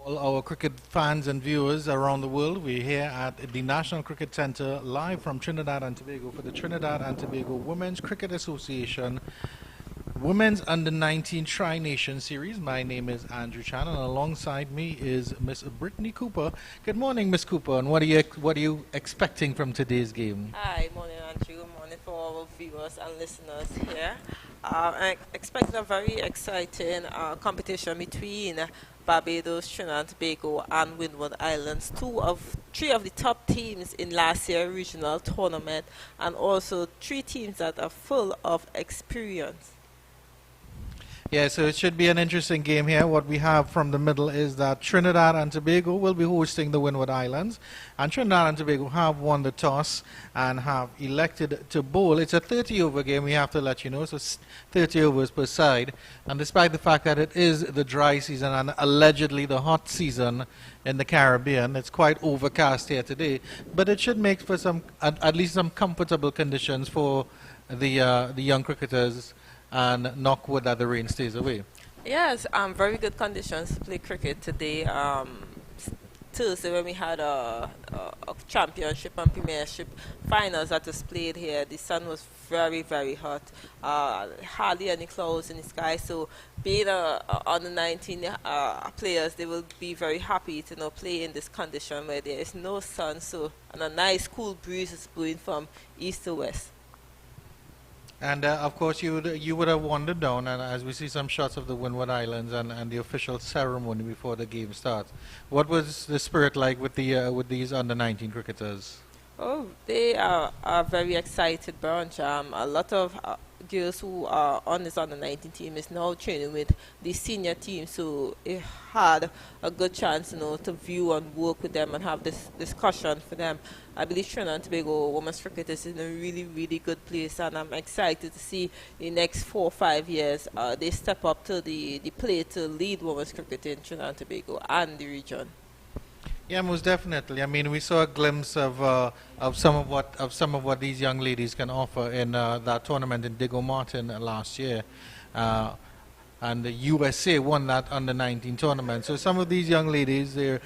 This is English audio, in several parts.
all our cricket fans and viewers around the world. We're here at the National Cricket Centre live from Trinidad and Tobago for the Trinidad and Tobago Women's Cricket Association Women's Under-19 Tri-Nation Series. My name is Andrew Chan, and alongside me is Miss Brittany Cooper. Good morning, Miss Cooper, and what are you expecting from today's game? Hi, morning Andrew, morning for all our viewers and listeners here. I'm expecting a very exciting competition between Barbados, Trinidad and Tobago and Windward Islands, three of the top teams in last year's regional tournament, and also three teams that are full of experience. Yeah, so it should be an interesting game here. What we have from the middle is that Trinidad and Tobago will be hosting the Windward Islands. And Trinidad and Tobago have won the toss and have elected to bowl. It's a 30-over game, we have to let you know, so 30 overs per side. And despite the fact that it is the dry season and allegedly the hot season in the Caribbean, it's quite overcast here today. But it should make for some, at least some comfortable conditions for the young cricketers, and knock wood that the rain stays away. Yes, very good conditions to play cricket today. Thursday when we had a championship and premiership finals that was played here, the sun was very, very hot. Hardly any clouds in the sky. So being under 19 players, they will be very happy to play in this condition where there is no sun. So and a nice cool breeze is blowing from east to west. And of course, you would have wandered down, and as we see some shots of the Windward Islands and the official ceremony before the game starts. What was the spirit like with these under-19 cricketers? Oh, they are a very excited bunch. A lot of girls who are on this under-19 team is now training with the senior team, so it had a good chance, to view and work with them and have this discussion for them. I believe Trinidad and Tobago women's cricket is in a really, really good place, and I'm excited to see the next 4 or 5 years they step up to the plate to lead women's cricket in Trinidad and Tobago and the region. Yeah, most definitely. I mean, we saw a glimpse of some of what these young ladies can offer in that tournament in Diego Martin last year, and the USA won that under-19 tournament. So some of these young ladies, they're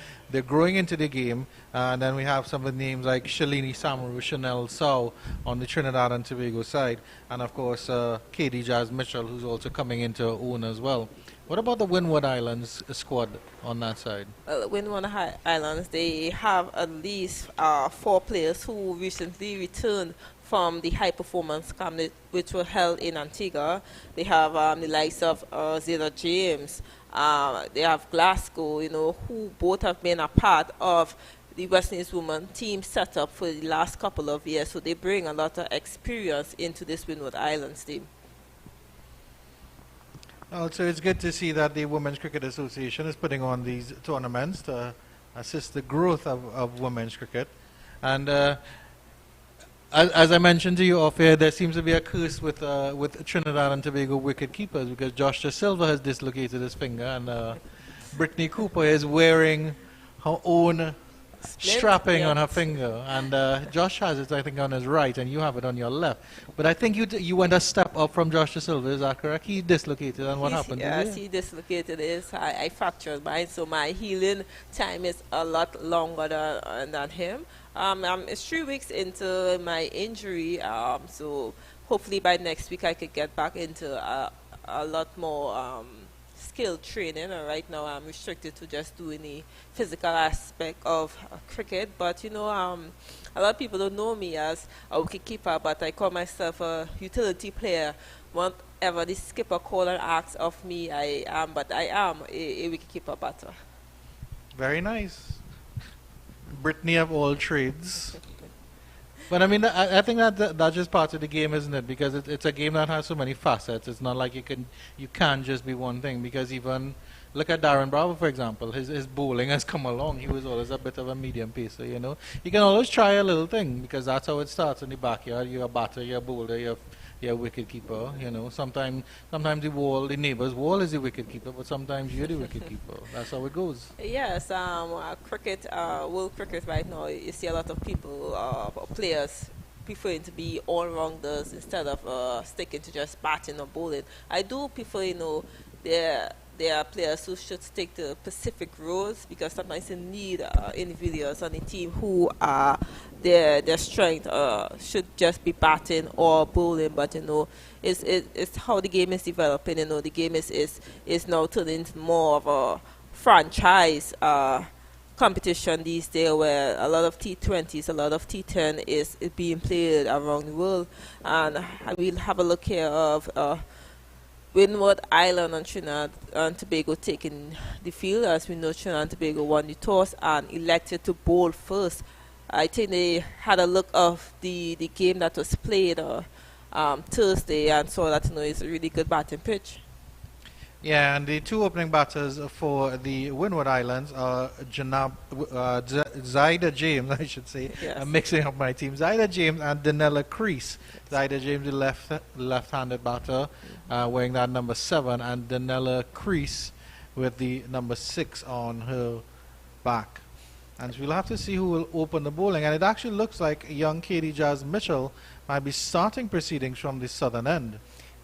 growing into the game, and then we have some of the names like Shalini Samaru, Chanel Sow on the Trinidad and Tobago side, and of course Katie Jazz Mitchell, who's also coming into her own as well. What about the Windward Islands squad on that side? Well, Windward Islands, they have at least 4 players who recently returned from the high performance camp which were held in Antigua. They have the likes of Zeta James, they have Glasgow, who both have been a part of the West Indies women team setup for the last couple of years. So they bring a lot of experience into this Windward Islands team. So it's good to see that the Women's Cricket Association is putting on these tournaments to assist the growth of women's cricket. And as I mentioned to you off air, there seems to be a curse with Trinidad and Tobago wicket keepers, because Josh Da Silva has dislocated his finger, and Brittany Cooper is wearing her own strapping on her finger, and Josh has it, I think, on his right, and you have it on your left. But I think you went a step up from Josh Da Silva, is that correct? He dislocated, and what happened? Yes, he dislocated his. I fractured mine, so my healing time is a lot longer than him. It's 3 weeks into my injury, so hopefully by next week I could get back into a lot more skilled training. Right now I'm restricted to just doing the physical aspect of cricket, but a lot of people don't know me as a wicketkeeper, but I call myself a utility player. Whatever the skipper call and asks of me, I am a wicketkeeper batter. Very nice. Brittany of all trades. But I mean, I think that's just part of the game, isn't it? Because it's a game that has so many facets. It's not like you can't just be one thing. Because even look at Darren Bravo, for example. His bowling has come along. He was always a bit of a medium pacer. You can always try a little thing, because that's how it starts in the backyard. You're a batter, you're a bowler, you're a wicket keeper. Sometimes the neighbor's wall is the wicket keeper, but sometimes you're the wicket keeper. That's how it goes. Yes, cricket, world cricket right now, you see a lot of people, players, preferring to be all-rounders instead of sticking to just batting or bowling. I do prefer, their there are players who should stick to specific roles because sometimes you need individuals on the team who are their strength should just be batting or bowling, but it's how the game is developing. The game is now turning into more of a franchise competition these days, where a lot of T20s, a lot of T10 is being played around the world. And we'll have a look here of Windward Island and Trinidad and Tobago taking the field. As we know, Trinidad and Tobago won the toss and elected to bowl first. I think they had a look of the game that was played Thursday and saw that it's a really good batting pitch. Yeah, and the two opening batters for the Windward Islands are Zaida James, I should say. Yes. I'm mixing up my team. Zaida James and Danella Crease. Zaida James, the left-handed batter, wearing that number 7, and Danella Crease with the number 6 on her back. And we'll have to see who will open the bowling. And it actually looks like young Katie Jazz Mitchell might be starting proceedings from the southern end.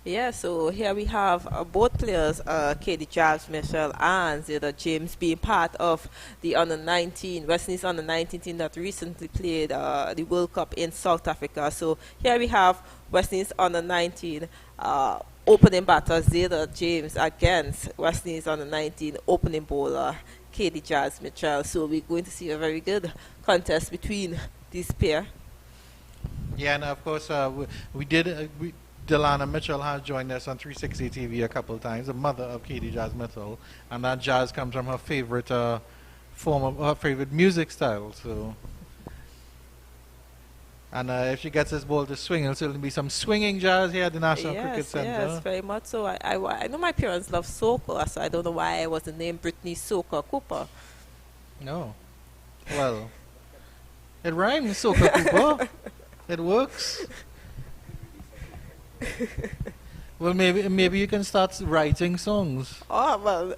Yeah, so here we have both players, Katie Jazz Mitchell and Zeta James, being part of the under-19, West Indies under-19 team that recently played the World Cup in South Africa. So here we have West Indies under-19 opening batter Zeta James against West Indies under-19 opening bowler Katie Jazz Mitchell. So we're going to see a very good contest between these pair. Yeah, and of course Delana Mitchell has joined us on 360 TV a couple of times, the mother of Katie Jazz Mitchell, and that jazz comes from her favorite form of her favorite music style. So, and if she gets this ball to swing, it'll certainly be some swinging jazz here at the National Cricket Centre. Yes, very much so. I know my parents love soca, so I don't know why I wasn't named Brittany Soca Cooper. No, well, it rhymes, Soca Cooper. It works. Well, maybe you can start writing songs. Oh, well,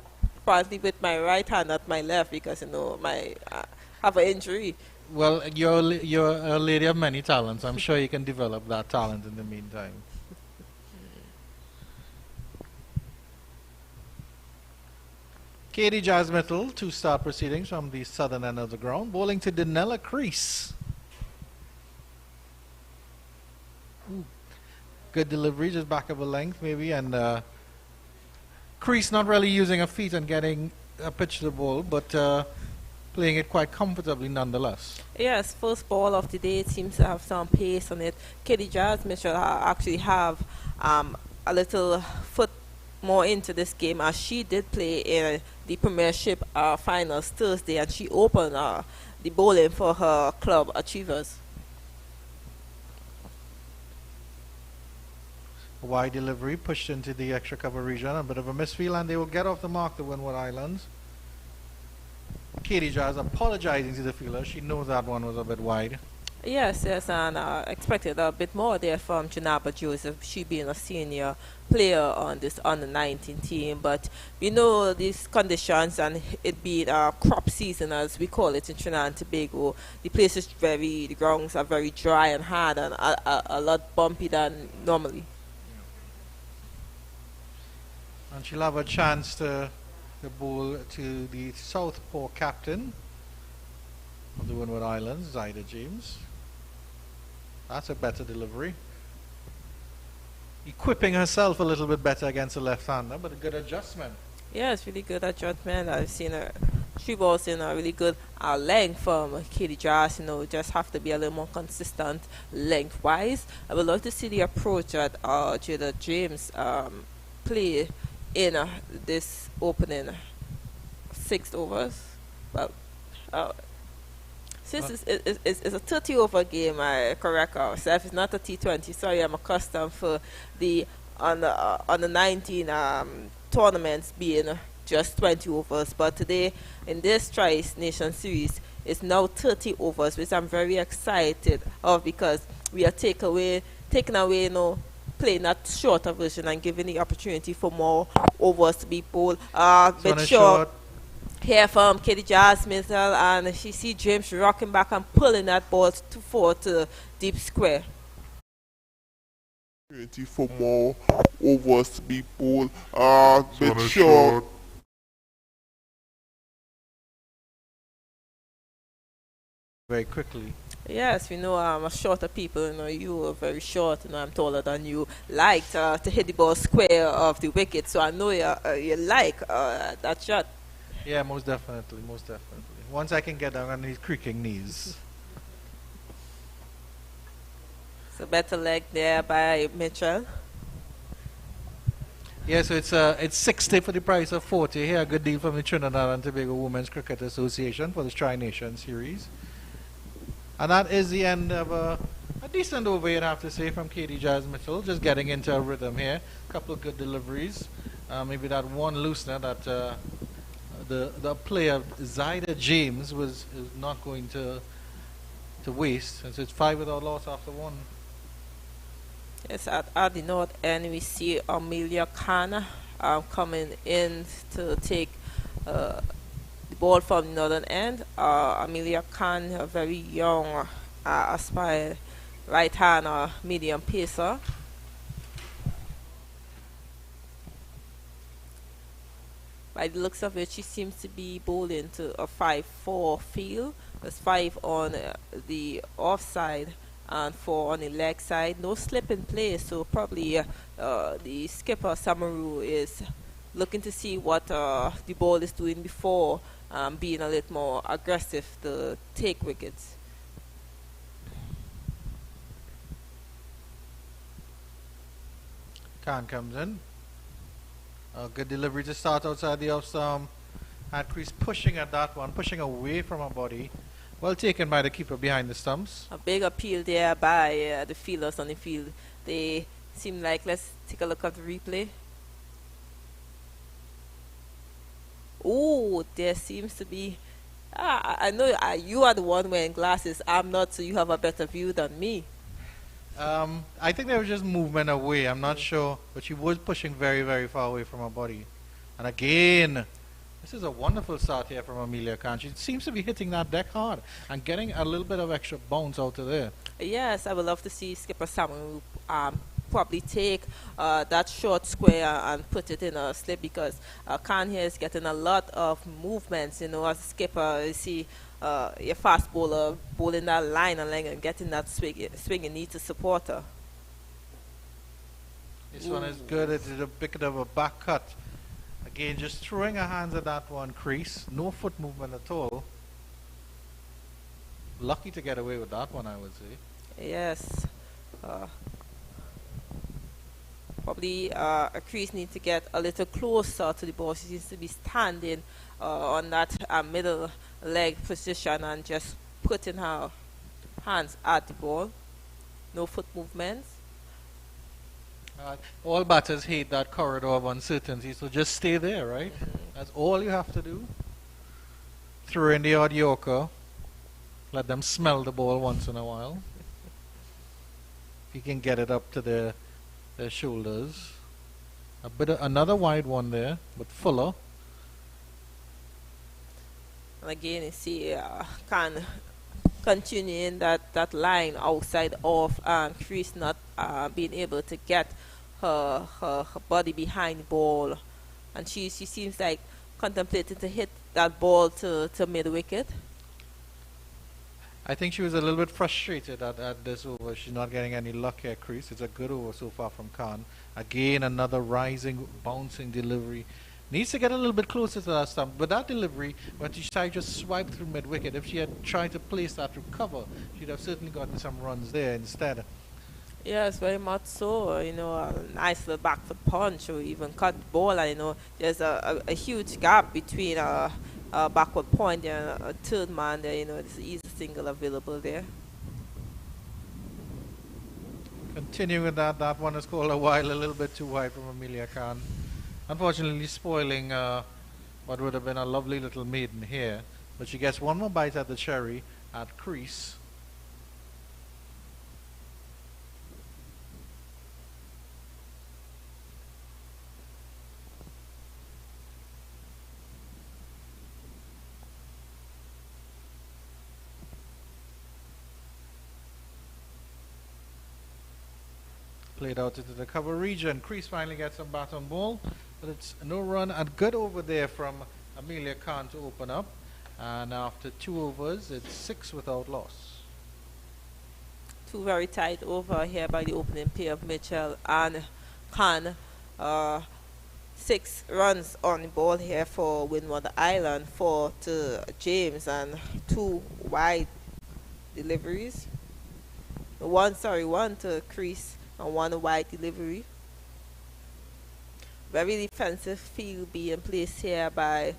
partly with my right hand, not my left, because I have an injury. Well, you're a lady of many talents. I'm sure you can develop that talent in the meantime. Katie Jazz Mitchell to start proceedings from the southern end of the ground, bowling to Danella Crease. Ooh. Good delivery, just back of a length maybe, and Crease not really using her feet and getting a pitch to the ball, but playing it quite comfortably nonetheless. Yes, first ball of the day seems to have some pace on it. Katie Jazz Mitchell actually have a little foot more into this game, as she did play in the Premiership finals Thursday, and she opened the bowling for her club Achievers. Wide delivery pushed into the extra cover region, a bit of a misfield, and they will get off the mark, the Windward Islands. Katie Jazz apologizing to the fielder. She knows that one was a bit wide. Yes, and expected a bit more there from Janaba Joseph, she being a senior player on this under-19 team. But these conditions, and it being crop season as we call it in Trinidad and Tobago, the grounds are very dry and hard and a lot bumpy than normally. And she'll have a chance to bowl to the southpaw captain of the Windward Islands, Zaida James. That's a better delivery. Equipping herself a little bit better against the left-hander, but a good adjustment. Yeah, it's really good adjustment. I've seen her. She was in a really good length from Katie Jazz. Just have to be a little more consistent length-wise. I would love to see the approach that Jada James play in this opening 6 overs. But since it's a 30-over game, I correct ourselves. It's not a T20. Sorry, I'm accustomed for the under 19 tournaments being just 20 overs. But today, in this Tri Nation Series, it's now 30 overs, which I'm very excited of, because we are taking away, playing that shorter version and giving the opportunity for more overs to be bowled. Bit short here from Katie Jazz Mitchell, and she see James rocking back and pulling that ball forward to deep square. For more overs to be bowled. Bit short very quickly. Yes, we know shorter people, you are very short, I'm taller than you, like to hit the ball square of the wicket, so I know you like that shot. Yeah, most definitely, most definitely. Once I can get down on these creaking knees. So better leg there by Mitchell. Yeah, so it's 60 for the price of 40 here. A good deal from the Trinidad and Tobago Women's Cricket Association for the Tri-Nation Series. And that is the end of a decent over, you'd have to say, from Katie Jazz Mitchell. Just getting into a rhythm here. A couple of good deliveries. Maybe that one loosener that the player Zyda James is not going to waste, since it's 5 without loss after 1. Yes, at the north end we see Amelia Khan coming in to take the ball from the northern end. Amelia Khan, a very young, aspired right-hand medium pacer. By the looks of it, she seems to be bowling to a 5-4 field. There's 5 on the offside and 4 on the leg side. No slip in play, so probably the skipper Samaru is looking to see what the ball is doing before being a little more aggressive to take wickets. Khan comes in. A good delivery to start outside the off stump. Had crease pushing at that one, pushing away from her body. Well taken by the keeper behind the stumps. A big appeal there by the fielders on the field. They seem like, let's take a look at the replay. Oh, there seems to be, I know you are the one wearing glasses. I'm not, so you have a better view than me. I think there was just movement away. I'm not sure, but she was pushing very, very far away from her body. And again, this is a wonderful start here from Amelia Khan. She seems to be hitting that deck hard and getting a little bit of extra bounce out of there. Yes, I would love to see Skipper Samuel probably take that short square and put it in a slip, because Khan here is getting a lot of movements. As a skipper, you see your fast bowler bowling that line and leg and getting that swing, you need to support her. This one is good. It's a bit of a back cut. Again, just throwing her hands at that one crease. No foot movement at all. Lucky to get away with that one, I would say. Yes. Probably a crease needs to get a little closer to the ball. She seems to be standing on that middle leg position and just putting her hands at the ball. No foot movements. All batters hate that corridor of uncertainty, so just stay there, right? That's all you have to do. Throw in the odd yorker. Let them smell the ball once in a while. If you can get it up to their shoulders. Another wide one there, but fuller. And again, you see Khan continuing that line outside of crease, not being able to get her body behind the ball, and she seems like contemplating to hit that ball to mid wicket. I think she was a little bit frustrated at this over. She's not getting any luck here, crease. It's a good over so far from Khan. Again, another rising, bouncing delivery. Needs to get a little bit closer to that stump. But that delivery, when she tried just swipe through mid-wicket, if she had tried to place that through cover, she'd have certainly gotten some runs there instead. Yes, very much so. A nice little back foot punch, or even cut the ball. And, there's a huge gap between a backward point and a third man there. There's an easy single available there. Continuing with that one is called a while, a little bit too wide from Amelia Khan. Unfortunately spoiling what would have been a lovely little maiden here. But she gets one more bite at the cherry at crease. Played out into the cover region. Crease finally gets some bat on ball, but it's no run, and good over there from Amelia Khan to open up. And after 2 overs, it's 6 without loss. Two very tight over here by the opening pair of Mitchell and Khan. 6 runs on the ball here for Windward Island, 4 to James, and 2 wide deliveries. One to crease and 1 wide delivery. Very defensive field being placed here by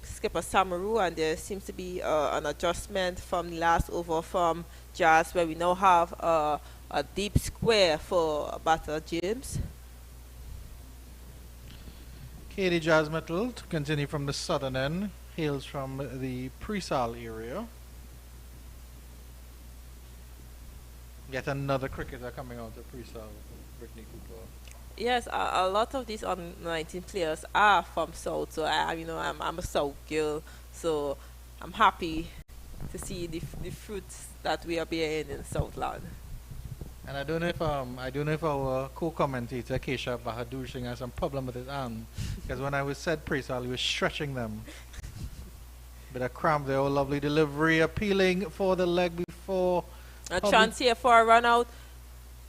skipper Samaru, and there seems to be an adjustment from the last over from Jazz, where we now have a deep square for batter James. Katie Jasmittle, to continue from the southern end, hails from the Presal area. Yet another cricketer coming out of Presal, Brittany Cooper. Yes, a lot of these U19 players are from South, so I'm a South girl, so I'm happy to see the fruits that we are bearing in Southland. And I don't know if our co-commentator Keshav Bahadur Singh has some problem with his arm, because when I was said Presal, he was stretching them. Bit of cramp there, lovely delivery, appealing for the leg before. A chance here for a run out.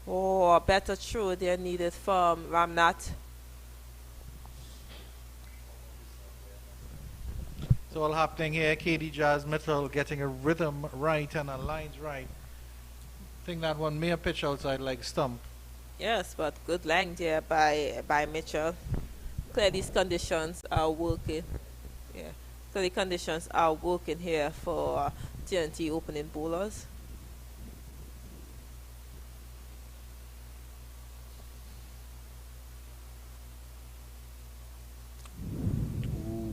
Oh, a better throw there needed from Ramnath. It's all happening here. Katie Jasmittle getting a rhythm right and a lines right. I think that one may have pitched outside leg stump. Yes, but good line there by Mitchell. Clear these conditions are working. Yeah, so the conditions are working here for TNT opening bowlers.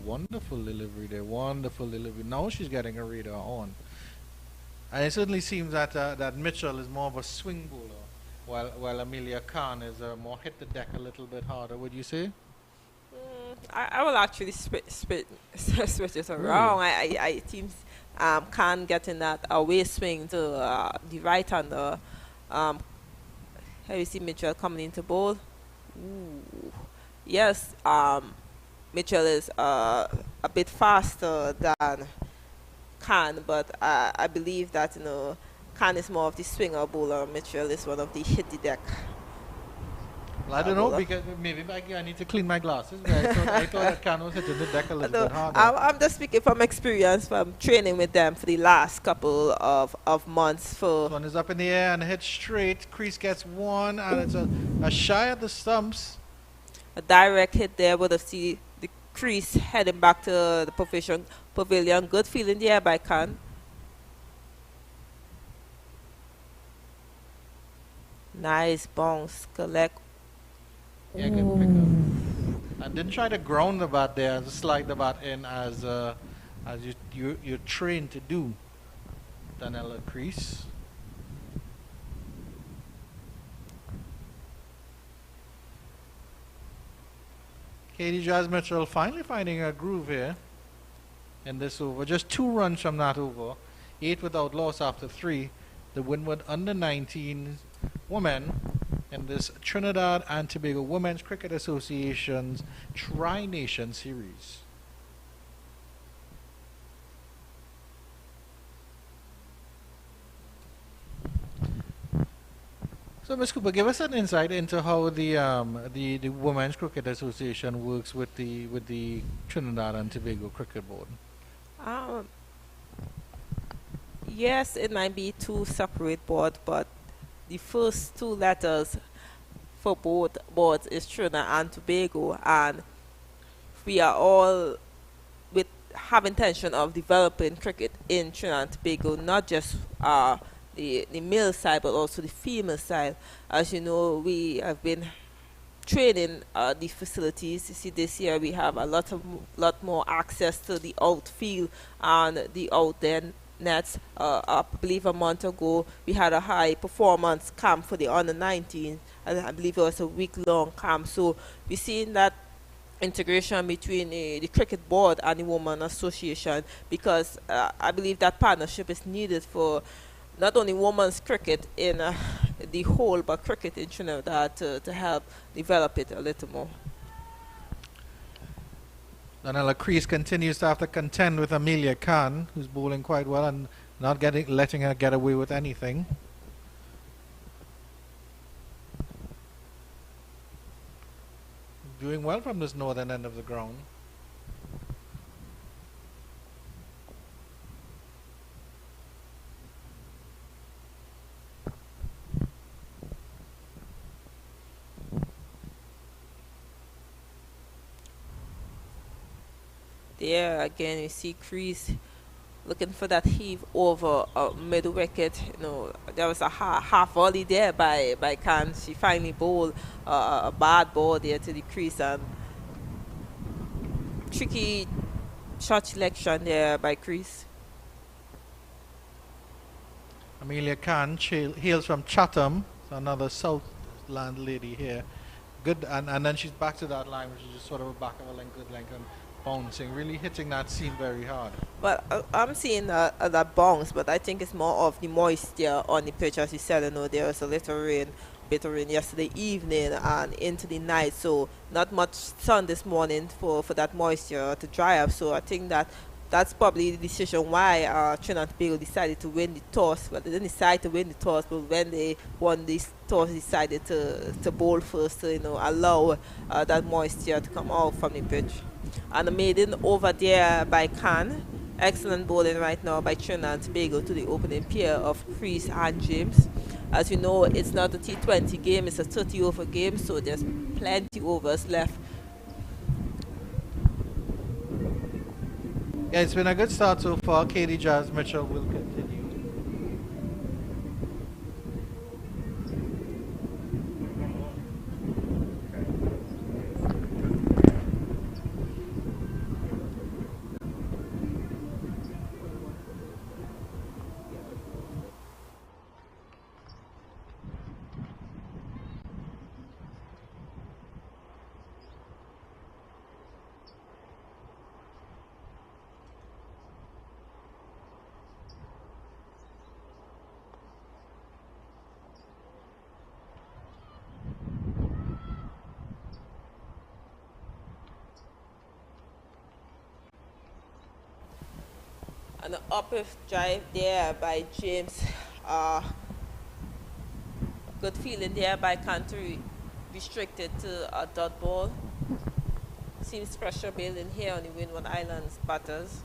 Wonderful delivery there, wonderful delivery. Now she's getting a radar on. And it certainly seems that that Mitchell is more of a swing bowler, while Amelia Khan is more hit the deck a little bit harder, would you say? I will actually switch it around. I teams Khan getting that away swing to the right hander. Here you see Mitchell coming into bowl. Ooh. Yes, Mitchell is a bit faster than Khan, but I believe that Khan is more of the swinger bowler. Mitchell is one of the hit the deck. Well, I don't know, because maybe I need to clean my glasses. I thought that Khan was hitting the deck a little bit harder. I'm just speaking from experience, from training with them for the last couple of months. This one is up in the air and hit straight. Crease gets one, and it's a shy at the stumps. A direct hit there would have seen the crease heading back to the pavilion. Good feeling there by Khan. Nice bounce, collect. Yeah, good pick up. And didn't try to ground the bat there and slide the bat in as you're trained to do. Danella Crease. Katie Jasmittle finally finding a groove here in this over. Just 2 runs from that over. 8 without loss after 3. The Windward under-19 women in this Trinidad and Tobago Women's Cricket Association's Tri-Nation Series. So, Ms. Cooper, give us an insight into how the Women's Cricket Association works with the Trinidad and Tobago Cricket Board. Yes, it might be 2 separate boards, but the first 2 letters for both boards is Trinidad and Tobago, and we are all have intention of developing cricket in Trinidad and Tobago, not just the male side, but also the female side. As you know, we have been training the facilities. You see, this year we have a lot more access to the outfield and the out there nets. I believe a month ago we had a high performance camp for the under-19, and I believe it was a week-long camp. So we're seeing that integration between the cricket board and the women association, because I believe that partnership is needed for not only women's cricket in the whole, but cricket in Trinidad to help develop it a little more. Daniela Crease continues to have to contend with Amelia Khan, who's bowling quite well and not letting her get away with anything. Doing well from this northern end of the ground. There again, you see Crease looking for that heave over middle wicket. You know, there was a half volley there by Khan. She finally bowled a bad ball there to the crease, and tricky shot selection there by Crease. Amelia Khan hails from Chatham, so another Southland lady here. Good, and then she's back to that line, which is just sort of a back of a length, good length, and bouncing, really hitting that seam very hard. But I'm seeing that bounce, but I think it's more of the moisture on the pitch. As you said, you know, there was a little rain, bit of rain yesterday evening and into the night, so not much sun this morning for that moisture to dry up. So I think that's probably the decision why Trinidad and Tobago decided to win the toss. Well, they didn't decide to win the toss, but when they won this toss, decided to bowl first to, you know, allow that moisture to come out from the pitch. And a maiden over there by Khan. Excellent bowling right now by Trinidad and Tobago to the opening pair of Crease and James. As you know, it's not a T20 game, it's a 30 over game, so there's plenty overs left. Yeah, it's been a good start so far. Katie Jazz Mitchell will continue. And an uplift drive there by James. Good feeling there by Cantor, restricted to a dot ball. Seems pressure building here on the Windward Islands batters.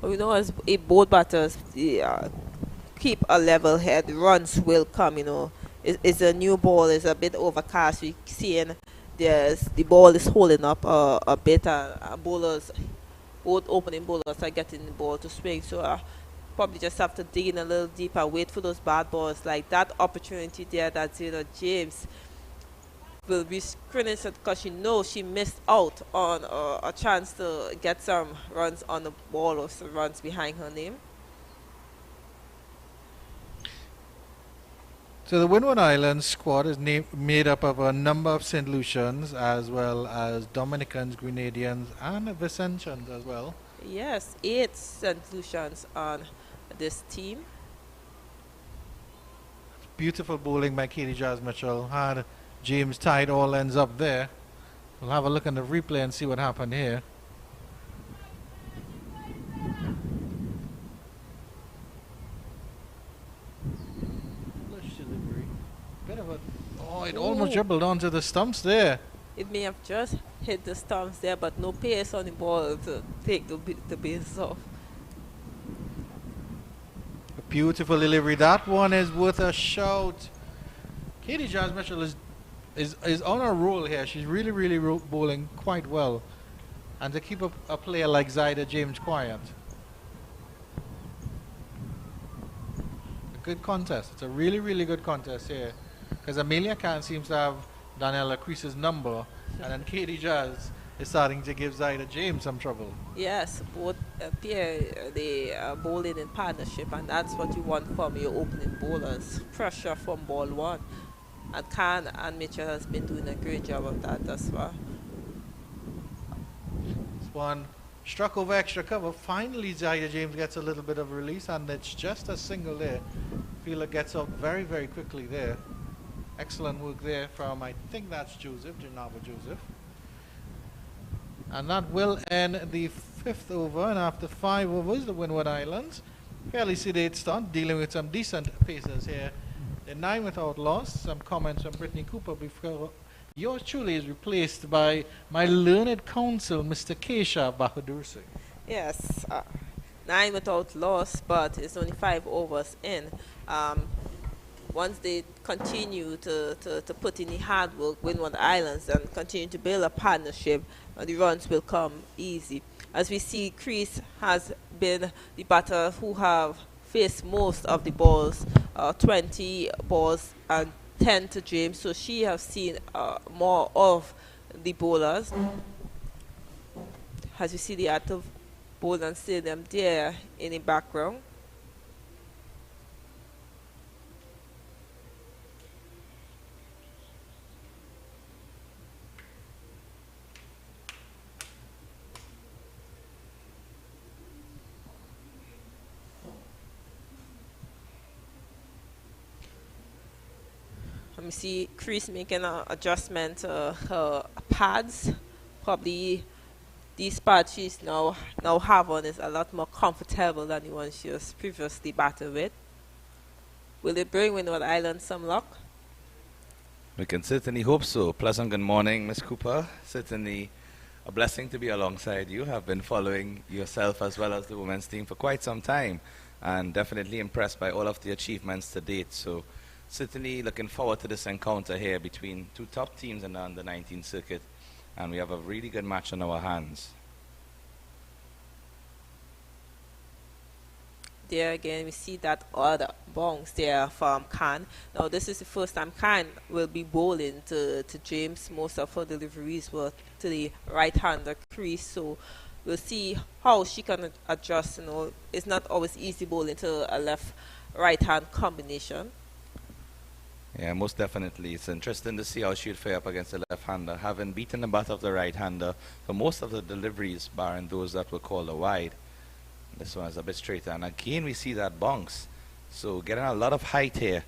But we know as both batters, keep a level head, runs will come, you know. It's a new ball, it's a bit overcast. We're seeing the ball is holding up a bit, and bowlers, both opening bowlers are getting the ball to swing. So probably just have to dig in a little deeper, wait for those bad balls. Like that opportunity there that, you know, James will be screening because she knows she missed out on a chance to get some runs on the ball or some runs behind her name. So the Windward Islands squad is made up of a number of St. Lucians as well as Dominicans, Grenadians and Vincentians as well. Yes, 8 St. Lucians on this team. Beautiful bowling by Katie Jazz Mitchell. Had James tied all ends up there. We'll have a look at the replay and see what happened here. Oh, it almost dribbled onto the stumps there. It may have just hit the stumps there, but no pace on the ball to take the base off. A beautiful delivery. That one is worth a shout. Katie Jazz Mitchell is on a roll here. She's really bowling quite well. And to keep a player like Zaida James quiet. A good contest. It's a really good contest here. Because Amelia Khan seems to have Daniela Crease's number, and then Katie Jazz is starting to give Zaida James some trouble. Yes, both appear they are bowling in partnership, and that's what you want from your opening bowlers. Pressure from ball one. And Khan and Mitchell has been doing a great job of that thus far. This one Struck over extra cover. Finally, Jaya James gets a little bit of a release, and it's just a single there. Fielder gets out very, very quickly there. Excellent work there from, I think that's Joseph, Janava Joseph. And that will end the 5th over, and after 5 overs, the Windward Islands fairly sedate start, dealing with some decent paces here. They're 9 without loss. Some comments from Brittany Cooper before yours truly is replaced by my learned counsel, Mr. Kesha Bahadur Singh. Yes, 9 without loss, but it's only 5 overs in. Once they continue to put in the hard work, Windward Islands, and continue to build a partnership, the runs will come easy. As we see, Chris has been the batter who have faced most of the balls, 20 balls and 10 to James, so she has seen more of the bowlers. As you see the active bowler stadium there in the background. Let me see Chris making an adjustment to her pads. Probably these pads she's now have on is a lot more comfortable than the one she was previously battled with. Will it bring Windward Islands some luck? We can certainly hope so. Pleasant good morning, Ms. Cooper. Certainly a blessing to be alongside you. Have been following yourself as well as the women's team for quite some time, and definitely impressed by all of the achievements to date. So certainly looking forward to this encounter here between two top teams in the under-19 circuit, and we have a really good match on our hands. There again, we see that other bounce there from Khan. Now, this is the first time Khan will be bowling to James. Most of her deliveries were to the right-hander crease, so we'll see how she can adjust. You know, it's not always easy bowling to a left-right-hand combination. Yeah, most definitely. It's interesting to see how she'd fare up against the left-hander, having beaten the bat of the right-hander for most of the deliveries, barring those that were called a wide. This one is a bit straighter, and again we see that bounce. So getting a lot of height here.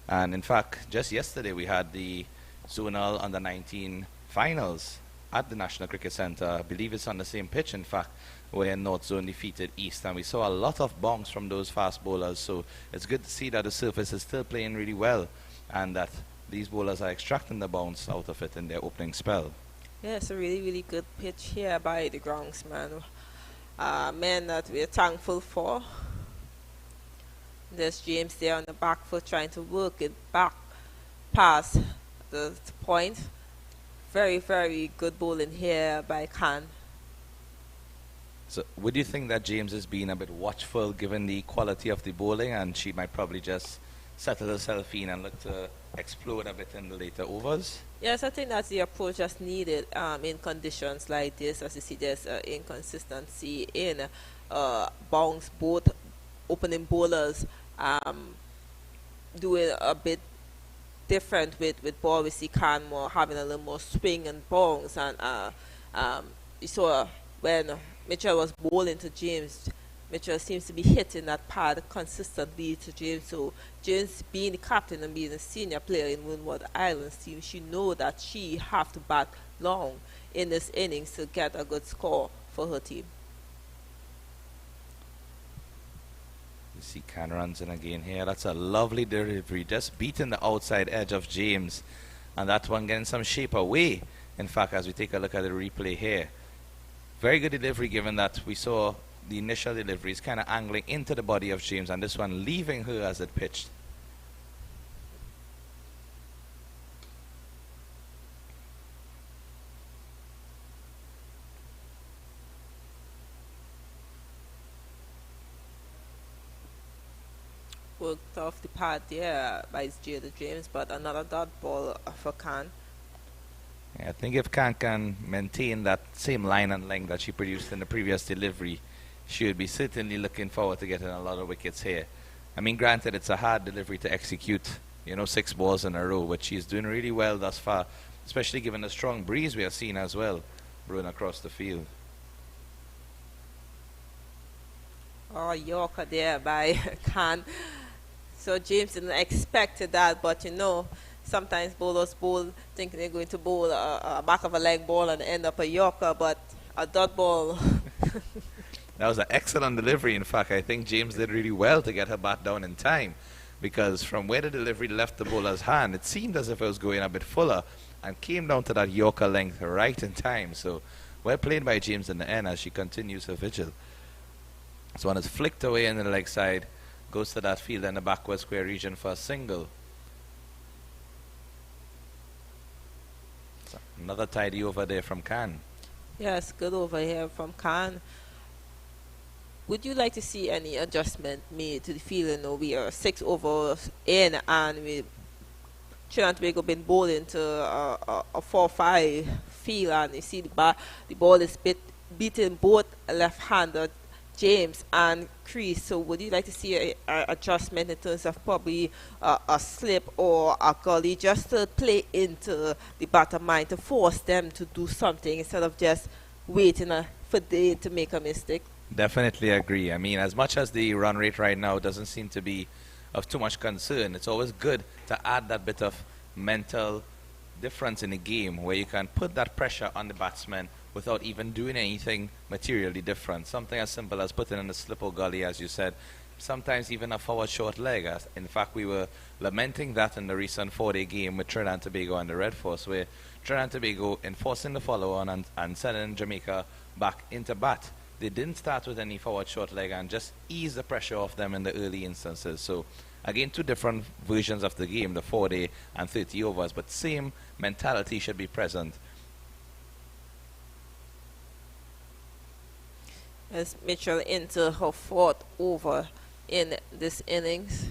And in fact, just yesterday we had the zonal under-19 finals at the National Cricket Centre. I believe it's on the same pitch, in fact, where North Zone defeated East, and we saw a lot of bounce from those fast bowlers. So it's good to see that the surface is still playing really well, and that these bowlers are extracting the bounce out of it in their opening spell. Yeah, it's a really, really good pitch here by the groundsman. Men that we're thankful for. There's James there on the back foot trying to work it back past the point. Very, very good bowling here by Khan. So would you think that James is being a bit watchful given the quality of the bowling, and she might probably just settle herself in and look to explode a bit in the later overs? Yes, I think that's the approach that's needed in conditions like this. As you see, there's inconsistency in bounce. Both opening bowlers doing a bit different with ball. We see Khan more having a little more swing and bounce. And you saw when Mitchell was bowling to James, Mitchell seems to be hitting that pad consistently to James. So James, being the captain and being a senior player in Windward Islands team, she know that she have to bat long in this innings to get a good score for her team. You see Khan runs in again here. That's a lovely delivery, just beating the outside edge of James, and that one getting some shape away. In fact, as we take a look at the replay here, very good delivery given that we saw the initial delivery is kind of angling into the body of James, and this one leaving her as it pitched. Worked off the pad there by Jada James, but another dot ball for Khan. Yeah, I think if Khan can maintain that same line and length that she produced in the previous delivery, she would be certainly looking forward to getting a lot of wickets here. I mean, granted, it's a hard delivery to execute, 6 balls in a row, but she's doing really well thus far, especially given the strong breeze we are seeing as well, blowing across the field. Oh, Yorker there by Khan. So James didn't expect that, but you know, sometimes bowlers bowl thinking they're going to bowl a back of a leg ball and end up a Yorker, but a dot ball. That was an excellent delivery. In fact, I think James did really well to get her bat down in time, because from where the delivery left the bowler's hand, it seemed as if it was going a bit fuller and came down to that Yorker length right in time. So well played by James in the end as she continues her vigil. So one is flicked away in the leg side, goes to that field in the backward square region for a single. So another tidy over there from Khan. Yes, good over here from Khan. Would you like to see any adjustment made to the field? You know, we are 6 overs in, and we Trinidad and Tobago been bowling to a 4-5 field, and you see the ball is beating both left-hander James and Crease. So would you like to see a adjustment in terms of probably a slip or a gully, just to play into the batter mind, to force them to do something instead of just waiting for they to make a mistake? Definitely agree. I mean, as much as the run rate right now doesn't seem to be of too much concern, it's always good to add that bit of mental difference in the game where you can put that pressure on the batsman without even doing anything materially different. Something as simple as putting in a slip or gully, as you said, sometimes even a forward short leg. In fact, we were lamenting that in the recent 4-day game with Trinidad and Tobago and the Red Force, where Trinidad and Tobago enforcing the follow-on and sending Jamaica back into bat. They didn't start with any forward short leg and just ease the pressure off them in the early instances. So again, two different versions of the game, the 4-day and 30 overs, but same mentality should be present. As Mitchell into her 4th over in this innings.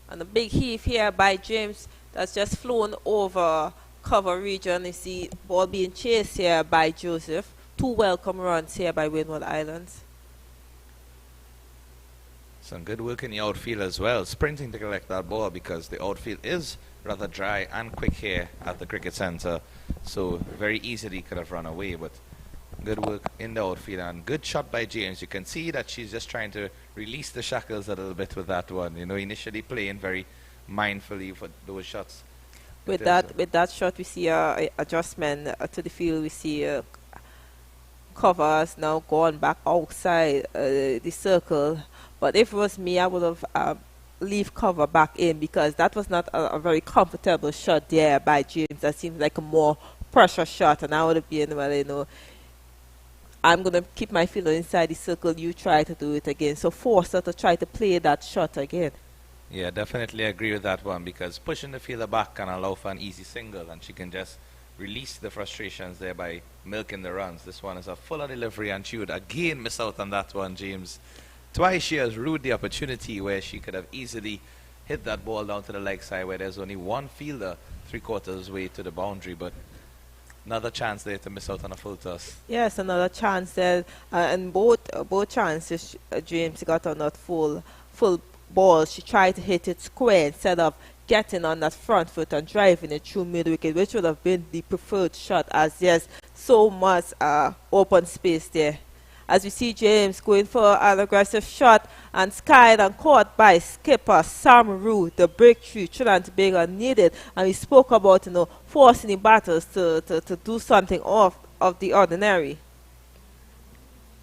And a big heave here by James that's just flown over cover region. You see ball being chased here by Joseph. 2 welcome runs here by Windward Islands. Some good work in the outfield as well, sprinting to collect that ball, because the outfield is rather dry and quick here at the cricket centre. So very easily could have run away, but good work in the outfield and good shot by James. You can see that she's just trying to release the shackles a little bit with that one. You know, initially playing very mindfully for those shots. With that shot, we see a adjustment to the field. We see covers now gone back outside the circle. But if it was me, I would have leave cover back in, because that was not a very comfortable shot there by James. That seems like a more pressure shot, and I would have been, well, you know, I'm going to keep my fielder inside the circle. You try to do it again. So force her to try to play that shot again. Yeah, definitely agree with that one, because pushing the fielder back can allow for an easy single, and she can just release the frustrations there by milking the runs. This one is a fuller delivery, and she would again miss out on that one, James. Twice she has rued the opportunity where she could have easily hit that ball down to the leg side where there's only one fielder 3/4 way to the boundary, but another chance there to miss out on a full toss. Yes, another chance there, and both chances James got on that full ball. She tried to hit it square instead of getting on that front foot and driving it through mid wicket, which would have been the preferred shot, as there's so much open space there. As we see James going for an aggressive shot and skied and caught by skipper Sam Rue. The breakthrough Trinidad and Tobago needed, and we spoke about, you know, forcing the batters to do something of the ordinary.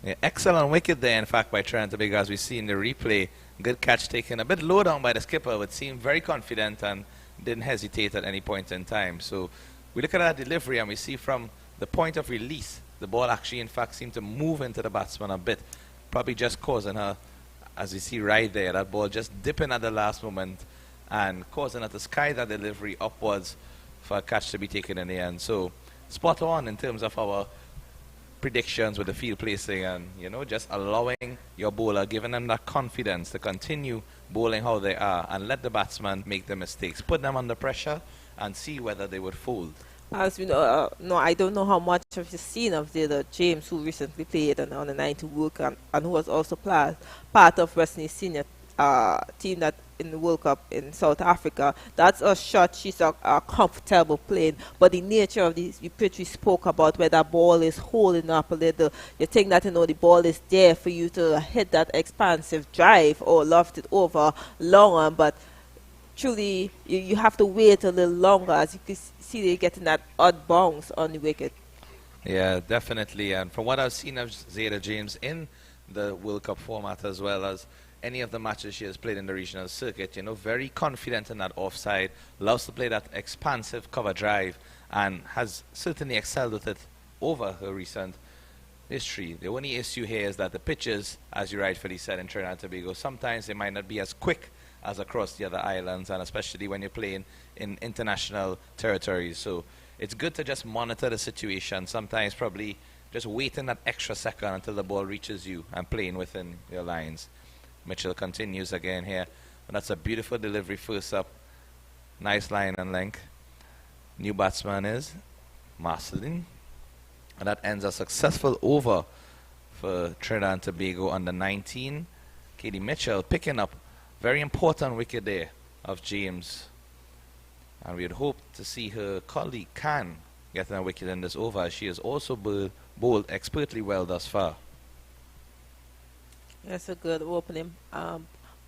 Yeah, excellent wicket there, in fact, by Trinidad and Tobago, as we see in the replay. Good catch taken a bit low down by the skipper, but seemed very confident and didn't hesitate at any point in time. So we look at that delivery and we see from the point of release, the ball actually, in fact, seemed to move into the batsman a bit, probably just causing her, as you see right there, that ball just dipping at the last moment and causing her to sky that delivery upwards for a catch to be taken in the end. So spot on in terms of our predictions with the field placing, and, you know, just allowing your bowler, giving them that confidence to continue bowling how they are and let the batsman make the mistakes, put them under pressure and see whether they would fold. As we know, no, I don't know how much of you've seen of the James, who recently played on the 90 work and who was also part of West Indies team that in the World Cup in South Africa. That's a shot she's comfortable playing. But the nature of the pitch we spoke about, where that ball is holding up a little, you think that the ball is there for you to hit that expansive drive or loft it over longer, but truly you have to wait a little longer, as you can see they're getting that odd bounce on the wicket. Yeah, definitely. And from what I've seen of Zeta James in the World Cup format, as well as any of the matches she has played in the regional circuit, very confident in that offside, loves to play that expansive cover drive, and has certainly excelled with it over her recent history. The only issue here is that the pitches, as you rightfully said, in Trinidad and Tobago, sometimes they might not be as quick as across the other islands, and especially when you're playing in international territories. So it's good to just monitor the situation, sometimes probably just waiting that extra second until the ball reaches you and playing within your lines. Mitchell continues again here, and that's a beautiful delivery first up. Nice line and length. New batsman is Marceline, and that ends a successful over for Trinidad and Tobago under 19. Katie Mitchell picking up very important wicket there of James, and we would hope to see her colleague Khan getting a wicket in this over. She has also bowled expertly well thus far. That's a good opening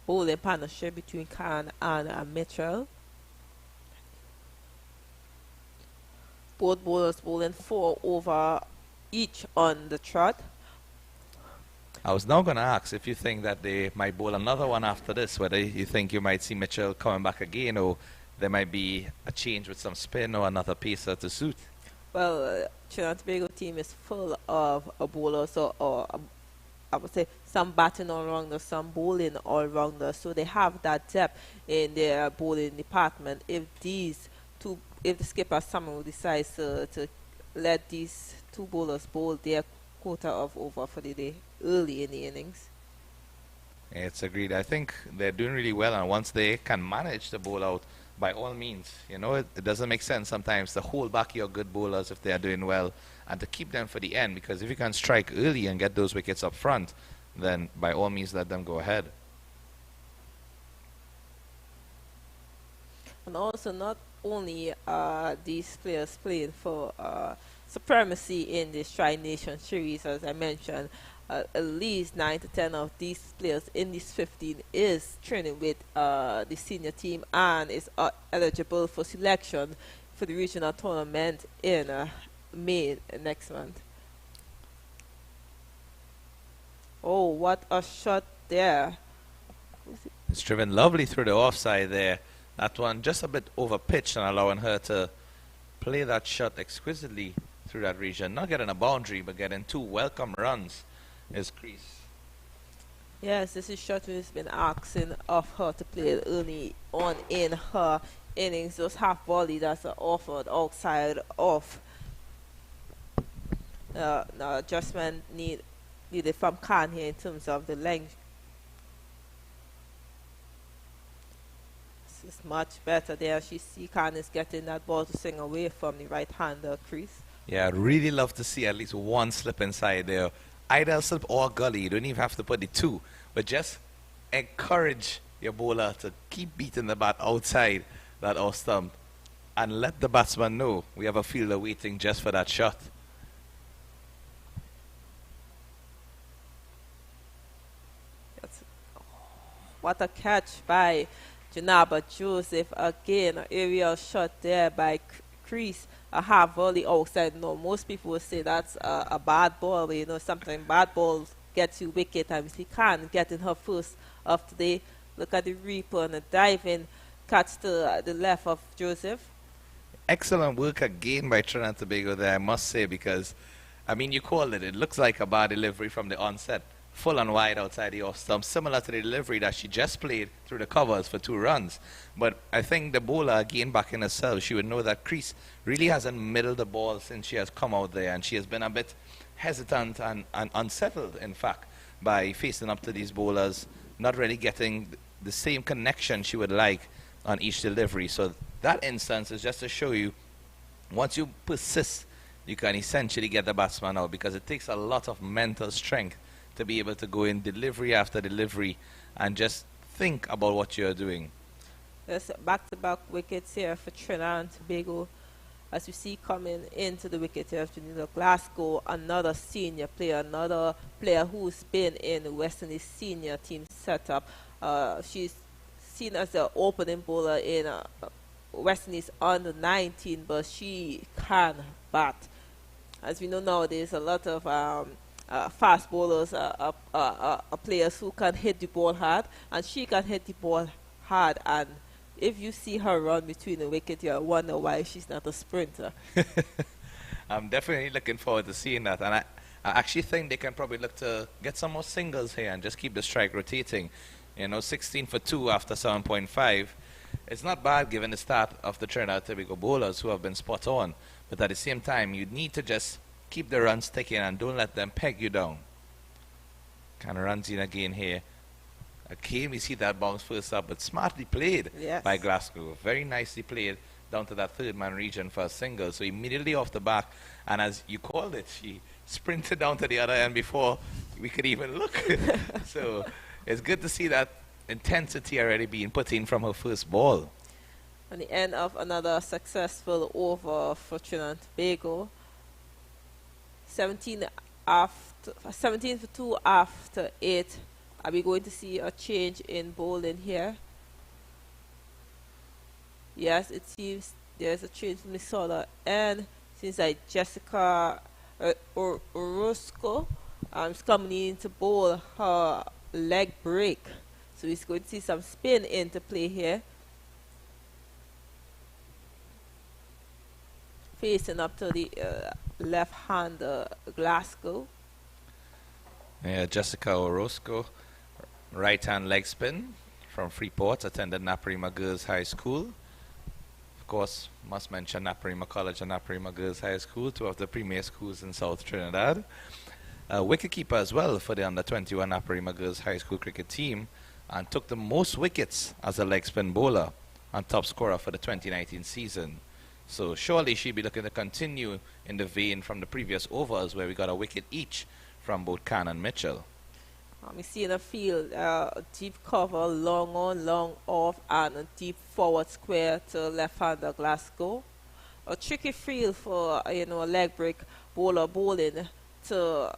bowling partnership between Khan and Mitchell. Both bowlers bowling 4 over each on the trot. I was now going to ask if you think that they might bowl another one after this, whether you think you might see Mitchell coming back again, or there might be a change with some spin or another pacer to suit. Well, Trinidad and Tobago team is full of bowlers, I would say some batting all-rounders, some bowling all-rounders, so they have that depth in their bowling department. If the skipper somehow decides to let these 2 bowlers bowl their quota of over for the day early in the innings. It's agreed. I think they're doing really well, and once they can manage to bowl out, by all means, it doesn't make sense sometimes to hold back your good bowlers if they are doing well and to keep them for the end, because if you can strike early and get those wickets up front, then by all means let them go ahead. And also, not only these players playing for supremacy in this Tri-Nation series, as I mentioned, at least 9 to 10 of these players in this 15 is training with the senior team and is eligible for selection for the regional tournament in May next month. Oh, what a shot there. It's driven lovely through the offside there. That one just a bit over pitched and allowing her to play that shot exquisitely through that region. Not getting a boundary, but getting 2 welcome runs is crease. Yes, this is shot who's been asking of her to play early on in her innings. Those half volley that's offered outside off. Now adjustment needed from Khan here in terms of the length. This is much better there. She see Khan is getting that ball to swing away from the right-hander crease. Yeah, I'd really love to see at least one slip inside there. Either slip or gully. You don't even have to put the 2, but just encourage your bowler to keep beating the bat outside that off stump and let the batsman know we have a fielder waiting just for that shot. What a catch by Janaba Joseph. Again, an aerial shot there by crease. A half volley outside. No, most people would say that's a bad ball, but sometimes bad balls get you wicket. And she can't get in her first of today. Look at the reaper and a diving catch to the left of Joseph. Excellent work again by Trinidad and Tobago there, I must say, because, you called it. It looks like a bad delivery from the onset. Full and wide outside the off stump, similar to the delivery that she just played through the covers for 2 runs. But I think the bowler, again back in herself, she would know that crease really hasn't middled the ball since she has come out there, and she has been a bit hesitant and unsettled, in fact, by facing up to these bowlers, not really getting the same connection she would like on each delivery. So that instance is just to show you, once you persist, you can essentially get the batsman out, because it takes a lot of mental strength to be able to go in delivery after delivery and just think about what you're doing. There's back-to-back wickets here for Trinidad and Tobago. As we see coming into the wicket here, Trinidad Glasgow, another senior player, another player who's been in the West Indies senior team setup. She's seen as the opening bowler in West Indies under 19, but she can bat. As we know nowadays, a lot of fast bowlers are players who can hit the ball hard, and she can hit the ball hard. And if you see her run between the wicket, you wonder why she's not a sprinter. I'm definitely looking forward to seeing that, and I actually think they can probably look to get some more singles here and just keep the strike rotating. 16 for 2 after 7.5. It's not bad given the start of the Trinidad and Tobago bowlers who have been spot on, but at the same time, you need to just keep the runs ticking and don't let them peg you down. Kind of runs in again here. Again, we see that bounce first up, but smartly played by Glasgow. Very nicely played down to that third man region for a single. So immediately off the back, and as you called it, she sprinted down to the other end before we could even look. So it's good to see that intensity already being put in from her first ball. And the end of another successful over for Trinidad and Tobago. 17 for 2 after 8. Are we going to see a change in bowling here? Yes, it seems there's a change from the solar end. Seems like Ttwca Orozco is coming in to bowl her leg break. So he's going to see some spin into play here. Facing up to the left-hander Glasgow. Yeah, Ttwca Orozco, right-hand leg spin from Freeport, attended Naparima Girls High School. Of course, must mention Naparima College and Naparima Girls High School, two of the premier schools in South Trinidad. Wicketkeeper as well for the under-21 Naparima Girls High School cricket team, and took the most wickets as a leg spin bowler and top scorer for the 2019 season. So surely she'll be looking to continue in the vein from the previous overs where we got a wicket each from both Khan and Mitchell. We see in the field deep cover, long on, long off, and a deep forward square to left-hander Glasgow. A tricky field for a leg break bowler bowling to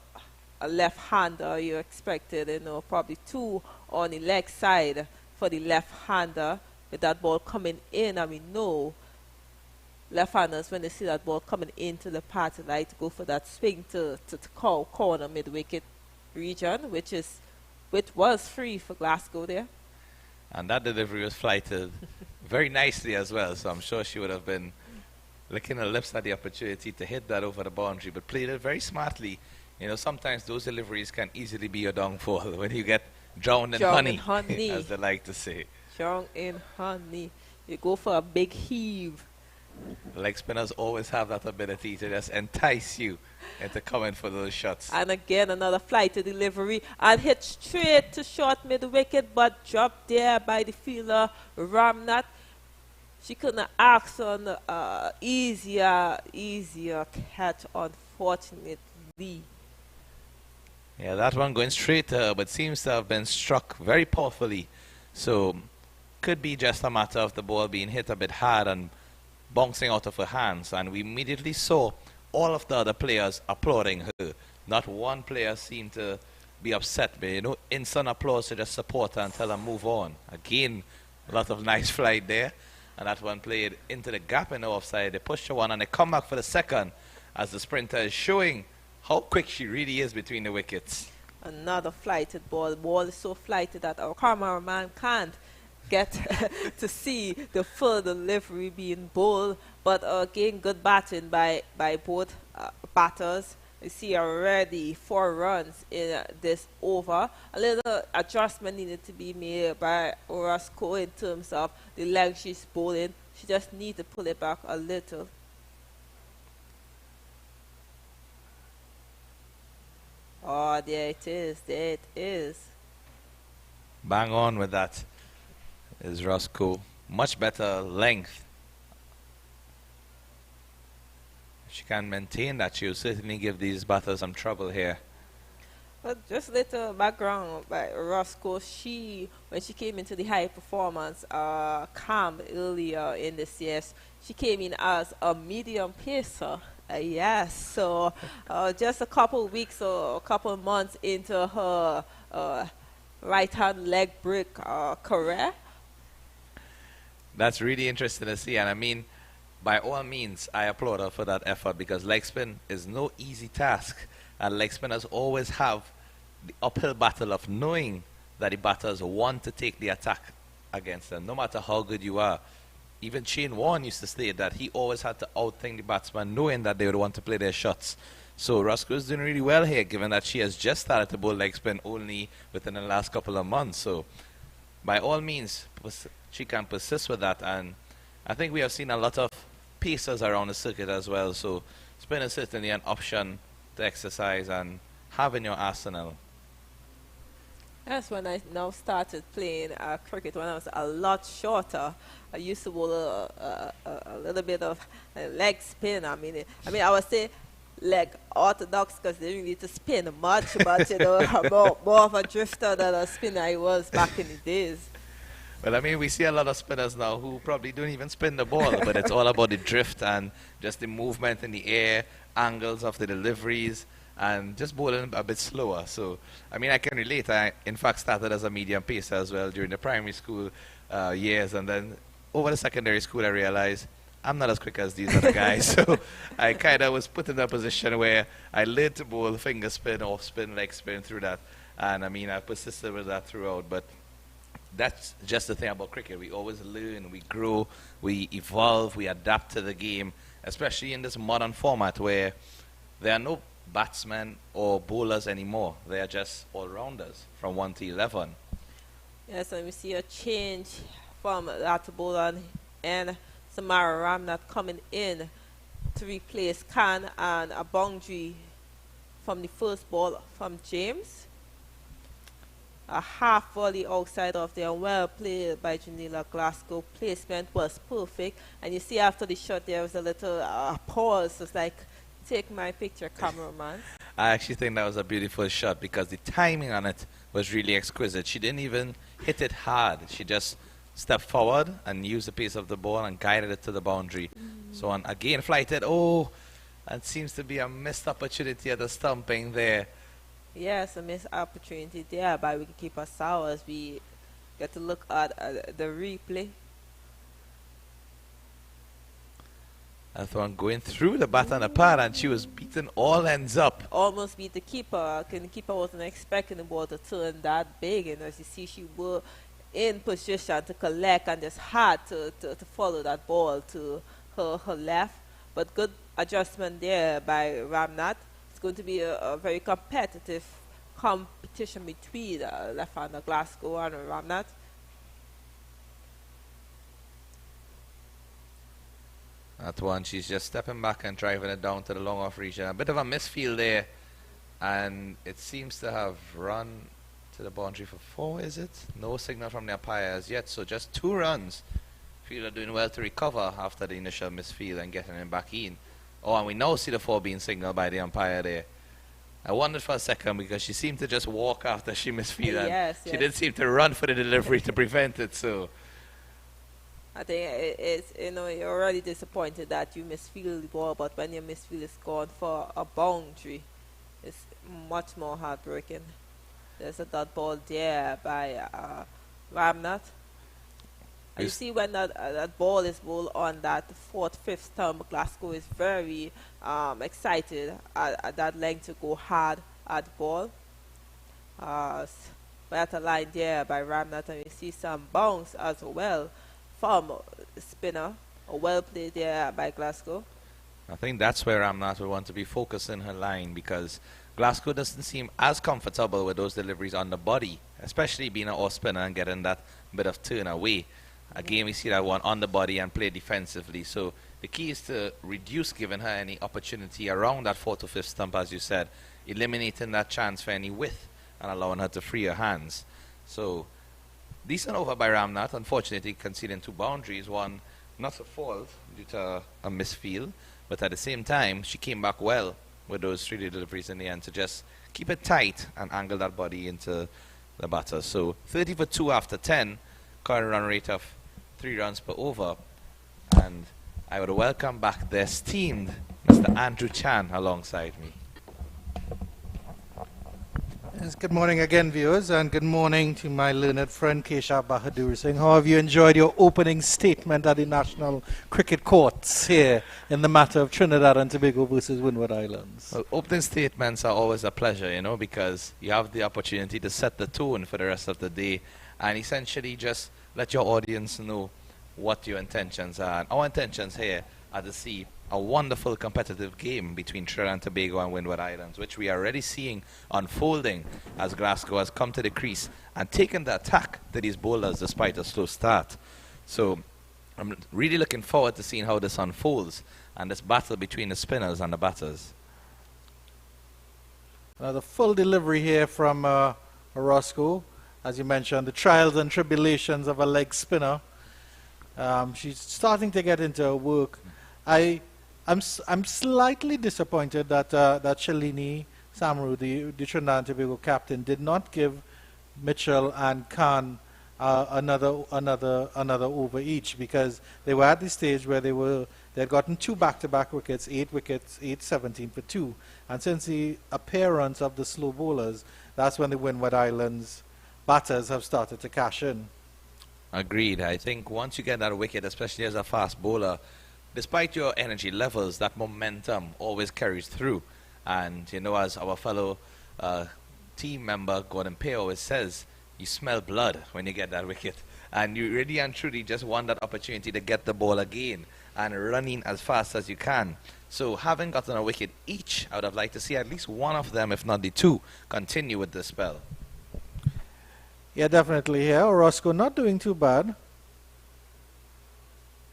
a left-hander. You expected probably 2 on the leg side for the left-hander with that ball coming in, and we know left-handers, when they see that ball coming into the path, like to go for that swing to corner mid-wicket region, which was free for Glasgow there. And that delivery was flighted very nicely as well, so I'm sure she would have been licking her lips at the opportunity to hit that over the boundary, but played it very smartly. Sometimes those deliveries can easily be your downfall when you get drowned in honey, as they like to say. Drowned in honey. You go for a big heave. Leg spinners always have that ability to just entice you into coming for those shots. And again, another flight to delivery and hit straight to short mid-wicket, but dropped there by the fielder Ramnath. She couldn't ask on easier catch, unfortunately. Yeah, that one going straight to her, but seems to have been struck very powerfully. So could be just a matter of the ball being hit a bit hard and bouncing out of her hands, and we immediately saw all of the other players applauding her. Not one player seemed to be upset, but instant applause to just support her and tell her move on. Again, a lot of nice flight there, and that one played into the gap in the offside. They pushed her one and they come back for the second as the sprinter is showing how quick she really is between the wickets. Another flighted ball. The ball is so flighted that our cameraman can't get to see the full delivery being bowled, but again, good batting by both batters. You see already 4 runs in this over. A little adjustment needed to be made by Orozco in terms of the length she's bowling. She just needs to pull it back a little. Oh, there it is. There it is. Bang on with that is Roscoe. Much better length. If she can maintain that, she'll certainly give these batters some trouble here. Just little background by Roscoe. When she came into the high performance camp earlier in this year, she came in as a medium pacer. Yes, so just a couple weeks or a couple months into her right-hand leg break career. That's really interesting to see, and I mean, by all means, I applaud her for that effort because leg spin is no easy task, and leg spinners always have the uphill battle of knowing that the batters want to take the attack against them, no matter how good you are. Even Shane Warne used to state that he always had to outthink the batsman, knowing that they would want to play their shots. So Roscoe is doing really well here, given that she has just started to bowl leg spin only within the last couple of months. So by all means, she can persist with that, and I think we have seen a lot of pacers around the circuit as well. So spin is certainly an option to exercise and have in your arsenal. That's when I now started playing cricket when I was a lot shorter. I used to bowl a little bit of leg spin. I mean, I would say leg orthodox because they didn't need to spin much, but you know, more of a drifter than a spinner I was back in the days. Well, I mean, we see a lot of spinners now who probably don't even spin the ball, but it's all about the drift and just the movement in the air, angles of the deliveries, and just bowling a bit slower. So, I mean, I can relate. I, in fact, started as a medium pacer as well during the primary school years, and then over the secondary school, I realized I'm not as quick as these other guys. So I kind of was put in a position where I learned to bowl finger spin, off spin, leg spin through that. And, I mean, I persisted with that throughout. But that's just the thing about cricket. We always learn, we grow, we evolve, we adapt to the game, especially in this modern format where there are no batsmen or bowlers anymore. They are just all-rounders from 1 to 11. Yes, and we see a change from that bowler and Samara Ramnath coming in to replace Khan, and a boundary from the first ball from James. A half volley outside of there, well played by Janila Glasgow. Placement was perfect, and you see after the shot there was a little pause. It's like, take my picture, cameraman. I actually think that was a beautiful shot because the timing on it was really exquisite. She didn't even hit it hard. She just stepped forward and used the pace of the ball and guided it to the boundary. So on again flighted, and seems to be a missed opportunity at the stumping there. Yes, a missed opportunity there by wicketkeeper Sowers. We get to look at the replay. That one going through the bat and the pad, and she was beaten all ends up. Almost beat the keeper. The keeper wasn't expecting the ball to turn that big, and as you see, she was in position to collect and just had to follow that ball to her left. But good adjustment there by Ramnath. It's going to be a very competitive competition between left-hander Glasgow and Ramnath. That one, she's just stepping back and driving it down to the long off region. A bit of a misfield there, and it seems to have run to the boundary for 4, is it? No signal from the umpire as yet, so just 2 runs. Fielder doing well to recover after the initial misfield and getting him back in. Oh, and we now see the 4 being signaled by the umpire there. I wondered for a second because she seemed to just walk after she misfielded. Yes, she didn't seem to run for the delivery to prevent it, so... I think it's, you know, you're already disappointed that you misfield the ball, but when your misfield is gone for a boundary, it's much more heartbreaking. There's a dot ball there by Ramnath. You see when that ball is bowled on that 4th, 5th stump, Glasgow is very excited at that length to go hard at the ball. Better line there by Ramnath, and you see some bounce as well from spinner. Well played there by Glasgow. I think that's where Ramnath will want to be focusing her line because Glasgow doesn't seem as comfortable with those deliveries on the body, especially being an off spinner and getting that bit of turn away. Again, we see that one on the body and play defensively. So the key is to reduce giving her any opportunity around that 4th to 5th stump, as you said, eliminating that chance for any width and allowing her to free her hands. So decent over by Ramnath, unfortunately conceding 2 boundaries, one not a fault due to a misfield, but at the same time she came back well with those 3D deliveries in the end to just keep it tight and angle that body into the batter. So 30 for 2 after 10, current run rate of 3 runs per over. And I would welcome back the esteemed Mr. Andrew Chan alongside me. Yes, good morning again, viewers, and good morning to my learned friend Keshav Bahadur Singh. How have you enjoyed your opening statement at the National Cricket Courts here in the matter of Trinidad and Tobago versus Windward Islands? Well, opening statements are always a pleasure, you know, because you have the opportunity to set the tone for the rest of the day and essentially just let your audience know what your intentions are. And our intentions here are to see a wonderful competitive game between Trinidad and Tobago and Windward Islands, which we are already seeing unfolding as Glasgow has come to the crease and taken the attack to these bowlers despite a slow start. So I'm really looking forward to seeing how this unfolds and this battle between the spinners and the batters. The full delivery here from Orozco. As you mentioned, the trials and tribulations of a leg spinner. She's starting to get into her work. I'm slightly disappointed that that Shalini Samru, the Trinidad and Tobago captain, did not give Mitchell and Khan another over each, because they were at the stage where they had gotten 2 back-to-back wickets, 8 17 for 2, and since the appearance of the slow bowlers, that's when the Windward Islands batters have started to cash in. Agreed. I think once you get that wicket, especially as a fast bowler, despite your energy levels, that momentum always carries through. And, you know, as our fellow team member, Gordon Pay, always says, you smell blood when you get that wicket. And you really and truly just want that opportunity to get the ball again and running as fast as you can. So having gotten a wicket each, I would have liked to see at least one of them, if not the 2, continue with this spell. Yeah, definitely here. Orozco not doing too bad.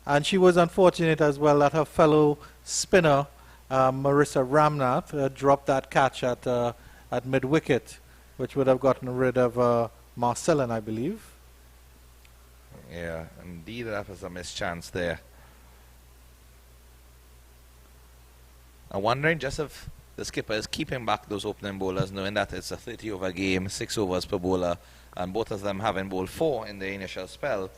And she was unfortunate as well that her fellow spinner, Marissa Ramnath, dropped that catch at mid-wicket, which would have gotten rid of Marcellin, I believe. Yeah, indeed that was a mischance there. I'm wondering just if the skipper is keeping back those opening bowlers, knowing that it's a 30-over game, 6 overs per bowler, and both of them having bowled 4 in the initial spell,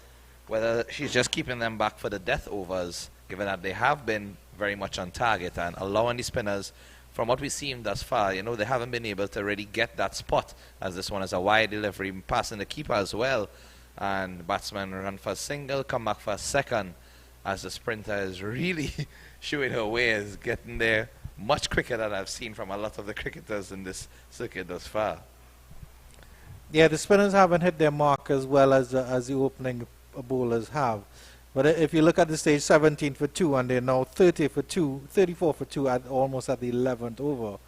whether she's just keeping them back for the death overs, given that they have been very much on target and allowing the spinners, from what we've seen thus far, you know, they haven't been able to really get that spot, as this one is a wide delivery, passing the keeper as well, and batsman run for a single, come back for a second, as the sprinter is really showing her ways, getting there much quicker than I've seen from a lot of the cricketers in this circuit thus far. Yeah, the spinners haven't hit their mark as well as the opening bowlers have. But if you look at the stage, 17 for 2, and they're now 34 for 2 at almost at the 11th over.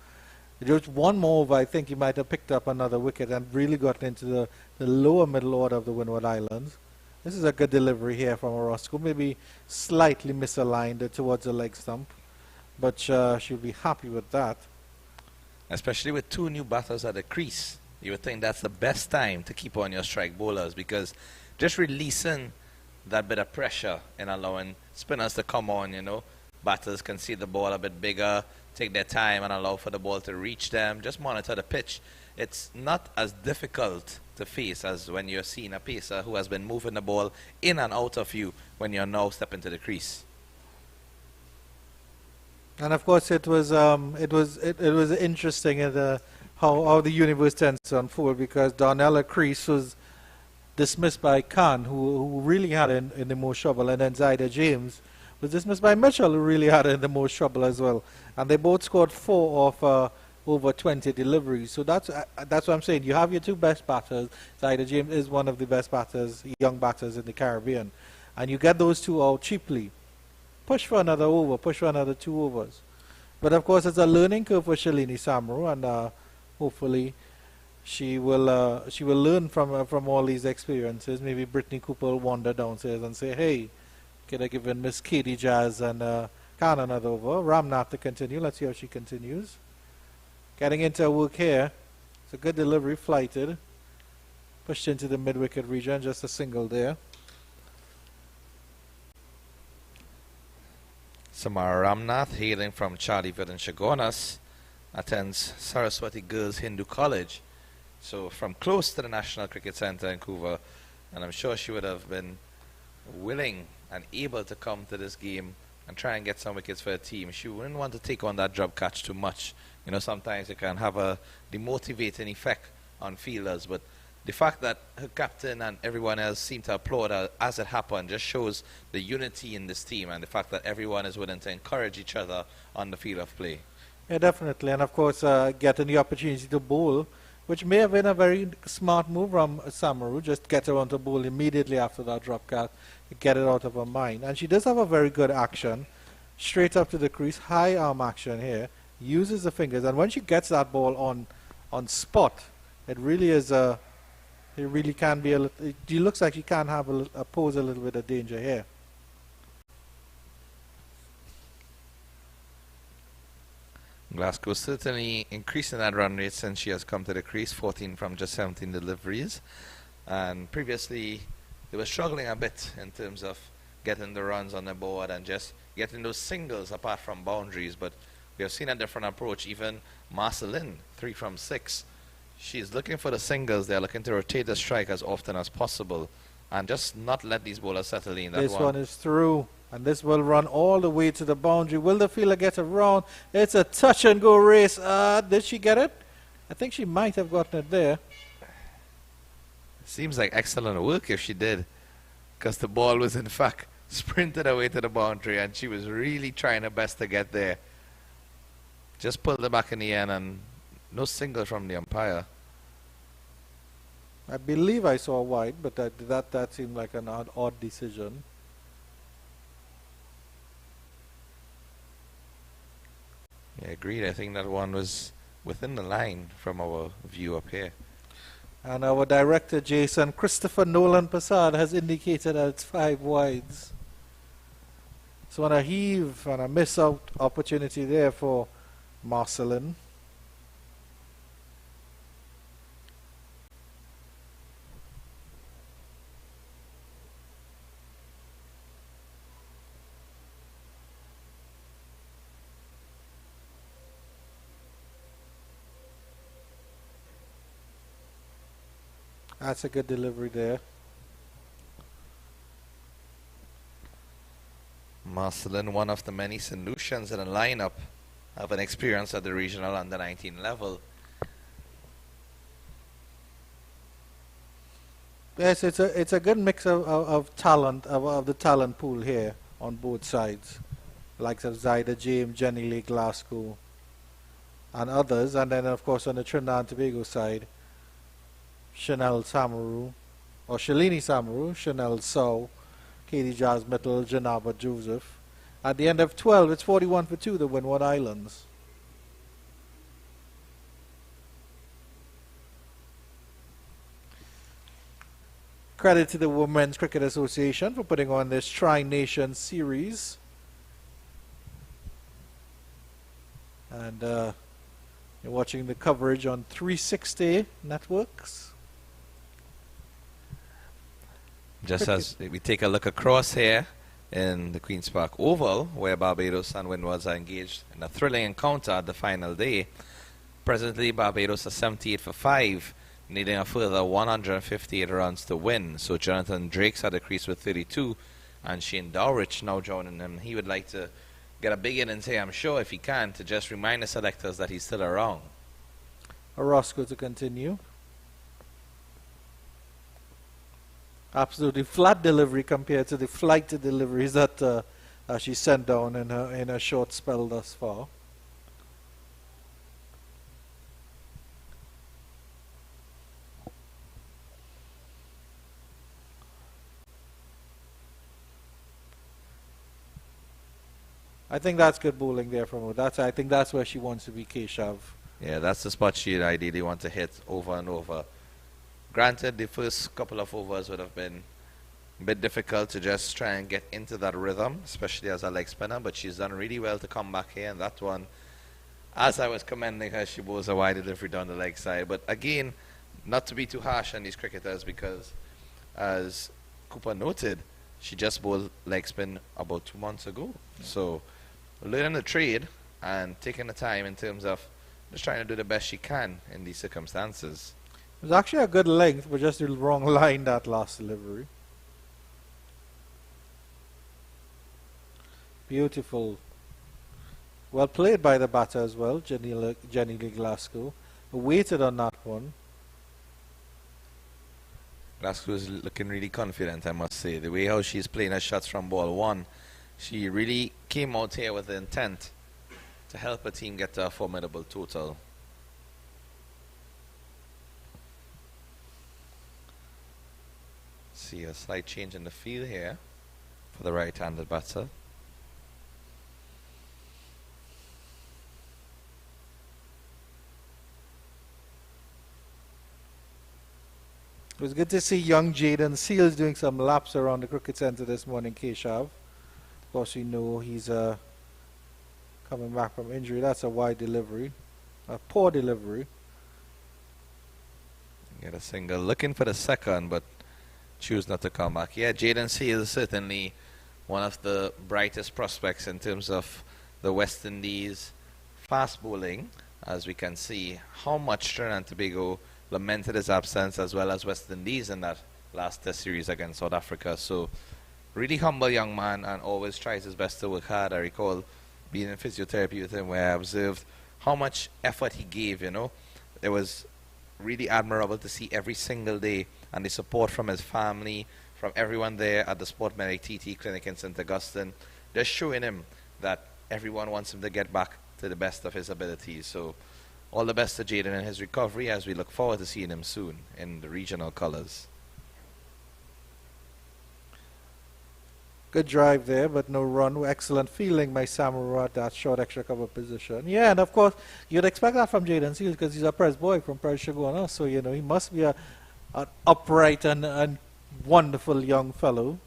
Just one more over, I think he might have picked up another wicket and really gotten into the lower middle order of the Windward Islands. This is a good delivery here from Orozco, maybe slightly misaligned towards the leg stump, but she'll be happy with that. Especially with 2 new batters at the crease, you would think that's the best time to keep on your strike bowlers, because just releasing that bit of pressure and allowing spinners to come on, you know, batters can see the ball a bit bigger, take their time and allow for the ball to reach them, just monitor the pitch. It's not as difficult to face as when you're seeing a pacer who has been moving the ball in and out of you when you're now stepping to the crease. And of course, it was interesting at how the universe tends to unfold, because Darnella Crease was dismissed by Khan, who really had in the most trouble, and then Zaida James was dismissed by Mitchell, who really had in the most trouble as well. And they both scored 4 of over 20 deliveries. So that's what I'm saying. You have your 2 best batters. Zaida James is one of the best batters, young batters in the Caribbean, and you get those 2 out cheaply. Push for another over, push for another 2 overs. But of course, it's a learning curve for Shalini Samru, and hopefully she will learn from all these experiences. Maybe Brittany Cooper will wander downstairs and say, hey, could I give in Miss Katie Jazz and Khan another over? Ramnath to continue. Let's see how she continues. Getting into her work here. It's a good delivery, flighted. Pushed into the mid-wicket region, just a single there. Samara Ramnath, hailing from Charleville and Chagonas, attends Saraswati Girls Hindu College, so from close to the National Cricket Centre in Vancouver, and I'm sure she would have been willing and able to come to this game and try and get some wickets for her team. She wouldn't want to take on that job catch too much. You know, sometimes it can have a demotivating effect on fielders, but the fact that her captain and everyone else seemed to applaud her as it happened just shows the unity in this team and the fact that everyone is willing to encourage each other on the field of play. Yeah, definitely. And of course, getting the opportunity to bowl, which may have been a very smart move from Samaru, just get her on to bowl immediately after that drop cat, get it out of her mind. And she does have a very good action, straight up to the crease, high arm action here, uses the fingers, and when she gets that ball on spot, it really is a, it really can be a, it looks like she can have pose a little bit of danger here. Glasgow certainly increasing that run rate since she has come to the crease, 14 from just 17 deliveries. And previously, they were struggling a bit in terms of getting the runs on the board and just getting those singles apart from boundaries. But we have seen a different approach. Even Marceline, 3 from 6. She's looking for the singles. They're looking to rotate the strike as often as possible and just not let these bowlers settle in. This one is through. And this will run all the way to the boundary. Will the fielder get around? It's a touch and go race. Did she get it? I think she might have gotten it there. Seems like excellent work if she did, because the ball was in fact sprinted away to the boundary and she was really trying her best to get there. Just pulled it back in the end and no single from the umpire. I believe I saw wide, but that seemed like an odd decision. Yeah, agreed. I think that one was within the line from our view up here. And our director, Jason Christopher Nolan Passad, has indicated that it's 5 wides. So on a heave and a miss out opportunity there for Marceline. That's a good delivery there. Marceline, one of the many solutions in the lineup, have an experience at the regional under-19 level. Yes, it's a good mix of talent, of the talent pool here on both sides. Likes of Zyda James, Jenny Lee Glasgow, and others. And then, of course, on the Trinidad and Tobago side, Chanel Samaru, or Shalini Samaru, Chanel Sow, Katie Jazz Mitchell, Janaba Joseph. At the end of 12, it's 41 for 2, the Windward Islands. Credit to the Women's Cricket Association for putting on this Tri-Nation series. And you're watching the coverage on 360 networks. Just as we take a look across here in the Queen's Park Oval, where Barbados and Windwards are engaged in a thrilling encounter at the final day. Presently, Barbados are 78 for 5, needing a further 158 runs to win. So Jonathan Drake's at the crease with 32, and Shane Dowrich now joining him. He would like to get a big innings here, I'm sure, if he can, to just remind the selectors that he's still around. Orozco to continue. Absolutely flat delivery compared to the flight deliveries that she sent down in her short spell thus far. I think that's good bowling there from her. I think that's where she wants to be, Keshav. Yeah, that's the spot she'd ideally want to hit over and over. Granted, the first couple of overs would have been a bit difficult to just try and get into that rhythm, especially as a leg spinner, but she's done really well to come back here, and that one, as I was commending her, she bowls a wide delivery down the leg side. But again, not to be too harsh on these cricketers, because as Cooper noted, she just bowled leg spin about 2 months ago. So learning the trade and taking the time in terms of just trying to do the best she can in these circumstances. It was actually a good length, but just the wrong line that last delivery. Beautiful. Well played by the batter as well, Jenny Lee Glasgow. Waited on that one. Glasgow is looking really confident, I must say. The way how she's playing her shots from ball one, she really came out here with the intent to help her team get to a formidable total. See a slight change in the field here for the right-handed batter. It was good to see young Jaden Seals doing some laps around the cricket centre this morning, Keshav. Of course, we know he's coming back from injury. That's a wide delivery, a poor delivery. Get a single, looking for the second, but choose not to come back. Yeah, Jaden Seals is certainly one of the brightest prospects in terms of the West Indies fast bowling, as we can see how much Trinidad and Tobago lamented his absence, as well as West Indies in that last test series against South Africa. So really humble young man and always tries his best to work hard. I recall being in physiotherapy with him where I observed how much effort he gave, you know. It was really admirable to see every single day, and the support from his family, from everyone there at the Sport Medic TT clinic in St. Augustine, just showing him that everyone wants him to get back to the best of his abilities. So all the best to Jaden in his recovery, as we look forward to seeing him soon in the regional colours. Good drive there, but no run. Excellent fielding by Samurai at that short extra cover position. Yeah, and of course, you'd expect that from Jaden Seals because he's a Press boy from Press Shagona, so, you know, he must be an upright and wonderful young fellow.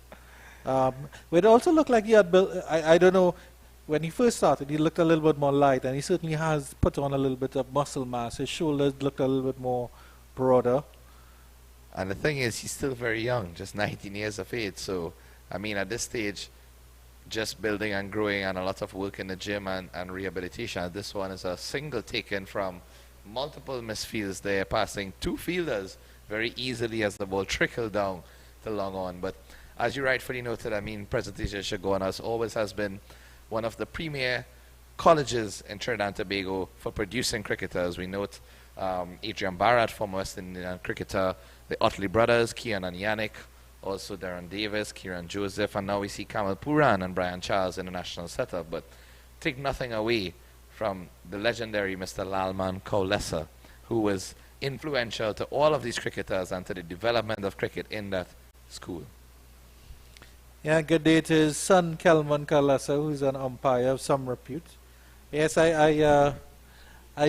It also looked like he had built, I don't know, when he first started, he looked a little bit more light, and he certainly has put on a little bit of muscle mass. His shoulders looked a little bit more broader. And the thing is, he's still very young, just 19 years of age. So, I mean, at this stage, just building and growing and a lot of work in the gym and rehabilitation. This one is a single taken from multiple misfields there, passing two fielders very easily as the ball trickled down to long on. But as you rightfully noted, I mean, Presentation Shagona always has been one of the premier colleges in Trinidad and Tobago for producing cricketers. We note Adrian Barrett, former West Indian cricketer, the Otley brothers, Kian and Yannick, also Darren Davis, Kieran Joseph, and now we see Kamal Puran and Brian Charles in the national setup. But take nothing away from the legendary Mr. Lalman Kaulesa, who was influential to all of these cricketers and to the development of cricket in that school. Yeah, good day to his son, Kelman Kaulesa, who's an umpire of some repute. Yes, I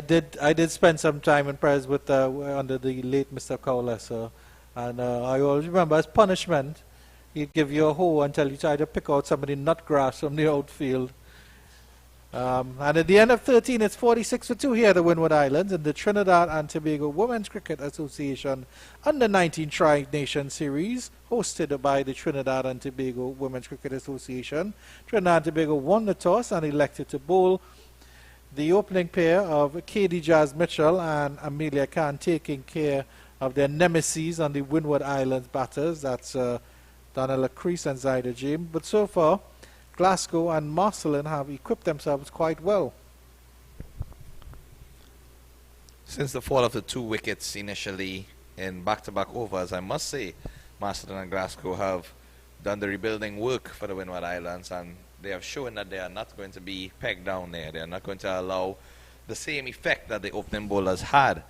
did spend some time in prayers with under the late Mr. Kaulesa, and I always remember as punishment, he'd give you a hoe until you tried to pick out some of the nut grass from the outfield. And at the end of 13, it's 46-2 here at the Windward Islands in the Trinidad and Tobago Women's Cricket Association Under-19 Tri-Nation Series, hosted by the Trinidad and Tobago Women's Cricket Association. Trinidad and Tobago won the toss and elected to bowl. The opening pair of Katie Jazz Mitchell and Amelia Khan taking care of their nemesis on the Windward Islands batters. That's Donna Crease and Zaida James. But so far, Glasgow and Marcelin have equipped themselves quite well. Since the fall of the two wickets initially in back-to-back overs, I must say Marcelin and Glasgow have done the rebuilding work for the Windward Islands, and they have shown that they are not going to be pegged down there. They are not going to allow the same effect that the opening bowlers had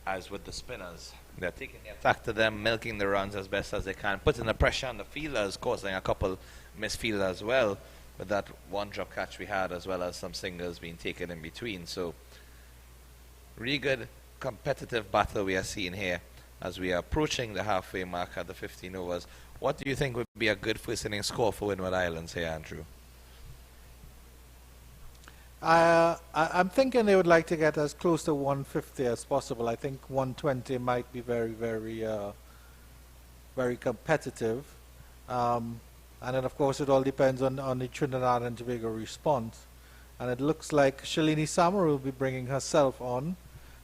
as with the spinners. They're taking the attack to them, milking the runs as best as they can, putting the pressure on the fielders, causing a couple misfield as well, with that one drop catch we had, as well as some singles being taken in between. So really good competitive battle we are seeing here as we are approaching the halfway mark at the 15 overs. What do you think would be a good first inning score for Windward Islands here, Andrew? I'm thinking they would like to get as close to 150 as possible. I think 120 might be very, very, very competitive. And then, of course, it all depends on the Trinidad and Tobago response. And it looks like Shalini Samaru will be bringing herself on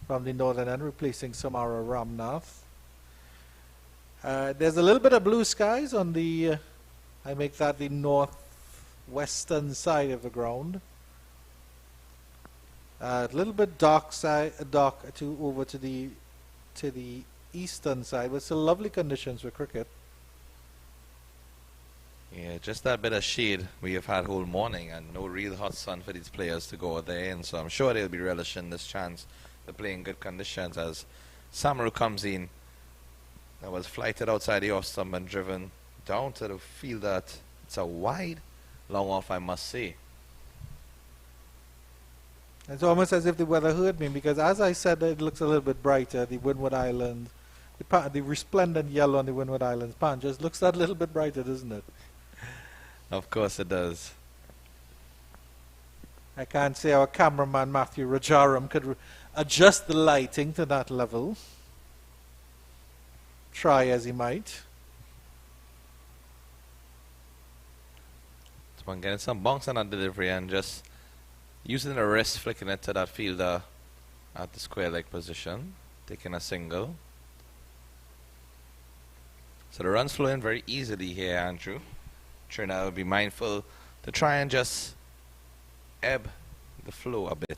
from the northern end, replacing Samara Ramnath. There's a little bit of blue skies on the, I make that the northwestern side of the ground. A little bit dark side, over to the eastern side, but still lovely conditions for cricket. Yeah, just that bit of shade we have had whole morning and no real hot sun for these players to go there in. So I'm sure they'll be relishing this chance to play in good conditions as Samaru comes in. That was flighted outside the off stump and driven down to the field. That it's a wide long off, I must say. It's almost as if the weather hurt me, because as I said, it looks a little bit brighter. The Windward Islands, the resplendent yellow on the Windward Islands pan just looks that little bit brighter, doesn't it? Of course it does. I can't say our cameraman Matthew Rajaram could adjust the lighting to that level. Try as he might. Someone getting some bounce on that delivery and just using the wrist, flicking it to that fielder at the square leg position, taking a single. So the runs flow in very easily here, Andrew. Trinidad will be mindful to try and just ebb the flow a bit.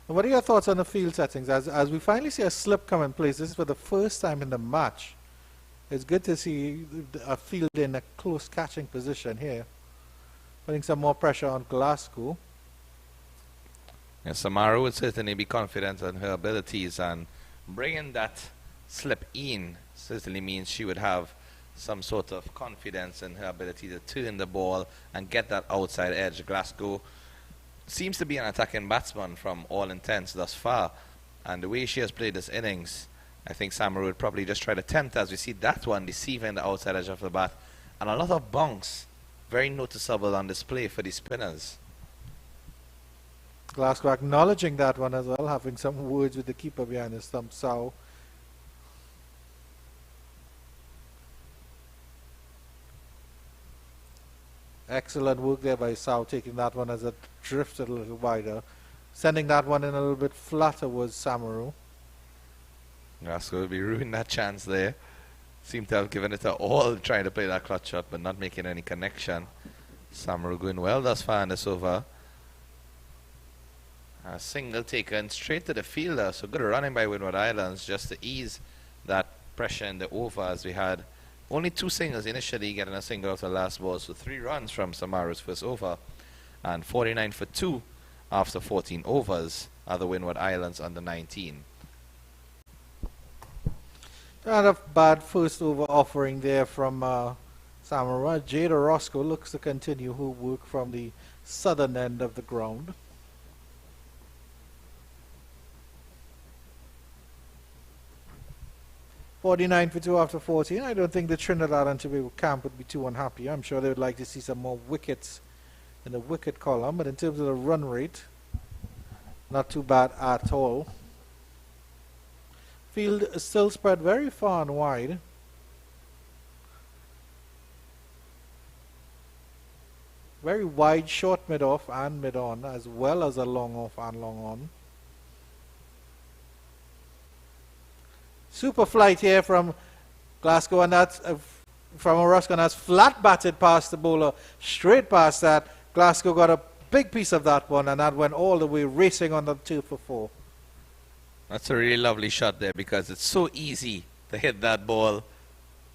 What are your thoughts on the field settings? As we finally see a slip come in place, this is for the first time in the match. It's good to see a field in a close catching position here, putting some more pressure on Glasgow. Yes, Samaru would certainly be confident in her abilities, and bringing that slip in certainly means she would have some sort of confidence in her ability to turn the ball and get that outside edge. Glasgow seems to be an attacking batsman from all intents thus far, and the way she has played this innings, I think Samaru would probably just try to tempt, as we see that one deceiving the outside edge of the bat, and a lot of bounce, very noticeable on display for the spinners. Glasgow acknowledging that one as well, having some words with the keeper behind his stump. So excellent work there by Sao, taking that one as it drifted a little wider. Sending that one in a little bit flatter was Samaru. Glasgow will be ruining that chance there. Seemed to have given it a all trying to play that clutch shot, but not making any connection. Samaru going well thus far in this over. A single taken straight to the fielder, so good running by Windward Islands just to ease that pressure in the over, as we had only 2 singles initially, getting a single out of the last ball, so 3 runs from Samaru's first over, and 49 for 2 after 14 overs are the Windward Islands under 19. Not a bad first over offering there from Samaru. Jada Roscoe looks to continue her work from the southern end of the ground. .49 for 2 after 14. I don't think the Trinidad and Tobago camp would be too unhappy. I'm sure they would like to see some more wickets in the wicket column, but in terms of the run rate, not too bad at all. Field is still spread very far and wide. Very wide, short mid-off and mid-on, as well as a long off and long on. Super flight here from Glasgow, and that's from Orozco, and that's flat batted past the bowler, straight past that. Glasgow got a big piece of that one, and that went all the way racing on the 2 for 4. That's a really lovely shot there, because it's so easy to hit that ball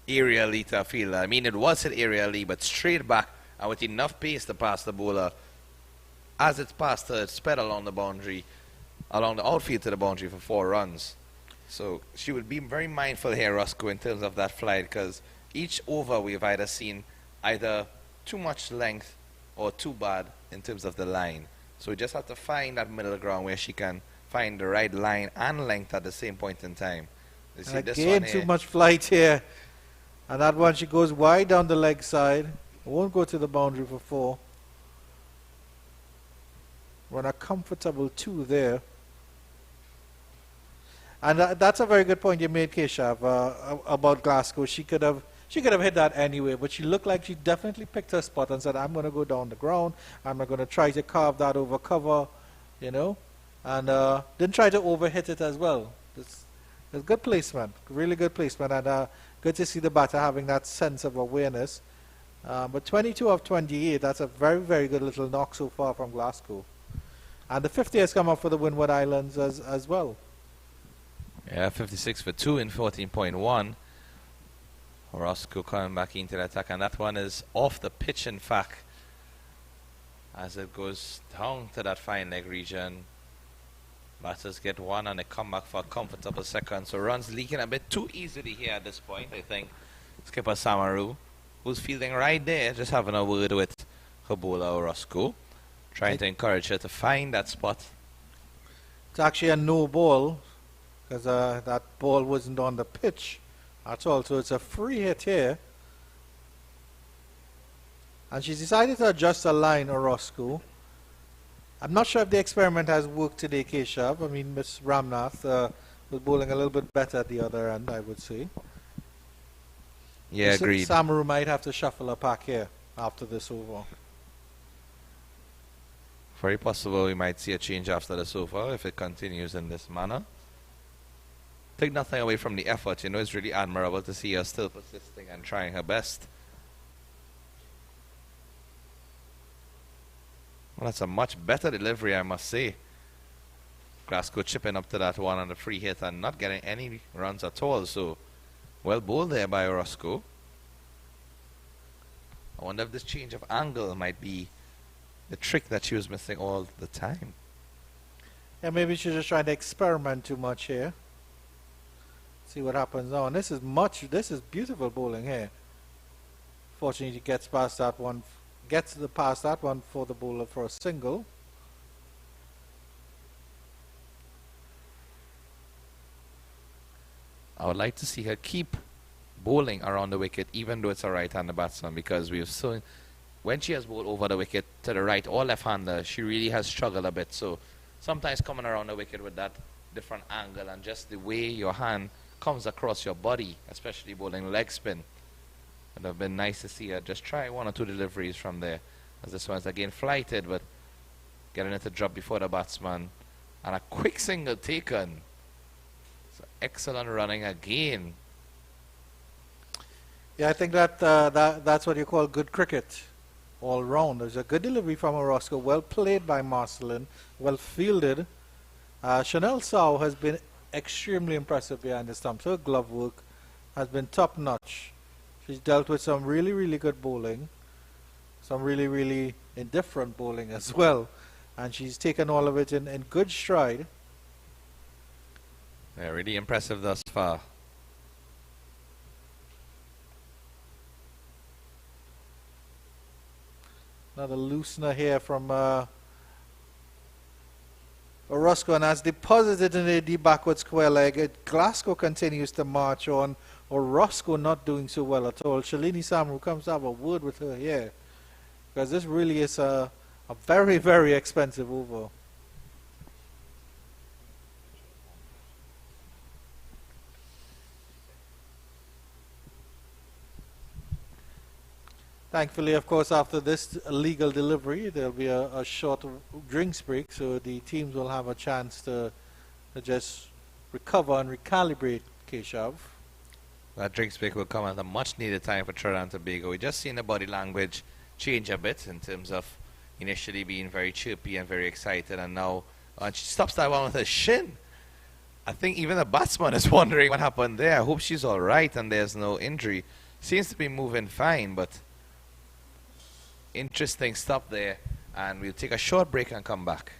aerially to a fielder. I mean, it was hit aerially, but straight back and with enough pace to pass the bowler. As it's passed her, it sped along the boundary, along the outfield to the boundary for 4 runs. So she would be very mindful here, Roscoe, in terms of that flight, because each over we've either seen either too much length or too bad in terms of the line. So we just have to find that middle ground where she can find the right line and length at the same point in time. You see this again, one too here. much flight here. And that one, she goes wide down the leg side. Won't go to the boundary for 4. Run a comfortable 2 there. And that's a very good point you made, Keshav, about Glasgow. She could have She could have hit that anyway, but she looked like she definitely picked her spot and said, I'm going to go down the ground. I'm not going to try to carve that over cover, you know. And didn't try to overhit it as well. It's good placement, really good placement. And good to see the batter having that sense of awareness. But 22 of 28, that's a very, very good little knock so far from Glasgow. And the 50 has come up for the Windward Islands as well. Yeah, 56 for 2 in 14.1. Roscoe coming back into the attack, and that one is off the pitch, in fact, as it goes down to that fine leg region. Batters get one and they come back for a comfortable second. So runs leaking a bit too easily here at this point, I think. Skipper Samaru, who's fielding right there, just having a word with her bowler Roscoe, trying to encourage her to find that spot. It's actually a no ball, because that ball wasn't on the pitch at all. So it's a free hit here. And she's decided to adjust the line, Orozco. I'm not sure if the experiment has worked today, Keshav. I mean, Miss Ramnath was bowling a little bit better at the other end, I would say. Yeah, agreed. Samaru might have to shuffle her pack here after this over. Very possible we might see a change after this over if it continues in this manner. Take nothing away from the effort. You know, it's really admirable to see her still persisting and trying her best. Well, that's a much better delivery, I must say. Glasgow chipping up to that one on the free hit and not getting any runs at all. So, well bowled there by Roscoe. I wonder if this change of angle might be the trick that she was missing all the time. Yeah, maybe she's just trying to experiment too much here. See what happens now. And this is beautiful bowling here. Fortunately, he gets past that one, past that one for the bowler for a single. I would like to see her keep bowling around the wicket, even though it's a right-hander batsman, because we've seen when she has bowled over the wicket to the right or left-hander, she really has struggled a bit. So sometimes coming around the wicket with that different angle and just the way your hand comes across your body, especially bowling leg spin, it would have been nice to see her just try one or two deliveries from there, as this one's again flighted, but getting it to drop before the batsman, and a quick single taken. So excellent running again. Yeah, I think that's what you call good cricket all round. There's a good delivery from Orozco, well played by Marcelin, well fielded. Chanel Sau has been extremely impressive behind the stumps. Her glove work has been top notch. She's dealt with some really, really good bowling, some really, really indifferent bowling as well, and she's taken all of it in good stride. Yeah, really impressive thus far. Another loosener here from Orozco, and has deposited in the backward square leg. Glasgow continues to march on. Orozco not doing so well at all. Shalini Samaru comes to have a word with her here, because this really is a very, very expensive over. Thankfully, of course, after this legal delivery, there'll be a short drinks break, so the teams will have a chance to just recover and recalibrate, Keshav. That drinks break will come at a much needed time for Trinidad and Tobago. We just seen the body language change a bit in terms of initially being very chirpy and very excited, and now she stops that one with her shin. I think even the batsman is wondering what happened there. I hope she's all right and there's no injury. Seems to be moving fine, but interesting stop there, and we'll take a short break and come back.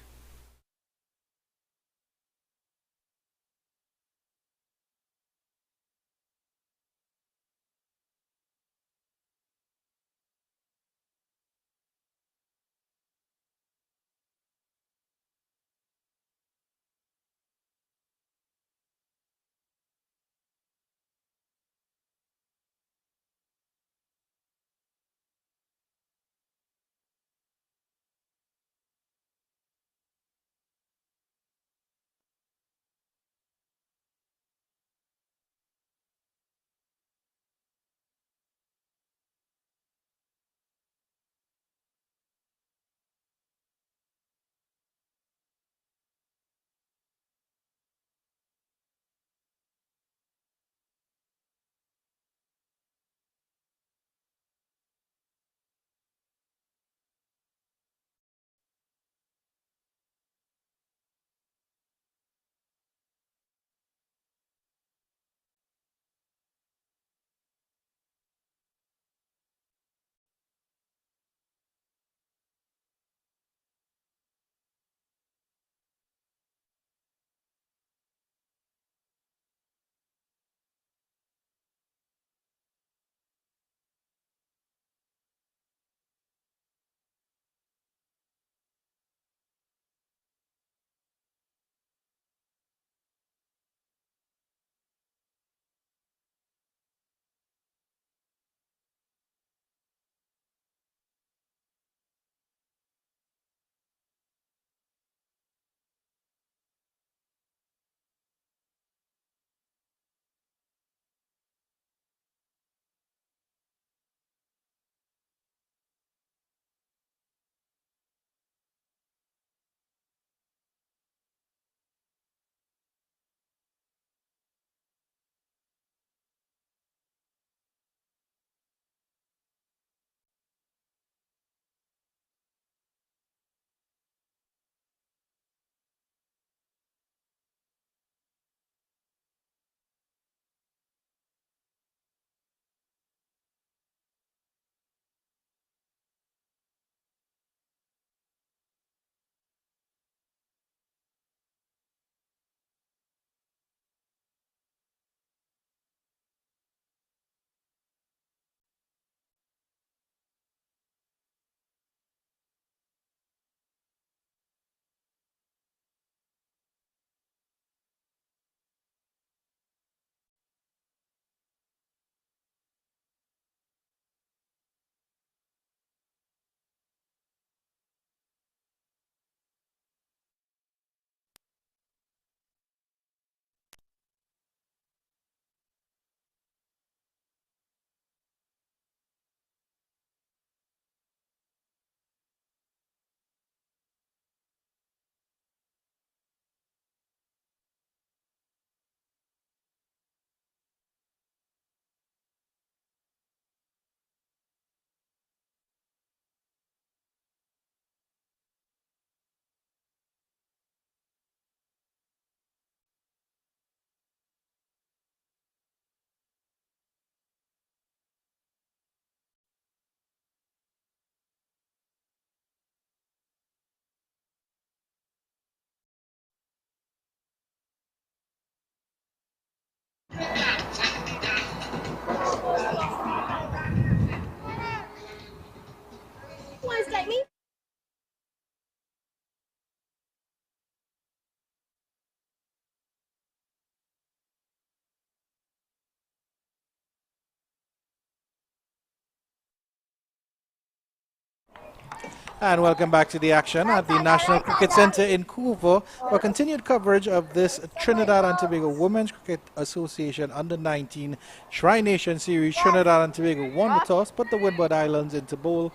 And welcome back to the action at the National Cricket Centre in Couva for continued coverage of this Trinidad and Tobago Women's Cricket Association Under-19 Tri-Nation Series. Trinidad and Tobago won the toss, put the Windward Islands into bowl,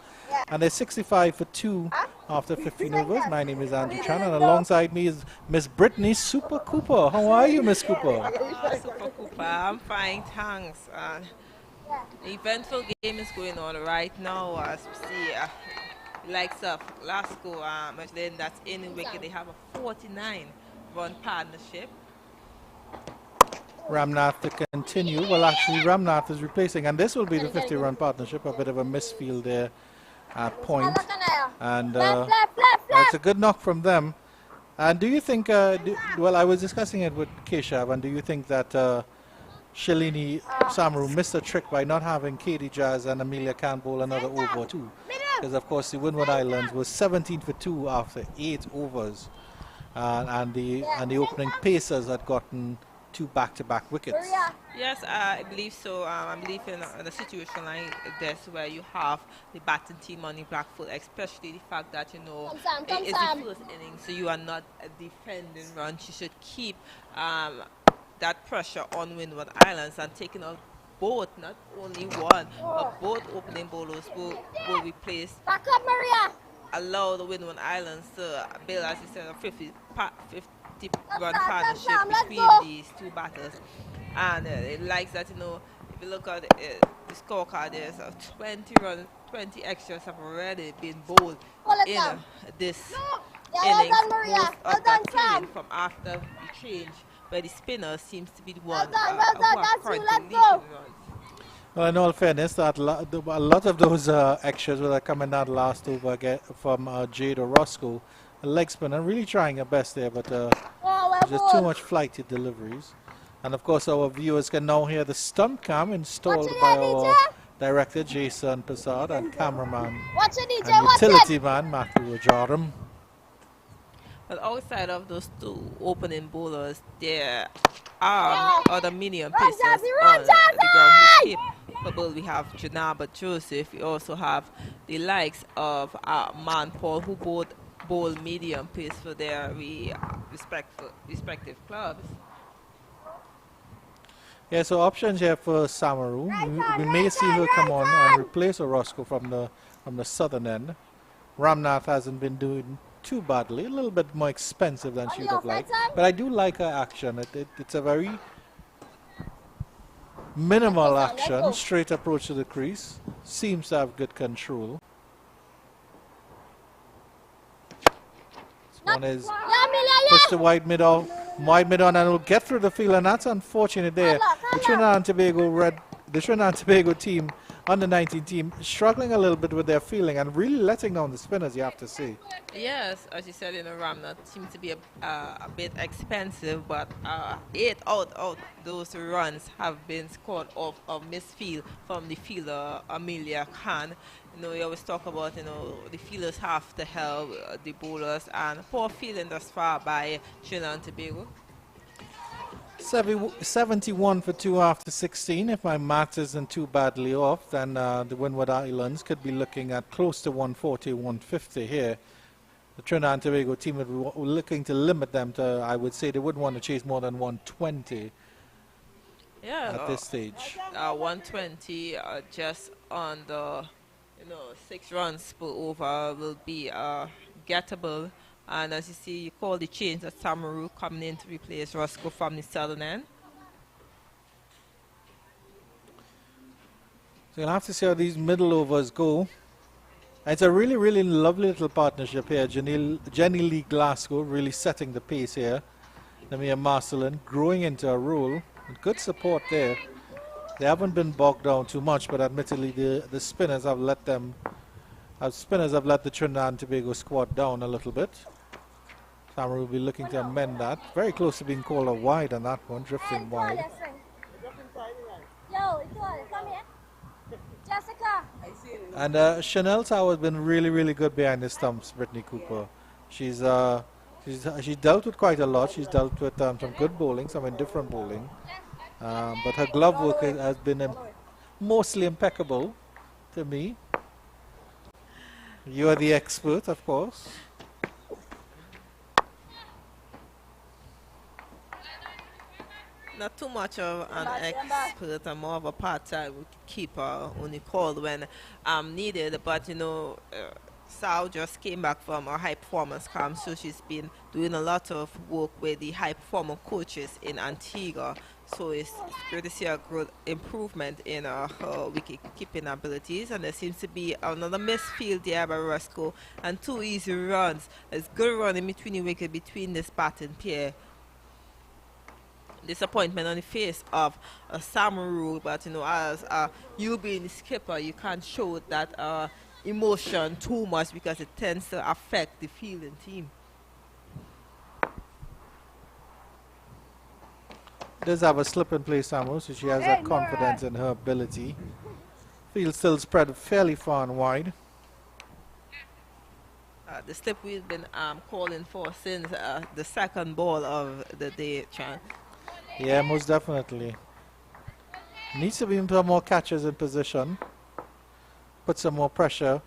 and they're 65 for 2 after 15 overs. My name is Andrew Chan, and alongside me is Miss Brittany Super Cooper. How are you, Miss Cooper? Super Cooper, I'm fine, thanks. The eventful game is going on right now as we see. Likes of Glasgow, then that's in wicket. They have a 49-run partnership. Ramnath to continue. Well, actually, Ramnath is replacing, and this will be the 50-run partnership. A bit of a misfield there at point. And it's a good knock from them. And do you think, well, I was discussing it with Keshav, and do you think that Shalini Samaru missed a trick by not having Katie Jazz and Amelia Khan bowl another over too? Because of course the Windward Islands was 17 for 2 after 8 overs, and the opening Pacers had gotten 2 back-to-back wickets. Yes, I believe so. I believe in a situation like this where you have the batting team on the back foot, especially the fact that it is the first inning, so you are not defending runs. You should keep that pressure on Windward Islands and taking out both, not only one, but both opening bowlers will be placed. Back up, Maria! Allow the Windward Islands to build, as you said, a 50-run partnership between these two batters. And it likes that, if you look at the scorecard, there's 20 extras have already been bowled in this innings. Most of that came from after the change, where the spinner seems to be the one who are currently leading runs. Well, in all fairness, a lot of those extras will come in that last over from Jade or Roscoe, a leg spinner, really trying her best there, but just too much flighted deliveries. And of course, our viewers can now hear the stunt cam installed by our director Jason Prasad and cameraman and utility man Matthew Joram. But outside of those two opening bowlers, there are other medium pacers on the ground who keep the ball. We have Janaba Joseph. We also have the likes of Man Paul, who both bowl medium pace for their respective clubs. Yeah, so options here for Samaru. We may see her come on and replace Orozco from the southern end. Ramnath hasn't been doing too badly, a little bit more expensive than she would have liked, but I do like her action. It's a very minimal action, straight approach to the crease, seems to have good control. This one is pushed to wide mid on, and will get through the field, and that's unfortunate there. The Trinidad and Tobago team, under-19 team, struggling a little bit with their fielding and really letting down the spinners, you have to say. Yes, as you said, Ramnath seems to be a bit expensive, but 8 out of those runs have been scored off of misfield from the fielder Amelia Khan. We always talk about, the fielders have to help the bowlers, and poor fielding thus far by Trinidad and Tobago. 71 for 2 after 16. If my maths isn't too badly off, then the Windward Islands could be looking at close to 140, 150 here. The Trinidad and Tobago team would be looking to limit them to, I would say they wouldn't want to chase more than 120 at this stage. 120 just on the 6 runs per over will be gettable. And as you see, you call the change that Samaru coming in to replace Roscoe from the southern end. So you'll have to see how these middle overs go. It's a really, really lovely little partnership here. Jenny Lee Glasgow really setting the pace here. Namia Marcelin growing into a role. Good support there. They haven't been bogged down too much, but admittedly the spinners have let them. Spinners have let the Trinidad and Tobago squad down a little bit. Samaru will be looking to amend that. Very close to being called a wide on that one, drifting wide. Jessica. And Chanel Tower has been really, really good behind the stumps, Brittany Cooper. She's dealt with quite a lot. She's dealt with some good bowling, some indifferent bowling. But her glove work has been mostly impeccable to me. You are the expert, of course. Not too much of an expert. I'm more of a part-time keeper, only called when I'm needed. But you know, Sal just came back from a high performance camp, so she's been doing a lot of work with the high performer coaches in Antigua. So it's good to see a good improvement in her wicket keeping abilities. And there seems to be another misfield there by Roscoe and 2 easy runs. It's good run in between the wicket between this batting pair. Disappointment on the face of Samaru, but you know, as you being the skipper, you can't show that emotion too much because it tends to affect the fielding team. Does have a slip and play, Samu, so she has that confidence in her ability. Field still spread fairly far and wide. The slip we've been calling for since the second ball of the day, Chan. Yeah, most definitely. Needs to be into more catches in position. Put some more pressure.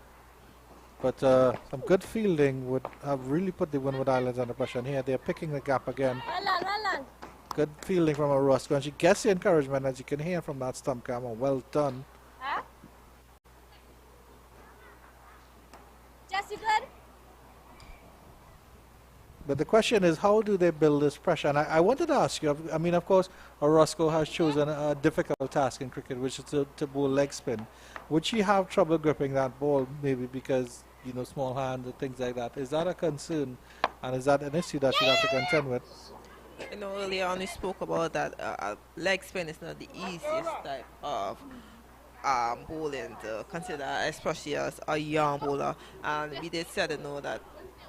But some good fielding would have really put the Windward Islands under pressure. And here they're picking the gap again. Good fielding from Orozco. And she gets the encouragement, as you can hear from that stump camera. Well done. Huh? Jesse, good? But the question is, how do they build this pressure? And I wanted to ask you, I mean, of course, Orozco has chosen a difficult task in cricket, which is to bowl leg spin. Would she have trouble gripping that ball, maybe because, you know, small hands and things like that? Is that a concern? And is that an issue that she'd have to contend with? You know, earlier on we spoke about that leg spin is not the easiest type of bowling to consider, especially as a young bowler. And we did say to know that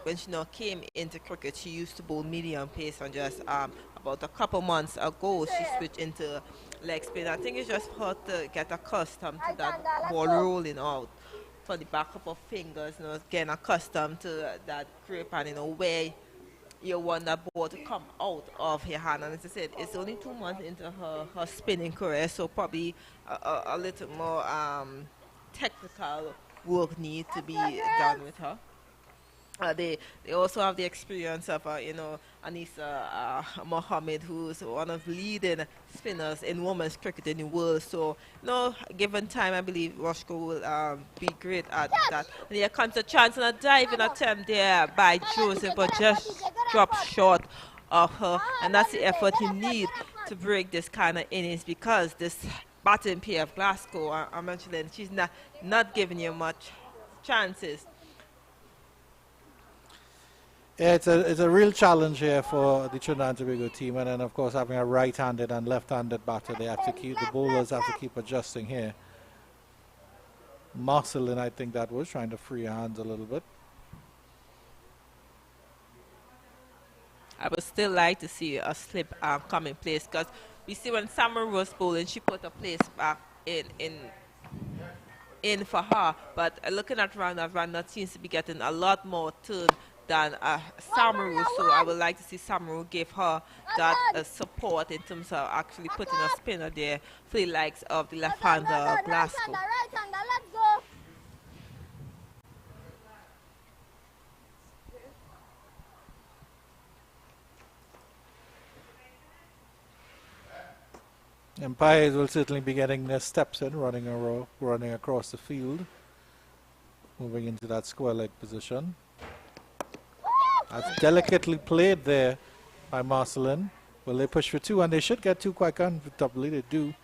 when she now came into cricket, she used to bowl medium pace, and just about a couple months ago, she switched into leg spin. I think it's just hard to get accustomed to that ball rolling out for the back of her fingers, you know, getting accustomed to that grip and, you know, where you want that ball to come out of your hand. And as I said, it's only 2 months into her spinning career, so probably a little more technical work needs to be done with her. They also have the experience of, you know, Anisa Mohammed, who's one of the leading spinners in women's cricket in the world. So, you know, given time, I believe Roscoe will be great at that. And here comes a chance and a diving attempt there by Joseph, but just dropped short of her. And that's the effort you need to break this kind of innings, because this batting pair of Glasgow, I mentioned it, she's not giving you much chances. Yeah, it's a real challenge here for the Trinidad and Tobago team, and then of course having a right-handed and left-handed batter, they have to keep, the bowlers have to keep adjusting here. Marcelin, I think that was trying to free her hands a little bit. I would still like to see a slip come in place, because we see when Summer was bowling, she put a place back in for her, but looking at Randa seems to be getting a lot more turn than Samaru, so I would like to see Samaru give her that support in terms of actually putting a spinner there for the likes of the left-hander Glasgow. Right-hander, let's go. Umpires will certainly be getting their steps in, running across the field, moving into that square leg position. That's delicately played there by Marcelin. Will they push for 2? And they should get 2 quite comfortably. They do.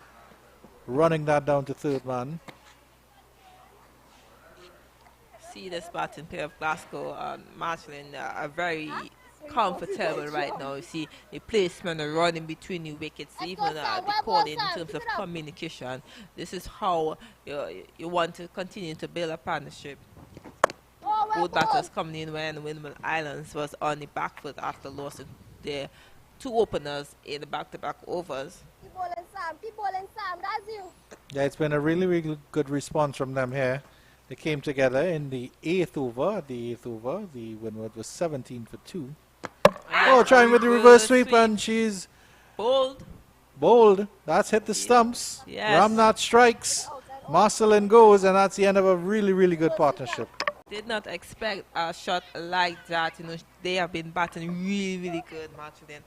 Running that down to third man. See this batting pair of Glasgow and Marcelin are very comfortable right now. You see the placement are running between the wickets, even the calling in terms of communication. This is how you want to continue to build a partnership. Both batters coming in when Windward Islands was on the back foot after losing their 2 openers in the back-to-back overs. Keep bowling, Sam. Keep bowling, Sam. That's you. Yeah, it's been a really, really good response from them here. They came together in the 8th over. The Windward was 17 for 2. Oh, trying with the reverse sweep, and she's bold. That's hit the stumps. Yes. Ramnath strikes. Marcelin goes, and that's the end of a really, really good partnership. Did not expect a shot like that. You know, they have been batting really, really good, Martin.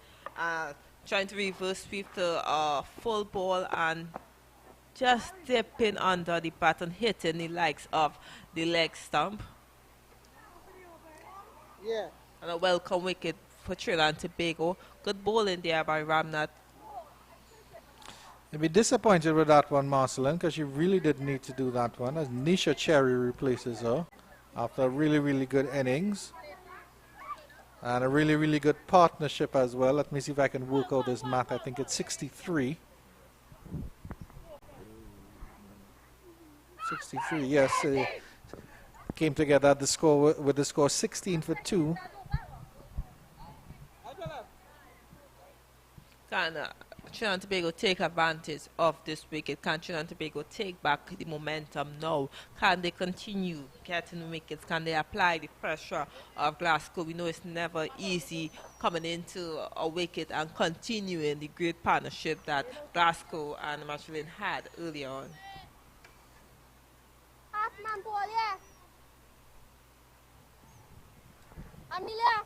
Trying to reverse sweep to full ball and just dipping under the bat and hitting the likes of the leg stump. Yeah. And a welcome wicket for Trinidad and Tobago. Good bowling there by Ramnath. You'll be disappointed with that one, Marcelin, because you really didn't need to do that one, as Nisha Cherry replaces her after a really, really good innings. And a really, really good partnership as well. Let me see if I can work out this math. I think it's 63. 63, yes. Came together at the score with the score 16 for 2. Can Trinidad and Tobago take advantage of this wicket? Can Trinidad and Tobago take back the momentum now? Can they continue getting wickets? Can they apply the pressure of Glasgow? We know it's never easy coming into a wicket and continuing the great partnership that Glasgow and Michelin had early on. Half man ball, yeah. Amelia.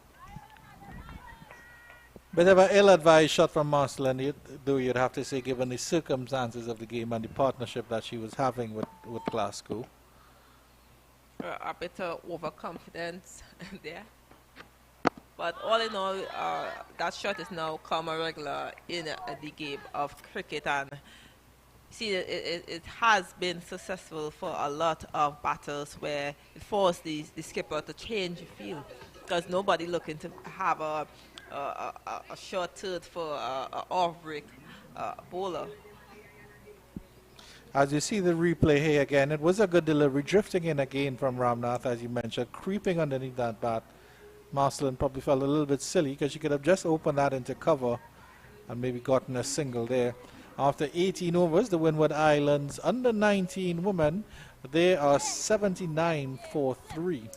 Bit of an ill-advised shot from Marcelin, though you'd have to say, given the circumstances of the game and the partnership that she was having with Glasgow. A bit of overconfidence there. But all in all, that shot is now come a regular in the game of cricket. And see, it has been successful for a lot of batters where it forced the skipper to change the field, because nobody looking to have a short third for an off-break bowler. As you see the replay here again, it was a good delivery, drifting in again from Ramnath, as you mentioned, creeping underneath that bat. Marcelin probably felt a little bit silly because she could have just opened that into cover and maybe gotten a single there. After 18 overs, the Windward Islands under 19 women, they are 79 for 3.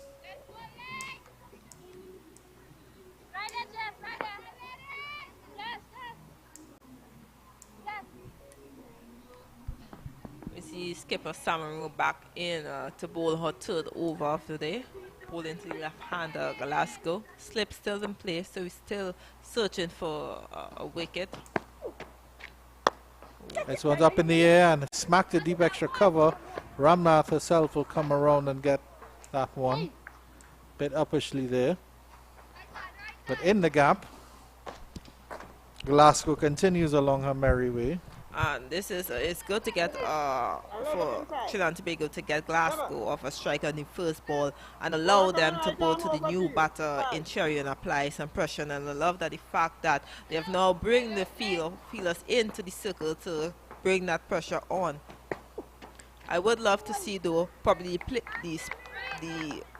Skipper Samaru back in to bowl her third over of the day. Bowling to the left-hander Glasgow. Slip still in place, so he's still searching for a wicket. This one's up in the air and smacked the deep extra cover. Ramnath herself will come around and get that one. Bit uppishly there. But in the gap, Glasgow continues along her merry way. And this is it's good to get for Trinidad and Tobago to get Glasgow off a strike on the first ball and allow them to go to the new batter in Cherry and apply some pressure. And I love that the fact that they have now bring the fielders into the circle to bring that pressure on. I would love to see, though, probably the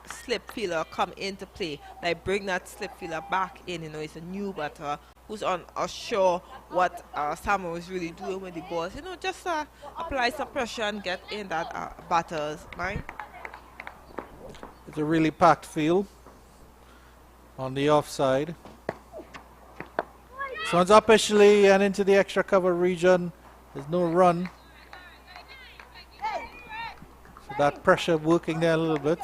slip fielder come into play, like bring that slip fielder back in. You know, it's a new batter who's unsure what Samuel is really doing with the balls. You know, just apply some pressure and get in that batter's mind. It's a really packed field on the offside. This one's uppishly and into the extra cover region. There's no run. So that pressure working there a little bit.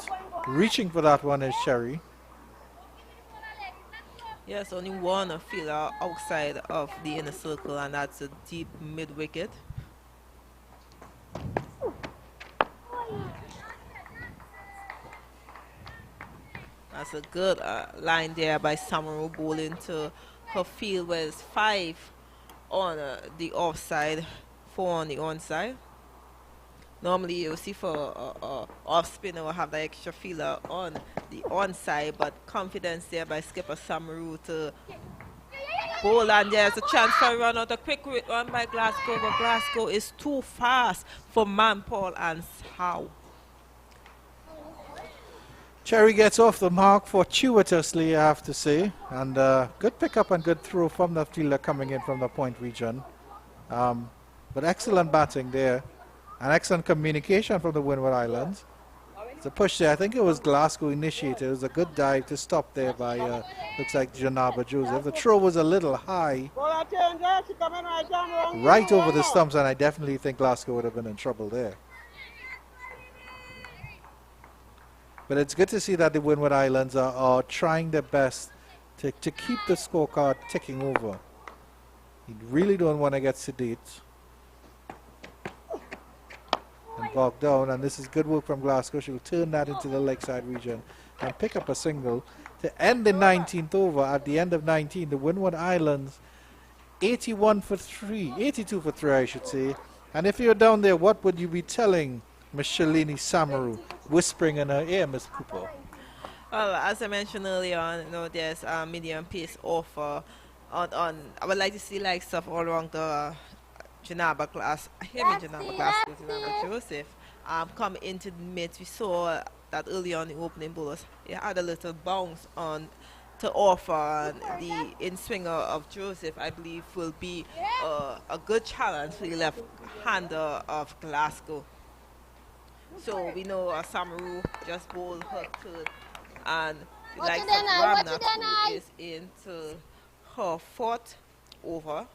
Reaching for that one is Cherry. Yes, only one fielder outside of the inner circle, and that's a deep mid wicket. That's a good line there by Samaru bowling to her field, where it's 5 on the offside, 4 on the onside. Normally you'll see for off spinner will have the extra fielder on the onside, but confidence there by skipper Samaru to bowl, and there's a chance for a run out. A quick run by Glasgow, but Glasgow is too fast for Manpaul and Howe. Cherry gets off the mark fortuitously, I have to say, and good pickup and good throw from the fielder coming in from the point region. But excellent batting there. And excellent communication from the Windward Islands. It's a push there. I think it was Glasgow initiated. It was a good dive to stop there by, looks like Janaba Joseph. The throw was a little high, right over the stumps, and I definitely think Glasgow would have been in trouble there. But it's good to see that the Windward Islands are trying their best to keep the scorecard ticking over. You really don't want to get sedate and bogged down. And this is good work from Glasgow. She'll turn that into the lakeside region and pick up a single to end the 19th over. At the end of 19, the Windward Islands 81 for 3, 82 for 3, I should say. And if you're down there, what would you be telling Miss Shalini Samaru, whispering in her ear, Miss Cooper? Well, as I mentioned earlier on, there's a medium pace offer on. I would like to see like stuff all around the Janaba class. I hear me Janaba class, Janaba Joseph. Come into the midst. We saw that early on the opening bowlers, he had a little bounce on to offer. And the in-swinger of Joseph, I believe, will be a good challenge for the left-hander of Glasgow. So we know Samaru just bowled her third, and like Ramnath, who is into her fourth over.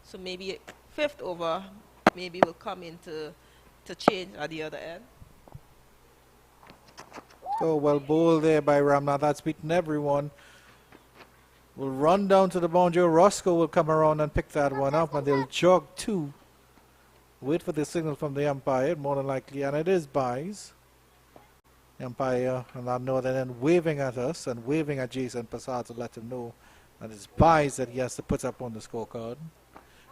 So maybe fifth over, maybe will come into to change at the other end. Oh, well bowled there by Ramnath. That's beaten everyone. Will run down to the boundary. Roscoe will come around and pick that one up, and they'll jog two. Wait for the signal from the umpire, more than likely, and it is byes. The umpire on that northern end waving at us and waving at Jason Passard to let him know that it's byes that he has to put up on the scorecard.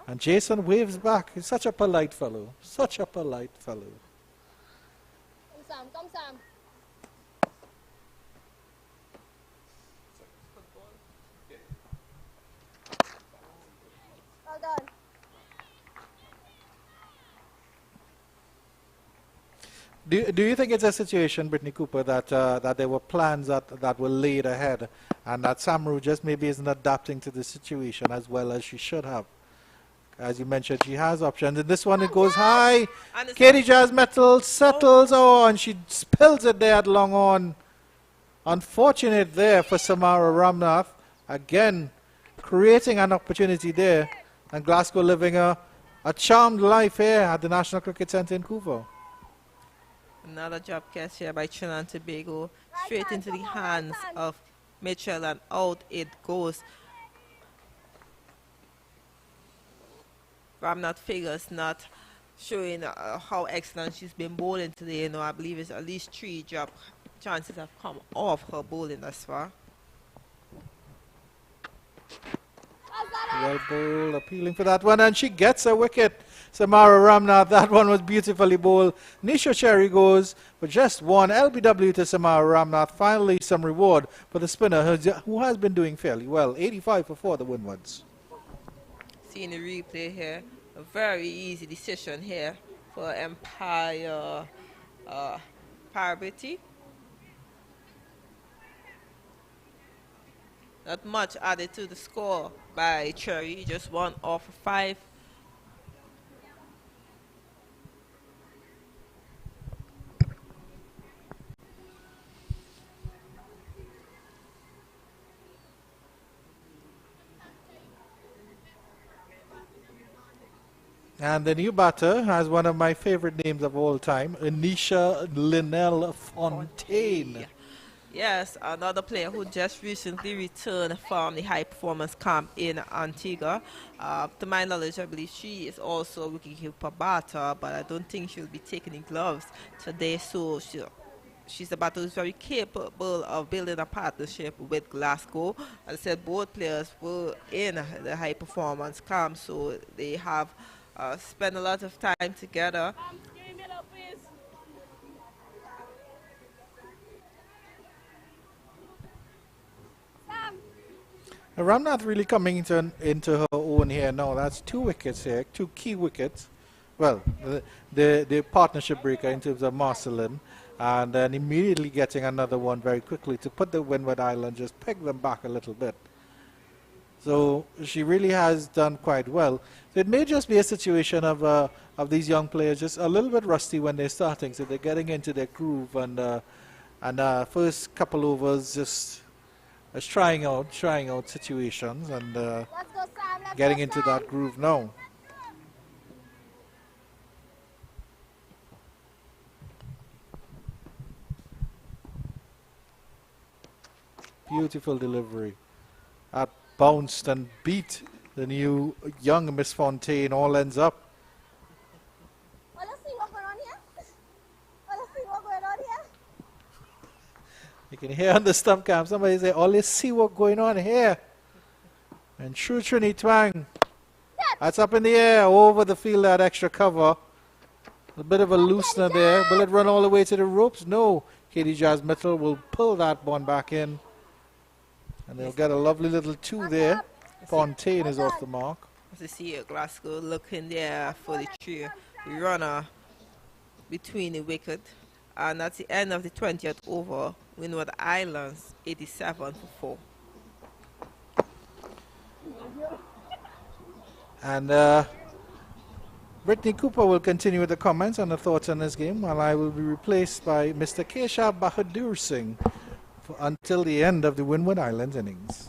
And Jason waves back. He's such a polite fellow. Such a polite fellow. Come, Sam. Well done. Do you think it's a situation, Brittany Cooper, that there were plans that were laid ahead and that Samaru just maybe isn't adapting to the situation as well as she should have? As you mentioned, she has options. And this one, it goes high. Katie Jazz Metal settles. Oh, and she spills it there at long on. Unfortunate there for Samara Ramnath. Again, creating an opportunity there. And Glasgow living a charmed life here at the National Cricket Centre in Couva. Another drop catch here by Trinidad and Tobago. Straight into the hands of Mitchell, and out it goes. Ramnath figures not showing how excellent she's been bowling today. I believe it's at least 3 drop chances have come off her bowling thus far. Well bowled, appealing for that one, and she gets a wicket. Samara Ramnath, that one was beautifully bowled. Nisha Cherry goes for just one. LBW to Samara Ramnath. Finally, some reward for the spinner who has been doing fairly well. 85 for 4, the Windwards. Seeing the replay here, a very easy decision here for Empire Parvati. Not much added to the score by Cherry, just 1 off of 5. And the new batter has one of my favorite names of all time, Anisha Linnell Fontaine. Yes, another player who just recently returned from the high performance camp in Antigua. To my knowledge, I believe she is also a wicketkeeper batter, but I don't think she'll be taking the gloves today. So she's a batter who's very capable of building a partnership with Glasgow. As I said, both players were in the high performance camp, so they have spent a lot of time together. Ramnath really coming into her own here now. That's 2 wickets here, 2 key wickets. Well, the partnership breaker in terms of Marcelin, and then immediately getting another one very quickly to put the Windward Islands, just peg them back a little bit. So she really has done quite well. So it may just be a situation of these young players just a little bit rusty when they're starting, so they're getting into their groove, and first couple overs just trying out situations and getting into that groove now. Beautiful delivery. That bounced and beat the new young Miss Fontaine. All ends up. Oh, let's see what's going on here. Oh, let's see what's going on here. You can hear on the stump cam somebody say, oh, let's see what's going on here. And true Trini Twang. That's up in the air over the field, that extra cover. A bit of a loosener there. Will it run all the way to the ropes? No. Katie Jazz Mitchell will pull that one back in. And they'll get a lovely little 2 there. Fontaine is off the mark. As you see, Glasgow looking there for the tree runner between the wicket. And that's the end of the 20th over. Windward Islands 87 for 4. And Brittany Cooper will continue with the comments and the thoughts on this game, while I will be replaced by Mr. Keshav Bahadur Singh until the end of the Windward Islands innings.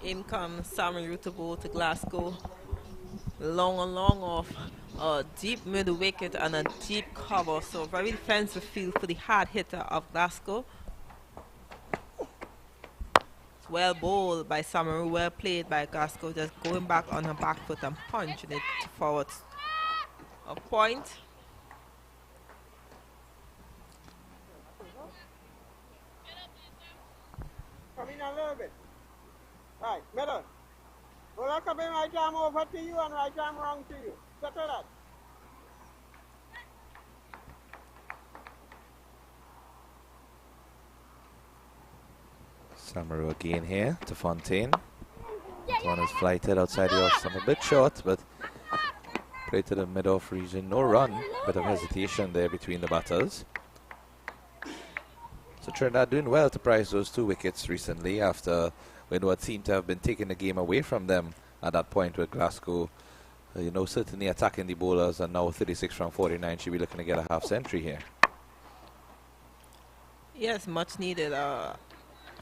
In comes Sammy Rutabo to Glasgow. Long off a deep middle wicket and a deep cover. So very defensive field for the hard hitter of Glasgow. It's well bowled by Samaru, well played by Glasgow, just going back on her back foot and punching it forward. A point. Come in a little bit. Right, better. Well, I come in right arm over to you and right arm wrong to you. Settle that. Samaru again here to Fontaine. This one is flighted outside the off, a bit short, but played to the mid-off region. No run, bit of hesitation there between the batters. So Trinidad doing well to prize those 2 wickets recently after Windward seemed to have been taking the game away from them at that point with Glasgow. Certainly attacking the bowlers, and now 36 from 49. She'll be looking to get a half century here. Yes, much needed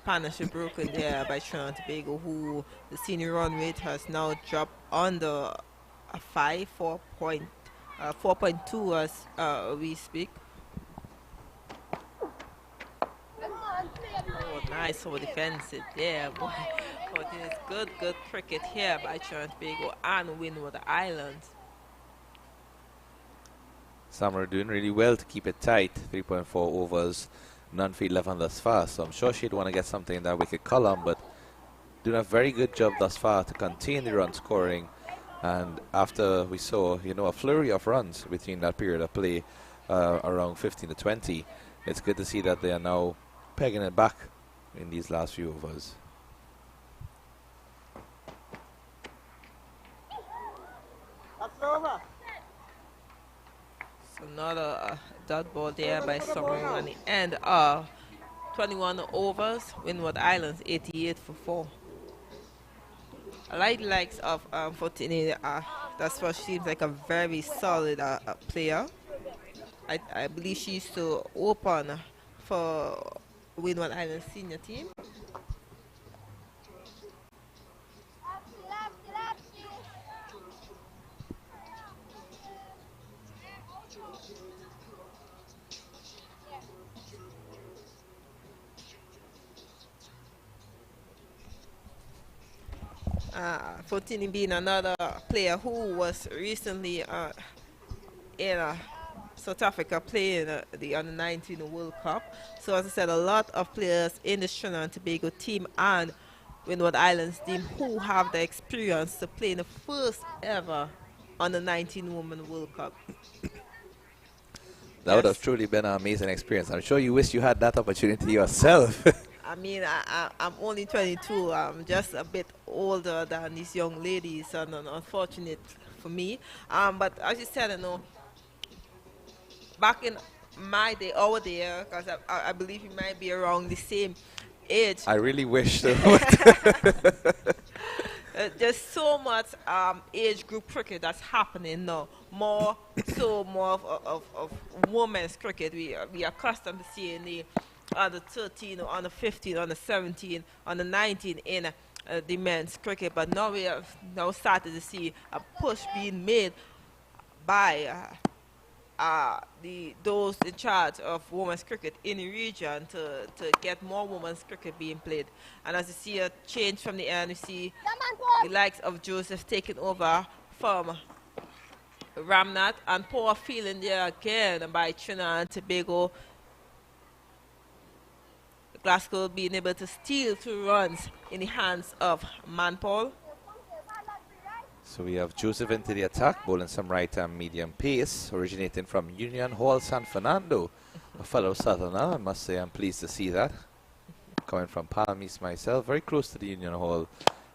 partnership broken there by Trinidad and Tobago, who the senior run rate has now dropped under a 4.2 as we speak. Oh, nice over defensive there, boy. But it is good cricket here by Trinidad and Tobago and Windward Islands. Samaru doing really well to keep it tight. 3.4 overs, none for 11 thus far. So I'm sure she'd want to get something in that wicket column, but doing a very good job thus far to contain the run scoring. And after we saw, a flurry of runs between that period of play, around 15 to 20, it's good to see that they are now pegging it back in these last few overs. That's over. So another dot ball there by Summer on the end of 21 overs. Windward Islands 88 for 4. I like the likes of Fortini. That's what seems like a very solid player. I believe she used to open for Windward Islands senior team. Fortini being another player who was recently in South Africa playing the Under-19 World Cup. So as I said, a lot of players in the Trinidad and Tobago team and Windward Islands team who have the experience to play in the first ever Under-19 Women World Cup. That would have truly been an amazing experience. I'm sure you wish you had that opportunity yourself. I mean, I'm only 22. I'm just a bit older than these young ladies, and unfortunate for me. But as you said, back in my day, our day, because I believe it might be around the same age. I really wish so. There's so much age group cricket that's happening now. More of women's cricket. We are accustomed to seeing the under 13, or under 15, under 17, under 19 in the men's cricket. But now we have now started to see a push being made by those in charge of women's cricket in the region to get more women's cricket being played. And as you see a change from the end, you see the likes of Joseph taking over from Ramnath, and poor feeling there again by Trinidad and Tobago. Glasgow being able to steal 2 runs in the hands of Manpole. So we have Joseph into the attack, bowling some right-hand medium pace, originating from Union Hall, San Fernando. A fellow Southerner, I must say I'm pleased to see that. Coming from Palm East myself, very close to the Union Hall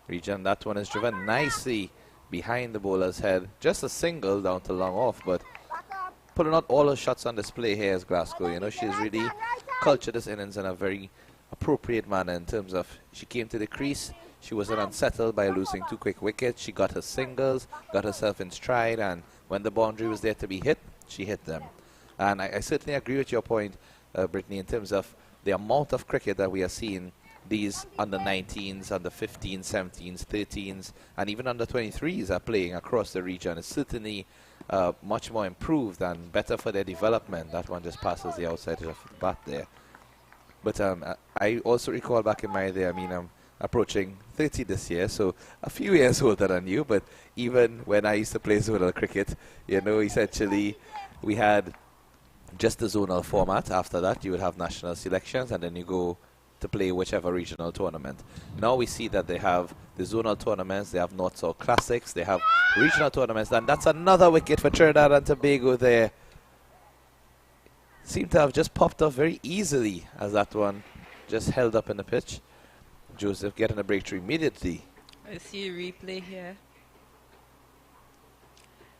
region. That one is driven nicely behind the bowler's head. Just a single down to long off, but putting out all her shots on display here is Glasgow. You know, she's really cultured this innings in a very appropriate manner in terms of she came to the crease. She wasn't unsettled by losing 2 quick wickets. She got her singles, got herself in stride, and when the boundary was there to be hit, she hit them. And I certainly agree with your point, Brittany, in terms of the amount of cricket that we are seeing. These under 19s, under 15s, 17s, 13s, and even under 23s are playing across the region. It's certainly much more improved and better for their development. That one just passes the outside of the bat there. But I also recall back in my day, I mean, I'm approaching 30 this year, so a few years older than you, but even when I used to play zonal cricket, you know, essentially we had just the zonal format. After that, you would have national selections, and then you go to play whichever regional tournament. Now we see that they have the zonal tournaments, they have North-South Classics, they have regional tournaments, and that's another wicket for Trinidad and Tobago there. Seemed to have just popped off very easily as that one just held up in the pitch. Joseph getting a breakthrough immediately. I see a replay here.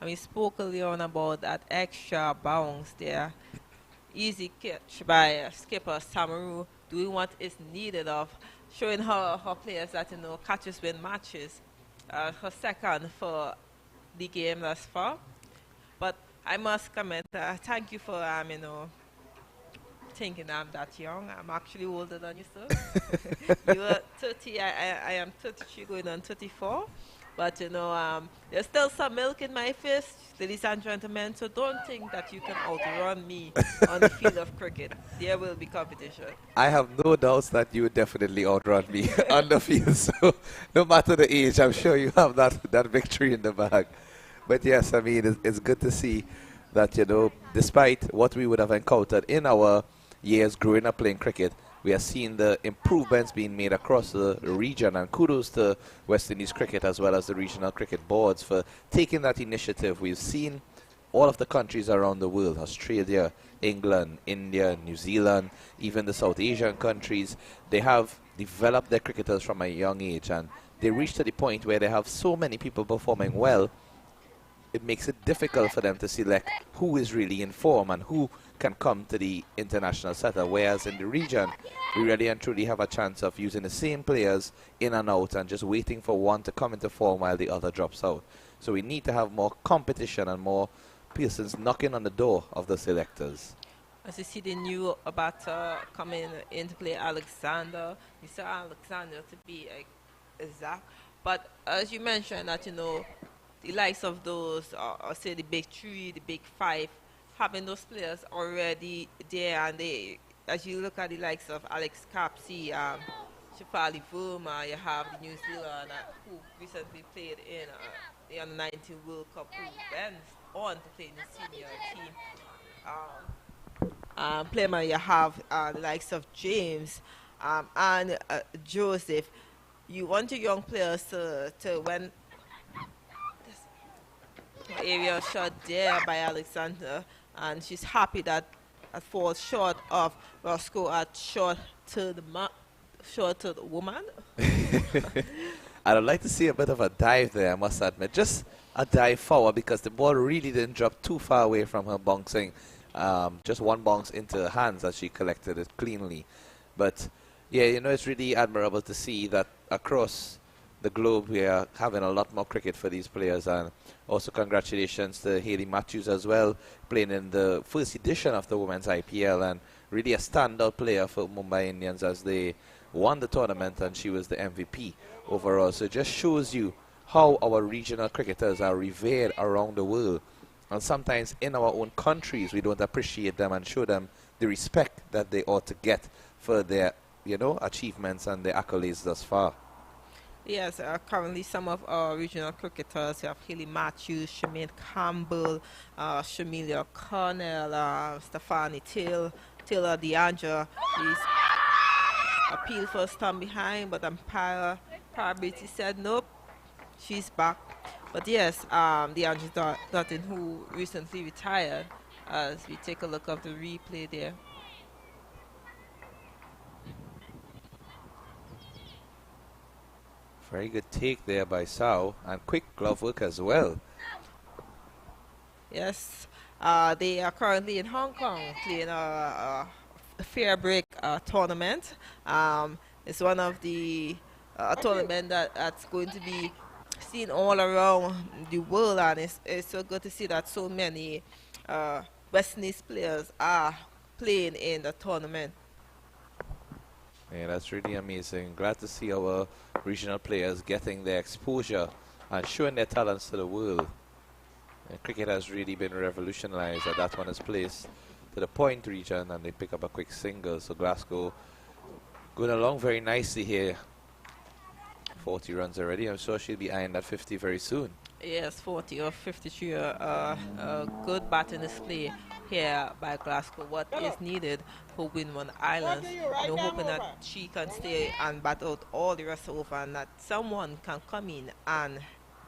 And we spoke earlier on about that extra bounce there. Easy catch by skipper Samaru, doing what is needed of, showing her players that, you know, catches win matches. Her second for the game thus far. But I must comment, thank you for, you know, thinking I'm that young. I'm actually older than you, sir. You are 30, I am 33 going on 34. But, you know, there's still some milk in my fist, ladies and gentlemen, so don't think that you can outrun me on the field of cricket. There will be competition. I have no doubts that you would definitely outrun me on the field, so no matter the age, I'm sure you have that victory in the bag. But yes, I mean, it's good to see that, you know, despite what we would have encountered in our years growing up playing cricket, we are seeing the improvements being made across the region, and kudos to West Indies Cricket as well as the regional cricket boards for taking that initiative. We've seen all of the countries around the world, Australia, England, India, New Zealand, even the South Asian countries, they have developed their cricketers from a young age, and they reach to the point where they have so many people performing well, it makes it difficult for them to select who is really in form and who can come to the international setup. Whereas in the region, we really and truly have a chance of using the same players in and out and just waiting for one to come into form while the other drops out. So we need to have more competition and more persons knocking on the door of the selectors. As you see the new batter coming into play, Alexander. You saw Alexander to be exact. But as you mentioned that, you know, the likes of those, say the big 3, the big 5, having those players already there, and they, as you look at the likes of Alex Capsey, Shafali Verma, you have the New Zealand who recently played in the Under-19 World Cup, who went on to play in the senior team. Player, you have the likes of James and Joseph. You want your young players to when area shot there by Alexander, and she's happy that it falls short of Roscoe at short to the woman. I'd like to see a bit of a dive there, I must admit. Just a dive forward, because the ball really didn't drop too far away from her bouncing. Just one bounce into her hands as she collected it cleanly. But Yeah, you know, it's really admirable to see that across the globe we are having a lot more cricket for these players, and also congratulations to Hayley Matthews as well, playing in the first edition of the Women's IPL and really a standout player for Mumbai Indians as they won the tournament, and she was the MVP overall. So it just shows you how our regional cricketers are revered around the world, and sometimes in our own countries we don't appreciate them and show them the respect that they ought to get for their, you know, achievements and their accolades thus far. Yes, currently some of our regional cricketers, we have Hayley Matthews, Shemaine Campbell, Shamilia Cornell, Stephanie Taylor DeAndre. He's appealed for a stand behind, but umpire probability said nope, she's back. But yes, DeAndre Dutton, who recently retired, as we take a look at the replay there. Very good take there by Sao, and quick glove work as well. Yes, they are currently in Hong Kong playing a fair break tournament. It's one of the tournament that's going to be seen all around the world, and it's so good to see that so many West Indies players are playing in the tournament. Yeah, that's really amazing. Glad to see our regional players getting their exposure and showing their talents to the world. And cricket has really been revolutionized as that one is placed to the point region and they pick up a quick single. So Glasgow going along very nicely here. 40 runs already. I'm sure she'll be eyeing that 50 very soon. Yes, 40 or 53. A good batting display here by Glasgow. What is needed for Windward Islands? Hoping that she can stay and bat out all the rest over, and that someone can come in and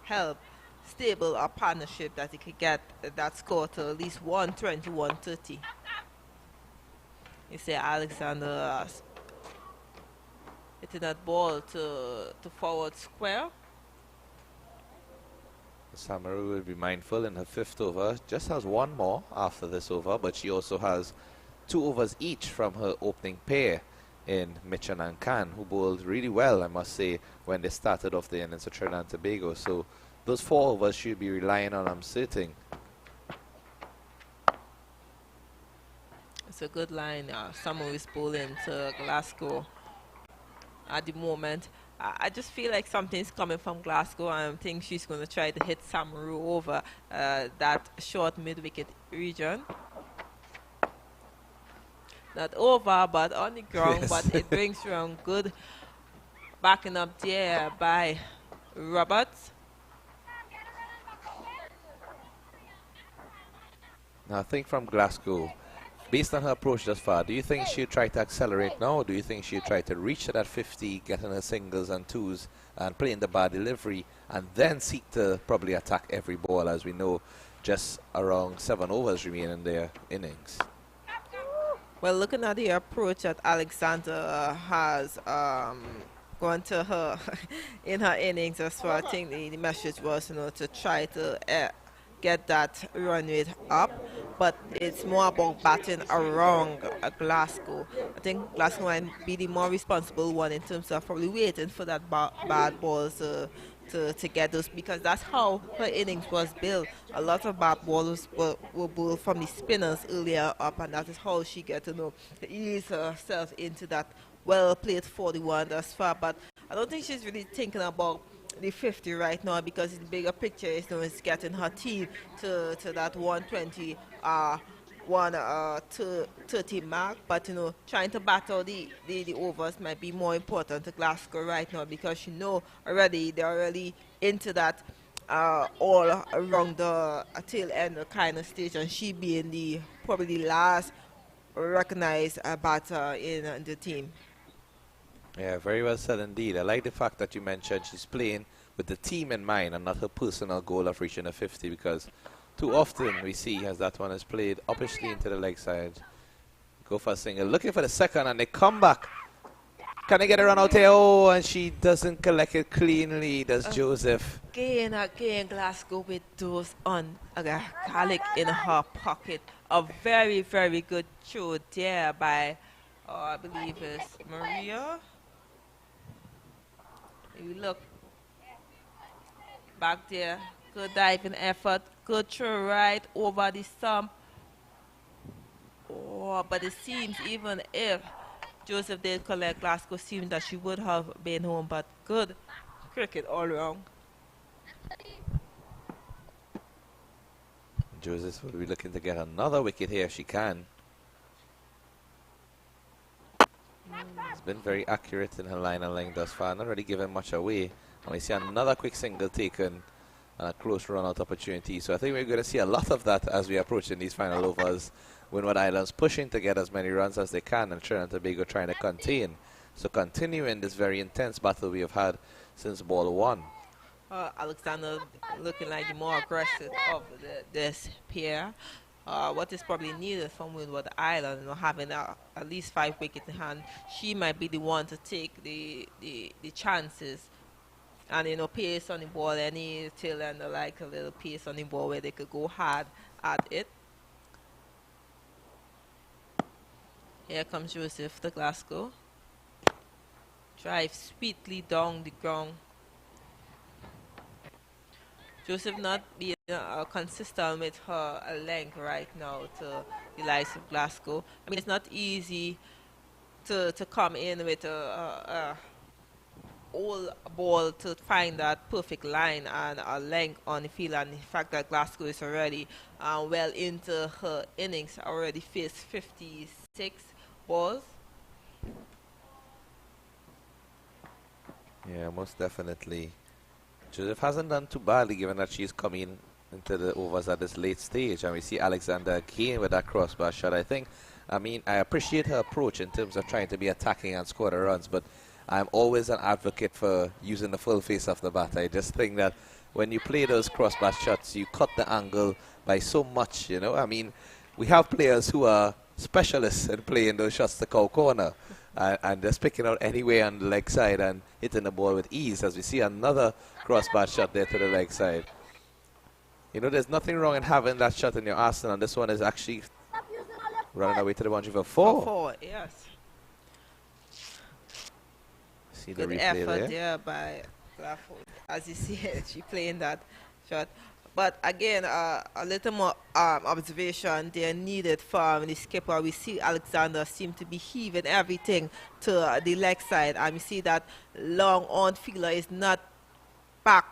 help stable a partnership that it could get that score to at least 120, 130. You say Alexander hitting that ball to forward square. Samaru will be mindful in her 5th over. Just has one more after this over, but she also has 2 overs each from her opening pair in Mitchell and Khan, who bowled really well, I must say, when they started off the innings of Trinidad and Tobago. So those 4 overs she'll be relying on, I'm sitting. It's a good line. Samaru is bowling to Glasgow at the moment. I just feel like something's coming from Glasgow, and I think she's going to try to hit Samaru over that short mid-wicket region. Not over, but on the ground, yes. But it brings around good backing up there by Roberts. Now I think from Glasgow, based on her approach thus far, do you think she'll try to accelerate now, or do you think she'll try to reach that 50, getting her singles and twos and playing the bad delivery, and then seek to probably attack every ball, as we know just around 7 overs remain in their innings? Well, looking at the approach that Alexander has gone to her in her innings, as well, I think the message was, to try to get that run rate up, but it's more about batting around Glasgow. I think Glasgow might be the more responsible one in terms of probably waiting for that bad balls to get those, because that's how her innings was built. A lot of bad balls were bowled from the spinners earlier up, and that is how she get to ease herself into that well-played 41 thus far. But I don't think she's really thinking about the 50 right now, because the bigger picture is getting her team to that 120 130 mark, but trying to battle the overs might be more important to Glasgow right now, because already they're already into that all around the tail end kind of stage, and she being the probably last recognized batter in the team. Yeah, very well said indeed. I like the fact that you mentioned she's playing with the team in mind and not her personal goal of reaching a 50, because too often we see as that one is played uppishly into the leg side. Go for a single, looking for the second, and they come back. Can they get a run out here? Oh, and she doesn't collect it cleanly, does Joseph. Again, Glasgow with those on Garlic in her pocket. A very, very good throw there by I believe it's Maria. If you look back there, good diving effort, good throw right over the stump. Oh, but it seems even if Joseph did collect Glasgow, seems that she would have been home, but good cricket all around. Joseph will be looking to get another wicket here if she can. It's been very accurate in her line and length thus far, not really giving much away. And we see another quick single taken and a close run-out opportunity. So I think we're going to see a lot of that as we approach in these final overs. Windward Islands pushing to get as many runs as they can, and Trinidad and Tobago trying to contain. So continuing this very intense battle we have had since ball one. Alexander looking like the more aggressive of this pair. What is probably needed from Windward Island, having at least 5 wickets in hand, she might be the one to take the chances. And pace on the ball, any tail ender like a little pace on the ball where they could go hard at it. Here comes Joseph to Glasgow. Drive sweetly down the ground. Joseph not being consistent with her length right now to the likes of Glasgow. I mean, it's not easy to come in with a all ball to find that perfect line and a length on the field, and the fact that Glasgow is already well into her innings, already faced 56 balls. Yeah, most definitely. Joseph hasn't done too badly given that she's coming into the overs at this late stage, and we see Alexander again with that crossbar shot. I appreciate her approach in terms of trying to be attacking and score the runs, but I'm always an advocate for using the full face of the bat. I just think that when you play those crossbar shots, you cut the angle by so much, we have players who are specialists in playing those shots to cow corner. And just picking out anyway on the leg side and hitting the ball with ease, as we see another crossbar shot there to the leg side. There's nothing wrong in having that shot in your arsenal, and this one is actually running away to the boundary for 4. For 4, yes. See the good replay effort there. there by Clafford. As you see, she playing that shot. But again, a little more observation there needed from the skipper. We see Alexander seem to be heaving everything to the leg side, and we see that long on fielder is not back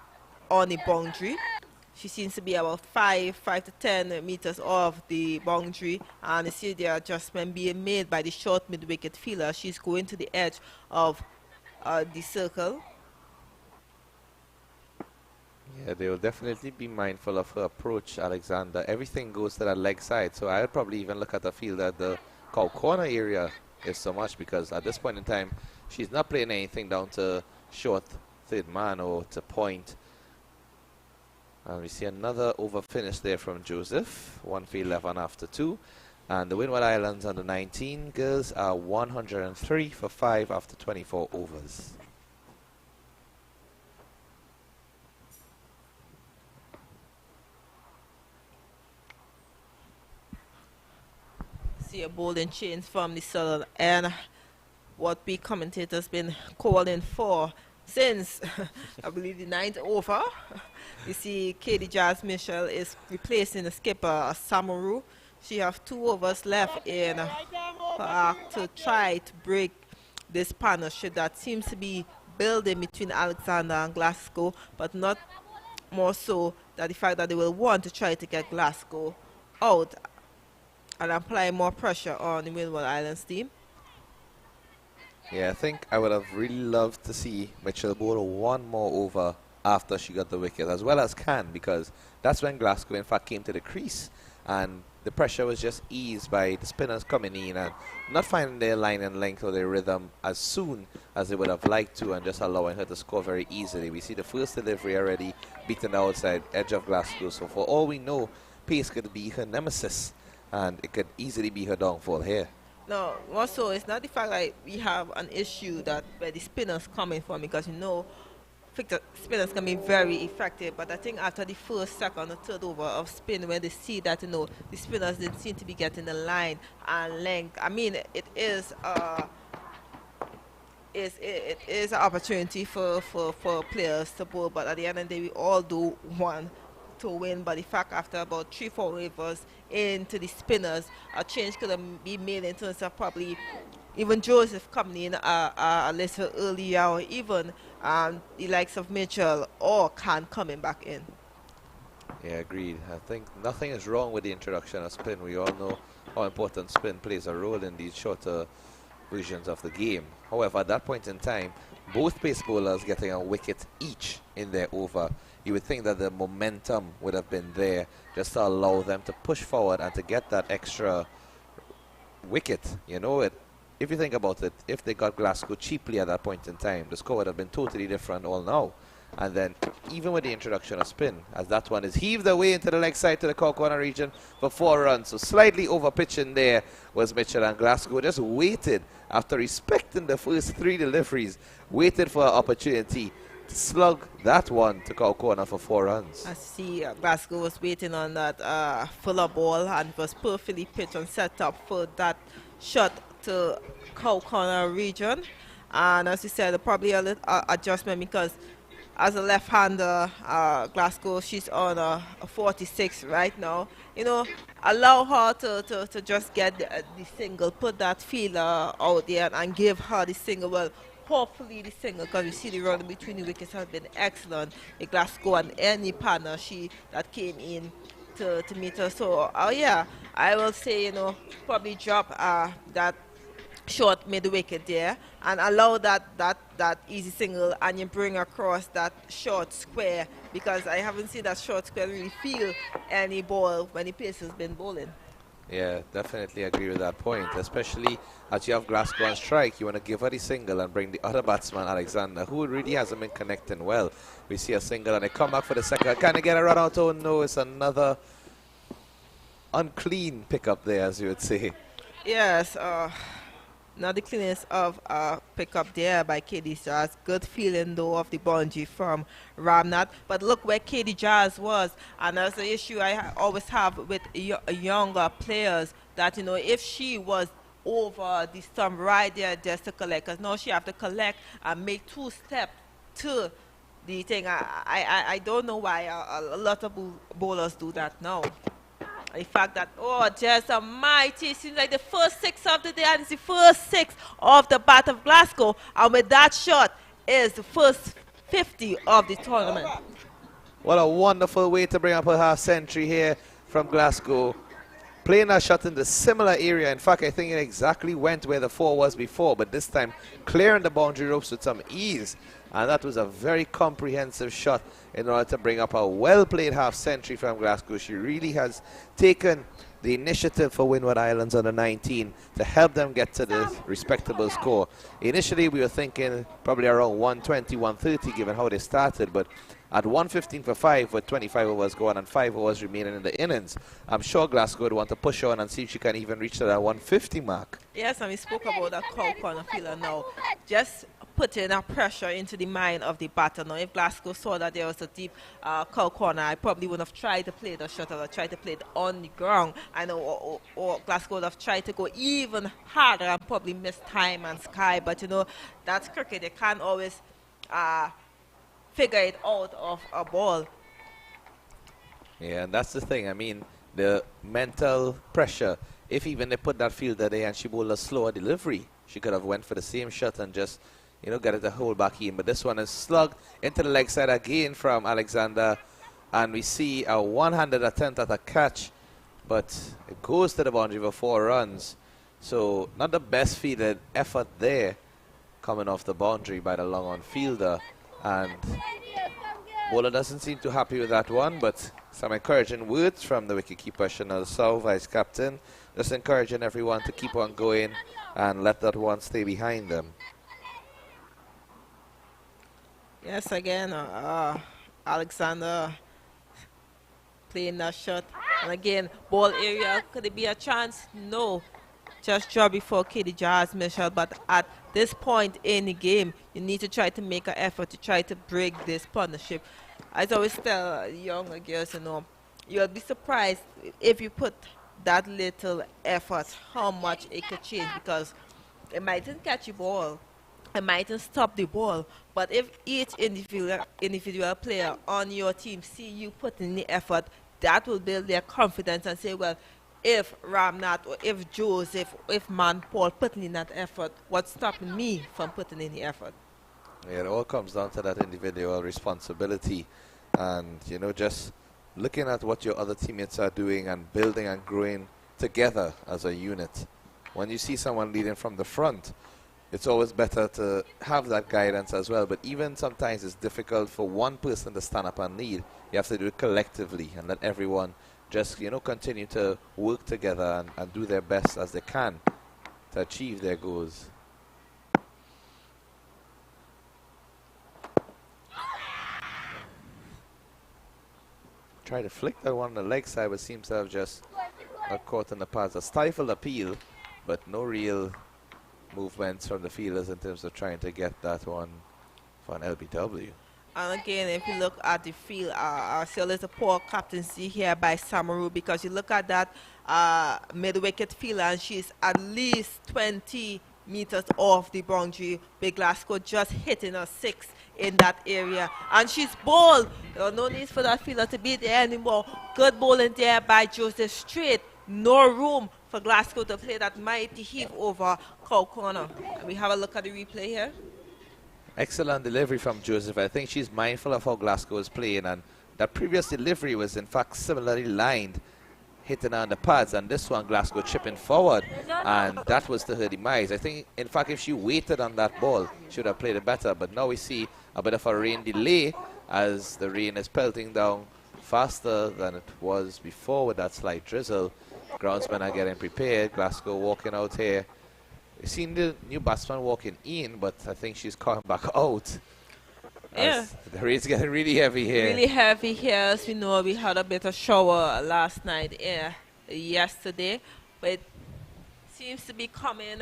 on the boundary. She seems to be about 5 to 10 meters off the boundary, and you see the adjustment being made by the short mid-wicket fielder. She's going to the edge of the circle. Yeah, they will definitely be mindful of her approach, Alexander. Everything goes to that leg side, so I would probably even look at the field at the cow corner area is so much, because at this point in time, she's not playing anything down to short third man or to point. And we see another over finish there from Joseph. 1 field left on after 2. And the Windward Islands under 19 girls are 103 for 5 after 24 overs. See a bowling change from the southern end. What we commentators been calling for since I believe the 9th over. You see Katie Jazz Mitchell is replacing the skipper Samaru. She has 2 overs left in to try to break this partnership that seems to be building between Alexander and Glasgow, but not more so that the fact that they will want to try to get Glasgow out and apply more pressure on the Windward Islands team. Yeah, I think I would have really loved to see Mitchell bowl 1 more over after she got the wicket, as well as Can, because that's when Glasgow in fact came to the crease and the pressure was just eased by the spinners coming in and not finding their line and length or their rhythm as soon as they would have liked to, and just allowing her to score very easily. We see the first delivery already beating the outside edge of Glasgow, so for all we know, pace could be her nemesis and it could easily be her downfall here. No, also it's not the fact that we have an issue that where the spinners coming from, because spinners can be very effective, but I think after the first, second, or third over of spin, when they see that the spinners didn't seem to be getting the line and length. I mean, it is an opportunity for players to bowl, but at the end of the day, we all do want to win. But the fact after about 3-4 overs into the spinners, a change could have been made in terms of probably even Joseph coming in a little earlier, or even the likes of Mitchell or Khan coming back in. Yeah, agreed. I think nothing is wrong with the introduction of spin. We all know how important spin plays a role in these shorter versions of the game. However, at that point in time, both pace bowlers getting a wicket each in their over. You would think that the momentum would have been there just to allow them to push forward and to get that extra wicket. You know, if you think about it, if they got Glasgow cheaply at that point in time, the score would have been totally different all now. And then, even with the introduction of spin, as that one is heaved away into the leg side to the corner region for 4 runs. So slightly over pitching there was Mitchell, and Glasgow just waited after respecting the first 3 deliveries, waited for an opportunity to slug that one to corner for 4 runs. I see Glasgow was waiting on that fuller ball and was perfectly pitched and set up for that shot to corner region. And as you said, probably a little adjustment, because as a left-hander, Glasgow, she's on a 46 right now. You know, allow her to just get the single, put that feeler out there and give her the single. Well, hopefully the single, because you see the run between the wickets has been excellent. The Glasgow and any partner that came in to meet her. So, yeah, I will say, probably drop that short mid wicket there and allow that easy single, and you bring across that short square, because I haven't seen that short square really feel any ball when the pace has been bowling. Yeah, definitely agree with that point, especially as you have Glasgow on strike. You want to give her the single and bring the other batsman, Alexander, who really hasn't been connecting well. We see a single and they come back for the second. Can they get a run out? Oh no, it's another unclean pickup there, as you would say. Yes, not the cleanest of pickup there by KD Jazz. Good feeling though of the boundary from Ramnath. But look where KD Jazz was, and that's the issue I always have with younger players, that if she was over the stump right there just to collect, because now she have to collect and make 2 steps to the thing. I don't know why a lot of bowlers do that now. The fact that, just a mighty, seems like the first 6 of the day, and it's the first 6 of the Bat of Glasgow, and with that shot is the first 50 of the tournament. What a wonderful way to bring up a half century here from Glasgow. Playing a shot in the similar area. In fact, I think it exactly went where the 4 was before, but this time clearing the boundary ropes with some ease. And that was a very comprehensive shot in order to bring up a well-played half-century from Glasgow. She really has taken the initiative for Windward Islands under 19 to help them get to the respectable score. Initially, we were thinking probably around 120, 130, given how they started, but at 115 for 5 with 25 overs going and 5 overs remaining in the innings, I'm sure Glasgow would want to push on and see if she can even reach to that 150 mark. Yes, and we spoke about that corner fielder now. Just putting a pressure into the mind of the batter. Now, if Glasgow saw that there was a deep corner, I probably would have tried to play the shot or tried to play it on the ground. I know, or Glasgow would have tried to go even harder and probably miss time and sky. But, that's cricket. They can't always figure it out of a ball. Yeah, and that's the thing. I mean, the mental pressure. If even they put that fielder there and she bowled a slower delivery, she could have went for the same shot and just get it a whole back in. But this one is slugged into the leg side again from Alexander. And we see a one-handed attempt at a catch. But it goes to the boundary for 4 runs. So not the best fielded effort there coming off the boundary by the long-on fielder. And bowler doesn't seem too happy with that one. But some encouraging words from the wicketkeeper, Chanel Sow, vice-captain. Just encouraging everyone to keep on going and let that one stay behind them. Yes, again, Alexander playing that shot. And again, ball area, could it be a chance? No. just dropped before Katie Jazz Mitchell, but at this point in the game, you need to try to make an effort to try to break this partnership. As I always tell younger girls, you'll be surprised if you put that little effort, how much it could change, because it mightn't catch the ball, it mightn't stop the ball, but if each individual player on your team see you putting the effort, that will build their confidence and say, well, if Ramnath or if Joseph, if Man Paul putting in that effort, what's stopping me from putting in the effort? Yeah, it all comes down to that individual responsibility and, just looking at what your other teammates are doing and building and growing together as a unit. When you see someone leading from the front, it's always better to have that guidance as well. But even sometimes it's difficult for one person to stand up and lead. You have to do it collectively and let everyone just, continue to work together and do their best as they can to achieve their goals. Try to flick that one on the leg side, but seems to have just got caught in the pads. A stifled appeal, but no real movements from the fielders in terms of trying to get that one for an LBW. And again, if you look at the field, still is a poor captaincy here by Samaru, because you look at that mid-wicket field and she's at least 20 meters off the boundary. Big Glasgow just hitting a 6 in that area. And she's bowled. No need for that fielder to be there anymore. Good bowling there by Joseph Straight. No room for Glasgow to play that mighty heave over Cow Corner. And we have a look at the replay here. Excellent delivery from Joseph. I think she's mindful of how Glasgow is playing, and that previous delivery was in fact similarly lined, hitting on the pads, and this one Glasgow chipping forward, and that was to her demise. I think in fact if she waited on that ball, she would have played it better, but now we see a bit of a rain delay as the rain is pelting down faster than it was before with that slight drizzle. Groundsmen are getting prepared. Glasgow walking out here. We've seen the new batsman walking in, but I think she's coming back out. Yeah. The rain's getting really heavy here. Really heavy here. As we know, we had a bit of shower last night, yesterday, but it seems to be coming.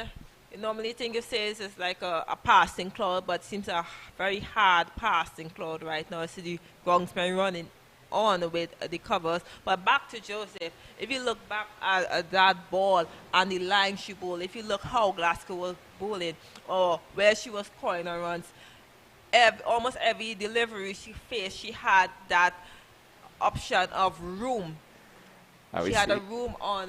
You normally think you say it's like a passing cloud, but it seems a very hard passing cloud right now. I see the groundsman running on with the covers. But back to Joseph, if you look back at that ball and the line she bowled, if you look how Glasgow was bowling or where she was scoring her runs, almost every delivery she faced, she had that option of room. She had a room on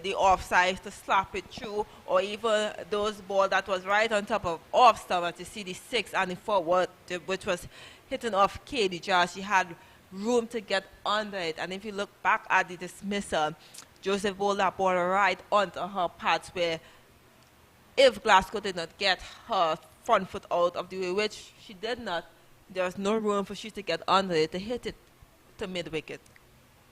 the offside to slap it through, or even those balls that was right on top of off stump to see the 6 and the forward, which was hitting off Katie Jar. She had room to get under it. And if you look back at the dismissal, Joseph bowled that ball right onto her pads, where if Glasgow did not get her front foot out of the way, which she did not, there was no room for she to get under it to hit it to mid-wicket.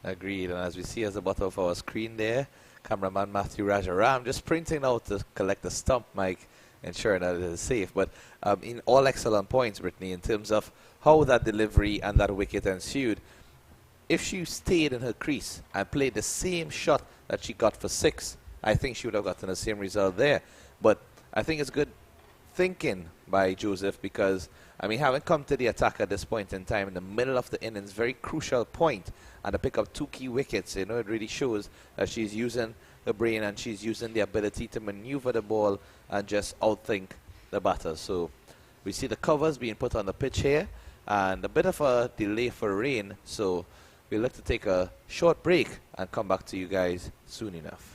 Agreed. And as we see at the bottom of our screen there, cameraman Matthew Rajaram just printing out to collect the stump mic, ensuring that it is safe. But in all excellent points, Brittany, in terms of how that delivery and that wicket ensued. If she stayed in her crease and played the same shot that she got for 6, I think she would have gotten the same result there. But I think it's good thinking by Joseph, because having come to the attack at this point in time in the middle of the innings, very crucial point, and to pick up 2 key wickets, it really shows that she's using the brain and she's using the ability to maneuver the ball and just outthink the batters. So we see the covers being put on the pitch here and a bit of a delay for rain, so we'll look to take a short break and come back to you guys soon enough.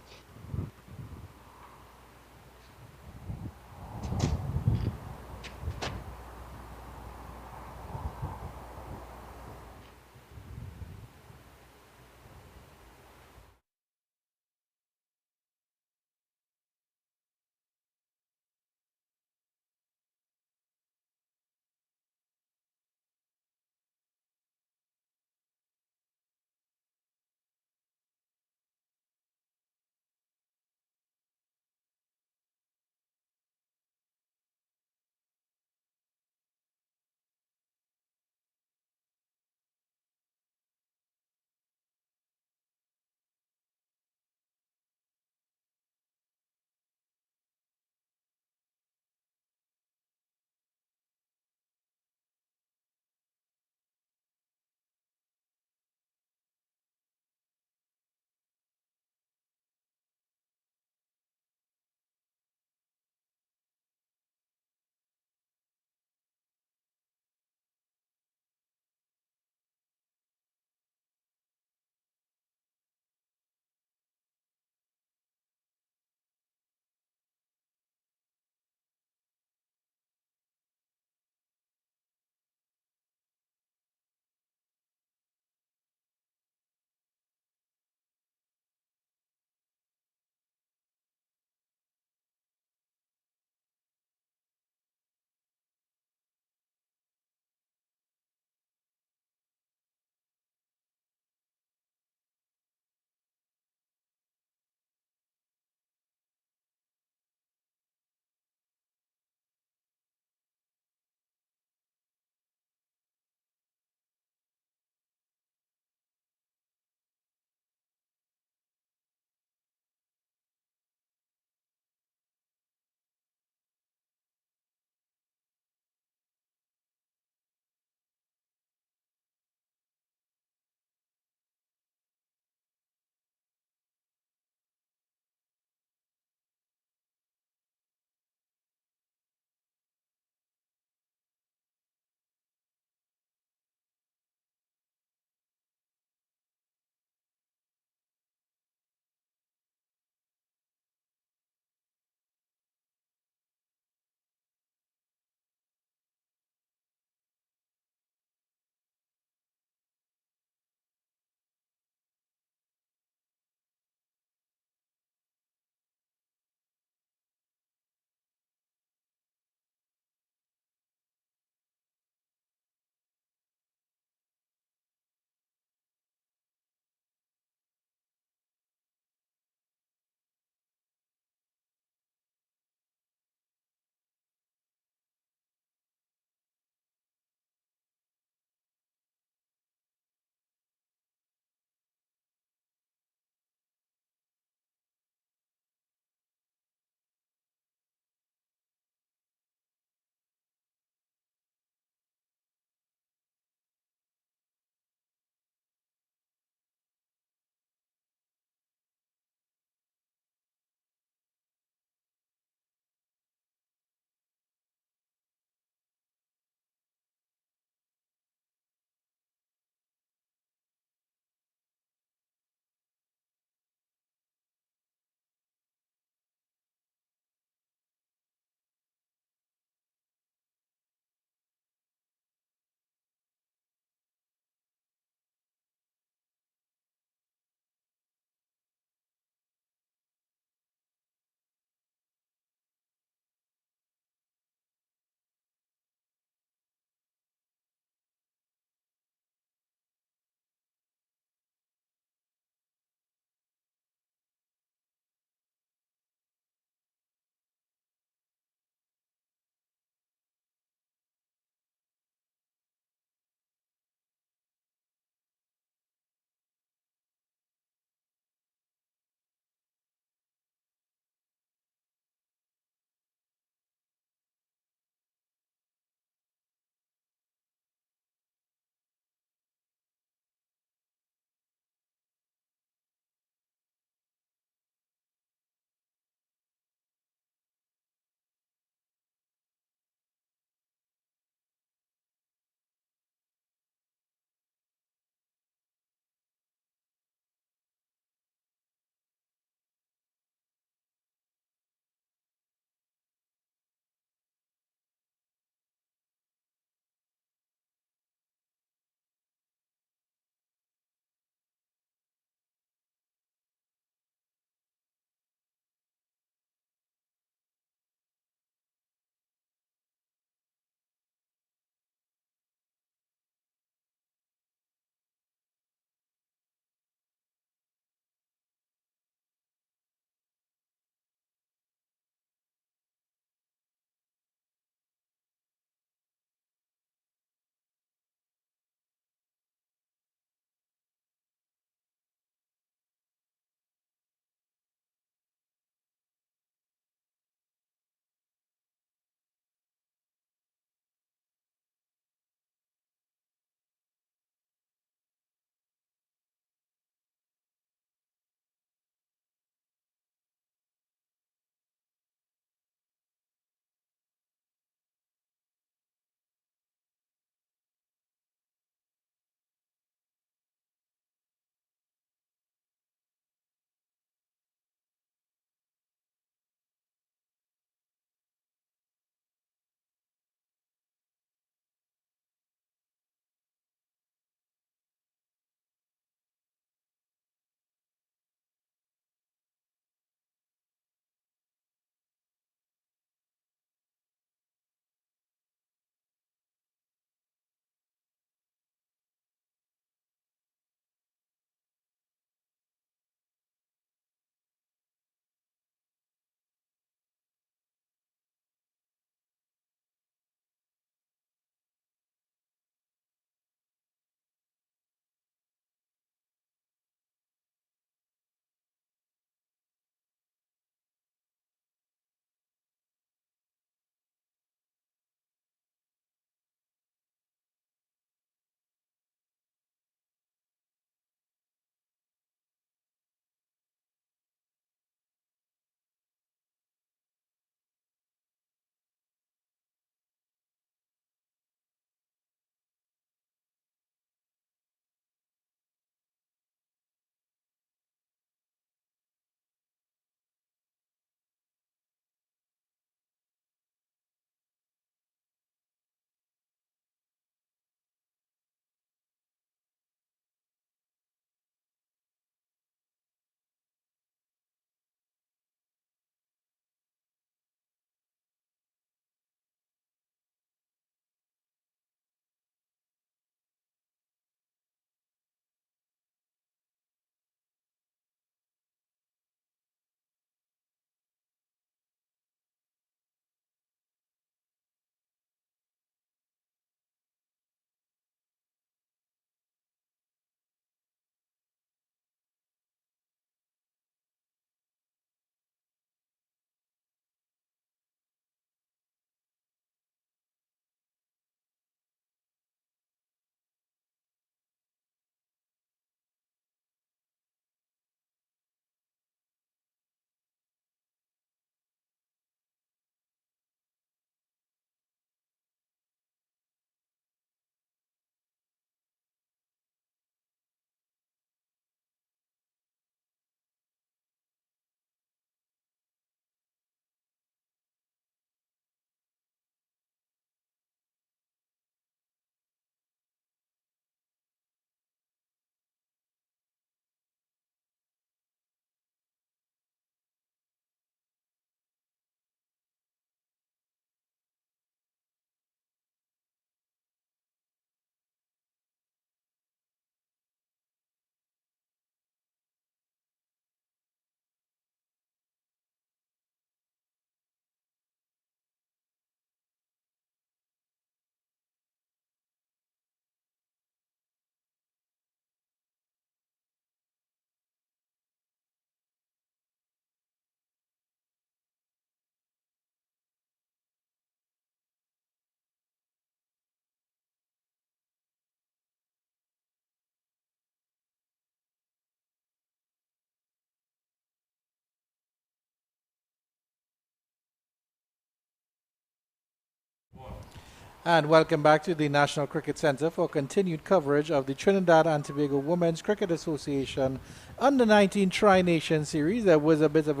And welcome back to the National Cricket Centre for continued coverage of the Trinidad and Tobago Women's Cricket Association Under-19 Tri-Nation Series. There was a bit of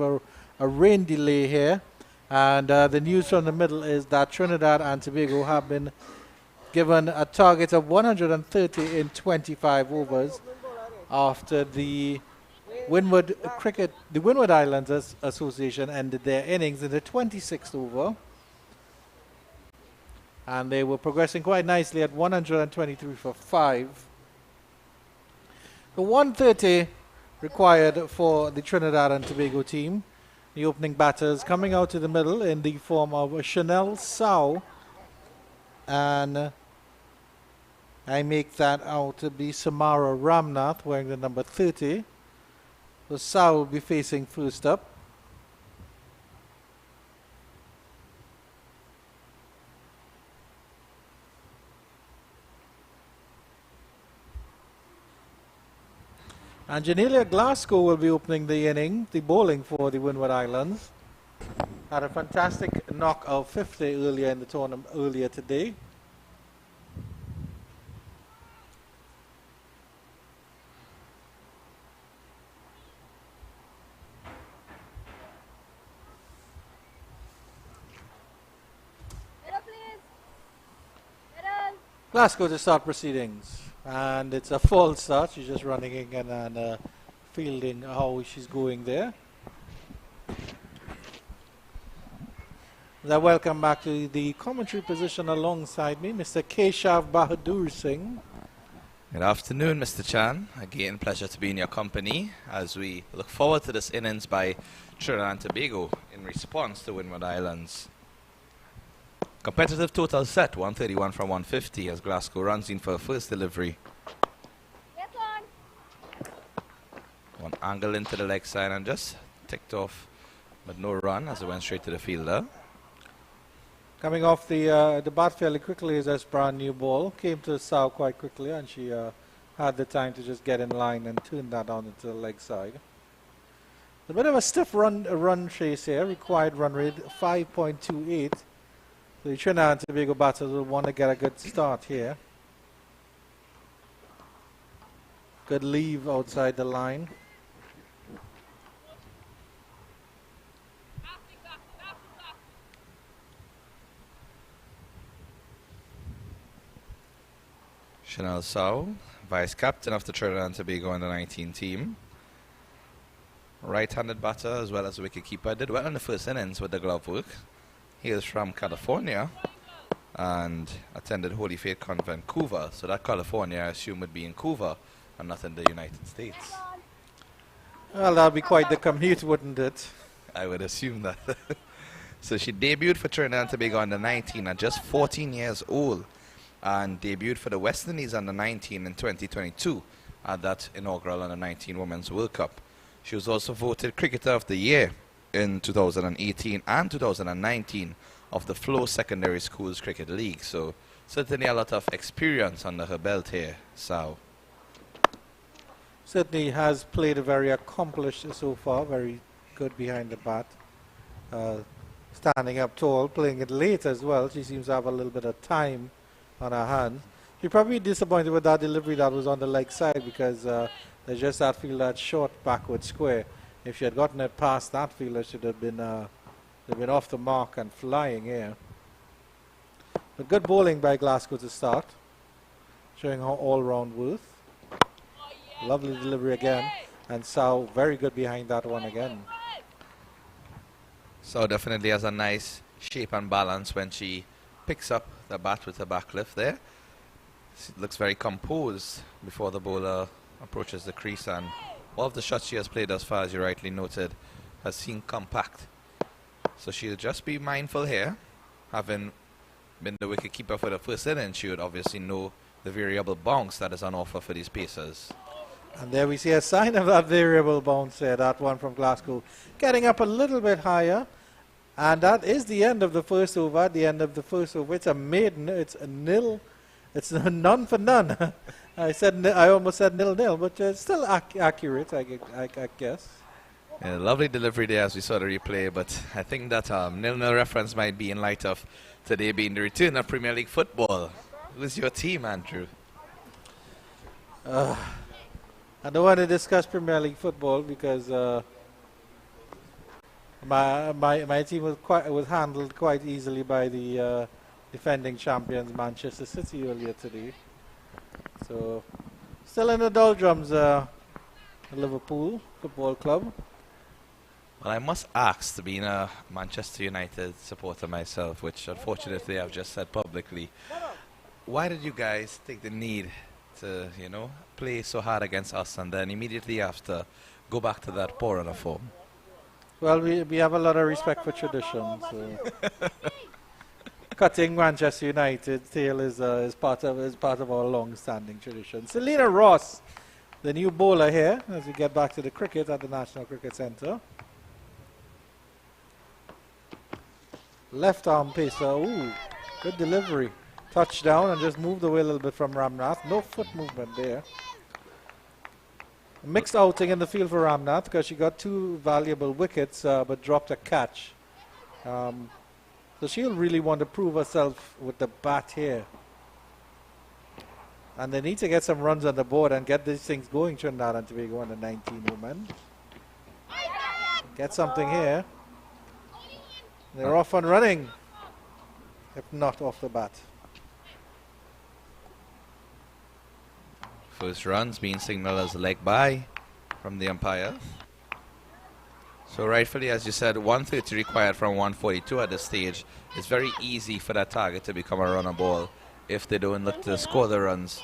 a rain delay here, and the news from the middle is that Trinidad and Tobago have been given a target of 130 in 25 overs after the Windward Islands Association ended their innings in the 26th over. And they were progressing quite nicely at 123 for 5. The 130 required for the Trinidad and Tobago team. The opening batters coming out to the middle in the form of Chanel Sow. And I make that out to be Samara Ramnath wearing the number 30. So Sow will be facing first up. And Janelia Glasgow will be opening the inning, the bowling for the Windward Islands. Had a fantastic knock of 50 earlier in the tournament, earlier today. Glasgow to start proceedings. And it's a false start. She's just running in and fielding how she's going there. I welcome back to the commentary position alongside me, Mr. Keshav Bahadur Singh. Good afternoon, Mr. Chan. Again, pleasure to be in your company as we look forward to this innings by Trinidad and Tobago in response to Windward Islands. Competitive total set, 131 from 150 as Glasgow runs in for a first delivery. Yes, One angle into the leg side and just ticked off, but no run as it went straight to the fielder. Coming off the bat fairly quickly is this brand new ball. Came to Sow quite quickly and she had the time to just get in line and turn that on into the leg side. A bit of a stiff run chase here. Required run rate 5.28. The Trinidad and Tobago batters will want to get a good start here. Good leave outside the line. Chanel Sow, vice captain of the Trinidad and Tobago under-19 team. Right-handed batter as well as a wicket-keeper. Did well in the first innings with the glove work. He is from California and attended Holy Faith Convent, Vancouver. So that California, I assume, would be in Vancouver and not in the United States. Well, that'll be quite the commute, wouldn't it? I would assume that. So she debuted for Trinidad and Tobago under-19 at just 14 years old and debuted for the West Indies under-19 in 2022 at that inaugural under-19 Women's World Cup. She was also voted Cricketer of the Year in 2018 and 2019 of the Flow Secondary Schools Cricket League. So certainly a lot of experience under her belt here, Sow. Certainly has played a very accomplished so far, very good behind the bat. Standing up tall, playing it late as well. She seems to have a little bit of time on her hands. She's probably disappointed with that delivery that was on the leg side because there's just that field that short backward square. If she had gotten it past that fielder, should have been off the mark and flying here. But good bowling by Glasgow to start, showing her all-round worth. Lovely delivery again, and Sow very good behind that one again. So definitely has a nice shape and balance when she picks up the bat with the back lift there. She looks very composed before the bowler approaches the crease, and all of the shots she has played as far as you rightly noted has seemed compact. So she'll just be mindful here. Having been the wicketkeeper for the first innings, she would obviously know the variable bounce that is on offer for these pacers. And there we see a sign of that variable bounce there, that one from Glasgow. Getting up a little bit higher. And that is the end of the first over. At the end of the first over, it's a maiden. It's a nil. It's a none for none. I almost said 0-0, but still accurate, I guess. Yeah, lovely delivery there as we saw the replay, but I think that 0-0 reference might be in light of Today being the return of Premier League football. Who's your team, Andrew? I don't want to discuss Premier League football because my team was handled quite easily by the defending champions Manchester City earlier today. So still in the doldrums, Liverpool Football Club. Well, I must ask, being a Manchester United supporter myself, which unfortunately I've just said publicly, why did you guys take the need to, play so hard against us and then immediately after go back to that poor run of form? Well, we have a lot of respect for tradition. So cutting Manchester United's tail is part of our long-standing tradition. Selena Ross, the new bowler here, as we get back to the cricket at the National Cricket Centre. Left arm pacer, ooh, good delivery. Touchdown and just moved away a little bit from Ramnath. No foot movement there. A mixed outing in the field for Ramnath because she got 2 valuable wickets but dropped a catch. So she'll really want to prove herself with the bat here. And they need to get some runs on the board and get these things going, Trinidad and Tobago under 19 women. Get something here. They're off and running, if not off the bat. First runs being signaled as a leg by from the umpire. So rightfully, as you said, 130 required from 142 at this stage. It's very easy for that target to become a runner ball if they don't look to score the runs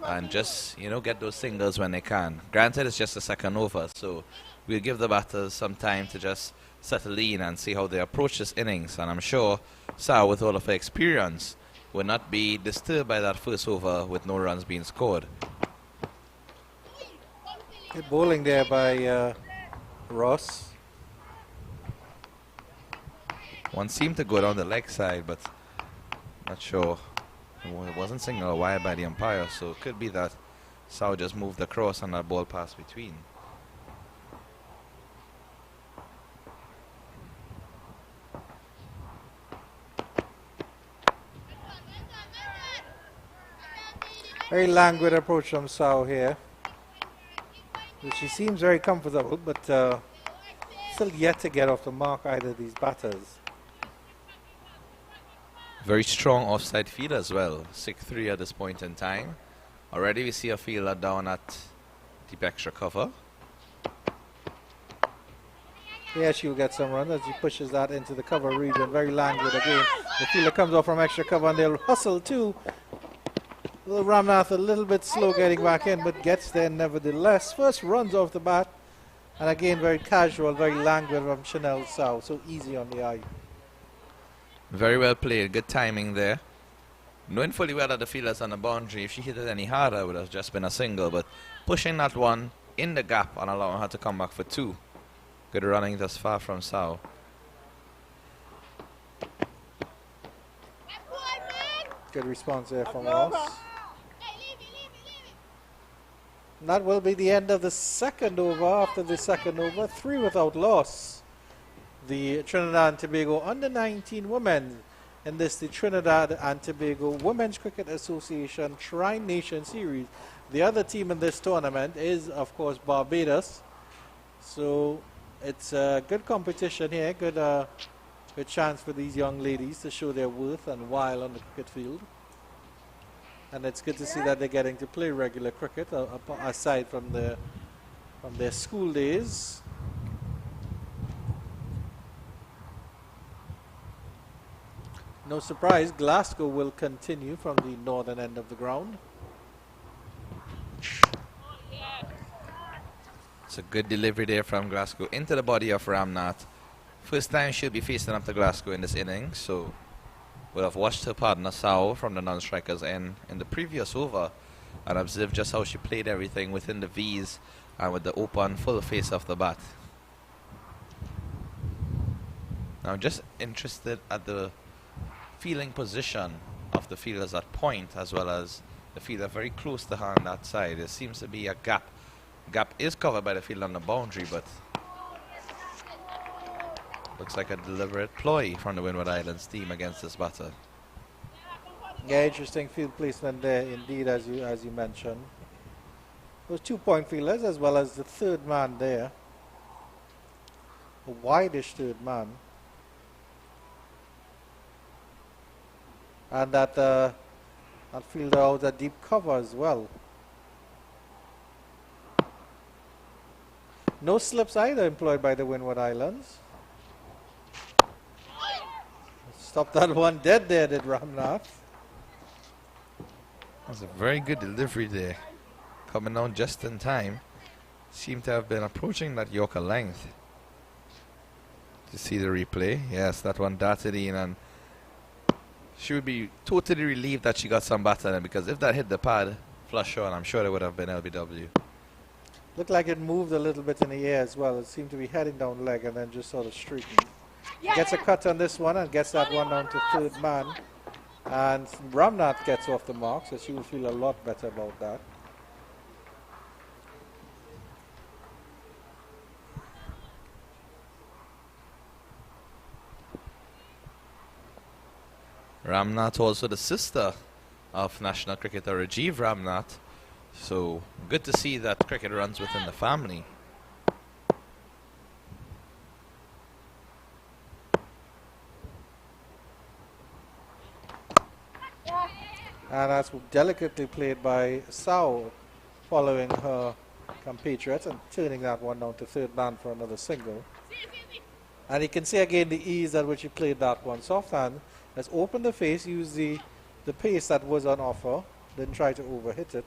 and just, get those singles when they can. Granted, it's just a second over, so we'll give the batters some time to just settle in and see how they approach this innings. And I'm sure Sal, with all of her experience, will not be disturbed by that first over with no runs being scored. Good bowling there by Ross. One seemed to go down the leg side, but not sure. It wasn't signaled wide by the umpire, so it could be that Sal just moved across and that ball passed between. Very languid approach from Sao here. She seems very comfortable, but still yet to get off the mark either of these batters. Very strong offside field as well. 6-3 at this point in time. Already we see a fielder down at deep extra cover. Yeah, she'll get some runs as she pushes that into the cover region. Very languid again. The fielder comes off from extra cover and they'll hustle too. Little Ramnath a little bit slow getting back in, but gets there nevertheless. First runs off the bat, and again very casual, very languid from Chanel Sao, so easy on the eye. Very well played, good timing there. Knowing fully well that the fielder's on the boundary, if she hit it any harder, it would have just been a single, but pushing that one in the gap and allowing her to come back for 2. Good running thus far from Sao. Good response there from Ross. That will be the end of the second over. After the second over, 3 without loss. The Trinidad and Tobago under 19 women in the Trinidad and Tobago Women's Cricket Association Tri-Nation Series. The other team in this tournament is, of course, Barbados. So it's a good competition here. Good chance for these young ladies to show their worth and while on the cricket field. And it's good to see that they're getting to play regular cricket aside from their school days. No surprise, Glasgow will continue from the northern end of the ground. It's a good delivery there from Glasgow into the body of Ramnath. First time she'll be facing up to Glasgow in this inning, so we'll have watched her partner Sao from the non-strikers end in the previous over and observed just how she played everything within the V's and with the open full face of the bat. Now just interested at the fielding position of the fielders at point as well as the fielder very close to her on that side. There seems to be a gap. Gap is covered by the field on the boundary, but Looks like a deliberate ploy from the Windward Islands team against this batter. Yeah, interesting field placement there indeed, as you mentioned. Those 2-point fielders as well as the third man there. A wide-ish third man. And that fielder out a deep cover as well. No slips either employed by the Windward Islands. Stopped that one dead there, did Ramnath. That's a very good delivery there. Coming down just in time. Seemed to have been approaching that Yorker length. To see the replay. Yes, that one darted in, and she would be totally relieved that she got some batter in, because if that hit the pad flush on, I'm sure it would have been LBW. Looked like it moved a little bit in the air as well. It seemed to be heading down leg and then just sort of streaking. Gets a cut on this one and gets that one down to third man. And Ramnath gets off the mark, so she will feel a lot better about that. Ramnath also the sister of national cricketer Rajiv Ramnath. So good to see that cricket runs within the family. And that's delicately played by Sao, following her compatriots and turning that one down to third man for another single. And you can see again the ease at which he played that one. Soft hand has opened the face, used the pace that was on offer, didn't try to overhit it.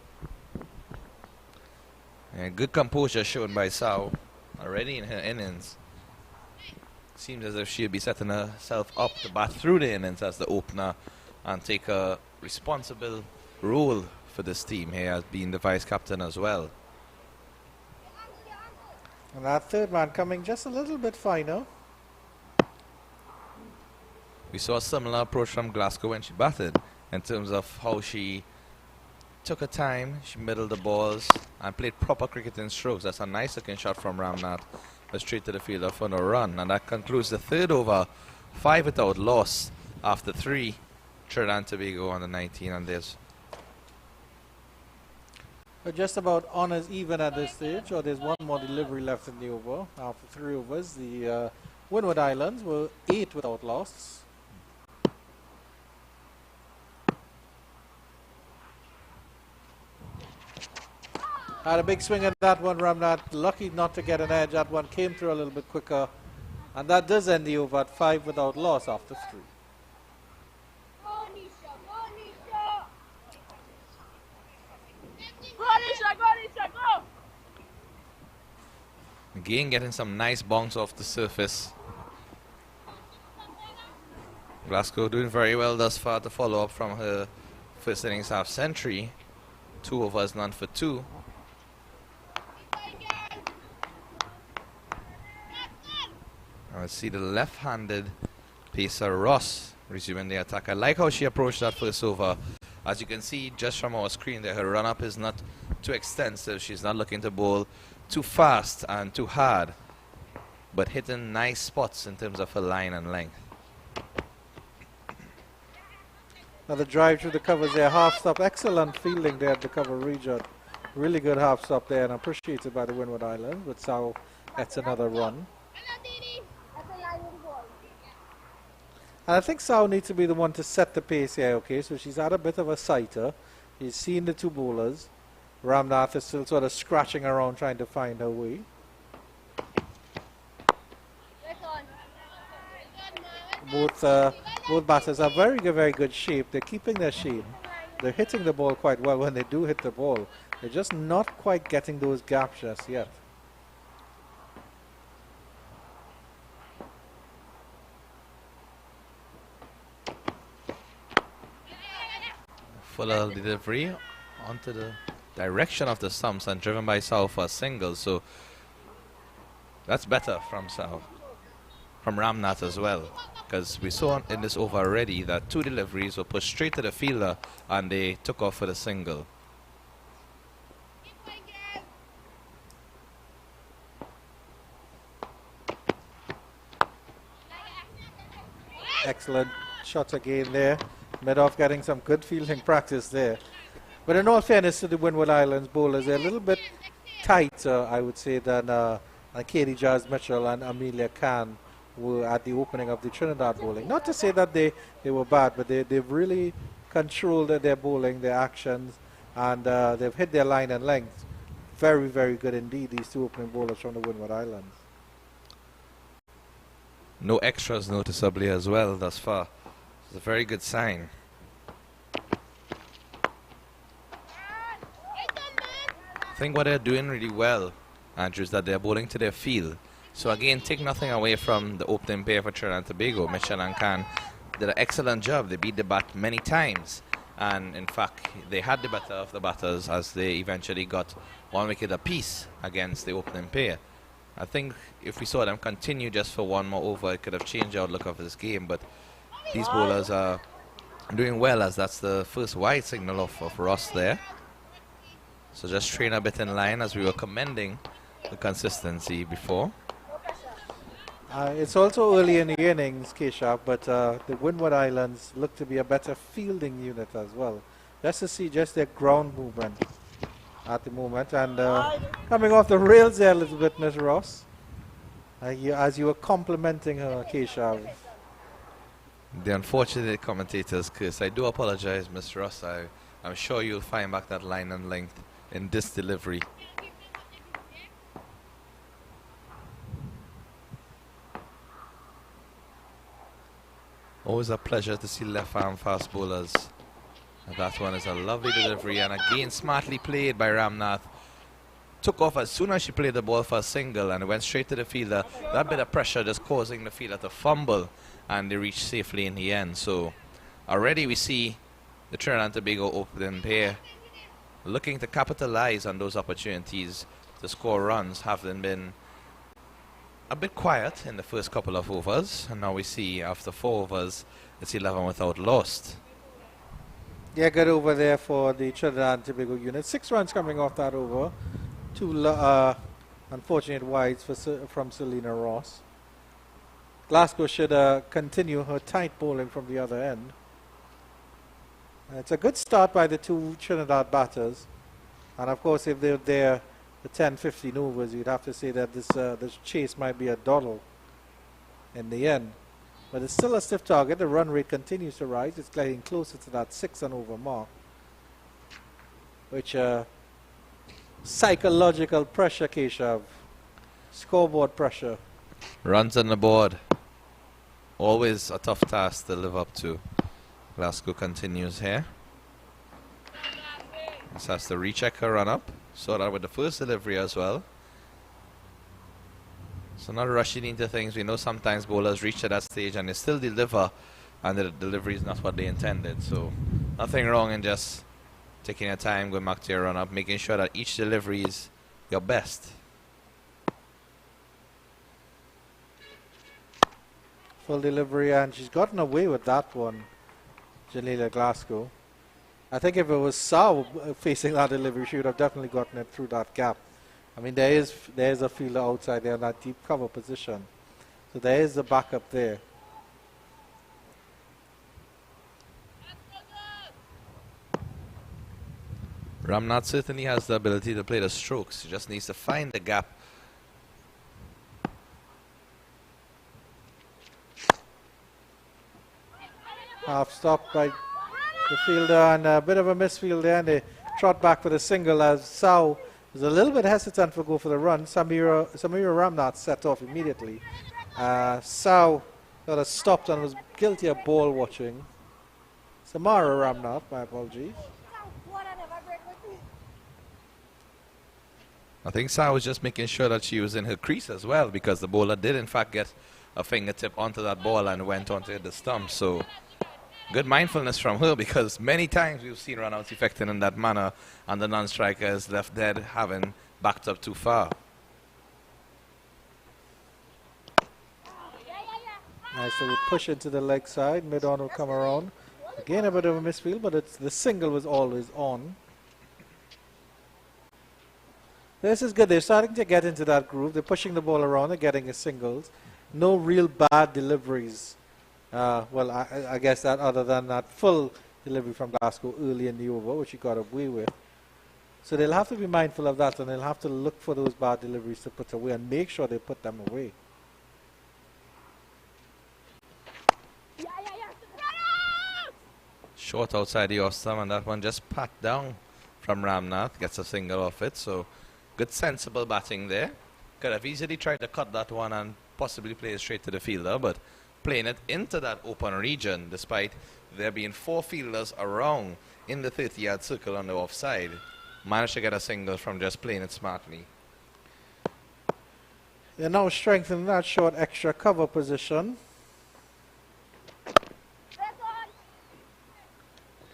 And good composure shown by Sao already in her innings. Seems as if she'll be setting herself up to bat through the innings as the opener and take a responsible role for this team here as being the vice captain as well. And that third man coming just a little bit finer. We saw a similar approach from Glasgow when she batted in terms of how she took her time, she middled the balls and played proper cricketing strokes. That's a nice looking shot from Ramnath, straight to the fielder for no run. And that concludes the third over, 5 without loss after 3. Trinidad and Tobago on the 19, and there's just about on as even at this stage, or there's one more delivery left in the over. After 3 overs, the Windward Islands were 8 without loss. Had a big swing at that one, Ramnath. Lucky not to get an edge. That one came through a little bit quicker. And that does end the over at 5 without loss after 3. again getting some nice bounce off the surface. Glasgow doing very well thus far to follow up from her first innings half century. 2 overs, none for 2. I see the left-handed pacer Ross resuming the attack. I like how she approached that first over. As you can see just from our screen there, her run-up is not too extensive. She's not looking to bowl too fast and too hard, but hitting nice spots in terms of her line and length. Now the drive through the covers there, half stop, excellent fielding there at the cover region. Really good half stop there and appreciated by the Windward Islands, but Sao gets another run. And I think Sao needs to be the one to set the pace here, okay? So she's had a bit of a sighter. She's seen the 2 bowlers. Ramnath is still sort of scratching around trying to find her way. Both batters are very good shape. They're keeping their shape. They're hitting the ball quite well when they do hit the ball. They're just not quite getting those gaps just yet. Fuller delivery onto the direction of the stumps and driven by Sao for a single. So that's better from Sao, from Ramnath as well, because we saw in this over already that 2 deliveries were pushed straight to the fielder and they took off for the single. Excellent shots again there. Mid-off getting some good fielding practice there. But in all fairness to the Windward Islands bowlers, they're a little bit tighter, I would say, than Katie Jazz Mitchell and Amelia Khan were at the opening of the Trinidad bowling. Not to say that they were bad, but they've really controlled their bowling, their actions, and they've hit their line and length. Very, very good indeed, these two opening bowlers from the Windward Islands. No extras noticeably as well thus far. It's a very good sign. I think what they're doing really well, Andrew, is that they're bowling to their field. So again, take nothing away from the opening pair for Trinidad and Tobago. Mitchell and Khan did an excellent job. They beat the bat many times. And in fact, they had the better of the batters as they eventually got 1 wicket apiece against the opening pair. I think if we saw them continue just for one more over, it could have changed the outlook of this game. But these bowlers are doing well, as that's the first wide signal of Ross there. So just train a bit in line, as we were commending the consistency before. It's also early in the innings, Keshav, but the Windward Islands look to be a better fielding unit as well. Just to see just their ground movement at the moment. And coming off the rails there a little bit, Ms. Ross, as you were complimenting her, Keshav. The unfortunate commentator's curse. I do apologize, Ms. Ross. I'm sure you'll find back that line and length in this delivery. Always a pleasure to see left arm fast bowlers. And that one is a lovely delivery, and again smartly played by Ramnath. Took off as soon as she played the ball for a single, and it went straight to the fielder. That bit of pressure just causing the fielder to fumble, and they reached safely in the end. So already we see the Trinidad and Tobago opening pair looking to capitalize on those opportunities to score runs, having been a bit quiet in the first couple of overs, and now we see after 4 overs it's 11 without lost. Yeah, good over there for the Trinidad and Tobago unit. 6 runs coming off that over. 2 unfortunate wides from Selena Ross. Glasgow should continue her tight bowling from the other end. It's a good start by the 2 Trinidad batters, and of course if they're there the 10-15 overs, you'd have to say that this chase might be a dawdle in the end. But it's still a stiff target. The run rate continues to rise. It's getting closer to that 6 and over mark, which psychological pressure, Keshav, scoreboard pressure. Runs on the board, always a tough task to live up to. Glasgow continues here. This has to recheck her run up. Saw that with the first delivery as well. So not rushing into things. We know sometimes bowlers reach to that stage and they still deliver, and the delivery is not what they intended. So nothing wrong in just taking your time, going back to your run up, making sure that each delivery is your best. Full delivery, and she's gotten away with that one, Jalila Glasgow. I think if it was Sao facing that delivery, she would have definitely gotten it through that gap. I mean, there is a fielder outside there in that deep cover position. So there is the backup there. Ramnath certainly has the ability to play the strokes. He just needs to find the gap. Half stopped by the fielder, and a bit of a misfield there, and they trot back for the single as Sao was a little bit hesitant to go for the run. Samira Ramnath set off immediately. Sao sort of stopped and was guilty of ball watching. Samara Ramnath, my apologies. I think Sao was just making sure that she was in her crease as well, because the bowler did in fact get a fingertip onto that ball and went onto the stump. So good mindfulness from her, because many times we've seen run-outs effecting in that manner and the non-striker is left dead, having backed up too far. Nice little push into the leg side. Mid-on will come around. Again a bit of a misfield, but the single was always on. This is good. They're starting to get into that groove. They're pushing the ball around. They're getting his singles. No real bad deliveries Well, I guess that other than that full delivery from Glasgow early in the over, which he got away with. So they'll have to be mindful of that, and they'll have to look for those bad deliveries to put away and make sure they put them away. Short outside the off stump, and that one just pat down from Ramnath. Gets a single off it, so good sensible batting there. Could have easily tried to cut that one and possibly play it straight to the fielder, but playing it into that open region, despite there being 4 fielders around in the 30-yard circle on the offside, managed to get a single from just playing it smartly. They're now strengthening that short extra cover position.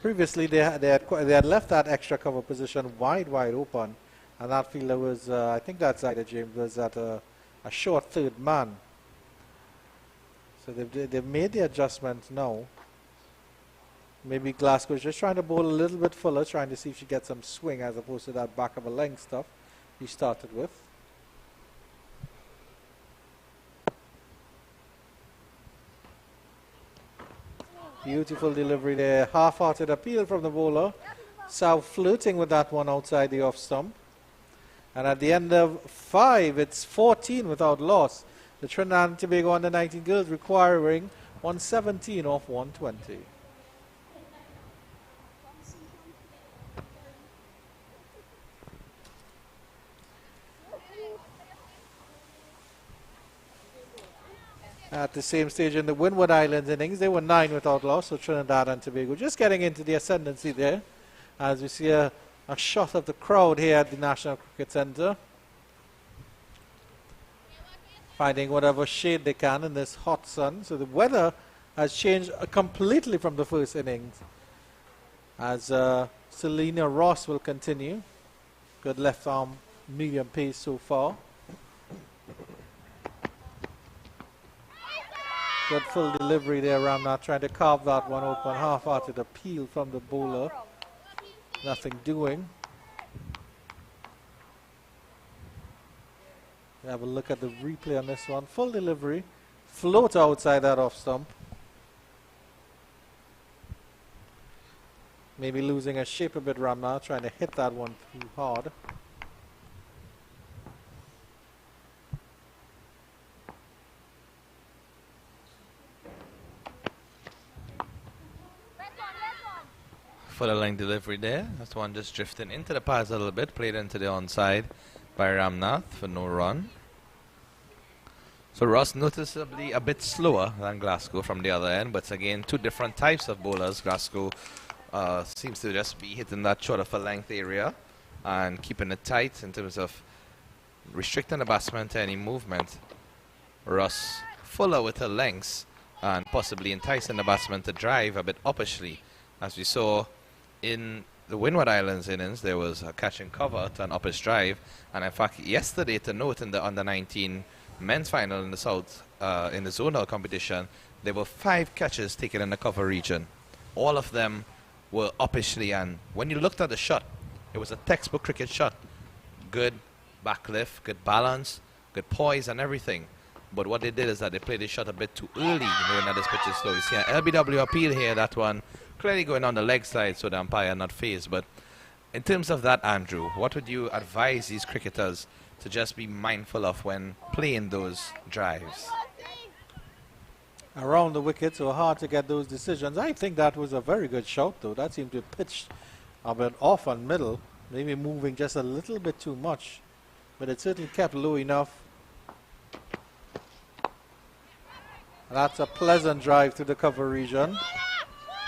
Previously, they had left that extra cover position wide open, and that fielder was, I think that's either James, was at a short third man. So they've made the adjustment now. Maybe Glasgow's just trying to bowl a little bit fuller, trying to see if she gets some swing as opposed to that back of a length stuff he started with. Beautiful delivery there. Half-hearted appeal from the bowler. South flirting with that one outside the off stump. And at the end of 5, it's 14 without loss. The Trinidad and Tobago under-19 girls requiring 117 off 120. At the same stage in the Windward Islands innings, they were 9 without loss, so Trinidad and Tobago just getting into the ascendancy there. As we see a shot of the crowd here at the National Cricket Centre. Finding whatever shade they can in this hot sun. So the weather has changed completely from the first innings. As Selena Ross will continue. Good left arm medium pace so far. Good full delivery there, Ramnath trying to carve that one open. Half-hearted appeal from the bowler. Nothing doing. Have a look at the replay on this one. Full delivery. Float outside that off stump. Maybe losing a shape a bit, Ramnath trying to hit that one too hard. Full line delivery there. That's one just drifting into the pads a little bit. Played into the onside by Ramnath for no run. So Ross noticeably a bit slower than Glasgow from the other end, but again 2 different types of bowlers. Glasgow seems to just be hitting that short of a length area and keeping it tight in terms of restricting the batsman to any movement. Ross fuller with her lengths and possibly enticing the batsman to drive a bit uppishly. As we saw in the Windward Islands innings, there was a catch and cover to an uppish drive, and in fact yesterday, to note, in the under-19 men's final in the South, in the zonal competition, there were 5 catches taken in the cover region. All of them were uppishly, and when you looked at the shot, it was a textbook cricket shot. Good back lift, good balance, good poise and everything. But what they did is that they played the shot a bit too early, knowing that this pitch is slow. You see an LBW appeal here, that one clearly going on the leg side, so the umpire not phased. But in terms of that, Andrew, what would you advise these cricketers to just be mindful of when playing those drives? Around the wicket, so hard to get those decisions. I think that was a very good shot, though. That seemed to have pitched a bit off on middle, maybe moving just a little bit too much, but it certainly kept low enough. That's a pleasant drive to the cover region.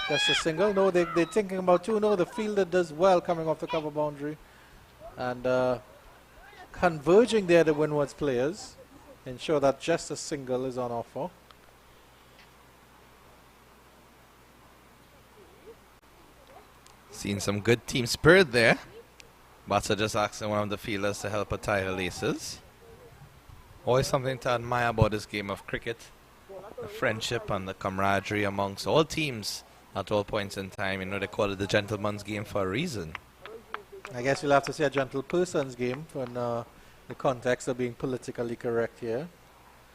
Just a single. No, they're thinking about 2. No, the fielder does well coming off the cover boundary. And converging there, the Windward's players ensure that just a single is on offer. Seeing some good team spirit there. Batter just asking one of the fielders to help her tie her laces. Always something to admire about this game of cricket. The friendship and the camaraderie amongst all teams at all points in time. You know, they call it the gentleman's game for a reason. I guess you'll have to say a gentle person's game in the context of being politically correct here.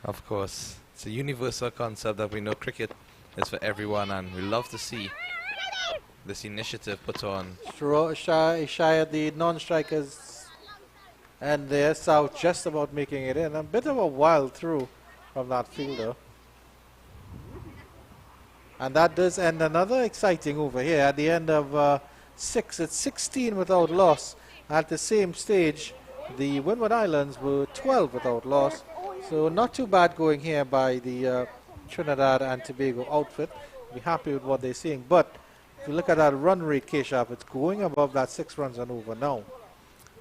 Of course. It's a universal concept that we know cricket is for everyone, and we love to see this initiative put on. Shy at the non-strikers, and there, South just about making it in. A bit of a wild throw from that fielder. And that does end another exciting over here. At the end of 6, it's 16 without loss. At the same stage, the Windward Islands were 12 without loss. So not too bad going here by the Trinidad and Tobago outfit. Be happy with what they're seeing. But if you look at that run rate, Keshav, it's going above that 6 runs and over now.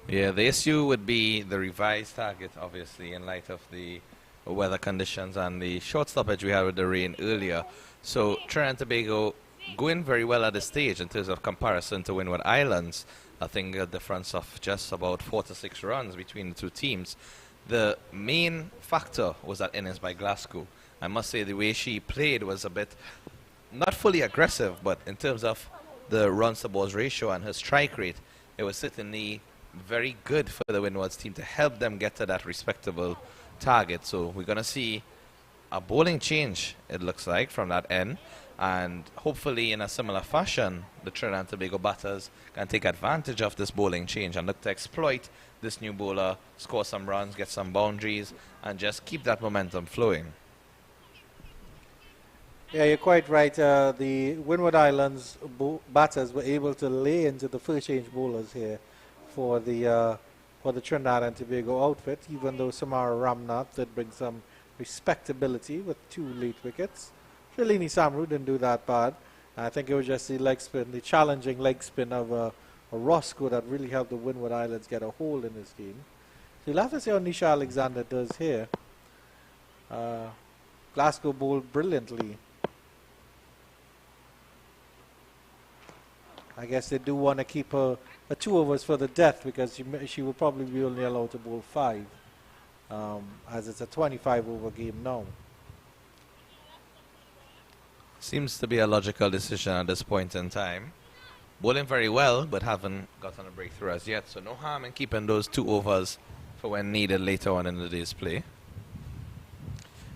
Yeah, the issue would be the revised target, obviously, in light of the weather conditions and the short stoppage we had with the rain earlier. So Trinidad and Tobago going very well at this stage in terms of comparison to Windward Islands. I think a difference of just about 4 to 6 runs between the two teams. The main factor was that innings by Glasgow. I must say the way she played was a bit, not fully aggressive, but in terms of the runs to balls ratio and her strike rate, it was certainly very good for the Windwards team to help them get to that respectable target. So we're going to see a bowling change, it looks like, from that end, and hopefully in a similar fashion the Trinidad and Tobago batters can take advantage of this bowling change and look to exploit this new bowler, score some runs, get some boundaries, and just keep that momentum flowing. Yeah, you're quite right. The Windward Islands batters were able to lay into the first change bowlers here for the Trinidad and Tobago outfit, even though Samara Ramnath did bring some respectability with 2 late wickets. Shalini Samru didn't do that bad. I think it was just the leg spin, the challenging leg spin of a Roscoe that really helped the Windward Islands get a hold in this game. So you'll have to see how Nisha Alexander does here. Glasgow bowled brilliantly. I guess they do want to keep her 2 overs for the death, because she will probably be only allowed to bowl 5. As it's a 25 over game now. Seems to be a logical decision at this point in time. Bowling very well, but haven't gotten a breakthrough as yet, so no harm in keeping those 2 overs for when needed later on in the day's play.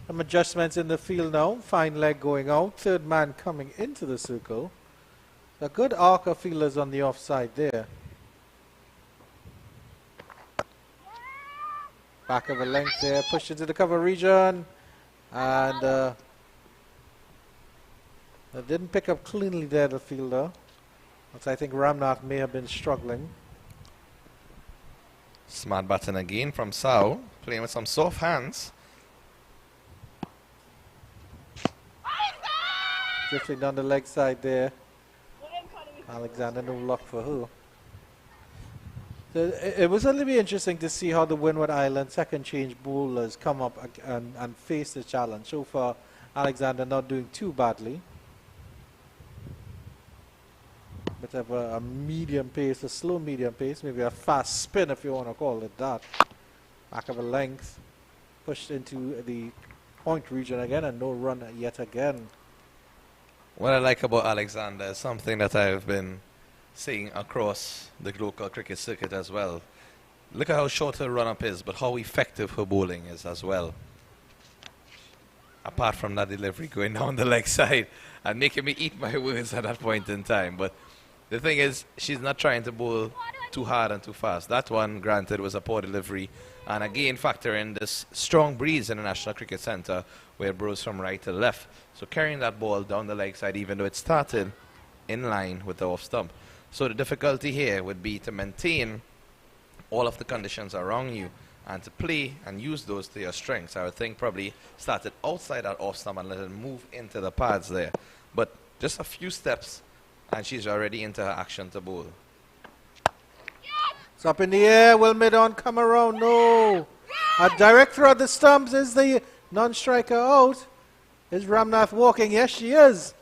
Some adjustments in the field now. Fine leg going out, 3rd man coming into the circle. A good arc of fielders on the offside there. Back of a length there, pushed into the cover region, and they didn't pick up cleanly there, the fielder. But I think Ramnath may have been struggling. Smart batting again from Sao, playing with some soft hands. Drifting down the leg side there. Alexander, no luck for her. It was going to be interesting to see how the Windward Islands second change bowlers come up and face the challenge. So far, Alexander not doing too badly. Bit of a medium pace, a slow medium pace, maybe a fast spin if you want to call it that. Back of a length, pushed into the point region again, and no run yet again. What I like about Alexander is something that I've been seeing across the local cricket circuit as well. Look at how short her run-up is, but how effective her bowling is as well. Apart from that delivery going down the leg side and making me eat my words at that point in time. But the thing is, she's not trying to bowl too hard and too fast. That one, granted, was a poor delivery. And again, factor in this strong breeze in the National Cricket Centre where it blows from right to left. So carrying that ball down the leg side, even though it started in line with the off stump. So the difficulty here would be to maintain all of the conditions around you and to play and use those to your strengths. I would think probably started outside that off stump and let it move into the pads there. But just a few steps and she's already into her action to bowl. It's up in the air. Will mid-on come around? No. A direct throw at the stumps. Is the non-striker out? Is Ramnath walking? Yes, she is.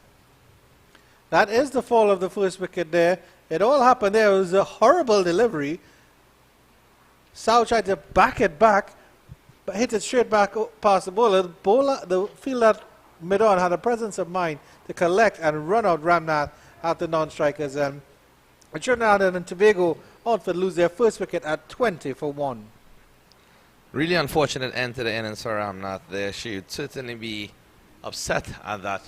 That is the fall of the first wicket there. It all happened there. It was a horrible delivery. Sao tried to back it back, but hit it straight back past the bowler. The fielder mid-on had a presence of mind to collect and run out Ramnath at the non-strikers. And Trinidad and Tobago outfit lose their first wicket at 20 for 1. Really unfortunate end to the innings for Ramnath there. She would certainly be upset at that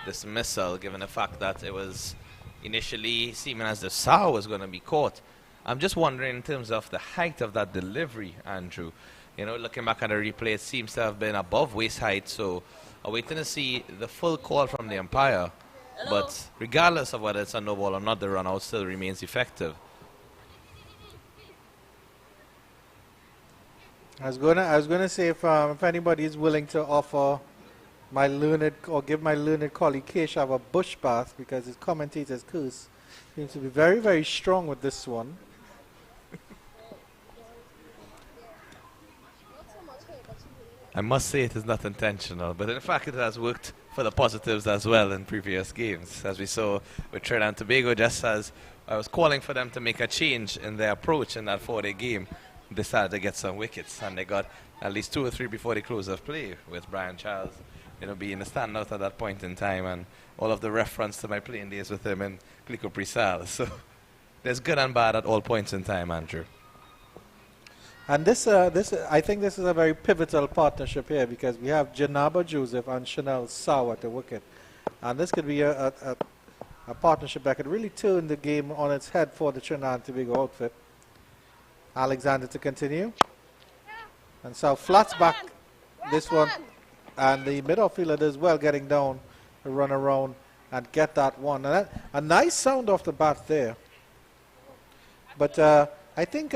dismissal, given the fact that it was initially seeming as if Sao was going to be caught. I'm just wondering in terms of the height of that delivery, Andrew. You know, looking back at the replay, it seems to have been above waist height, so I'm waiting to see the full call from the umpire. But regardless of whether it's a no ball or not, the run out still remains effective. I was gonna say if anybody is willing to offer my learned or give my learned colleague Keshav a bush bath, because his commentator's curse seems to be very, very strong with this one. I must say it is not intentional, but in fact it has worked for the positives as well in previous games. As we saw with Trinidad and Tobago, just as I was calling for them to make a change in their approach in that 4-day game, they decided to get some wickets, and they got at least 2 or 3 before the close of play, with Brian Charles, you know, being the standout at that point in time, and all of the reference to my playing days with him in Glico Prisal. So there's good and bad at all points in time, Andrew. And I think this is a very pivotal partnership here, because we have Janaba Joseph and Chanel Sao at the wicket. And this could be a partnership that could really turn the game on its head for the Trinidad and Tobago outfit. Alexander to continue. And Sao flats back this one. And the mid-outfielder does well getting down to run around and get that one. And a nice sound off the bat there. But I think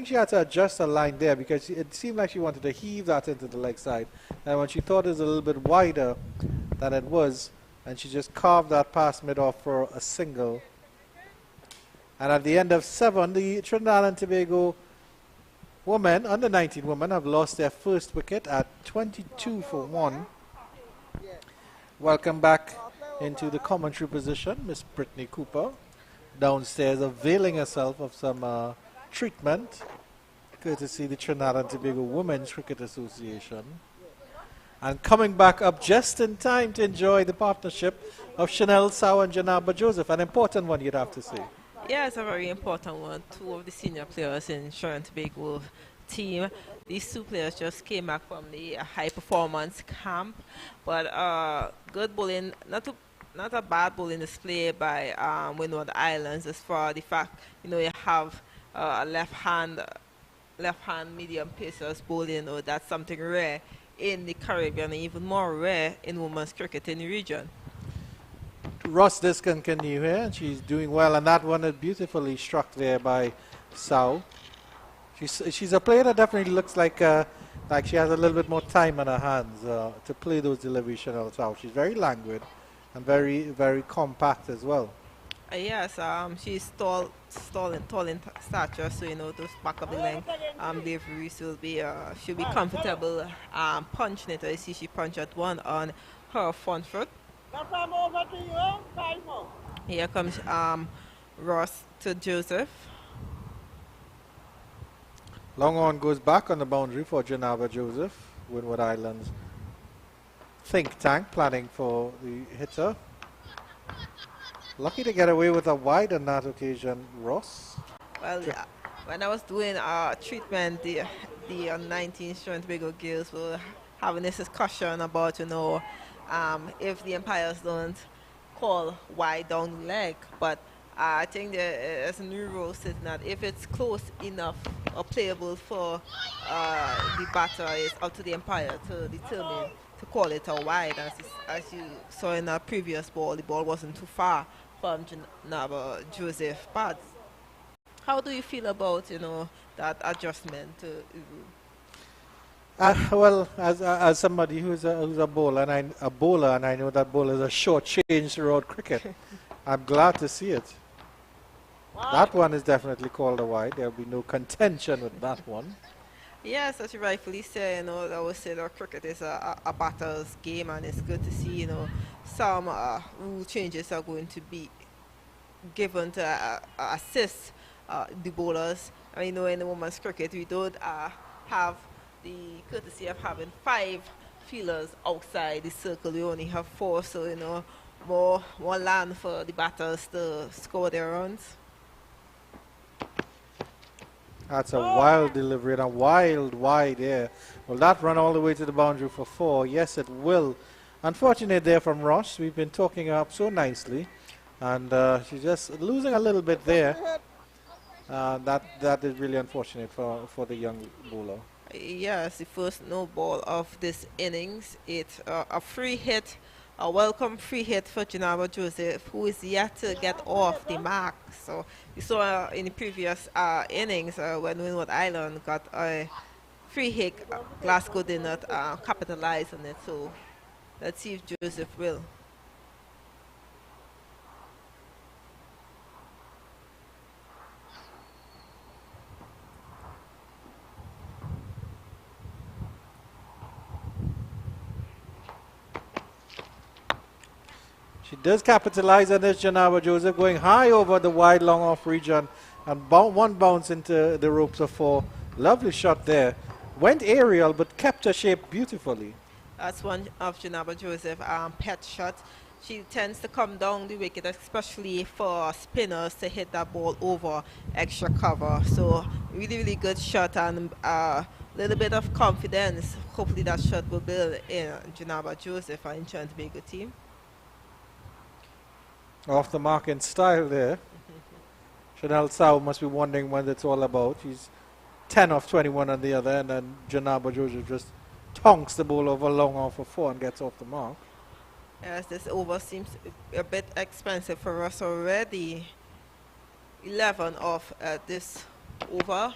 she had to adjust her line there, because it seemed like she wanted to heave that into the leg side. And when she thought it was a little bit wider than it was, and she just carved that past mid-off for a single. And at the end of 7, the Trinidad and Tobago women, under 19 women, have lost their first wicket at 22 for 1. Welcome back into the commentary position, Miss Brittany Cooper, downstairs availing herself of some treatment, courtesy the Trinidad and Tobago Women's Cricket Association. And coming back up just in time to enjoy the partnership of Chanel Sao and Janaba Joseph, an important one, you'd have to say. Yeah, it's a very important one. 2 of the senior players in Trinidad and Tobago team. These 2 players just came back from the high performance camp, but good bowling, not a bad bowling display by Windward Islands, as for the fact, you know, you have a left hand medium pacers bowling. Or that's something rare in the Caribbean, and even more rare in women's cricket in the region. Ross does continue here, and she's doing well, and that one is beautifully struck there by Sao. She's a player that definitely looks like she has a little bit more time on her hands to play those deliveries. Chanel Sao. She's very languid and very, very compact as well. Yes, she's tall in stature, so you know those back of the leg deliveries will be she'll be comfortable punching it. I see she punched at one on her front foot. Here comes Ross to Joseph. Long on goes back on the boundary for Janaba Joseph. Windward Islands think tank planning for the hitter. Lucky to get away with a wide on that occasion, Ross. Well, when I was doing treatment, the 19 Trinidad and Tobago girls were having this discussion about, you know, if the umpires don't call wide down the leg. But I think there's a new rule saying that if it's close enough or playable for the batter, it's up to the umpire to determine to call it a wide. As you saw in our previous ball, the ball wasn't too far from Janaba Joseph pads. How do you feel about, you know, that adjustment to well, as somebody who's a bowler, and I know that bowler is a short change throughout cricket, I'm glad to see it. That one is definitely called a wide. There will be no contention with that one. Yes, as you rightfully say, you know, I would say that cricket is a batter's game, and it's good to see, you know, some rule changes are going to be given to assist the bowlers. I know in the women's cricket we don't have the courtesy of having 5 fielders outside the circle. We only have 4, so you know, more land for the batters to score their runs. That's a wild delivery and a wild wide there. Will that run all the way to the boundary for 4? Yes, it will. Unfortunate there from Ross. We've been talking her up so nicely, and she's just losing a little bit there. That is really unfortunate for the young bowler. Yes, the first no ball of this innings. It's a free hit, a welcome free hit for Janaba Joseph, who is yet to get off the mark. So we saw in the previous innings when Windward Island got a free hit, Glasgow did not capitalize on it. So let's see if Joseph will. She does capitalize on this, Janaba Joseph, going high over the wide long off region and one bounce into the ropes of 4. Lovely shot there. Went aerial but kept her shape beautifully. That's one of Janaba Joseph pet shot. She tends to come down the wicket, especially for spinners to hit that ball over extra cover. So really, really good shot and a little bit of confidence. Hopefully that shot will build in Janaba Joseph and Trinidad and Tobago team. Off the mark in style there. Chanel Sau must be wondering what it's all about. She's 10 off 21 on the other, and then Janaba Joseph just tonks the ball over long off for 4 and gets off the mark. Yes, this over seems a bit expensive for us already. 11 off this over.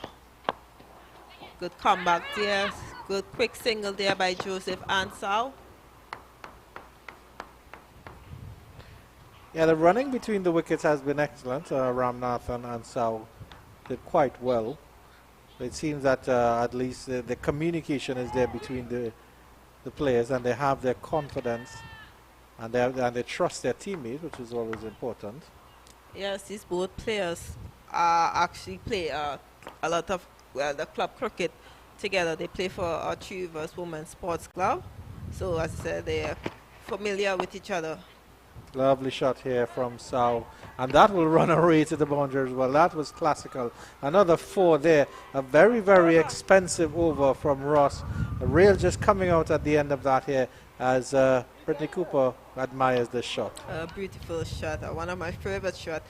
Good comeback there. Good quick single there by Joseph and Sau. Yeah, the running between the wickets has been excellent. Ramnathan and Sau did quite well. It seems that at least the communication is there between the players, and they have their confidence and they trust their teammates, which is always important. Yes, these both players actually play a lot of the club cricket together. They play for Three Rivers Women's Sports Club. So as I said, they are familiar with each other. Lovely shot here from Sau, and that will run away to the boundary as well. That was classical. Another 4 there. A very, very expensive over from Ross. The rail just coming out at the end of that here as Brittany Cooper admires this shot. A beautiful shot. One of my favorite shots.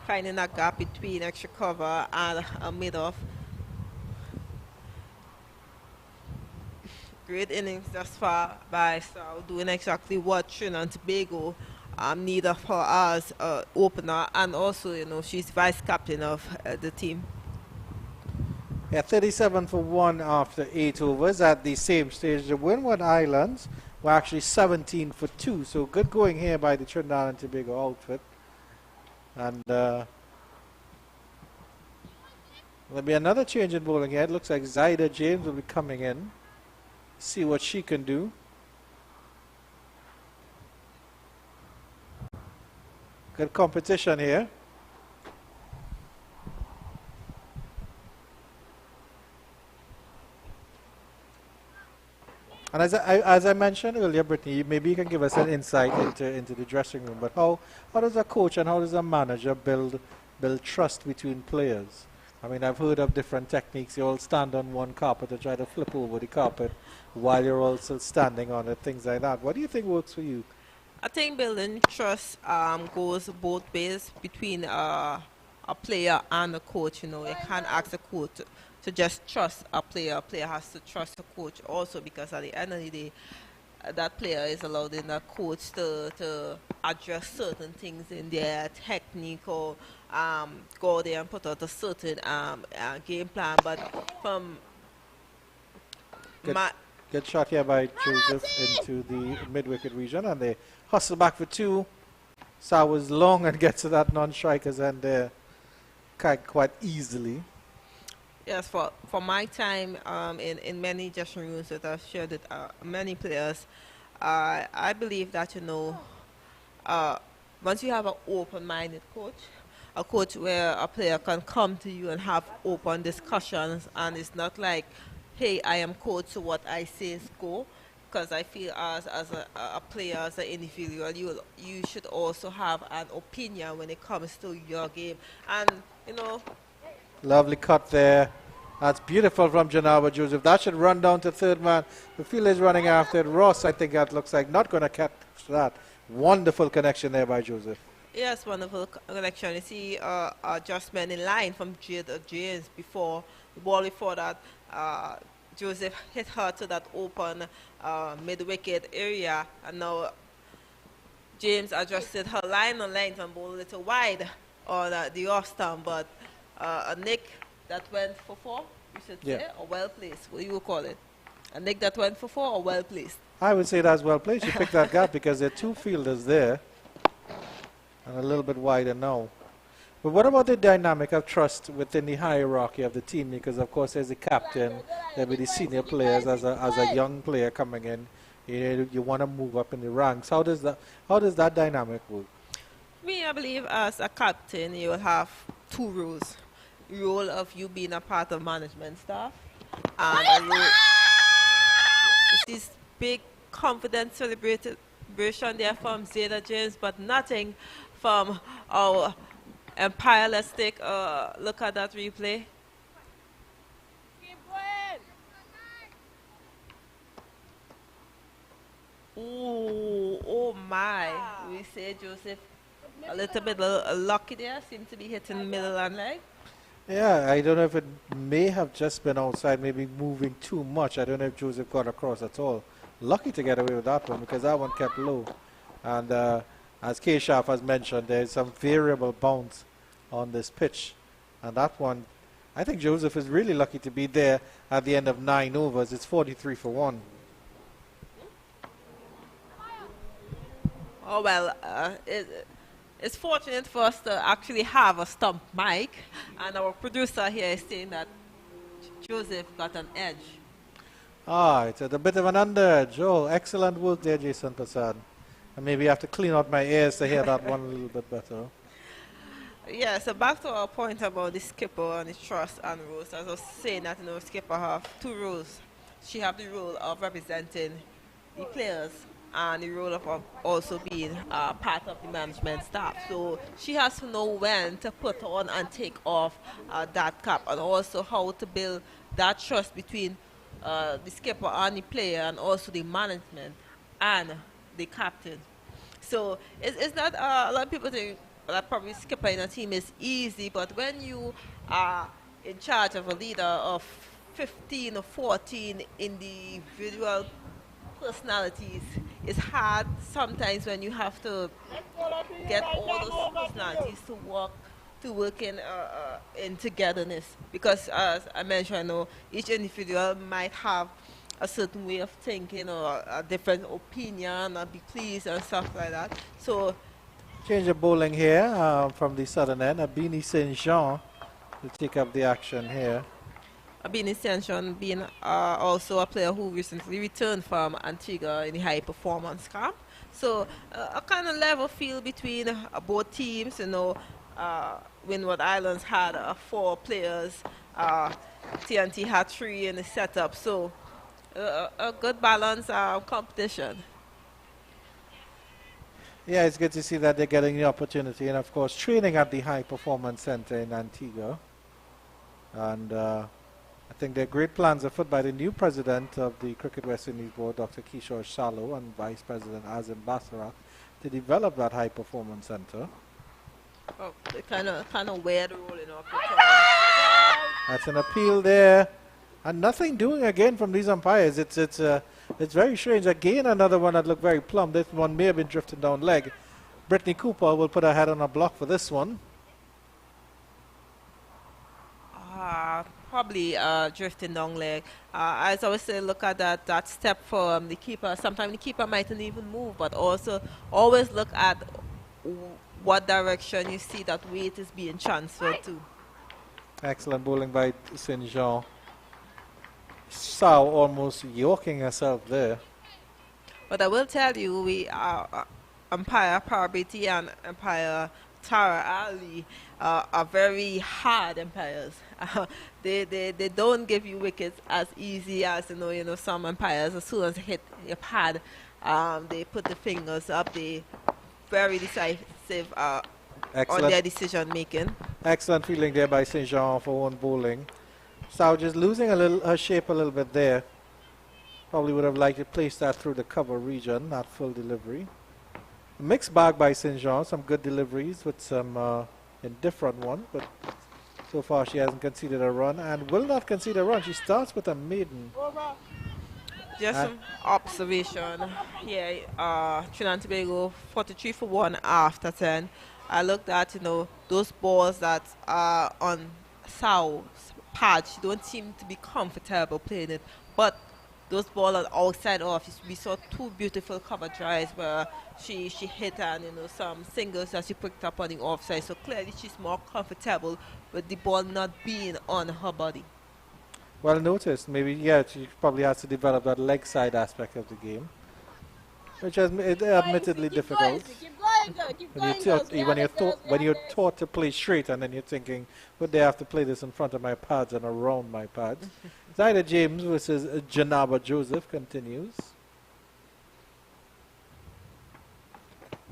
Finding a gap between extra cover and a mid-off. Great innings thus far by Sau, doing exactly what Trinidad and Tobago need of her as opener, and also, you know, she's vice captain of the team. Yeah, 37 for 1 after 8 overs. At the same stage, the Windward Islands were actually 17 for 2. So good going here by the Trinidad and Tobago outfit. And there'll be another change in bowling here. It looks like Zaida James will be coming in. See what she can do. Good competition here. And as I mentioned earlier, Brittany, maybe you can give us an insight into the dressing room. But how does a coach and how does a manager build trust between players? I mean, I've heard of different techniques. You all stand on one carpet and try to flip over the carpet while you're also standing on it, things like that. What do you think works for you? I think building trust goes both ways between a player and a coach. You know, you can't ask a coach to just trust a player. A player has to trust a coach also, because at the end of the day, that player is allowed in that coach to address certain things in their technique or go there and put out a certain game plan. But from Good shot here by Joseph into the mid-wicket region, and they hustle back for 2. Sau was long and gets to that non-strikers end there quite easily. Yes, for my time in many dressing rooms that I've shared with many players, I believe that, you know, once you have an open-minded coach, a coach where a player can come to you and have open discussions, and it's not like, hey, I am coach, so what I say is go. Because I feel as a player, as an individual, you should also have an opinion when it comes to your game. And, you know... Lovely cut there. That's beautiful from Janawa Joseph. That should run down to third man. The field is running after it. Ross, I think that looks like not going to catch that. Wonderful connection there by Joseph. Yes, wonderful connection. You see adjustment in line from James before the ball before that. Joseph hit her to that open mid-wicket area, and now James adjusted her line on length and bowled a little wide on the off stump, but a nick that went for 4, you should say, or well placed. What do you call it? A nick that went for 4 or well placed? I would say that's well placed. You picked that gap because there are 2 fielders there and a little bit wider now. But what about the dynamic of trust within the hierarchy of the team? Because of course there's the captain, there'll be the senior players as a young player coming in. You want to move up in the ranks. How does that dynamic work? Me, I believe as a captain, you will have 2 roles. Role of you being a part of management staff, and a role. This big confident celebration there from Zeta James, but nothing from our Empire. Let's take a look at that replay. Keep going. Ooh, oh my. We say Joseph a little bit lucky there. Seemed to be hitting the middle and leg. Yeah, I don't know if it may have just been outside, maybe moving too much. I don't know if Joseph got across at all. Lucky to get away with that one because that one kept low. And as K-Shaf has mentioned, there's some variable bounce on this pitch. And that one, I think Joseph is really lucky to be there at the end of 9 overs. It's 43 for 1. Oh, well, it's fortunate for us to actually have a stump mic, and our producer here is saying that Joseph got an edge. It's a bit of an underedge. Oh, excellent work there, Jason Prasad. And maybe I have to clean out my ears to hear that one a little bit better. Yeah, so back to our point about the skipper and the trust and rules. As I was saying that, skipper have 2 roles. She have the role of representing the players and the role of also being part of the management staff. So she has to know when to put on and take off that cap, and also how to build that trust between the skipper and the player, and also the management and the captain. So it's not, a lot of people think that probably skipper in a team is easy, but when you are in charge of a leader of 15 or 14 individual personalities, it's hard sometimes when you have to get all those personalities to work in togetherness, because as I mentioned, each individual might have a certain way of thinking or a different opinion or be pleased and stuff like that. So change of bowling here from the southern end. Abini St. Jean to take up the action here. Abini St. Jean being also a player who recently returned from Antigua in the high performance camp. So a kind of level field between both teams. Windward Islands had 4 players. TNT had 3 in the setup. So a good balance competition. Yeah, it's good to see that they're getting the opportunity, and of course training at the High Performance Center in Antigua. And I think there are great plans afoot by the new president of the Cricket West Indies Board, Dr. Kishore Shallow, and Vice President Azim Basara, to develop that High Performance Center. Oh, they kind of weird rolling off the top. That's an appeal there, and nothing doing again from these umpires. It's very strange. Again, another one that looked very plumb. This one may have been drifting down leg. Brittany Cooper will put her head on a block for this one. Probably drifting down leg. As I always say, look at that step from the keeper. Sometimes the keeper mightn't even move, but also always look at what direction you see that weight is being transferred to. Excellent bowling by St. Jean. Sao almost yoking herself there. But I will tell you, we umpire Parabiti and umpire Tara Ali are very hard umpires. They don't give you wickets as easy as some umpires. As soon as they hit your pad, they put the fingers up. They very decisive on their decision making. Excellent fielding there by St. Jean for one bowling. Sau just losing her shape a little bit there. Probably would have liked to place that through the cover region, not full delivery. Mixed bag by St. Jean, some good deliveries with some indifferent one, but so far she hasn't conceded a run and will not concede a run. She starts with a maiden. Just some observation here. Trinidad and Tobago 43 for 1 after 10. I looked at, those balls that are on Sau's pad. She don't seem to be comfortable playing it, but those balls are outside off. We saw 2 beautiful cover drives where she hit and some singles that she picked up on the offside. So clearly she's more comfortable with the ball not being on her body. Well noticed. Maybe, she probably has to develop that leg side aspect of the game, which is admittedly difficult. When you're taught to play straight and then you're thinking, would they have to play this in front of my pads and around my pads? Zyda James versus Janaba Joseph continues.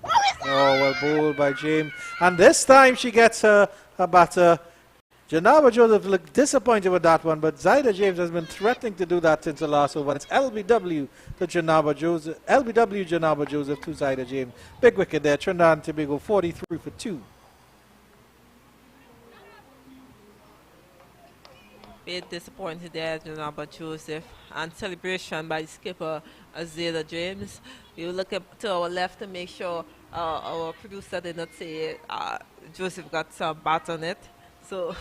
Oh, well bowled by James. And this time she gets her batter. Janaba Joseph looked disappointed with that one, but Zyda James has been threatening to do that since the last over. It's LBW to Janaba Joseph. LBW Janaba Joseph to Zyda James. Big wicket there. Trinidad and Tobago 43 for 2. Bit disappointed there, Janaba Joseph, and celebration by the skipper Zyda James. We will look to our left to make sure our producer did not say Joseph got some bat on it. So,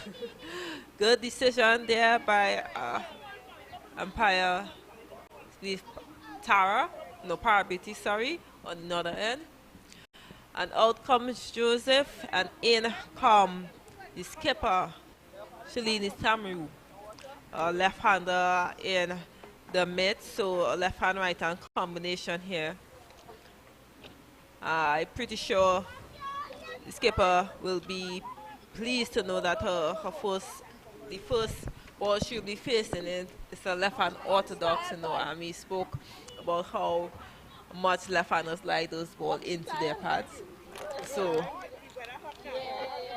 good decision there by umpire Parabiti, sorry, on the other end. And out comes Joseph, and in come the skipper, Shalini Samaru, left-hander in the mid, so left-hand, right-hand combination here. I'm pretty sure the skipper will be pleased to know that the first ball she'll be facing is a left-hand orthodox, and we spoke about how much left-handers like those balls into their pads. So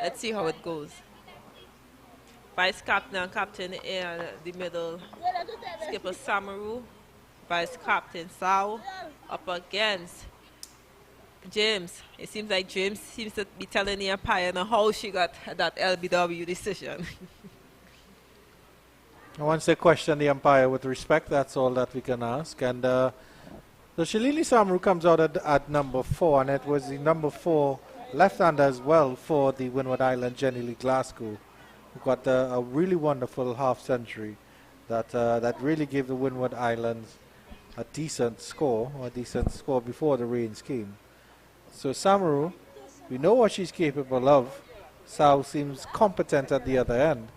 let's see how it goes. Vice captain and captain in the middle, skipper Samaru, vice captain Sao, up against James. It seems like James seems to be telling the umpire how she got that LBW decision. Once they question the umpire with respect, that's all that we can ask. And the Shalini Samaru comes out at number 4, and it was the number 4 left-hander as well for the Windward Island Jenny Lee Glasgow, who got a really wonderful half-century that really gave the Windward Islands a decent score before the rains came. So Samaru, we know what she's capable of. Sao seems competent at the other end.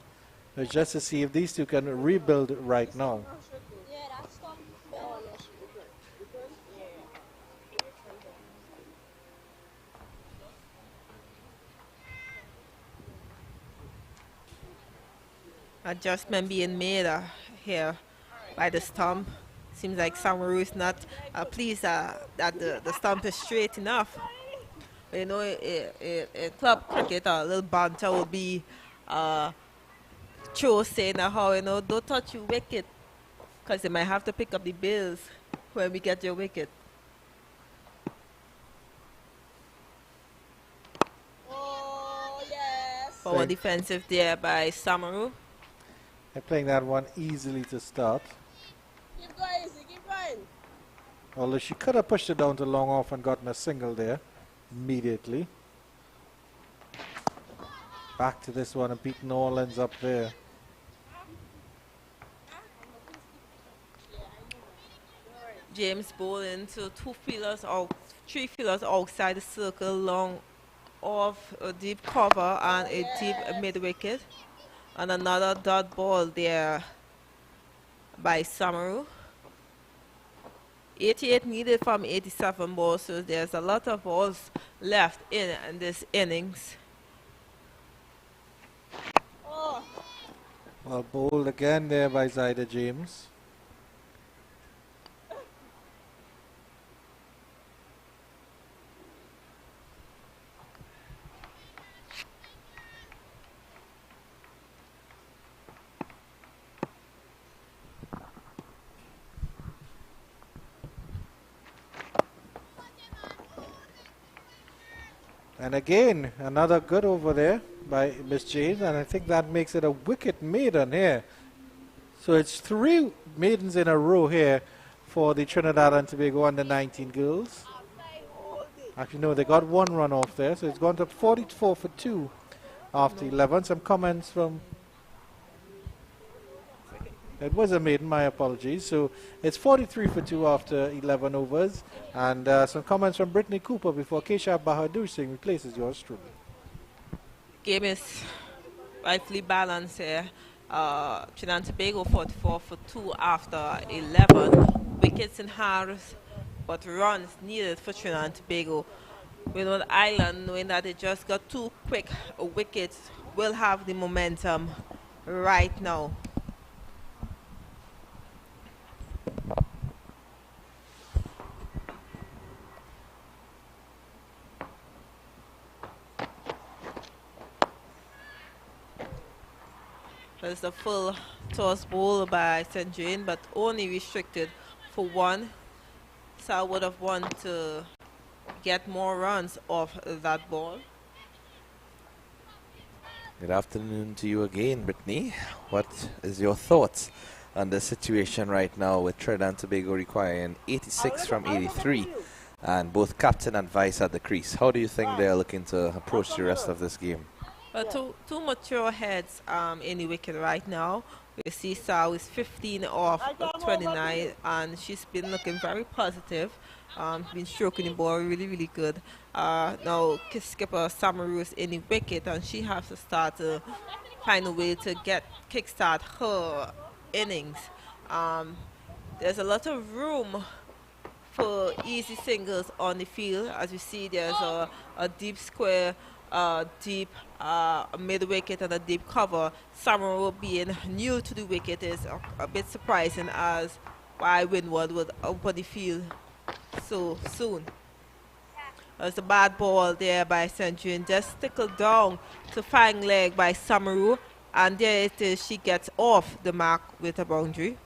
It's just to see if these two can rebuild right now. Adjustment being made here by the stump. Seems like Samaru is not pleased that the stump is straight enough. But in club cricket, a little banter will be Cho saying how, don't touch your wicket, because they might have to pick up the bills when we get your wicket. Oh, yes. Forward defensive there by Samaru. They're playing that one easily to start. Keep going, Izzy, keep going. Although she could have pushed it down to long off and gotten a single there immediately. Back to this one and Pete Norland's up there. James bowling to 3 fielders outside the circle, long off a deep cover and a deep mid wicket. And another dot ball there by Samaru. 88 needed from 87 balls, so there's a lot of balls left in this innings. Oh. Well, bowled again there by Zyda James. And again, another good over there by Miss Jane, and I think that makes it a wicket maiden here. So it's 3 maidens in a row here for the Trinidad and Tobago under-19 girls. Actually, no, they got 1 run off there, so it's gone to 44 for 2 after 11. Some comments from... It was a maiden, my apologies. So it's 43 for 2 after 11 overs. And some comments from Brittany Cooper before Keshav Bahadur Singh replaces yours truly. Game is rightfully balanced here. Trinidad and Tobago 44 for 2 after 11. Wickets in Harris, but runs needed for Trinidad and Tobago. Windward Island, knowing that they just got 2 quick wickets, will have the momentum right now. There's the full toss ball by St. Jane, but only restricted for 1. So I would have wanted to get more runs off that ball. Good afternoon to you again, Brittany. What is your thoughts on the situation right now with Trinidad and Tobago requiring 86 from 83 and both captain and vice at the crease? How do you think they're looking to approach the rest of this game? Two mature heads in the wicket right now. We see Sao is 15 off 29, and she's been looking very positive. Been stroking the ball really good. Now skipper Samaru is in the wicket, and she has to start to find a way to kickstart her innings. There's a lot of room for easy singles on the field. As you see, there's a deep square, deep mid wicket and a deep cover. Samaru being new to the wicket is a bit surprising, as why Windward would open the field so soon. There's a bad ball there by St. Jane, just tickled down to fine leg by Samaru, and there it is, she gets off the mark with a boundary.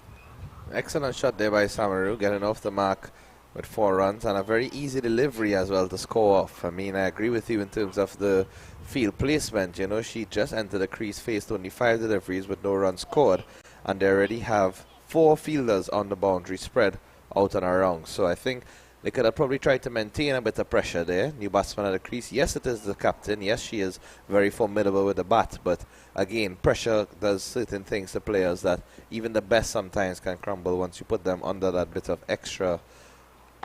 Excellent shot there by Samaru, getting off the mark with 4 runs, and a very easy delivery as well to score off. I mean, I agree with you in terms of the field placement. You know, she just entered the crease, faced only 5 deliveries with no runs scored, and they already have 4 fielders on the boundary spread out and around. So I think they could have probably tried to maintain a bit of pressure there. New batsman at the crease. Yes, it is the captain. Yes, she is very formidable with the bat. But again, pressure does certain things to players that even the best sometimes can crumble once you put them under that bit of extra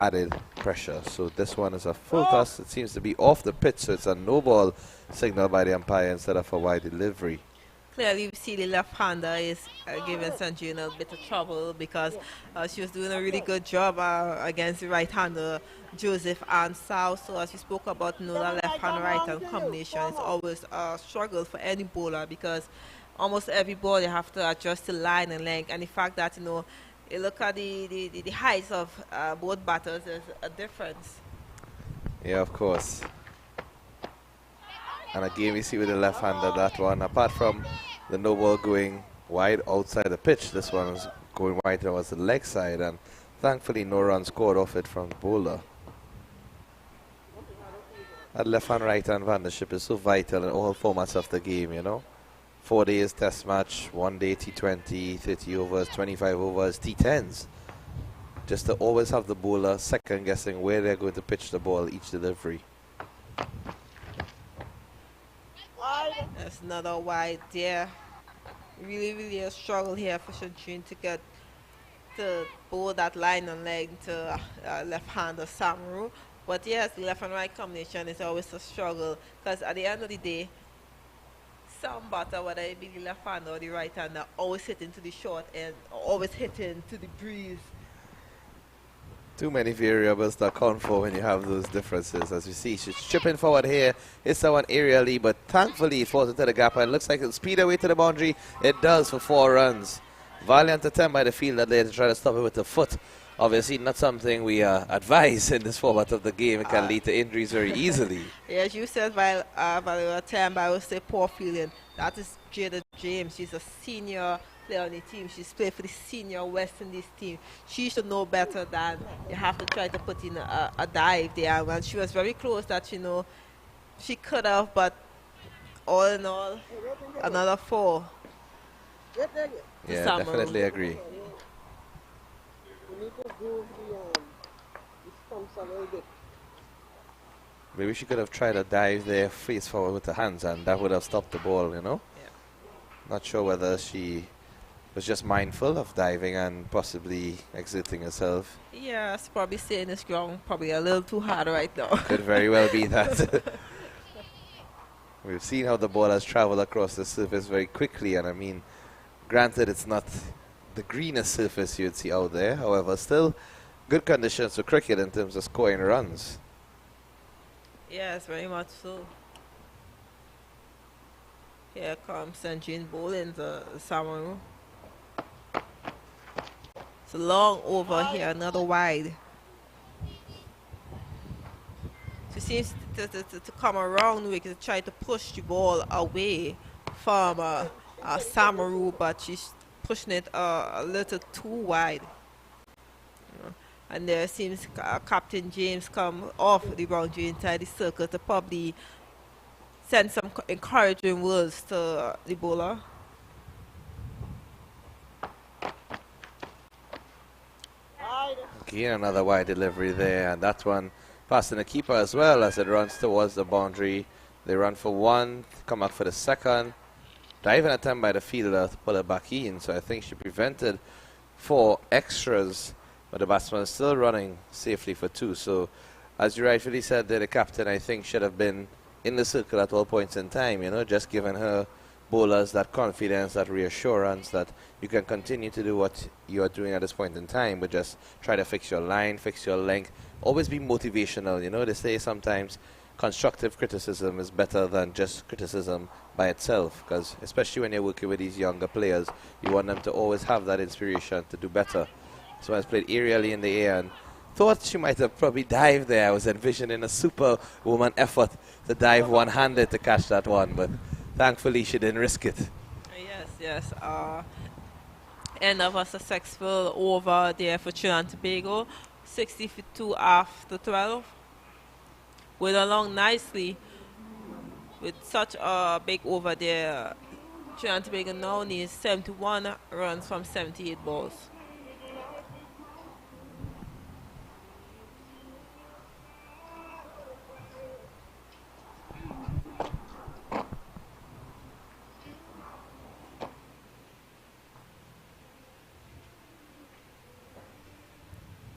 added pressure. So this one is a full toss. It seems to be off the pitch, so it's a no ball signal by the umpire instead of a wide delivery. Clearly, you see the left-hander is giving St. Jane a bit of trouble, because she was doing a really good job against the right-hander, Joseph and South. So as we spoke about, that left-hand right-hand combination is always a struggle for any bowler, because almost every ball you have to adjust the line and length. And the fact that, you look at the heights of both batters, there's a difference. Yeah, of course. And again, we see with the left-hander that one, apart from the no ball going wide outside the pitch, this one is going wide towards the leg side, and thankfully no run scored off it from the bowler. That left-hand, right-hand partnership is so vital in all formats of the game, 4 days test match, 1 day T20, 30 overs, 25 overs, T10s. Just to always have the bowler second guessing where they're going to pitch the ball each delivery. That's another wide there. Really a struggle here for St. Jane to get to bowl that line and leg to left-hander Samaru. But yes, the left and right combination is always a struggle, because at the end of the day, some batter, whether it be the left-hander or the right-hander, always hitting to the short end, or always hitting to the breeze. Too many variables to account for when you have those differences. As you see, she's chipping forward here. It's that one aerially, but thankfully it falls into the gap, and it looks like it'll speed away to the boundary. It does for 4 runs. Valiant attempt by the fielder there to try to stop it with the foot. Obviously not something we advise in this format of the game. It can lead to injuries very easily. Yes, you said by attempt, I would say poor fielding. That is Jada James. She's a senior player on the team. She's played for the senior West Indies team. She should know better than you have to try to put in a dive there. And she was very close that, She could have, but all in all, another 4. Get there. Yeah, Samaru. definitely agree. You need to move the stumps a little bit. Maybe she could have tried a dive there face forward with the hands, and that would have stopped the ball, you know? Yeah. Not sure whether she was just mindful of diving and possibly exerting herself. Yes, probably staying this ground probably a little too hard right now. Could very well be that. We've seen how the ball has traveled across the surface very quickly, and I mean, granted it's not the greenest surface you'd see out there, however, still good conditions for cricket in terms of scoring runs. Yes, very much so. Here comes Sanjin bowling the Samaru. It's a long over here, another wide. She seems to come around with to try to push the ball away from Samaru, but she's pushing it a little too wide. And there seems Captain James come off the boundary inside the circle to probably send some encouraging words to the bowler. Again, another wide delivery there, and that one passing the keeper as well as it runs towards the boundary. They run for 1, come up for the second. Diving attempt by the fielder to pull it back in, so I think she prevented 4 extras, but the batsman is still running safely for 2. So, as you rightfully said there, the captain, I think, should have been in the circle at all points in time, you know, just giving her bowlers that confidence, that reassurance that you can continue to do what you are doing at this point in time, but just try to fix your line, fix your length. Always be motivational, you know. They say sometimes constructive criticism is better than just criticism by itself, because especially when you're working with these younger players, you want them to always have that inspiration to do better. So I played aerially in the air and thought she might have probably dived there. I was envisioning a superwoman effort to dive one-handed to catch that one, but thankfully she didn't risk it. Yes. End of a successful over there for Trinidad and Tobago. 62 after 12. Went along nicely with such a big over there. Trinidad and Tobago now needs 71 runs from 78 balls.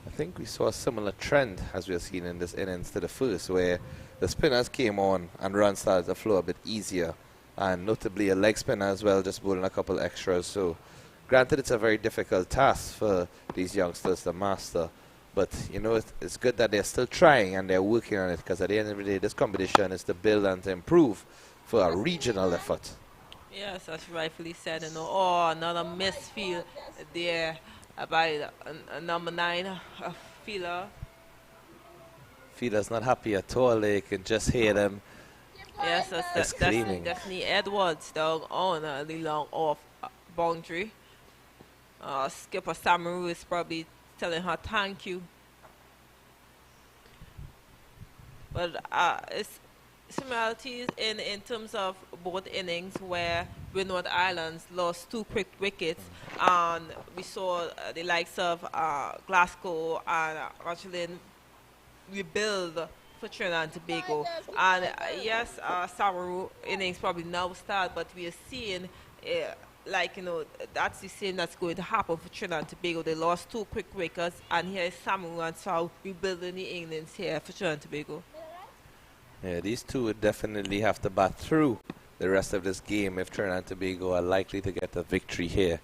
I think we saw a similar trend as we have seen in this innings to the first, where the spinners came on and runs started to flow a bit easier, and notably a leg spinner as well, just bowling a couple extras. So granted, it's a very difficult task for these youngsters to master, but you know, it's good that they're still trying and they're working on it, because at the end of the day, this competition is to build and to improve for a regional effort. Yes, as rightfully said, you know. Oh, another misfield there by number 9 fielder. Fielder's not happy at all. They can just hear them. Yes, that's screaming. definitely Edwards down on the long off boundary. Skipper Samaru is probably telling her thank you. But it's similarities in terms of both innings, where Windward Islands lost 2 quick wickets, and we saw the likes of Glasgow and Rochelle rebuild for Trinidad and Tobago. And yes, Samaru innings probably now start, but we are seeing like, you know, that's the same that's going to happen for Trinidad and Tobago. They lost 2 quick wickets, and here is Samaru and South rebuilding the innings here for Trinidad and Tobago. Yeah, these two would definitely have to bat through the rest of this game if Trinidad and Tobago are likely to get a victory here.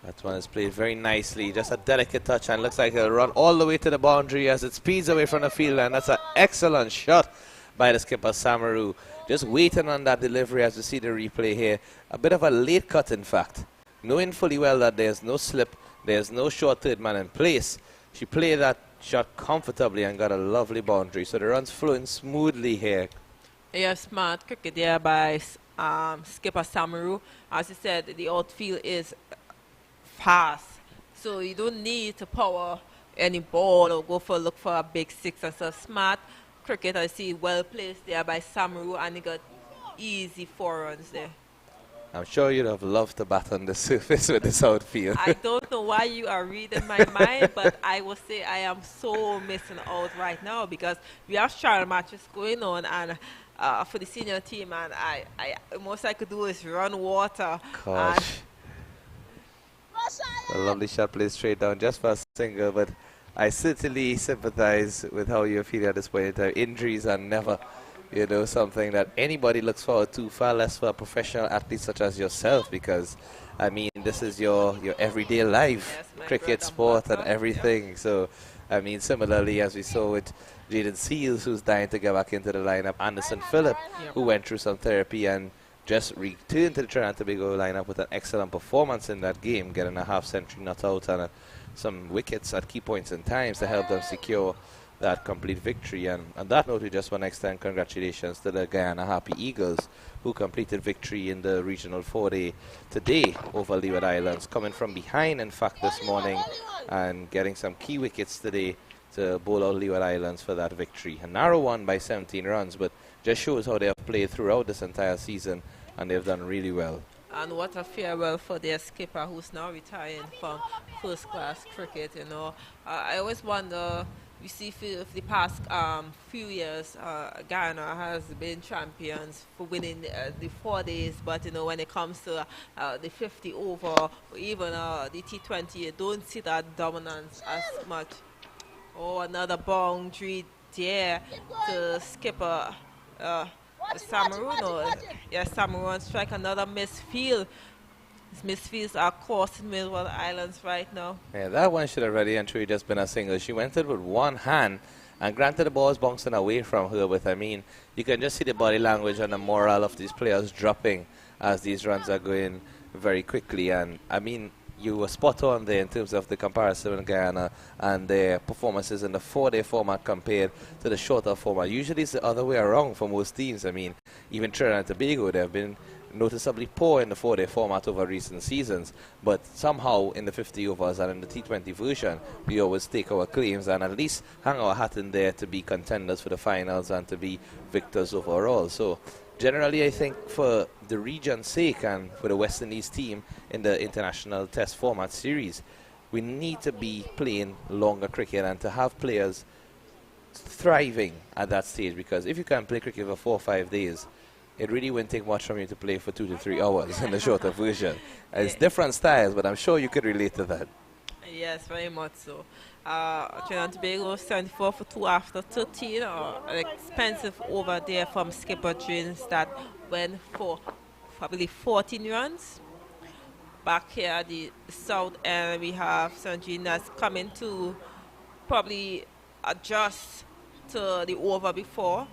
That one is played very nicely, just a delicate touch, and looks like it'll run all the way to the boundary as it speeds away from the field, and that's an excellent shot by the skipper Samaru. Just waiting on that delivery as you see the replay here. A bit of a late cut, in fact. Knowing fully well that there's no slip, there's no short third man in place. She played that shot comfortably and got a lovely boundary. So the run's flowing smoothly here. Yeah, smart cricket there by skipper Samaru. As you said, the outfield is fast, so you don't need to power any ball or look for a big 6 and stuff. Smart cricket. I see well placed there by Samaru, and he got easy 4 runs there. I'm sure you'd have loved to bat on the surface with this outfield. I don't know why you are reading my mind, but I will say I am so missing out right now because we have trial matches going on and for the senior team, and I most I could do is run water. Gosh. A lovely shot played straight down just for a single, but I certainly sympathize with how you're feeling at this point in time. Injuries are never, you know, something that anybody looks forward to, far less for a professional athlete such as yourself, because, I mean, this is your everyday life, Yes, cricket, sport, and everything. Yeah. So, I mean, similarly, as we saw with Jaden Seals, who's dying to get back into the lineup, Anderson Phillip, who went through some therapy and just returned to the Trinidad and Tobago lineup with an excellent performance in that game, getting a half-century not out and some wickets at key points in times to help them secure that complete victory. And on that note, we just want to extend congratulations to the Guyana Happy Eagles, who completed victory in the regional 4-day today over Windward Islands, coming from behind, in fact, this morning, and getting some key wickets today to bowl out Windward Islands for that victory. A narrow one by 17 runs, but just shows how they have played throughout this entire season, and they've done really well. And what a farewell for their skipper, who's now retiring from first-class cricket, you know. I always wonder, you see for the past few years, Guyana has been champions for winning the 4 days, but, you know, when it comes to the 50 over, or even the T20, you don't see that dominance as much. Oh, another boundary there to skipper Samaru. Yes, Samaru on strike, another misfield. These misfields are costing Windward Islands right now. Yeah, that one should have already and truly just been a single. She went in with one hand, and granted the ball is bouncing away from her, but I mean, you can just see the body language and the morale of these players dropping as these runs are going very quickly. And I mean, you were spot on there in terms of the comparison in Guyana and their performances in the 4-day format compared to the shorter format. Usually it's the other way around for most teams. I mean, even Trinidad and Tobago, they have been noticeably poor in the 4-day format over recent seasons, but somehow in the 50 overs and in the T20 version, we always take our claims and at least hang our hat in there to be contenders for the finals and to be victors overall. So generally, I think for the region's sake and for the West Indies team in the international test format series, we need to be playing longer cricket and to have players thriving at that stage, because if you can play cricket for 4 or 5 days, it really wouldn't take much from you to play for 2 to 3 hours in the shorter version. It's different styles, but I'm sure you could relate to that. Yes, very much so. Trinidad and Tobago 74 for 2 after 13, an expensive over there from skipper James that went for probably 14 runs. Back here at the south end, we have Sanjin that's coming to probably adjust to the over before.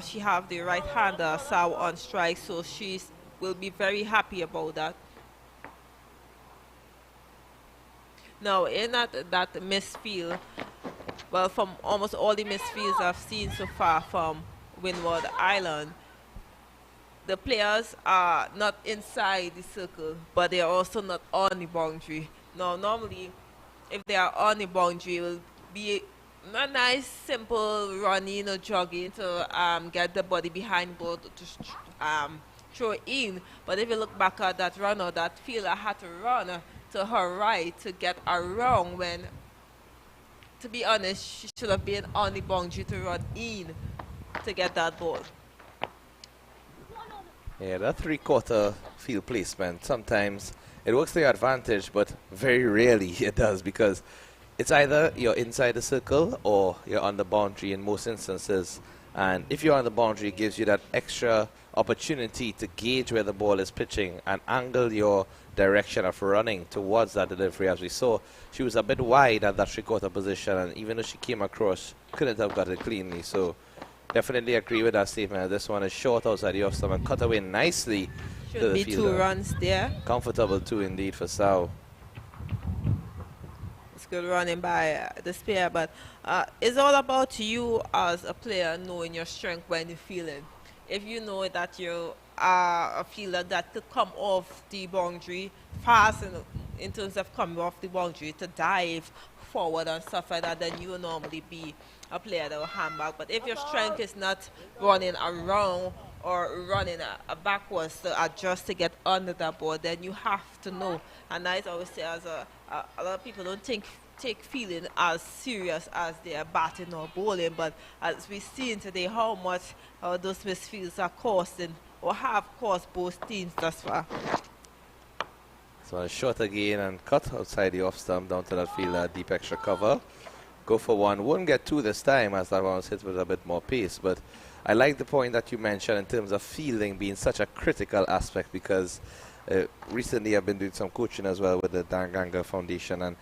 She have the right-hander Sao on strike, so she will be very happy about that. Now, in that misfield, well, from almost all the misfields I've seen so far from Windward Island, the players are not inside the circle, but they are also not on the boundary. Now, normally, if they are on the boundary, it will be a nice, simple running or jogging to get the body behind ball to throw in. But if you look back at that runner, that fielder had to run to her right to get around when, to be honest, she should have been on the boundary to run in to get that ball. Yeah, that 3/4 field placement, sometimes it works to your advantage, but very rarely it does, because it's either you're inside the circle or you're on the boundary in most instances. And if you're on the boundary, it gives you that extra opportunity to gauge where the ball is pitching and angle your direction of running towards that delivery. As we saw, she was a bit wide at that 3/4 position, and even though she came across, couldn't have got it cleanly. So definitely agree with that statement. This one is short outside the off-stump and cut away nicely. Should be fielder. 2 runs there. Comfortable 2 indeed for Sao. It's good running by the spare, but it's all about you as a player knowing your strength when you're feeling. If you know that you are a fielder that could come off the boundary fast in terms of coming off the boundary to dive forward and stuff like that, then you will normally be a player that will handball. But if your strength is not running around or running backwards to adjust to get under that ball, then you have to know. And I always say, as a lot of people don't take fielding as serious as they are batting or bowling, but as we've seen today, how much those misfields are costing or have cost both teams thus far. So a short again and cut outside the off stump down to that fielder, deep extra cover. Go for one. Wouldn't get two this time as that one was hit with a bit more pace. But I like the point that you mentioned in terms of fielding being such a critical aspect, because recently I've been doing some coaching as well with the Danganga Foundation. And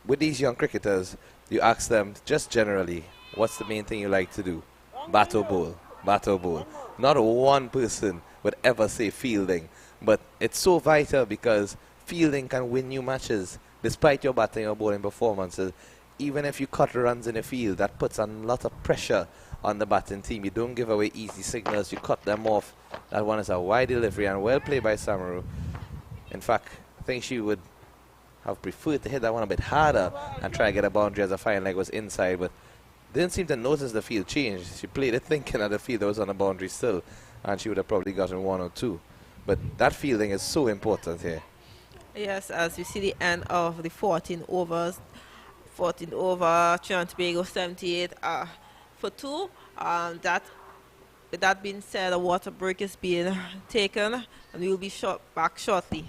with these young cricketers, you ask them just generally, what's the main thing you like to do? Bat or bowl. Bat or bowl. Not one person would ever say fielding. But it's so vital because fielding can win you matches despite your batting or bowling performances. Even if you cut runs in the field, that puts a lot of pressure on the batting team. You don't give away easy signals, you cut them off. That one is a wide delivery and well played by Samaru. In fact, I think she would have preferred to hit that one a bit harder and try to get a boundary as the fine leg was inside, but didn't seem to notice the field change. She played it thinking that the field was on a boundary still, and she would have probably gotten one or two. But that fielding is so important here. Yes, as you see the end of the 14 overs. 14 over, Trinidad and Tobago 78 for 2. With that being said, a water break is being taken, and we will be back shortly.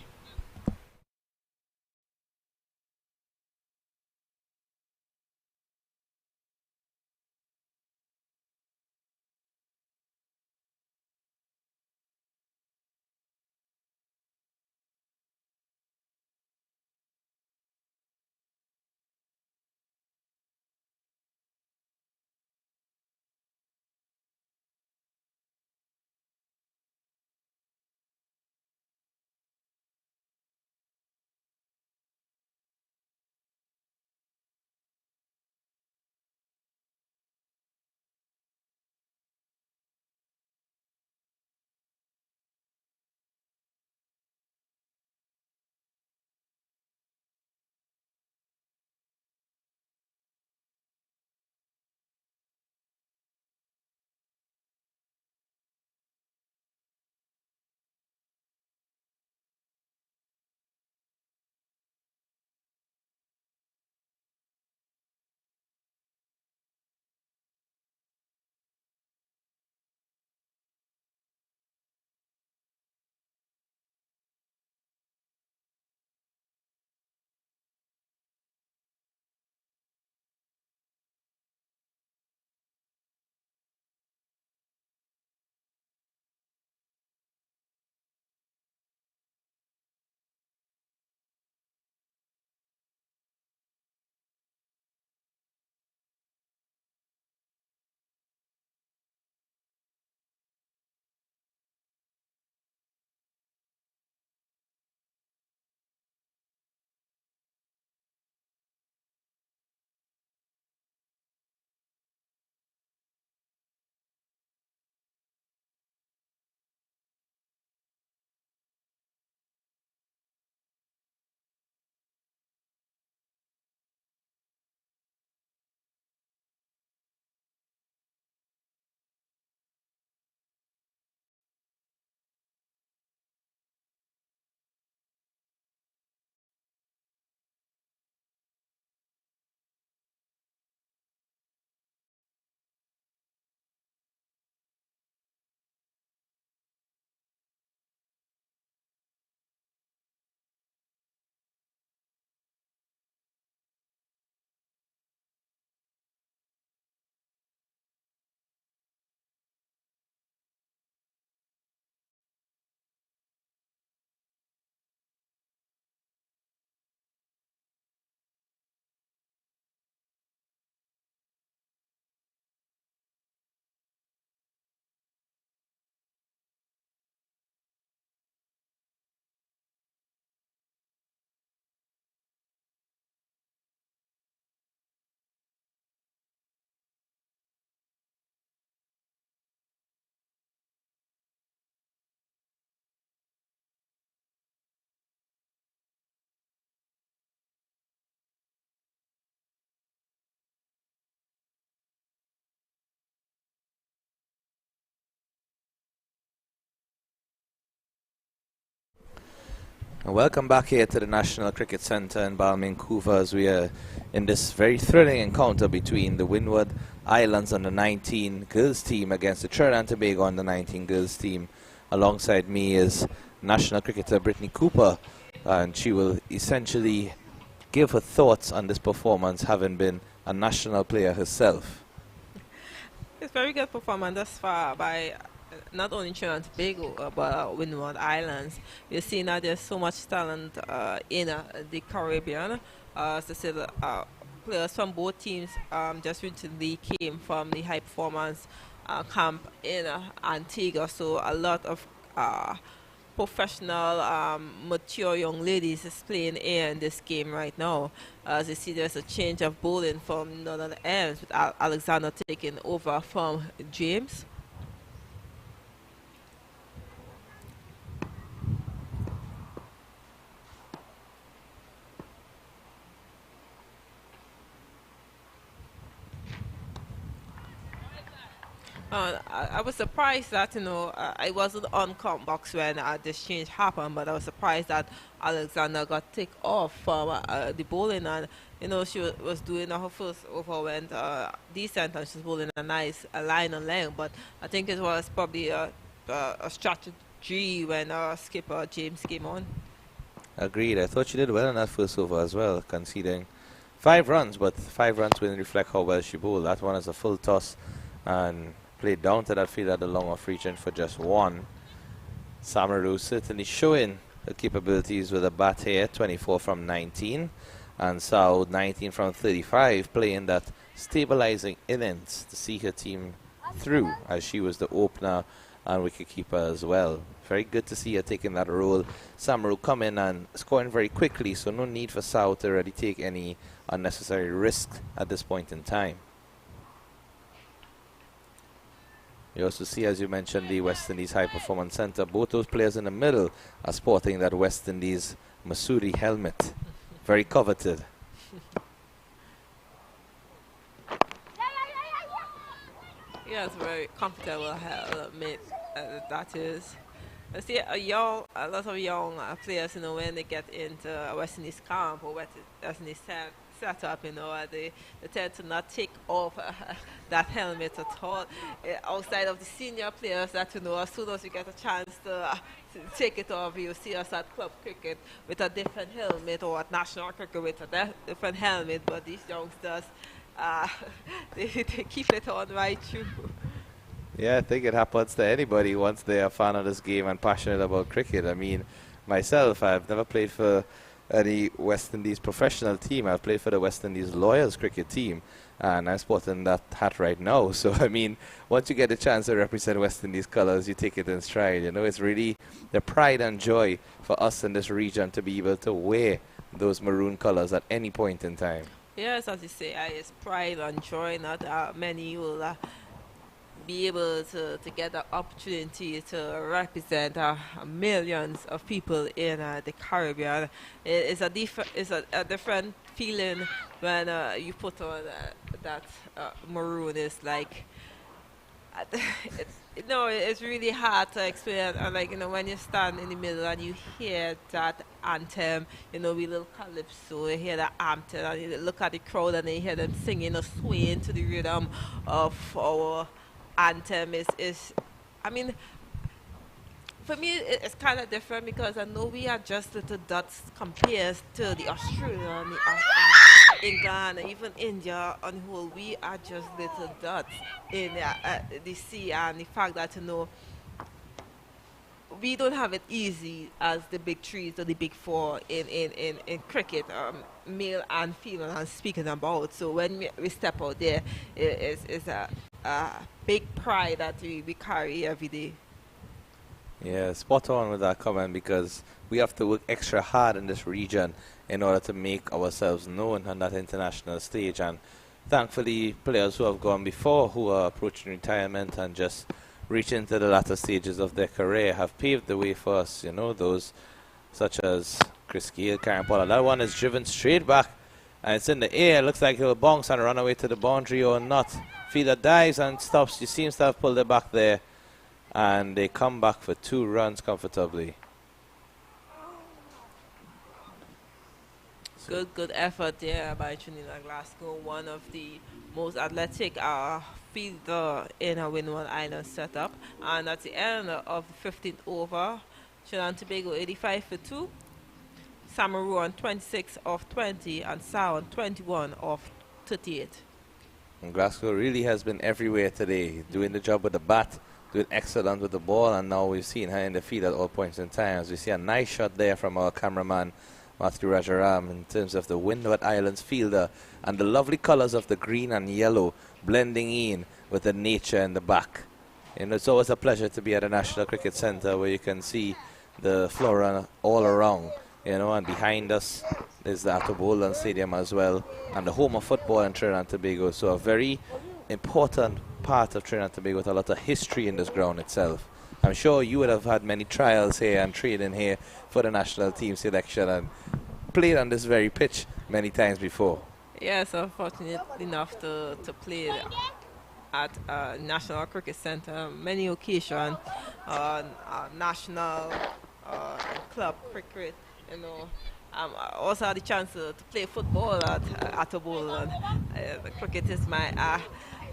Welcome back here to the National Cricket Centre in Balmain-Couva as we are in this very thrilling encounter between the Windward Islands under-19 girls team against the Trinidad and Tobago under-19 girls team. Alongside me is national cricketer Brittany Cooper, and she will essentially give her thoughts on this performance, having been a national player herself. It's very good performance thus far by not only Trinidad and Tobago, but Windward Islands. You're seeing that there's so much talent in the Caribbean. As I said, players from both teams just recently came from the high performance camp in Antigua, so a lot of professional, mature young ladies is playing in this game right now. As you see, there's a change of bowling from Northern Ends with Alexander taking over from James. I was surprised that, I wasn't on comp box when this change happened, but I was surprised that Alexander got take off from the bowling, and, she was doing her first over, went decent, and she's bowling a nice line and length, but I think it was probably a strategy when skipper James came on. Agreed. I thought she did well in that first over as well, conceding 5 runs, but 5 runs wouldn't reflect how well she bowled. That one is a full toss and played down to that field at the long off reaching for just 1. Samaru certainly showing the capabilities with a bat here, 24 from 19, and Saud 19 from 35, playing that stabilizing innings to see her team through, as she was the opener and wicketkeeper as well. Very good to see her taking that role. Samaru coming and scoring very quickly, so no need for Saud to really take any unnecessary risk at this point in time. You also see, as you mentioned, the West Indies High Performance Centre. Both those players in the middle are sporting that West Indies Masuri helmet. Very coveted. Yeah, it's very comfortable helmet, that is. I see a lot of young players, when they get into West Indies camp or West Indies set up, they tend to not take off that helmet at all. Outside of the senior players that, as soon as you get a chance to take it off, you see us at club cricket with a different helmet, or at national cricket with a different helmet, but these youngsters, they keep it on right through. Yeah, I think it happens to anybody once they are a fan of this game and passionate about cricket. I mean, myself, I've never played for any West Indies professional team. I've played for the West Indies Lawyers cricket team, and I'm sporting that hat right now. So, I mean, once you get a chance to represent West Indies colours, you take it in stride. It's really the pride and joy for us in this region to be able to wear those maroon colours at any point in time. Yes, as you say, it's pride and joy. Not many will be able to get the opportunity to represent millions of people in the Caribbean. It's a different feeling when you put on that maroon. It's like it's really hard to explain. When you stand in the middle and you hear that anthem, we little calypso, you hear that anthem, and you look at the crowd and you hear them singing or swaying to the rhythm of our anthem. For me, it's kind of different because I know we are just little dots compared to the Australian, England, even India, on whole we are just little dots in the sea, and the fact that we don't have it easy as the big 3s or the big 4 in cricket, male and female, and speaking about. So when we step out there, it's a big pride that we carry every day. Yeah, spot on with that comment, because we have to work extra hard in this region in order to make ourselves known on that international stage. And thankfully, players who have gone before, who are approaching retirement and just reaching to the latter stages of their career, have paved the way for us. Those such as Chris Gale, Karen Pollard. That one is driven straight back, and it's in the air. Looks like he'll bounce and run away to the boundary or not. Fielder dives and stops. He seems to have pulled it back there, and they come back for 2 runs comfortably. Good effort there by Trinidad Glasgow, one of the most athletic fielder in a Windward Islands setup. And at the end of the 15th over, Trinidad and Tobago 85 for 2, Samaru on 26 of 20, and Sao on 21 of 38. And Glasgow really has been everywhere today, doing the job with the bat, doing excellent with the ball, and now we've seen her in the field at all points in time. As we see a nice shot there from our cameraman, Matthew Rajaram, in terms of the Windward Islands fielder and the lovely colors of the green and yellow blending in with the nature in the back. And it's always a pleasure to be at the National Cricket Centre where you can see the flora all around, you know, and behind us is the Ttwca Stadium as well, and the home of football in Trinidad and Tobago. So a very important part of Trinidad and Tobago with a lot of history in this ground itself. I'm sure you would have had many trials here and training here for the national team selection and played on this very pitch many times before. Yes, I'm fortunate enough to play at National Cricket Centre many occasions, national club cricket, you know. I also had the chance to play football at Ttwca. The cricket is my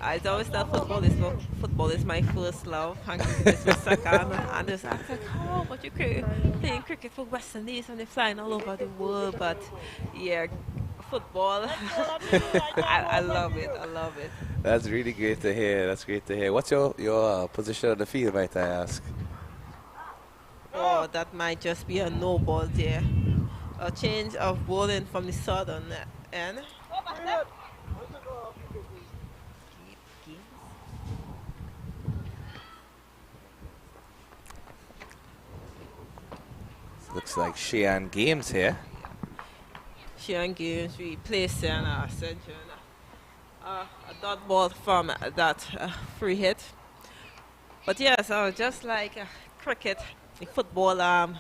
I always tell football is my first love, and cricket is my second. And just I was like, oh, but you playing cricket for West Indies and they're flying all over the world. But yeah, football, I love it. I love it. That's really great to hear. That's great to hear. What's your position on the field, might I ask? Oh, that might just be a no ball there. A change of bowling from the southern end. Looks like Cheyenne Games here. Cheyenne Games, we placed in a century. A dot ball from that free hit. But yes, just like cricket, the football, a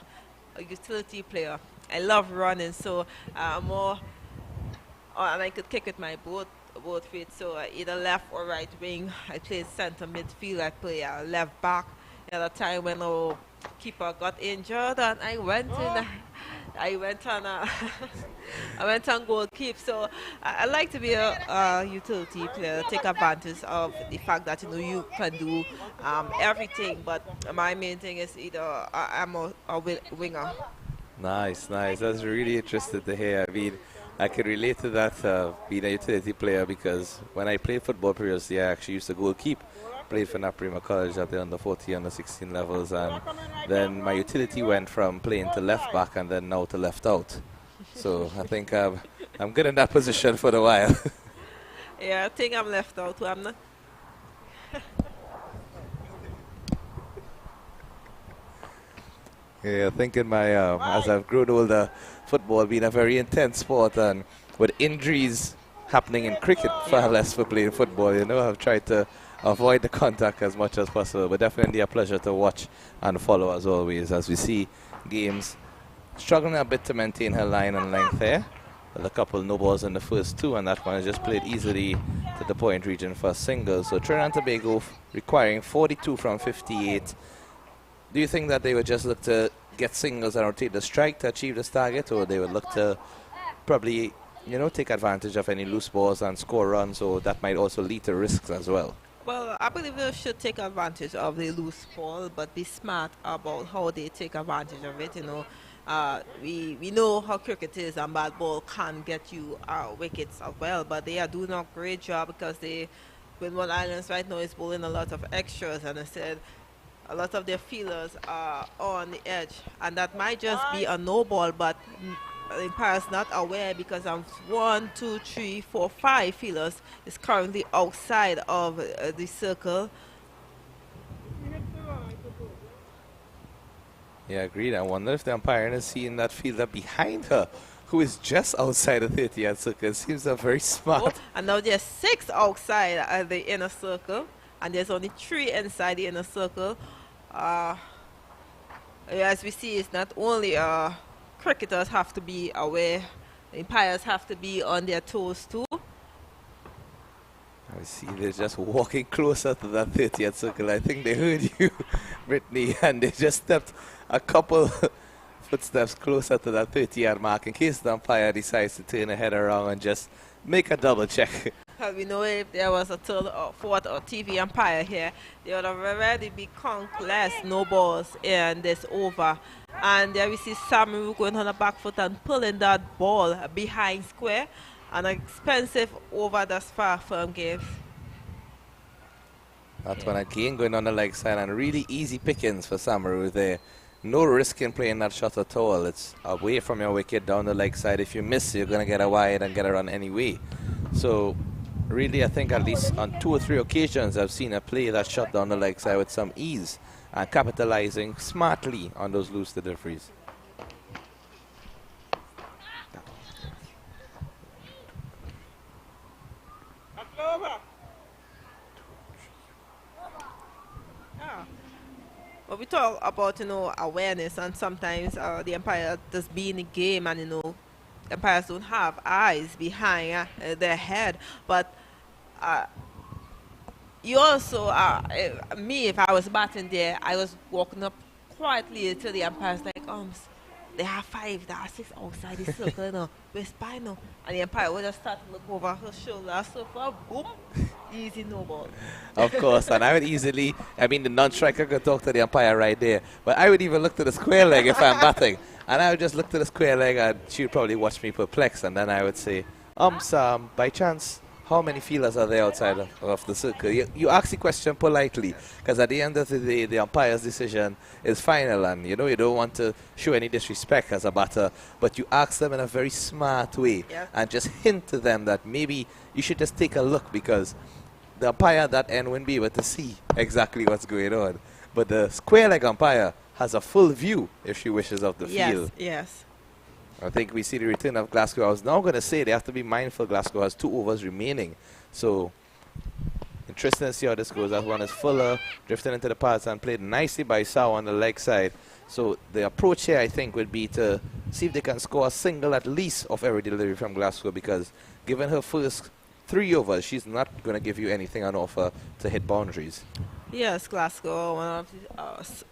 utility player. I love running, so more, and I could kick with my both feet, so either left or right wing. I play center midfield, I play left back. At a time when our keeper got injured, and I went on goal keep. So I like to be a utility player, take advantage of the fact that you can do everything. But my main thing is either I'm a winger. Nice. That's really interesting to hear. I mean, I can relate to that being a utility player, because when I played football previously, I actually used to goal keep. Played for Naprima College at the under 14, under 16 levels, and then my utility went from playing to left back and then now to left out. So I think I'm good in that position for a while. Yeah, I think I'm left out. I'm not. Yeah, I think in my as I've grown older, football being a very intense sport, and with injuries happening in cricket far less for playing football, you know, I've tried to avoid the contact as much as possible, but definitely a pleasure to watch and follow as always, as we see Games struggling a bit to maintain her line and length there. With a couple no balls in the first two, and that one is just played easily to the point region for a single. So Trinidad and Tobago requiring 42 from 58. Do you think that they would just look to get singles and rotate the strike to achieve this target, or they would look to probably, you know, take advantage of any loose balls and score runs, or that might also lead to risks as well? Well, I believe they should take advantage of the loose ball, but be smart about how they take advantage of it. You know, we know how cricket is, and bad ball can get you wickets as well. But they are doing a great job, because Windward Islands right now is bowling a lot of extras, and I said a lot of their fielders are on the edge, and that might just be a no ball, but the umpire's not aware, because 1, 2, 3, 4, 5 fielders is currently outside of the circle. Yeah, agreed. I wonder if the umpire is seeing that fielder behind her, who is just outside the 30-yard circle. It seems very smart. Oh, and now there's 6 outside the inner circle, and there's only 3 inside the inner circle. As we see, it's not only cricketers have to be aware, the umpires have to be on their toes too. I see they're just walking closer to that 30th circle. I think they heard you, Brittany, and they just stepped a couple footsteps closer to that 30-yard mark in case the umpire decides to turn the head around and just make a double check. We know if there was a third or fourth or TV umpire here, they would have already be countless no balls in this over. And there we see Samu going on the back foot and pulling that ball behind square. An expensive over thus far from games. That one again going on the leg side and really easy pickings for Samaru there. No risk in playing that shot at all. It's away from your wicket down the leg side. If you miss, you're going to get a wide and get a run anyway. So really, I think at least on 2 or 3 occasions I've seen a play that shot down the leg side with some ease and capitalizing smartly on those loose deliveries. But we talk about, awareness, and sometimes the umpire just be in the game, and, umpires don't have eyes behind their head. But you also, me, if I was batting there, I was walking up quietly to the umpires like, they have 5, they have 6 outside the circle, we're spy now. And the umpire would just start to look over her shoulder, so far, boom, easy no ball. Of course, and I would easily, the non-striker could talk to the umpire right there, but I would even look to the square leg if I'm batting, and I would just look to the square leg and she would probably watch me perplexed, and then I would say, Sam, by chance, how many fielders are there outside of the circle? You ask the question politely, because at the end of the day, the umpire's decision is final, and you don't want to show any disrespect as a batter, but you ask them in a very smart way, and just hint to them that maybe you should just take a look, because the umpire at that end wouldn't be able to see exactly what's going on. But the square leg umpire has a full view if she wishes of the field. Yes. I think we see the return of Glasgow. I was now going to say they have to be mindful. Glasgow has 2 overs remaining. So, interesting to see how this goes. That one is Fuller, drifting into the paths and played nicely by Sau on the leg side. So, the approach here, I think, would be to see if they can score a single at least of every delivery from Glasgow, because given her first 3 overs, she's not going to give you anything on offer to hit boundaries. Yes, Glasgow, one of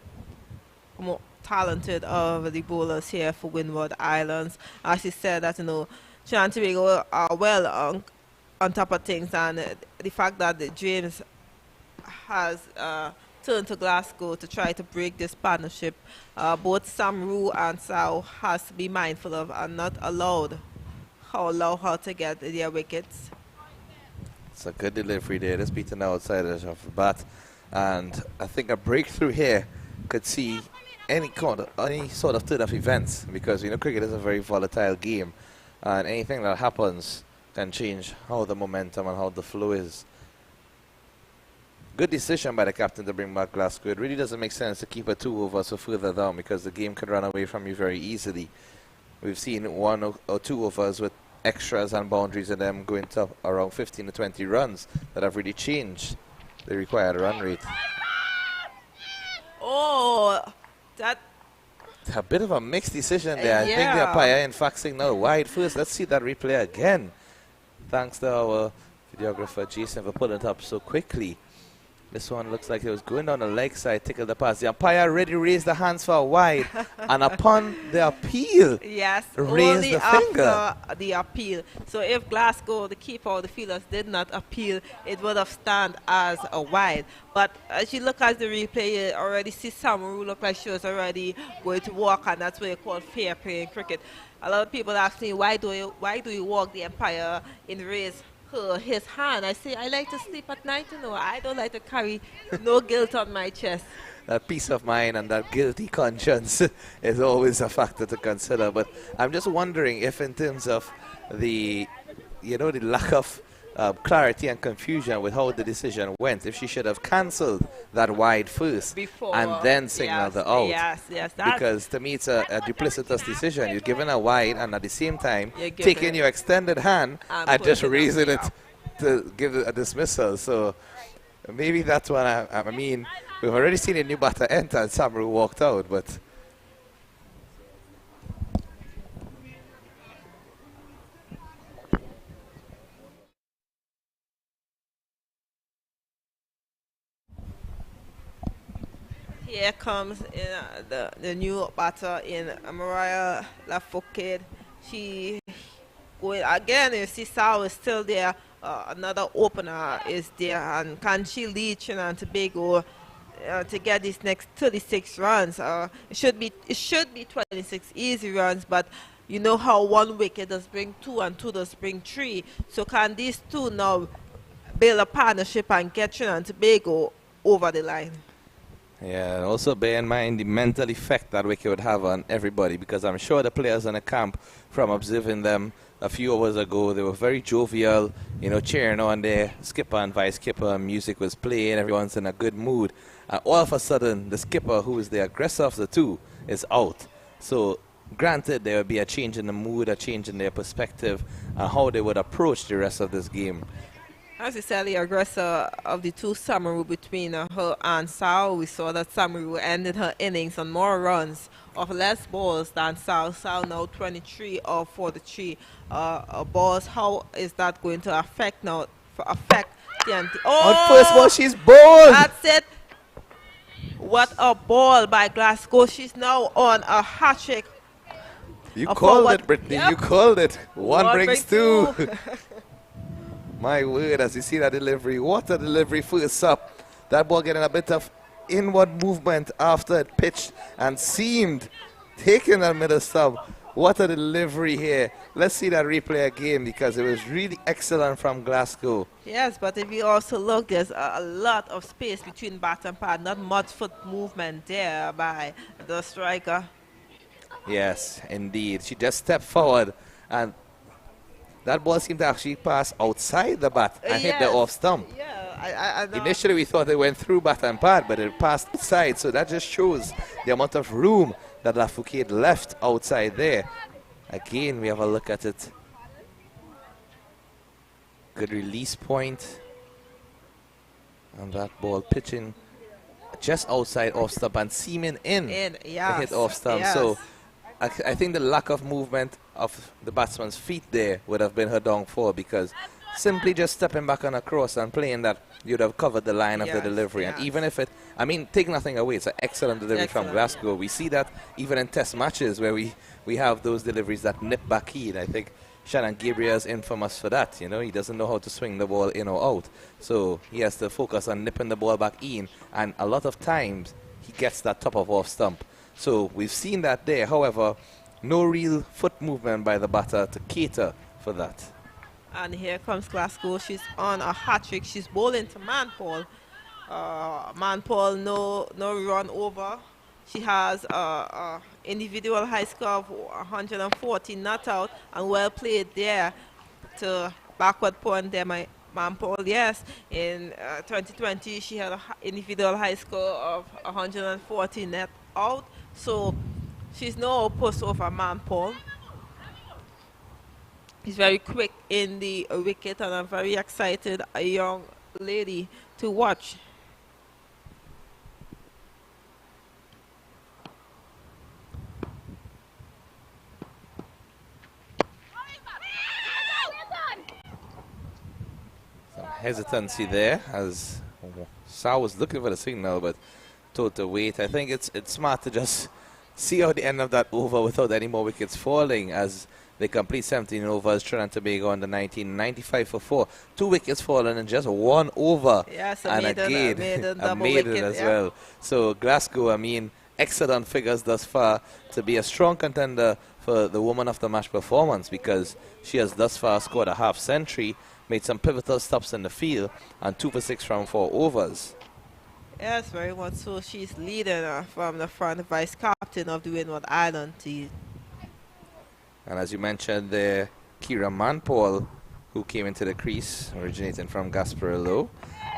the more talented of the bowlers here for Windward Islands. As you said, that Trinidad and Tobago are well on top of things, and the fact that James has turned to Glasgow to try to break this partnership, both Samru and Sau has to be mindful of and not allow her to get their wickets. It's a good delivery there. Just beaten outside of the bat, and I think a breakthrough here could see any sort of turn of events, because cricket is a very volatile game, and anything that happens can change how the momentum and how the flow is. Good decision by the captain to bring back Glasgow. It really doesn't make sense to keep a 2 overs or further down, because the game can run away from you very easily. We've seen 1 or 2 overs with extras and boundaries in them going to around 15 to 20 runs that have really changed the required run rate. That a bit of a mixed decision there. I think the umpire, in fact, saying now wide first. Let's see that replay again. Thanks to our videographer Jason for pulling it up so quickly. This one looks like it was going down the leg side, tickled the pass. The umpire already raised the hands for a wide, and upon the appeal, raised the finger. After the appeal. So if Glasgow, the keeper or the fielders, did not appeal, it would have stand as a wide. But as you look at the replay, you already see Samu look like she was already going to walk, and that's what you call fair play in cricket. A lot of people ask me, why do you walk the umpire in raise his hand? I say, I like to sleep at night, I don't like to carry no guilt on my chest. That peace of mind and that guilty conscience is always a factor to consider. But I'm just wondering if, in terms of the the lack of clarity and confusion with how the decision went, if she should have cancelled that wide first before, and then signaled the out. Yes. Because to me it's a duplicitous decision. You're giving a wide and at the same time taking your extended hand and just raising it to give a dismissal. So maybe that's what I mean. We've already seen a new batter enter and Samru walked out, but Here comes the new batter in Mariah Lafoucault. She going again. You see, Sal is still there. Another opener is there, and can she lead Trinidad and Tobago to get these next 36 runs? It should be 26 easy runs, but you know how one wicket does bring two and two does bring three. So can these two now build a partnership and get Trinidad and Tobago over the line? Yeah, and also bear in mind the mental effect that wicket would have on everybody, because I'm sure the players in the camp, from observing them a few hours ago, they were very jovial, you know, cheering on their skipper and vice skipper. Music was playing, everyone's in a good mood. And all of a sudden, the skipper, who is the aggressor of the two, is out. So, granted, there will be a change in the mood, a change in their perspective, and how they would approach the rest of this game. As you said, the aggressor of the two, Samaru, between her and Sal, we saw that Samaru ended her innings on more runs of less balls than Sal. Sal now 23 or 43 balls. How is that going to affect now? Affect the On first ball, she's bowled. That's it. What a ball by Glasgow. She's now on a hat trick. You called it, Brittany. Yep. You called it. One brings two. two. My word, as you see that delivery, what a delivery first up. That ball getting a bit of inward movement after it pitched and seemed taking that middle stump. What a delivery here. Let's see that replay again, because it was really excellent from Glasgow. Yes, but if you also look, there's a lot of space between bat and pad. Not much foot movement there by the striker. Yes, indeed. She just stepped forward, and that ball seemed to actually pass outside the bat and hit the off stump. Yeah, I know. Initially, we thought it went through bat and pad, but it passed outside. So that just shows the amount of room that Lafoucault left outside there. Again, we have a look at it. Good release point. And that ball pitching just outside off stump and seaming in yes, to hit off stump. yes. So I think the lack of movement of the batsman's feet there would have been her downfall, because simply just stepping back on a cross and playing that, you'd have covered the line of the delivery. And even if it, I mean, take nothing away, it's an excellent delivery from Glasgow. We see that even in test matches where we have those deliveries that nip back in. I think Shannon Gabriel is infamous for that. You know, he doesn't know how to swing the ball in or out. So he has to focus on nipping the ball back in. And a lot of times he gets that top of off stump. So we've seen that there. However, no real foot movement by the batter to cater for that. And here comes Glasgow. She's on a hat trick. She's bowling to Manpaul. Manpaul, no run over. She has individual high score of 114 not out, and well played there to backward point there, my Manpaul. Yes, in 2020 she had an individual high score of 114 net out. So she's no pushover, Manpaul. She's very quick in the wicket, and I'm very excited, a young lady to watch. Some hesitancy there, as Sal was looking for the signal, but told to wait. I think it's smart to just see out the end of that over without any more wickets falling, as they complete 17 overs. Trinidad and Tobago under 19, 95 for 4. 2 wickets fallen and just 1 over. Yes, and a maiden as well. So Glasgow, I mean, excellent figures thus far to be a strong contender for the woman of the match performance, because she has thus far scored a half century, made some pivotal stops in the field, and 2 for 6 from 4 overs. Yes, very much so. She's leading from the front, vice captain of the Windward Islands team. And as you mentioned there, Kira Manpaul, who came into the crease, originating from Gasparillo.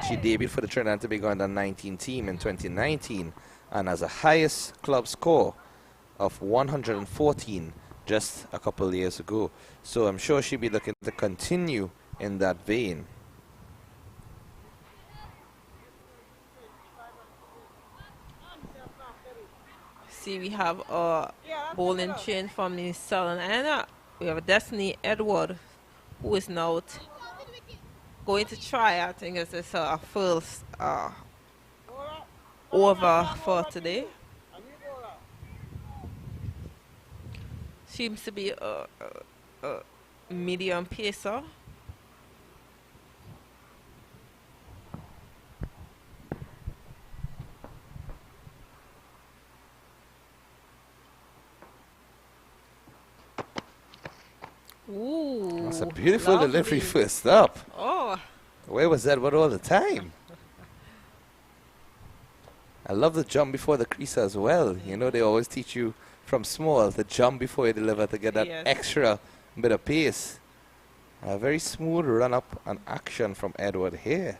She debuted for the Trinidad and Tobago under 19 team in 2019 and has a highest club score of 114 just a couple of years ago. So I'm sure she'll be looking to continue in that vein. See, we have a bowling chain from the southern end. We have Destiny Edward, who is now going to try. I think it's her first over for today. Seems to be a medium pacer. Ooh, That's a beautiful lovely. delivery first up. Oh, Where was Edward all the time? I love the jump before the crease as well. You know, they always teach you from small to jump before you deliver to get that Yes. extra bit of pace. A very smooth run up and action from Edward here.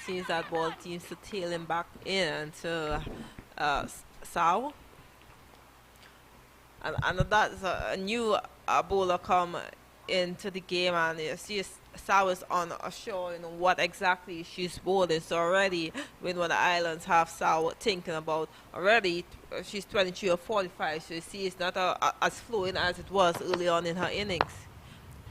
seems that ball seems to tail him back in to Sao. And that's a new bowler come into the game, and you see Sao is unsure, what exactly she's bowling. So already, Windward Islands have Sao thinking about already. She's 23 or 45, so you see it's not as flowing as it was early on in her innings.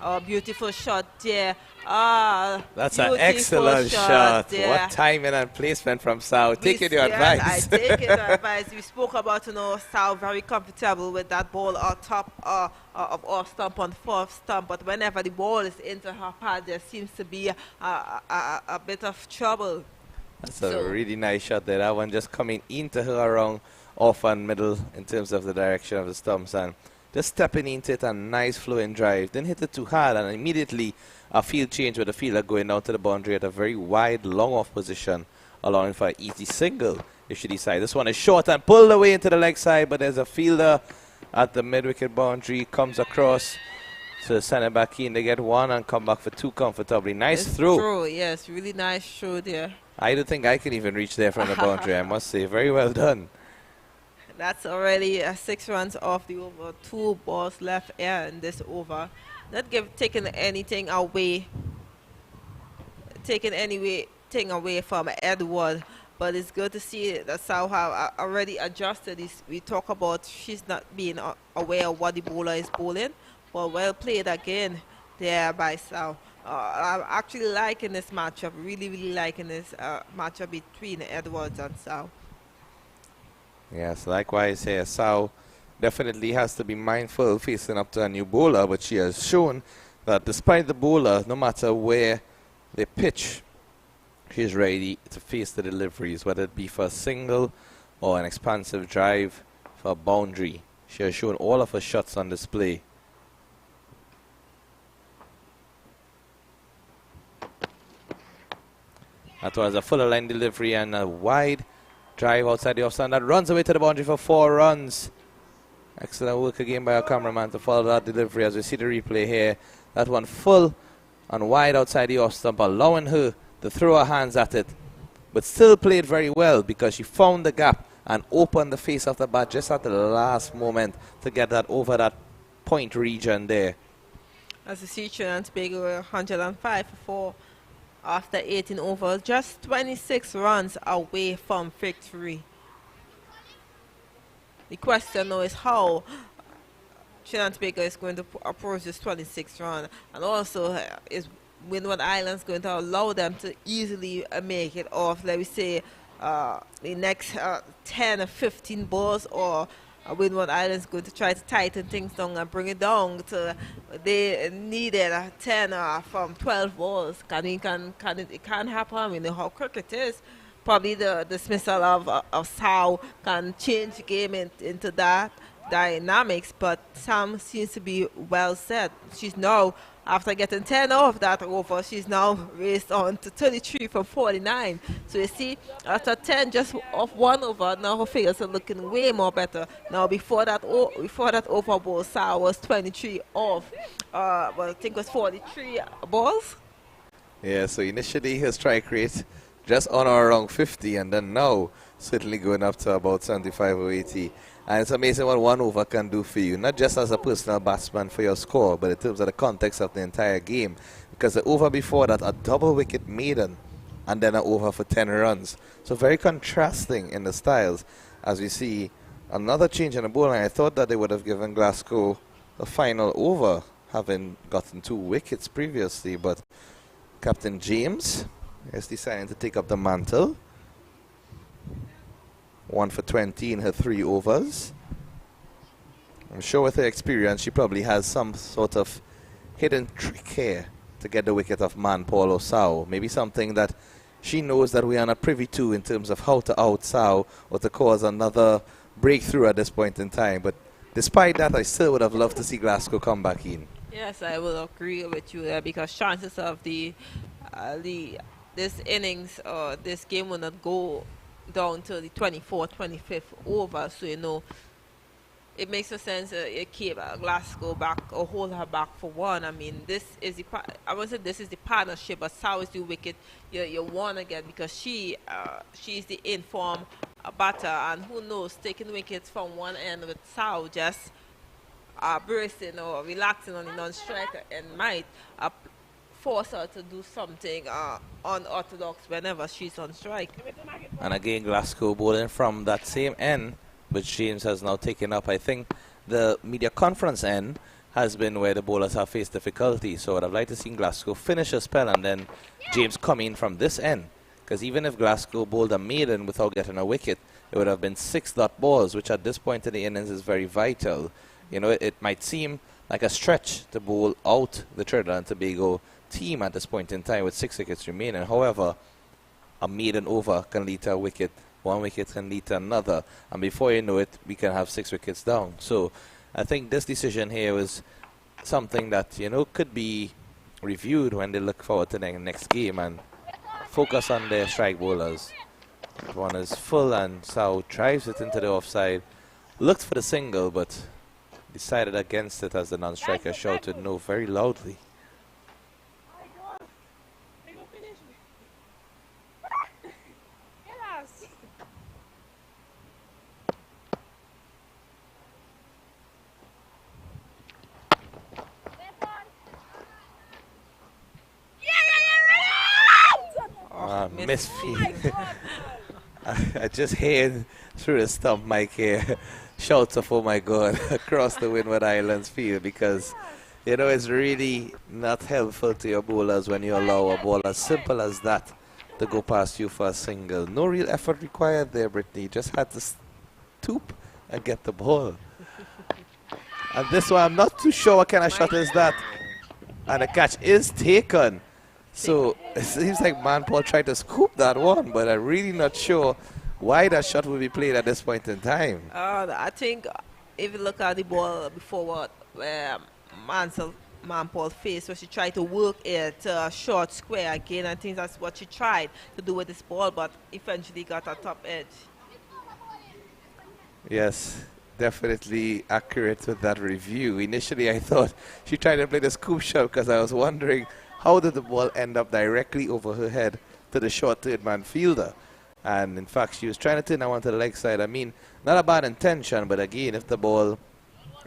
Oh, beautiful shot there. That's an beautiful excellent shot. there. What timing and placement from Sao. Taking your Yes, advice. I take your advice. We spoke about, Sao very comfortable with that ball on top of off stump on fourth stump. But whenever the ball is into her pad, there seems to be a bit of trouble. That's a really nice shot there. That one just coming into her around off and middle in terms of the direction of the stumps, and just stepping into it, a nice flowing drive. Didn't hit it too hard, and immediately a field change with the fielder going down to the boundary at a very wide, long off position, allowing for an easy single if she decides. This one is short and pulled away into the leg side, but there's a fielder at the mid-wicket boundary, comes across to send it back in. They get one and come back for two comfortably. Nice throw. Yes, really nice throw there. I don't think I can even reach there from the boundary, I must say. Very well done. That's already 6 runs off the over. 2 balls left here in this over. Not taking anything away from Edward, but it's good to see that Sao have already adjusted. We talk about she's not being aware of what the bowler is bowling, but well played again there by Sao. I'm actually liking this matchup, really liking this matchup between Edwards and Sao. Yes, likewise here. Sao definitely has to be mindful facing up to a new bowler, but she has shown that despite the bowler, no matter where they pitch, she's ready to face the deliveries, whether it be for a single or an expansive drive for a boundary. She has shown all of her shots on display. That was a fuller line delivery and a wide drive outside the offside that runs away to the boundary for 4 runs. Excellent work again by our cameraman to follow that delivery as we see the replay here. That one full and wide outside the off stump, allowing her to throw her hands at it, but still played very well because she found the gap and opened the face of the bat just at the last moment to get that over that point region there. As you see, Trinidad and Tobago 105 for 4 after 18 overs, just 26 runs away from victory. The question now is how Trinidad and Tobago is going to approach this 26 run, and also is Windward Islands going to allow them to easily make it off, let me say, the next 10 or 15 balls, or Windward Islands going to try to tighten things down and bring it down to they needed 10 from 12 balls. It can happen. We know how cricket is. Probably the dismissal of Sao can change the game into that dynamics, but Sam seems to be well set. She's now, after getting 10 off that over, she's now raised on to 33 from 49. So you see, after 10 just off 1 over, now her figures are looking way more better. Now before that over ball, Sao was 23 off, I think it was 43 balls. Yeah, so initially his strike rate just on or around 50, and then now certainly going up to about 75 or 80. And it's amazing what 1 over can do for you, not just as a personal batsman for your score, but in terms of the context of the entire game. Because the over before that, a double wicket maiden, and then an over for 10 runs. So very contrasting in the styles. As we see another change in the bowling, I thought that they would have given Glasgow the final over, having gotten 2 wickets previously, but Captain James is deciding to take up the mantle. 1 for 20 in her 3 overs. I'm sure with her experience, she probably has some sort of hidden trick here to get the wicket of Man Paul Osao. Maybe something that she knows that we are not privy to in terms of how to out Sao or to cause another breakthrough at this point in time. But despite that, I still would have loved to see Glasgow come back in. Yes, I will agree with you there because chances of this innings or this game will not go down to the 24th, 25th over. So, you know, it makes no sense you keep Glasgow back or hold her back for one. I mean, this is the partnership, but Sao is the wicket you want again because she's the informed batter, and who knows, taking wickets from one end with Sao just bracing or relaxing on the non-striker and might force her to do something unorthodox whenever she's on strike. And again, Glasgow bowling from that same end, which James has now taken up. I think the media conference end has been where the bowlers have faced difficulty. So I'd have liked to see Glasgow finish a spell and then James come in from this end. Because even if Glasgow bowled a maiden without getting a wicket, it would have been 6 dot balls, which at this point in the innings is very vital. You know, it might seem like a stretch to bowl out the Trinidad and Tobago team at this point in time with 6 wickets remaining. However, a maiden over can lead to a wicket. 1 wicket can lead to another. And before you know it, we can have 6 wickets down. So I think this decision here was something that, you know, could be reviewed when they look forward to the next game and focus on their strike bowlers. One is full and Sao drives it into the offside. Looked for the single, but decided against it as the non-striker shouted no very loudly. Misfield. I just heard through the stump mic here shouts of "oh my God" across the Windward Islands field, because you know it's really not helpful to your bowlers when you allow a ball as simple as that to go past you for a single. No real effort required there, Brittany. Just had to stoop and get the ball. And this one, I'm not too sure what kind of shot is that. And the catch is taken. So it seems like Man Paul tried to scoop that one, but I'm really not sure why that shot would be played at this point in time. I think if you look at the ball before what Man Paul faced, where she tried to work it a short square again. I think that's what she tried to do with this ball, but eventually got a top edge. Yes, definitely accurate with that review. Initially, I thought she tried to play the scoop shot because I was wondering how did the ball end up directly over her head to the short third man fielder. And in fact, she was trying to turn that one to the leg side. I mean, not a bad intention, but again, if the ball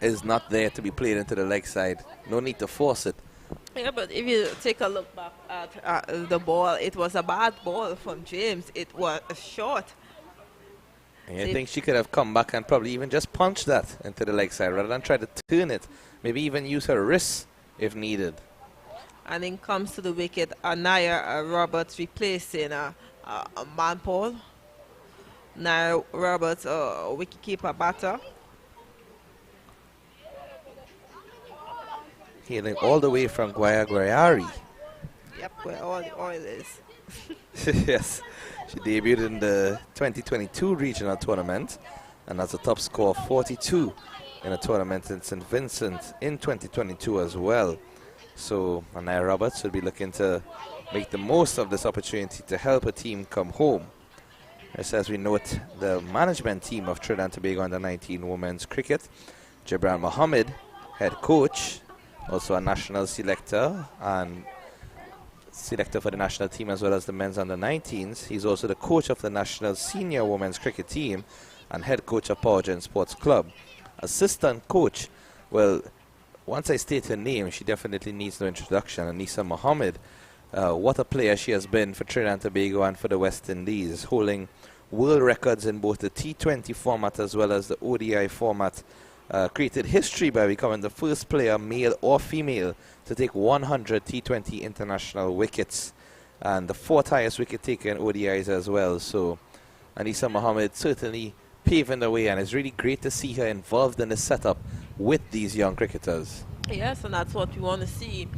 is not there to be played into the leg side, no need to force it. Yeah, but if you take a look back at the ball, it was a bad ball from James. It was short. And I think she could have come back and probably even just punched that into the leg side rather than try to turn it. Maybe even use her wrists if needed. And then comes to the wicket, Naya Roberts replacing Man Paul. Naya Roberts, wicketkeeper batter. Hailing all the way from Guayari. Yep, where all the oil is. Yes, she debuted in the 2022 regional tournament and has a top score of 42 in a tournament in St. Vincent in 2022 as well. So Anaya Roberts will be looking to make the most of this opportunity to help a team come home. As we note, the management team of Trinidad and Tobago under-19 women's cricket, Jabran Mohammed, head coach, also a national selector and selector for the national team as well as the men's under-19s. He's also the coach of the national senior women's cricket team and head coach of Powergen Sports Club. Assistant coach, well, once I state her name, she definitely needs no introduction. Anisa Mohammed, what a player she has been for Trinidad and Tobago and for the West Indies, holding world records in both the T20 format as well as the ODI format created history by becoming the first player, male or female, to take 100 T20 international wickets, and the 4th highest wicket taker in ODIs as well. So Anisa Mohammed certainly paving the way, and it's really great to see her involved in the setup with these young cricketers. Yes, and that's what we want to see.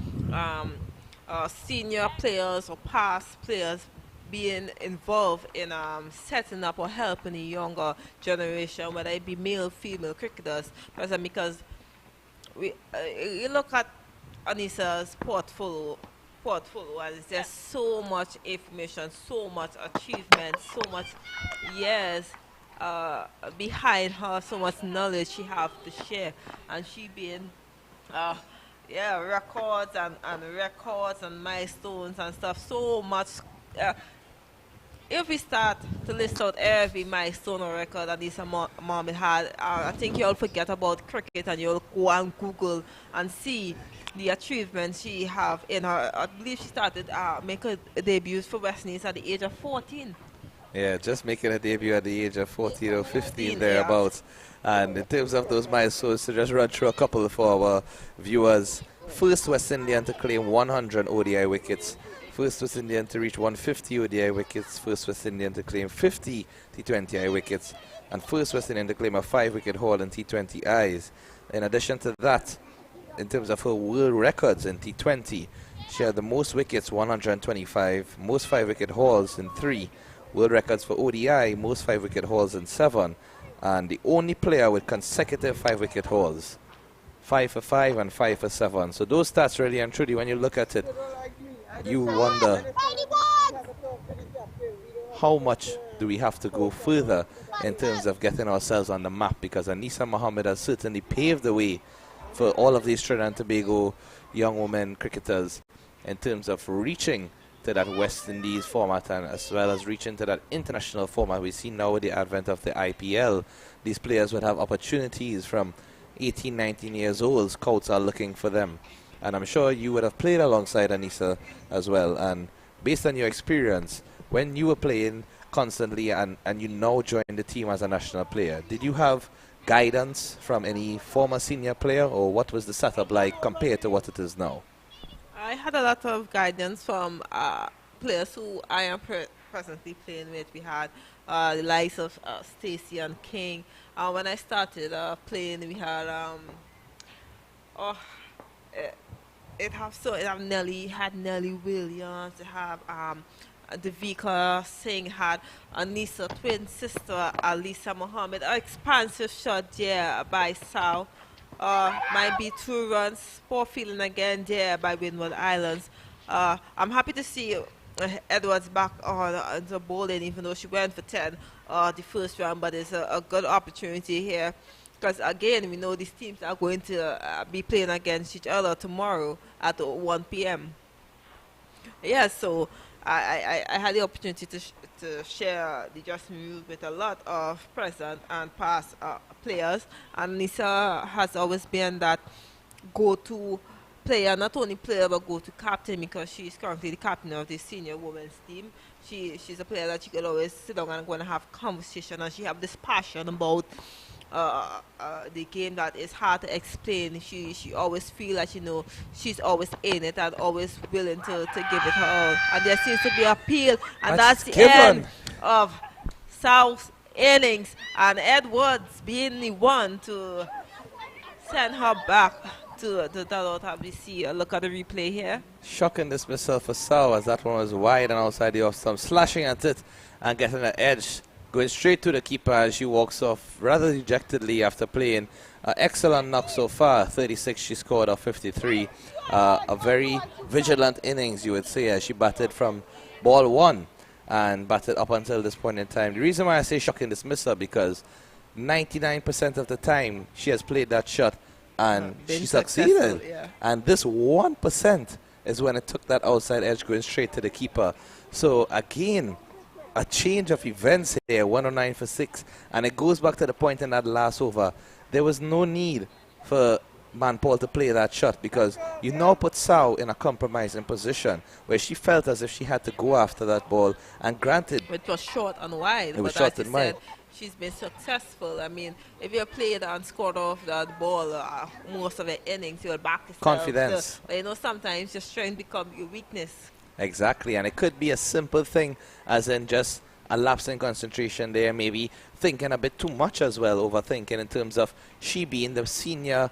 Senior players or past players being involved in setting up or helping the younger generation, whether it be male, female cricketers. Because you look at Anisa's portfolio, and there's just so much information, so much achievement, so much years behind her, so much knowledge she have to share, and she being records and milestones and stuff, so much. If we start to list out every milestone or record that Anisa Mohammed had, I think you'll forget about cricket and you'll go and Google and see the achievements she have in her. I believe she started making debuts for West Indies at the age of 14. Yeah, just making a debut at the age of 14 or 15 thereabouts. And in terms of those milestones, to just run through a couple for our viewers. First West Indian to claim 100 ODI wickets. First West Indian to reach 150 ODI wickets. First West Indian to claim 50 T20I wickets. And first West Indian to claim a 5-wicket haul in T20Is. In addition to that, in terms of her world records in T20, she had the most wickets, 125, most 5-wicket hauls in 3, world records for ODI, most 5-wicket hauls in 7, and the only player with consecutive 5-wicket hauls, 5 for 5 and 5 for 7. So those stats really and truly, when you look at it, you wonder how much do we have to go further in terms of getting ourselves on the map, because Anisa Mohammed has certainly paved the way for all of these Trinidad and Tobago young women cricketers in terms of reaching to that West Indies format, and as well as reaching to that international format. We see now with the advent of the IPL, these players would have opportunities from 18, 19 years old. Scouts are looking for them. And I'm sure you would have played alongside Anisa as well. And based on your experience, when you were playing constantly and you now joined the team as a national player, did you have guidance from any former senior player, or what was the setup like compared to what it is now? I had a lot of guidance from players who I am presently playing with. We had the likes of Stacey and King. When I started playing, we had it have Nelly Williams, it have Ttwca Singh, had Anisa twin sister Alisa Mohammed, an expansive shot there by Sal. Might be 2 runs, poor feeling again there by Windward Islands. I'm happy to see Edwards back on the bowling, even though she went for 10 the first round, but it's a good opportunity here. Because again, we know these teams are going to be playing against each other tomorrow at 1 p.m. Yeah, so I had the opportunity to share the dressing room with a lot of present and past players, and Nisa has always been that go-to player, not only player but go-to captain, because she's currently the captain of the senior women's team. She's a player that you could always sit down and go and have conversation, and she have this passion about the game that is hard to explain. She always feel like, you know, she's always in it and always willing to give it her all. And there seems to be appeal, and that's the end of South's innings, and Edwards being the one to send her back to the dugout. WC. Look at the replay here. Shocking dismissal for South, as that one was wide and outside the off stump, slashing at it and getting an edge, going straight to the keeper as she walks off rather dejectedly after playing excellent knock so far. 36 she scored off 53. A very vigilant innings, you would say, as she batted from ball 1 and batted up until this point in time. The reason why I say shocking dismissal, because 99% of the time she has played that shot and she succeeded. Yeah. And this 1% is when it took that outside edge going straight to the keeper. So again, a change of events here, 109 for 6. And it goes back to the point in that last over. There was no need for man Paul to play that shot, because you now put Sao in a compromising position where she felt as if she had to go after that ball, and granted, It was short and wide, it was but short as you and wide. said, she's been successful. I mean, if you played and scored off that ball most of the innings, you'll back yourself. Confidence. But you know, sometimes your strength becomes your weakness. Exactly, and it could be a simple thing, as in just a lapse in concentration there, maybe thinking a bit too much as well, overthinking in terms of she being the senior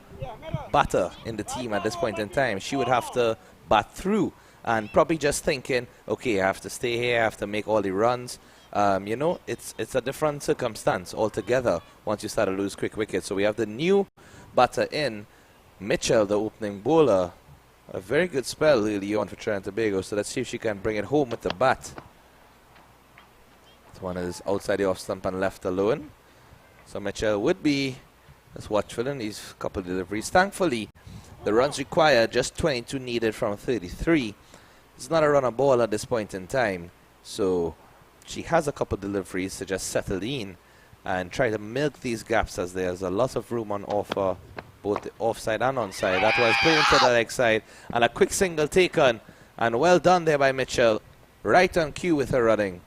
batter in the team at this point in time. She would have to bat through, and probably just thinking, okay, I have to stay here, I have to make all the runs. You know, it's a different circumstance altogether once you start to lose quick wickets. So we have the new batter in, Mitchell, the opening bowler. A very good spell early on for Trinidad and Tobago, so let's see if she can bring it home with the bat. This one is outside the off stump and left alone. So Mitchell would be just watchful in these couple of deliveries. Thankfully, the runs required, just 22 needed from 33. It's not a runner ball at this point in time, so she has a couple of deliveries to just settle in and try to milk these gaps, as there's a lot of room on offer, both the offside and onside. That was played into the leg side, and a quick single taken, and well done there by Mitchell. Right on cue with her running.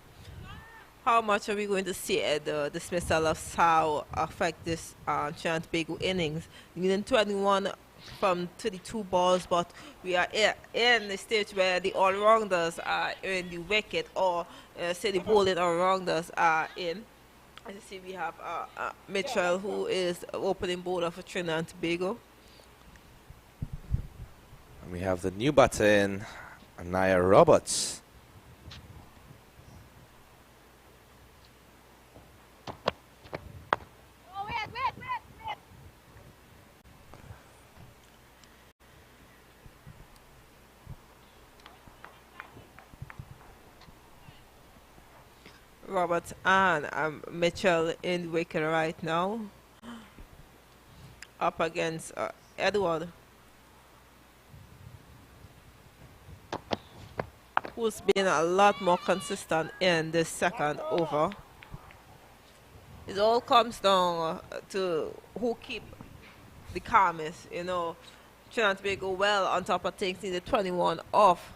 How much are we going to see the dismissal of Sao affect this Trinidad and Tobago innings? Needing 21 from 32 balls, but we are in the stage where the all-rounders are in the wicket, or say the bowling all-rounders are in. As you see, we have Mitchell, who is opening bowler for Trinidad and Tobago. And we have the new batter in, Anaya Roberts. Roberts and Mitchell in the wicket right now, up against Edward, who's been a lot more consistent in the second over. It all comes down to who keep the calmest. You know, Trinidad and Tobago well on top of things, needed 21 off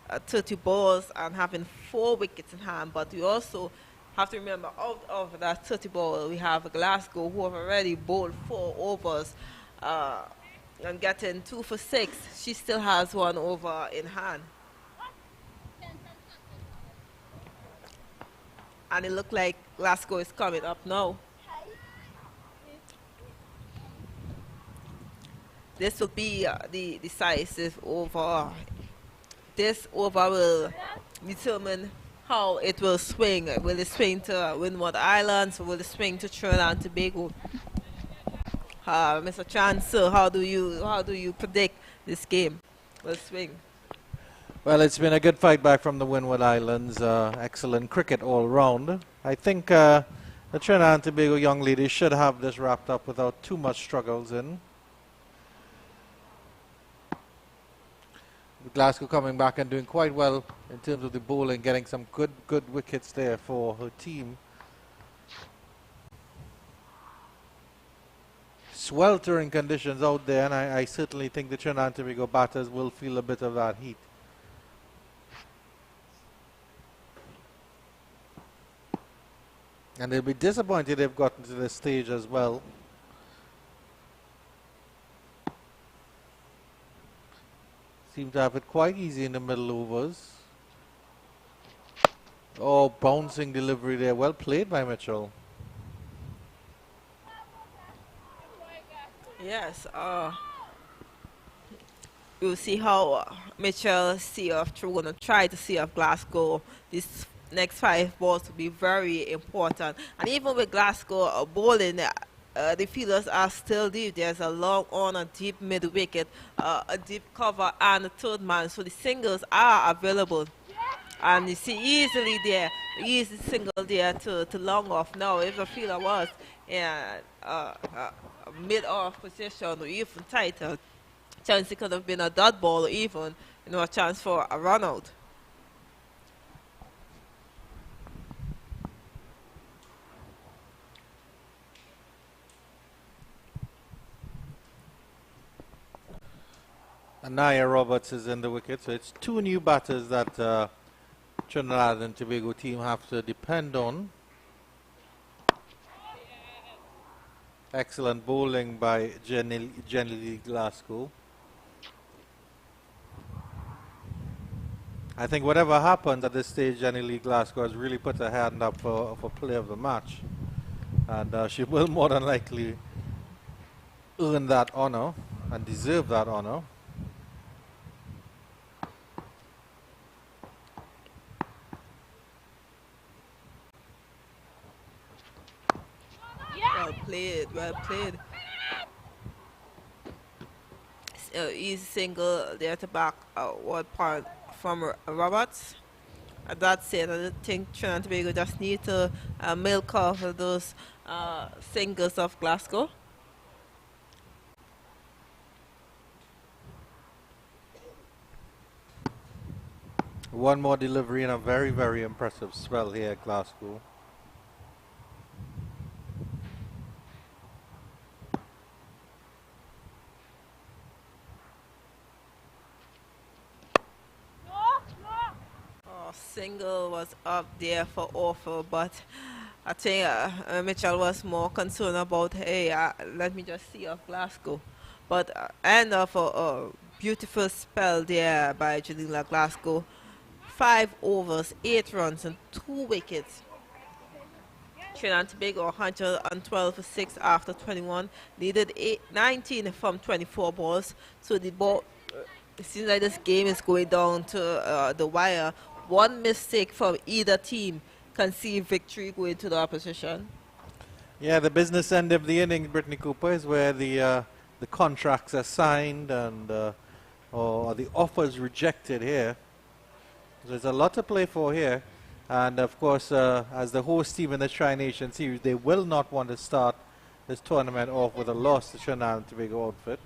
30 balls and having 4 wickets in hand, but we also have to remember, out of that 30 ball, we have Glasgow, who have already bowled 4 overs and getting 2 for 6. She still has 1 over in hand. And it looks like Glasgow is coming up now. This will be the decisive over. This over will determine how it will swing. Will it swing to Windward Islands, or will it swing to Trinidad and Tobago? Mr. Chancellor, how do you predict this game will swing? Well, it's been a good fight back from the Windward Islands. Excellent cricket all round. I think the Trinidad and Tobago young ladies should have this wrapped up without too much struggles in. Glasgow coming back and doing quite well in terms of the bowling, getting some good wickets there for her team. Sweltering conditions out there, and I certainly think the Trinidad and Tobago batters will feel a bit of that heat. And they'll be disappointed they've gotten to this stage as well. Seem to have it quite easy in the middle overs. Oh, bouncing delivery there. Well played by Mitchell. Yes. We'll see how Mitchell see off. We're going to try to see off Glasgow. These next 5 balls will be very important. And even with Glasgow bowling, the fielders are still deep. There's a long on, a deep mid wicket, a deep cover, and a third man. So the singles are available. And you see easily there, easy single there to long off. Now, if the fielder was in mid-off position or even tighter, chance it could have been a dot ball or even a chance for a run out. Anaya Roberts is in the wicket, so it's two new batters that Trinidad and Tobago team have to depend on. Excellent bowling by Jenny Lee Glasgow. I think whatever happens at this stage, Jenny Lee Glasgow has really put her hand up for player of the match. And she will more than likely earn that honor and deserve that honor. Well played, well played. Easy single there to back one point from Roberts. That said, I think Trinidad and Tobago just need to milk off of those singles of Glasgow. One more delivery and a very, very impressive spell here at Glasgow. Single was up there for offer, but I think Mitchell was more concerned about, hey, let me just see off Glasgow. But end of a beautiful spell there by Janila Glasgow. 5 overs, 8 runs and 2 wickets. Trinidad and Tobago 112 for 6 after 21. Needed 19 from 24 balls. So the ball, it seems like this game is going down to the wire. One mistake from either team can see victory going to the opposition. Yeah, the business end of the inning, Brittany Cooper, is where the contracts are signed and or the offers rejected here. There's a lot to play for here. And of course, as the host team in the Tri-Nation Series, they will not want to start this tournament off with a loss to Trinidad and Tobago outfit.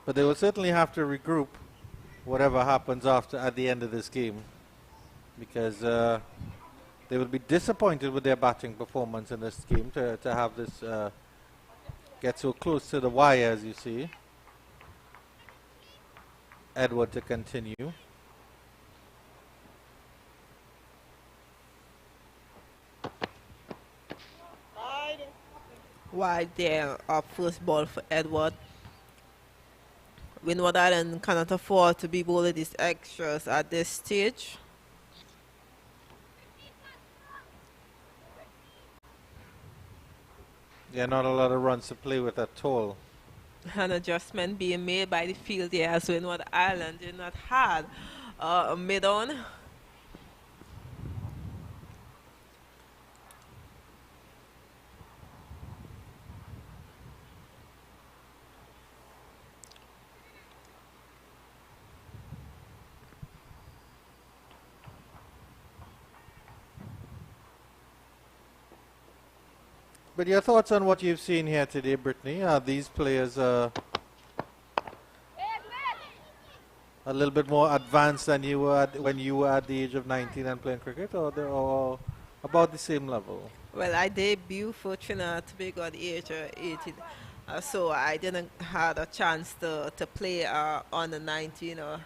But they will certainly have to regroup whatever happens at the end of this game, because they will be disappointed with their batting performance in this game to have this get so close to the wire, as you see. Edward to continue. Wide there, up first ball for Edward. Windward Islands cannot afford to be bowling these extras at this stage. Yeah, not a lot of runs to play with at all. An adjustment being made by the field there as Windward Island did not have a mid-on. But your thoughts on what you've seen here today, Brittany? Are these players a little bit more advanced than you were when you were at the age of 19 and playing cricket, or they're all about the same level? Well, I debuted for Trinidad and Tobago at the age of 18, so I didn't have a chance to play on the 19 or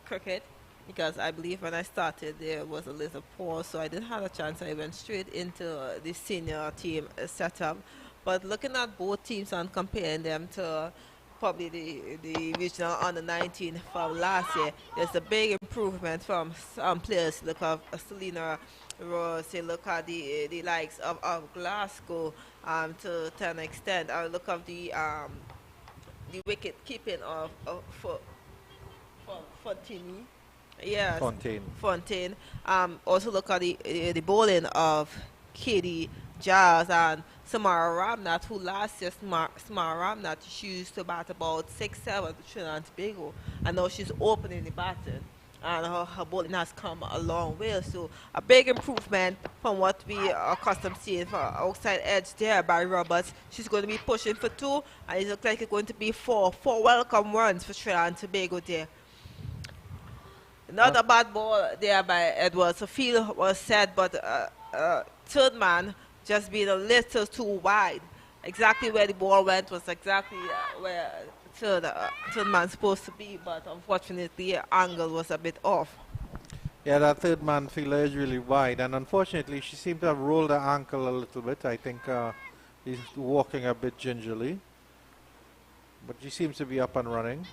cricket, because I believe when I started there was a little pause, so I didn't have a chance. I went straight into the senior team setup. But looking at both teams and comparing them to probably the regional under 19 from last year, there's a big improvement from some players. Look at Selena Rose, look at the likes of Glasgow to an extent. I look at the wicket keeping of Fontini. Yes, Fontaine. Also look at the bowling of Katie Giles and Samara Ramnath, who last year Samara Ramnath, she used to bat about 6-7 to Trinidad and Tobago, and now she's opening the batting, and her bowling has come a long way. So a big improvement from what we are accustomed to seeing for outside edge there by Roberts. She's going to be pushing for 2, and it looks like it's going to be 4 welcome runs for Trinidad and Tobago there. Not a bad ball there by Edwards. The field was set, but third man just being a little too wide. Exactly where the ball went was exactly where third man supposed to be, but unfortunately, the angle was a bit off. Yeah, that third man fielder is really wide, and unfortunately, she seemed to have rolled her ankle a little bit. I think he's walking a bit gingerly, but she seems to be up and running.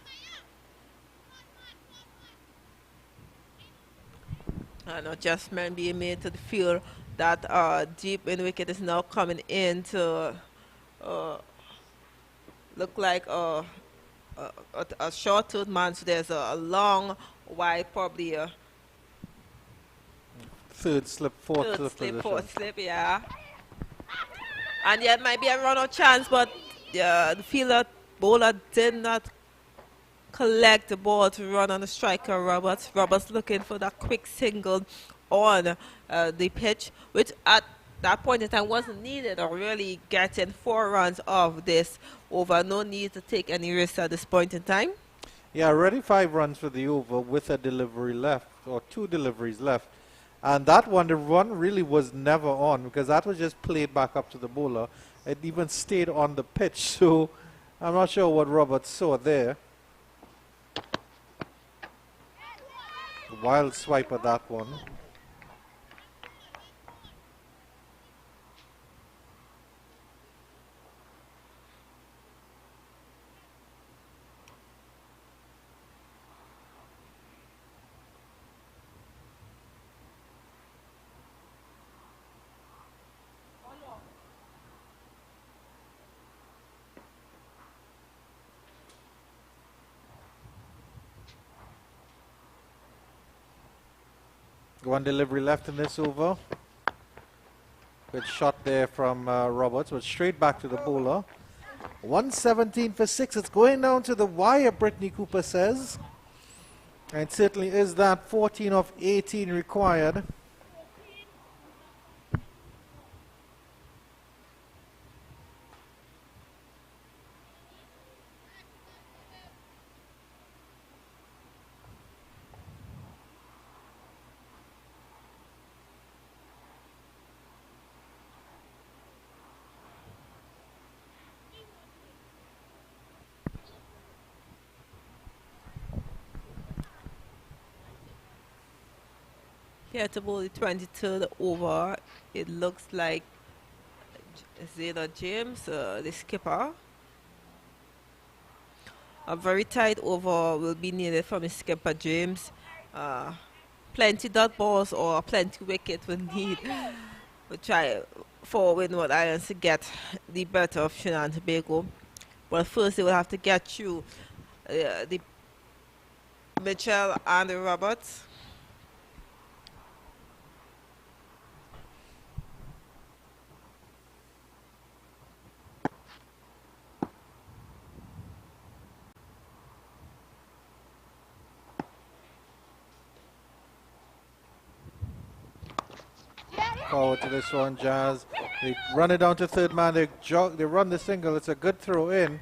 An adjustment being made to the field that deep in wicket is now coming in to look like a short third man. So there's a long, wide, probably a Third slip, fourth slip position. fourth slip, yeah. And yet might be a run out chance, but the fielder bowler did not collect the ball to run on the striker, Roberts. Roberts looking for that quick single on the pitch, which at that point in time wasn't needed, or really getting 4 runs off this over. No need to take any risks at this point in time. Yeah, already 5 runs for the over with a delivery left, or 2 deliveries left. And that one, the run really was never on, because that was just played back up to the bowler. It even stayed on the pitch, so I'm not sure what Roberts saw there. Wild swipe at that one. One delivery left in this over. Good shot there from Roberts, but straight back to the bowler. 117 for 6. It's going down to the wire, Brittany Cooper says. And it certainly is that. 14 of 18 required. Here to bowl the 23rd over, it looks like Zeta James, the skipper. A very tight over will be needed from the skipper James. Plenty dot balls or plenty wicket will need. We'll try for Windward Islands to get the better of Trinidad and Tobago. But first they will have to get through the Mitchell and the Roberts. Forward to this one, Jazz. They run it down to third man. They run the single. It's a good throw in.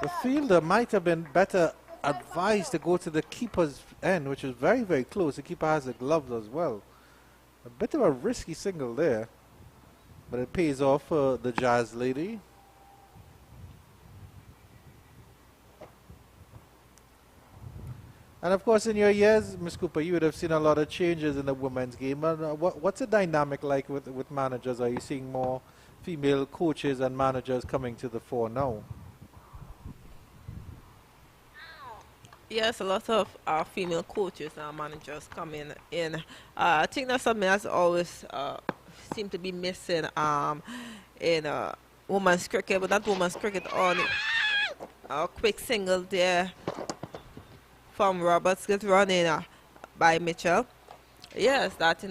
The fielder might have been better advised to go to the keeper's end, which is very, very close. The keeper has the gloves as well. A bit of a risky single there, but it pays off for the Jazz lady. And of course, in your years, Ms. Cooper, you would have seen a lot of changes in the women's game. And what's the dynamic like with managers? Are you seeing more female coaches and managers coming to the fore now? Yes, a lot of female coaches and managers coming in. I think that's something that's always seemed to be missing in women's cricket, but not women's cricket on a quick single there from Roberts, get run in by Mitchell. Yes, that,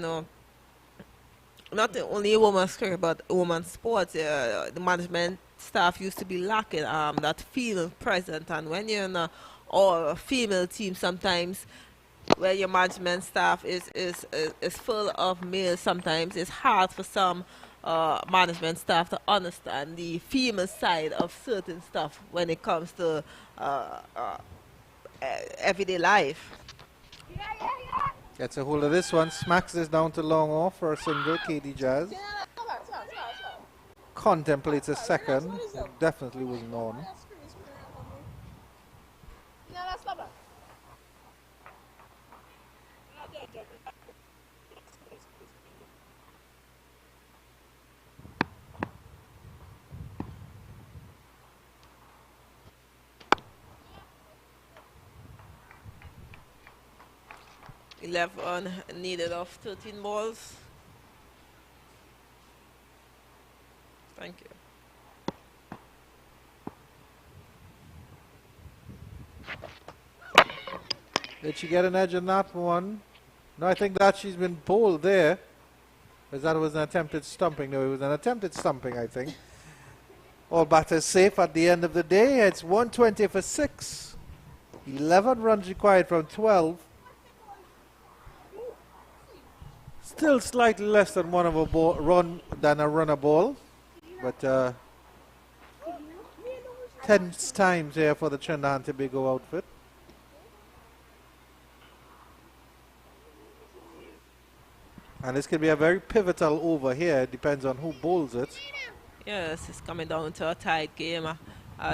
not only women's cricket, but women's sports, the management staff used to be lacking that field present. And when you're in a female team, sometimes where your management staff is full of males, sometimes it's hard for some management staff to understand the female side of certain stuff when it comes to everyday life. Gets a hold of this one, smacks this down to long off for a single, KD Jazz. contemplates a second. It definitely wasn't on. Yeah, that's not bad. 11 needed of 13 balls. Thank you. Did she get an edge on that one? No, I think that she's been bowled there. Because that was an attempted stumping. No, it was an attempted stumping, I think. All batters safe at the end of the day. It's 120 for 6. 11 runs required from 12. Still slightly less than one of a ball, a runner ball. But tense times here for the Trinidad and Tobago outfit. And this could be a very pivotal over here. It depends on who bowls it. Yes, it's coming down to a tight game.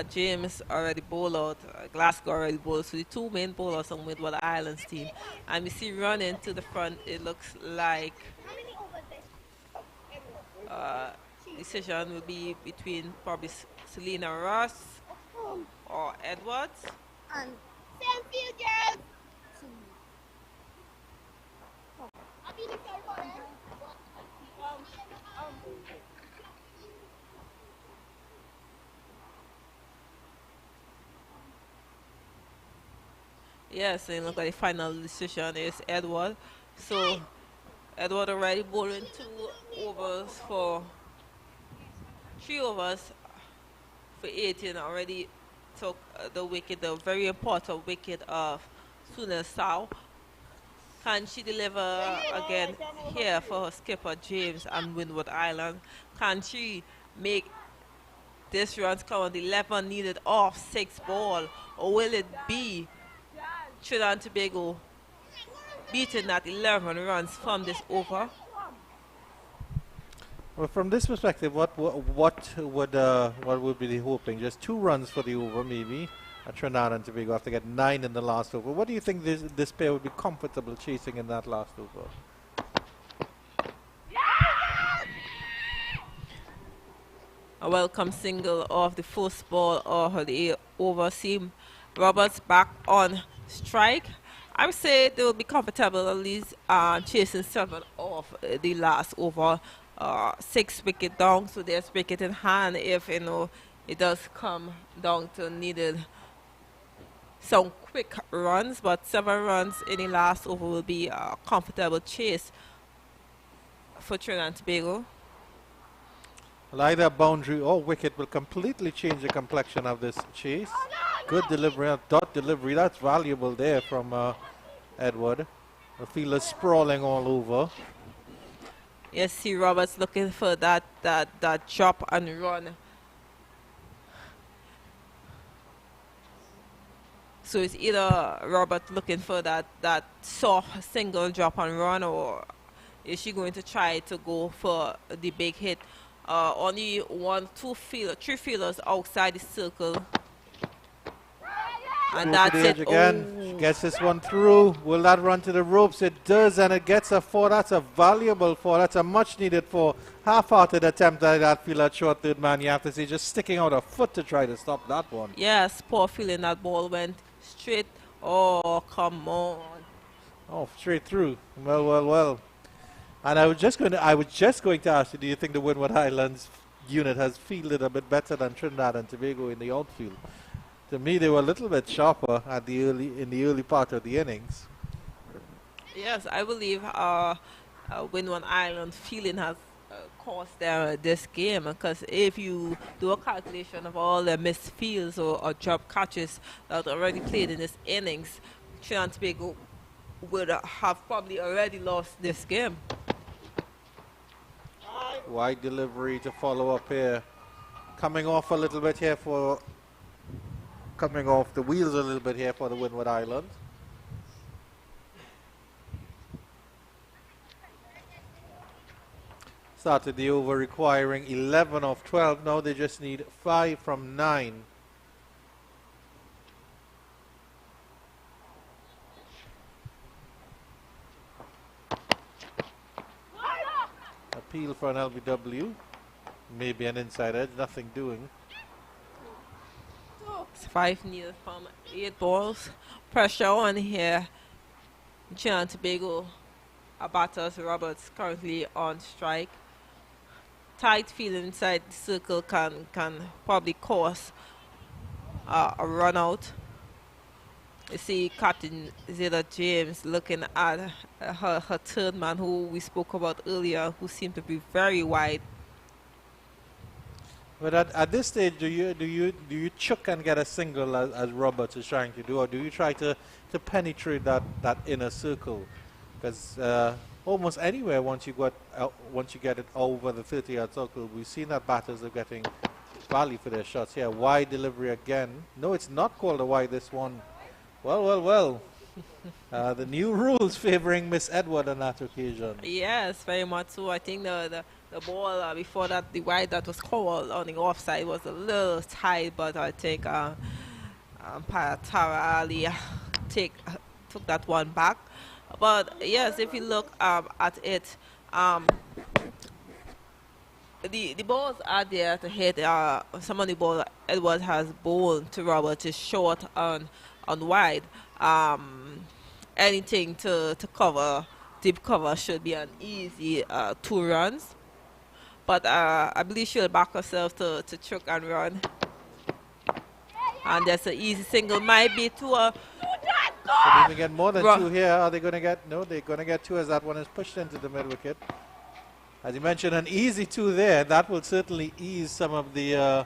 James already bowled out. Glasgow already bowled. So the two main bowlers on Windward Islands team. And we see running to the front. It looks like decision will be between probably Selena Ross or Edwards. And same field, girls. Yes, and look at the final decision is Edward. So Edward already bowling 2 overs for 3 overs for 18. Already took the wicket, the very important wicket of Sunil Sao. Can she deliver again here for her skipper James and Windward Island? Can she make this runs count 11 needed off 6 ball, or will it be Trinidad and Tobago beating that 11 runs from this over? Well, from this perspective, what would be the hoping? Just 2 runs for the over, maybe. Trinidad and Tobago have to get 9 in the last over. What do you think this pair would be comfortable chasing in that last over? A welcome single off the first ball of the over. Seam Roberts back on strike. I would say they will be comfortable at least chasing 7 off the last over. 6 wicket down, so there's wicket in hand if it does come down to needed some quick runs, but 7 runs in the last over will be a comfortable chase for Trinidad and Tobago. Well, either boundary or wicket will completely change the complexion of this chase. Good delivery, dot delivery, that's valuable there from Edward. The fielder sprawling all over. Yes, see Roberts looking for that drop and run. So it's either Robert looking for that soft single drop and run, or is she going to try to go for the big hit? Only 3 fielders outside the circle. And that's it. Again. Oh. She gets this one through. Will that run to the ropes? It does, and it gets a 4. That's a valuable 4. That's a much needed 4. Half-hearted attempt at that fielder, short third man. You have to see just sticking out a foot to try to stop that one. Yes, poor feeling that ball went straight. Oh, come on. Oh, straight through. Well. And I was just going to ask you, do you think the Windward Islands unit has fielded a bit better than Trinidad and Tobago in the outfield? To me, they were a little bit sharper in the early part of the innings. Yes, I believe Windward Island feeling has cost them this game, because if you do a calculation of all the missed fields or drop catches that already played in this innings, Trinidad and Tobago would have probably already lost this game. Wide delivery to follow up here. Coming off a little bit here coming off the wheels a little bit here for the Windward Islands. started the over requiring 11 of 12. Now they just need 5 from 9. Appeal for an LBW. Maybe an inside edge, nothing doing. It's 5-0 from 8 balls. Pressure on here. Trinidad and Tobago. Abatas Roberts currently on strike. Tight field inside the circle can probably cause a run out. You see Captain Zeta James looking at her third man who we spoke about earlier, who seemed to be very wide. But at this stage, do you chuck and get a single as Roberts is trying to do, or do you try to penetrate that inner circle? Because almost anywhere once you get it over the 30-yard circle, we've seen that batters are getting value for their shots. Here, wide delivery again. No, it's not called a wide. This one. Well. The new rules favoring Miss Edward on that occasion. Yes, very much so. I think the ball before that, the wide that was called on the offside was a little tight, but I think Tara Ali took that one back. But yes, if you look at it, the balls are there to hit. Some of the ball Edward has bowled to Robert is short on wide. Anything to cover, deep cover should be an easy 2 runs. But I believe she'll back herself to chuck and run. And that's an easy single. Might be to a... Can even get more than 2 here. Are they going to get... No, they're going to get 2 as that one is pushed into the mid wicket. As you mentioned, an easy 2 there. That will certainly ease some of the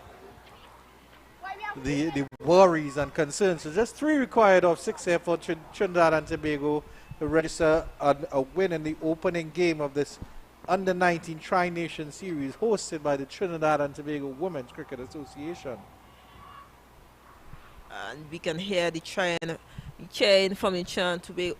worries and concerns. So just 3 required of 6 here for Trinidad and Tobago to register a win in the opening game of this Under-19 Tri-Nation Series hosted by the Trinidad and Tobago Women's Cricket Association. And we can hear the cheering from the Trinidad and Tobago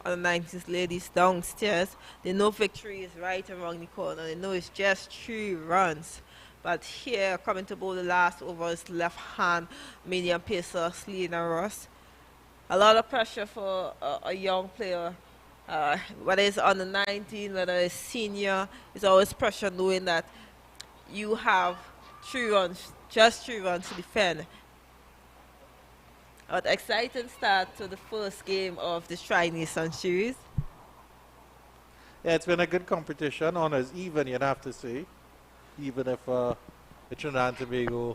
Under-19 ladies downstairs. They know victory is right around the corner. They know it's just 3 runs. But here, coming to bowl the last over is left hand medium pacer Selena Ross. A lot of pressure for a young player. Whether it's under 19, whether it's senior, it's always pressure knowing that you have 3 runs, just 3 runs to defend. An exciting start to the first game of the Tri-Nation Series. Yeah, it's been a good competition. Honors even, you'd have to say. Even if the Trinidad and Tobago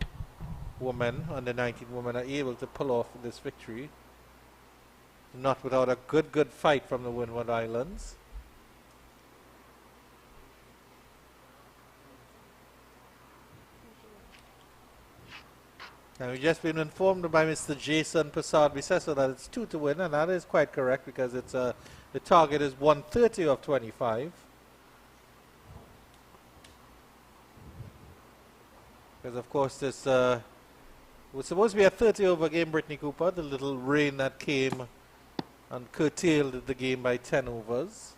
women, under 19 women, are able to pull off this victory. Not without a good fight from the Windward Islands. And we've just been informed by Mr. Jason Prasad-Biseso that it's 2 to win, and that is quite correct because it's the target is 130 of 25. Because of course this was supposed to be a 30-over game, Brittany Cooper. The little rain that came and curtailed the game by 10 overs.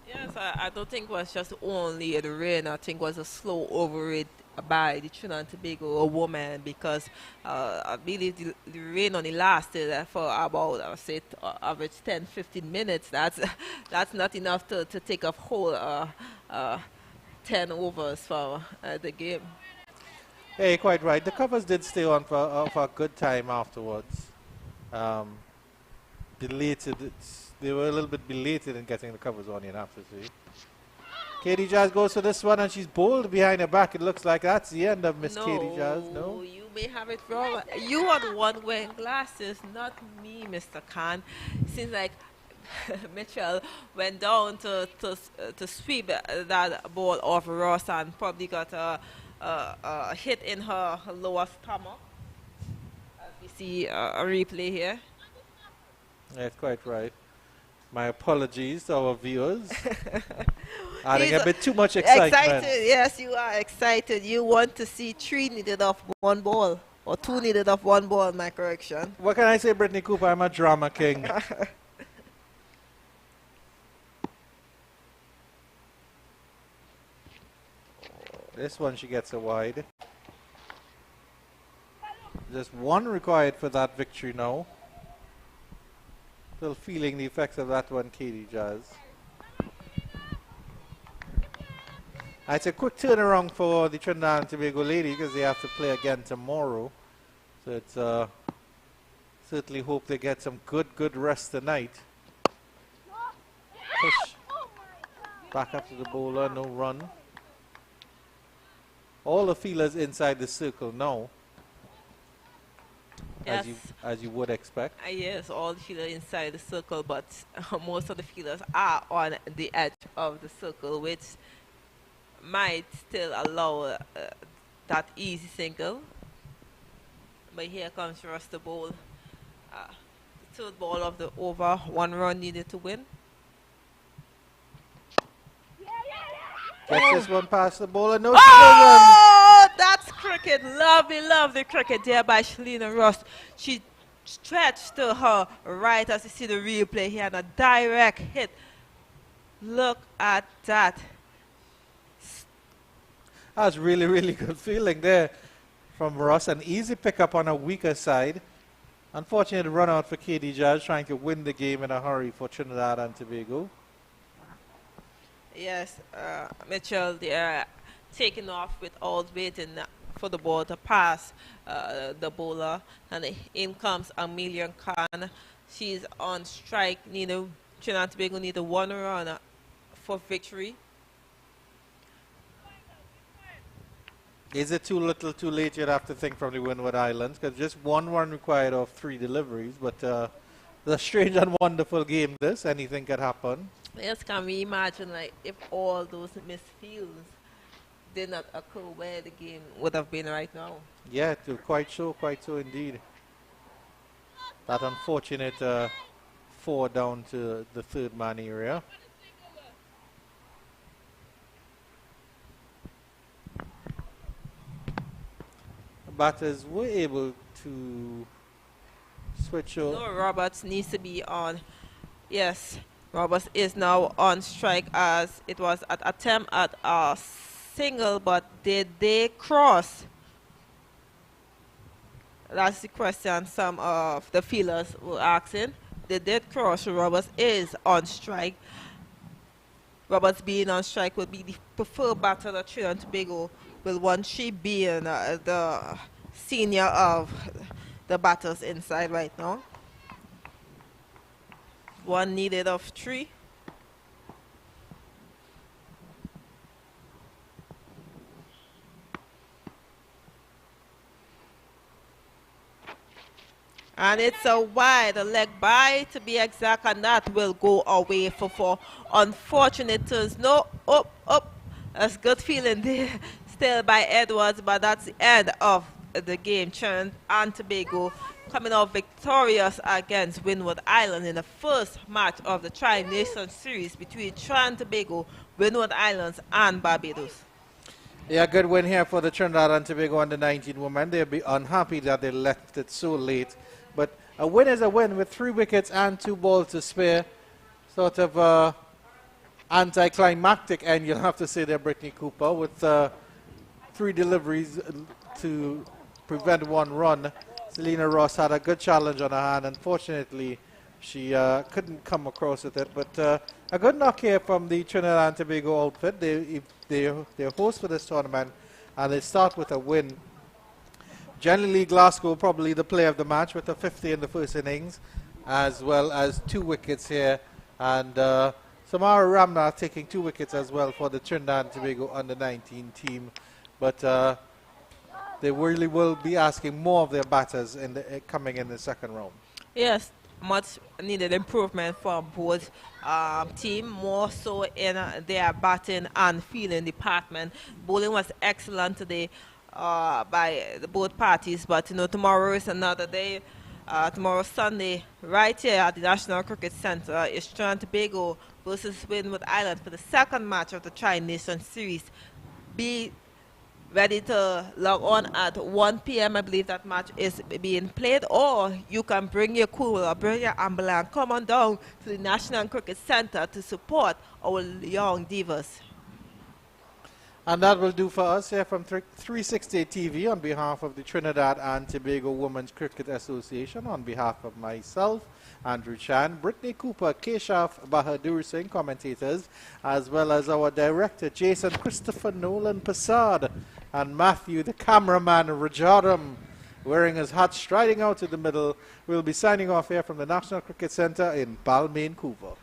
Yes, I don't think it was just only the rain. I think it was a slow over it by the Trinidad and Tobago woman because I believe the rain only lasted for about, I would say, average 10-15 minutes. That's not enough to take a whole 10 overs for the game. Yeah, you're quite right. The covers did stay on for a good time afterwards. Belated. They were a little bit belated in getting the covers on, you have to say. Katie Jazz goes for this one and she's bowled behind her back. It looks like that's the end of Miss Katie Jazz. No, you may have it wrong. You are the one wearing glasses, not me, Mr. Khan. Seems like Mitchell went down to sweep that ball off Ross and probably got a hit in her lower stomach. As we see a replay here. That's quite right. My apologies to our viewers. Adding a bit too much excitement. Excited, yes, you are excited. You want to see 3 needed off 1 ball. Or 2 needed off 1 ball, my correction. What can I say, Brittany Cooper? I'm a drama king. This one she gets a wide. Just one required for that victory now. Still feeling the effects of that one, Katie Jazz. It's a quick turnaround for the Trinidad and Tobago lady because they have to play again tomorrow. So it's certainly hope they get some good rest tonight. Push back up to the bowler, no run. All the feelers inside the circle now. Yes. As you would expect. Yes, all the feelers inside the circle, but most of the feelers are on the edge of the circle, which might still allow that easy single. But here comes Ross the ball. The third ball of the over, 1 run needed to win. Gets this one past the bowler. No, Oh, that's cricket. Lovely cricket there by Shalina Ross. She stretched to her right as you see the replay here and a direct hit. Look at that. That was really good feeling there from Ross. An easy pickup on a weaker side. Unfortunate run out for KD Jazz trying to win the game in a hurry for Trinidad and Tobago. Yes, Mitchell, they are taking off with all waiting for the ball to pass the bowler. And in comes Amelia Khan. She's on strike. Trinidad and Tobago need a 1 run for victory. Is it too little, too late? You'd have to think from the Windward Islands because just 1 run required of 3 deliveries. But it's a strange and wonderful game this. Anything could happen. Yes, can we imagine like if all those misfields did not occur where the game would have been right now? Yeah, quite so indeed. That unfortunate 4 down to the 3rd man area. The batters were able to switch over. No, Roberts needs to be on. Yes. Roberts is now on strike as it was an attempt at a single, but did they cross? That's the question some of the fielders were asking. They did cross. Roberts is on strike. Roberts being on strike would be the preferred batter that Trinidad and Tobago will want. She being the senior of the batters inside right now. 1 needed of 3. And it's a wide, a leg by to be exact, and that will go away for 4. Unfortunate turns. No, up. That's good feeling there still by Edwards, but that's the end of the game. Trinidad and Tobago coming out victorious against Windward Islands in the first match of the Tri-Nation Series between Trinidad and Tobago, Windward Islands, and Barbados. Yeah, good win here for the Trinidad and Tobago under-19 women. They'll be unhappy that they left it so late. But a win is a win with 3 wickets and 2 balls to spare. Sort of anticlimactic end, you'll have to say there, Brittany Cooper, with 3 deliveries to prevent 1 run. Selena Ross had a good challenge on her hand. Unfortunately, she couldn't come across with it. But a good knock here from the Trinidad and Tobago outfit. They're hosts for this tournament, and they start with a win. Generally, Glasgow probably the player of the match with a 50 in the first innings, as well as 2 wickets here. And Samara Ramnath taking 2 wickets as well for the Trinidad and Tobago under-19 team. But they really will be asking more of their batters coming in the second round. Yes, much needed improvement for both team, more so in their batting and fielding department. Bowling was excellent today by both parties, but tomorrow is another day. Tomorrow Sunday, right here at the National Cricket Centre, is Trinidad and Tobago versus Windward Islands for the second match of the Tri-Nation Series. Be ready to log on at 1 p.m. I believe that match is being played, or you can bring your cooler, bring your ambulance, come on down to the National Cricket Centre to support our young divas. And that will do for us here from 360 TV on behalf of the Trinidad and Tobago Women's Cricket Association, on behalf of myself, Andrew Chan, Brittany Cooper, Keshaf Bahadur Singh, commentators, as well as our director, Jason Christopher Nolan Passard, and Matthew, the cameraman, Rajaram, wearing his hat, striding out to the middle. We'll be signing off here from the National Cricket Centre in Balmain, Vancouver.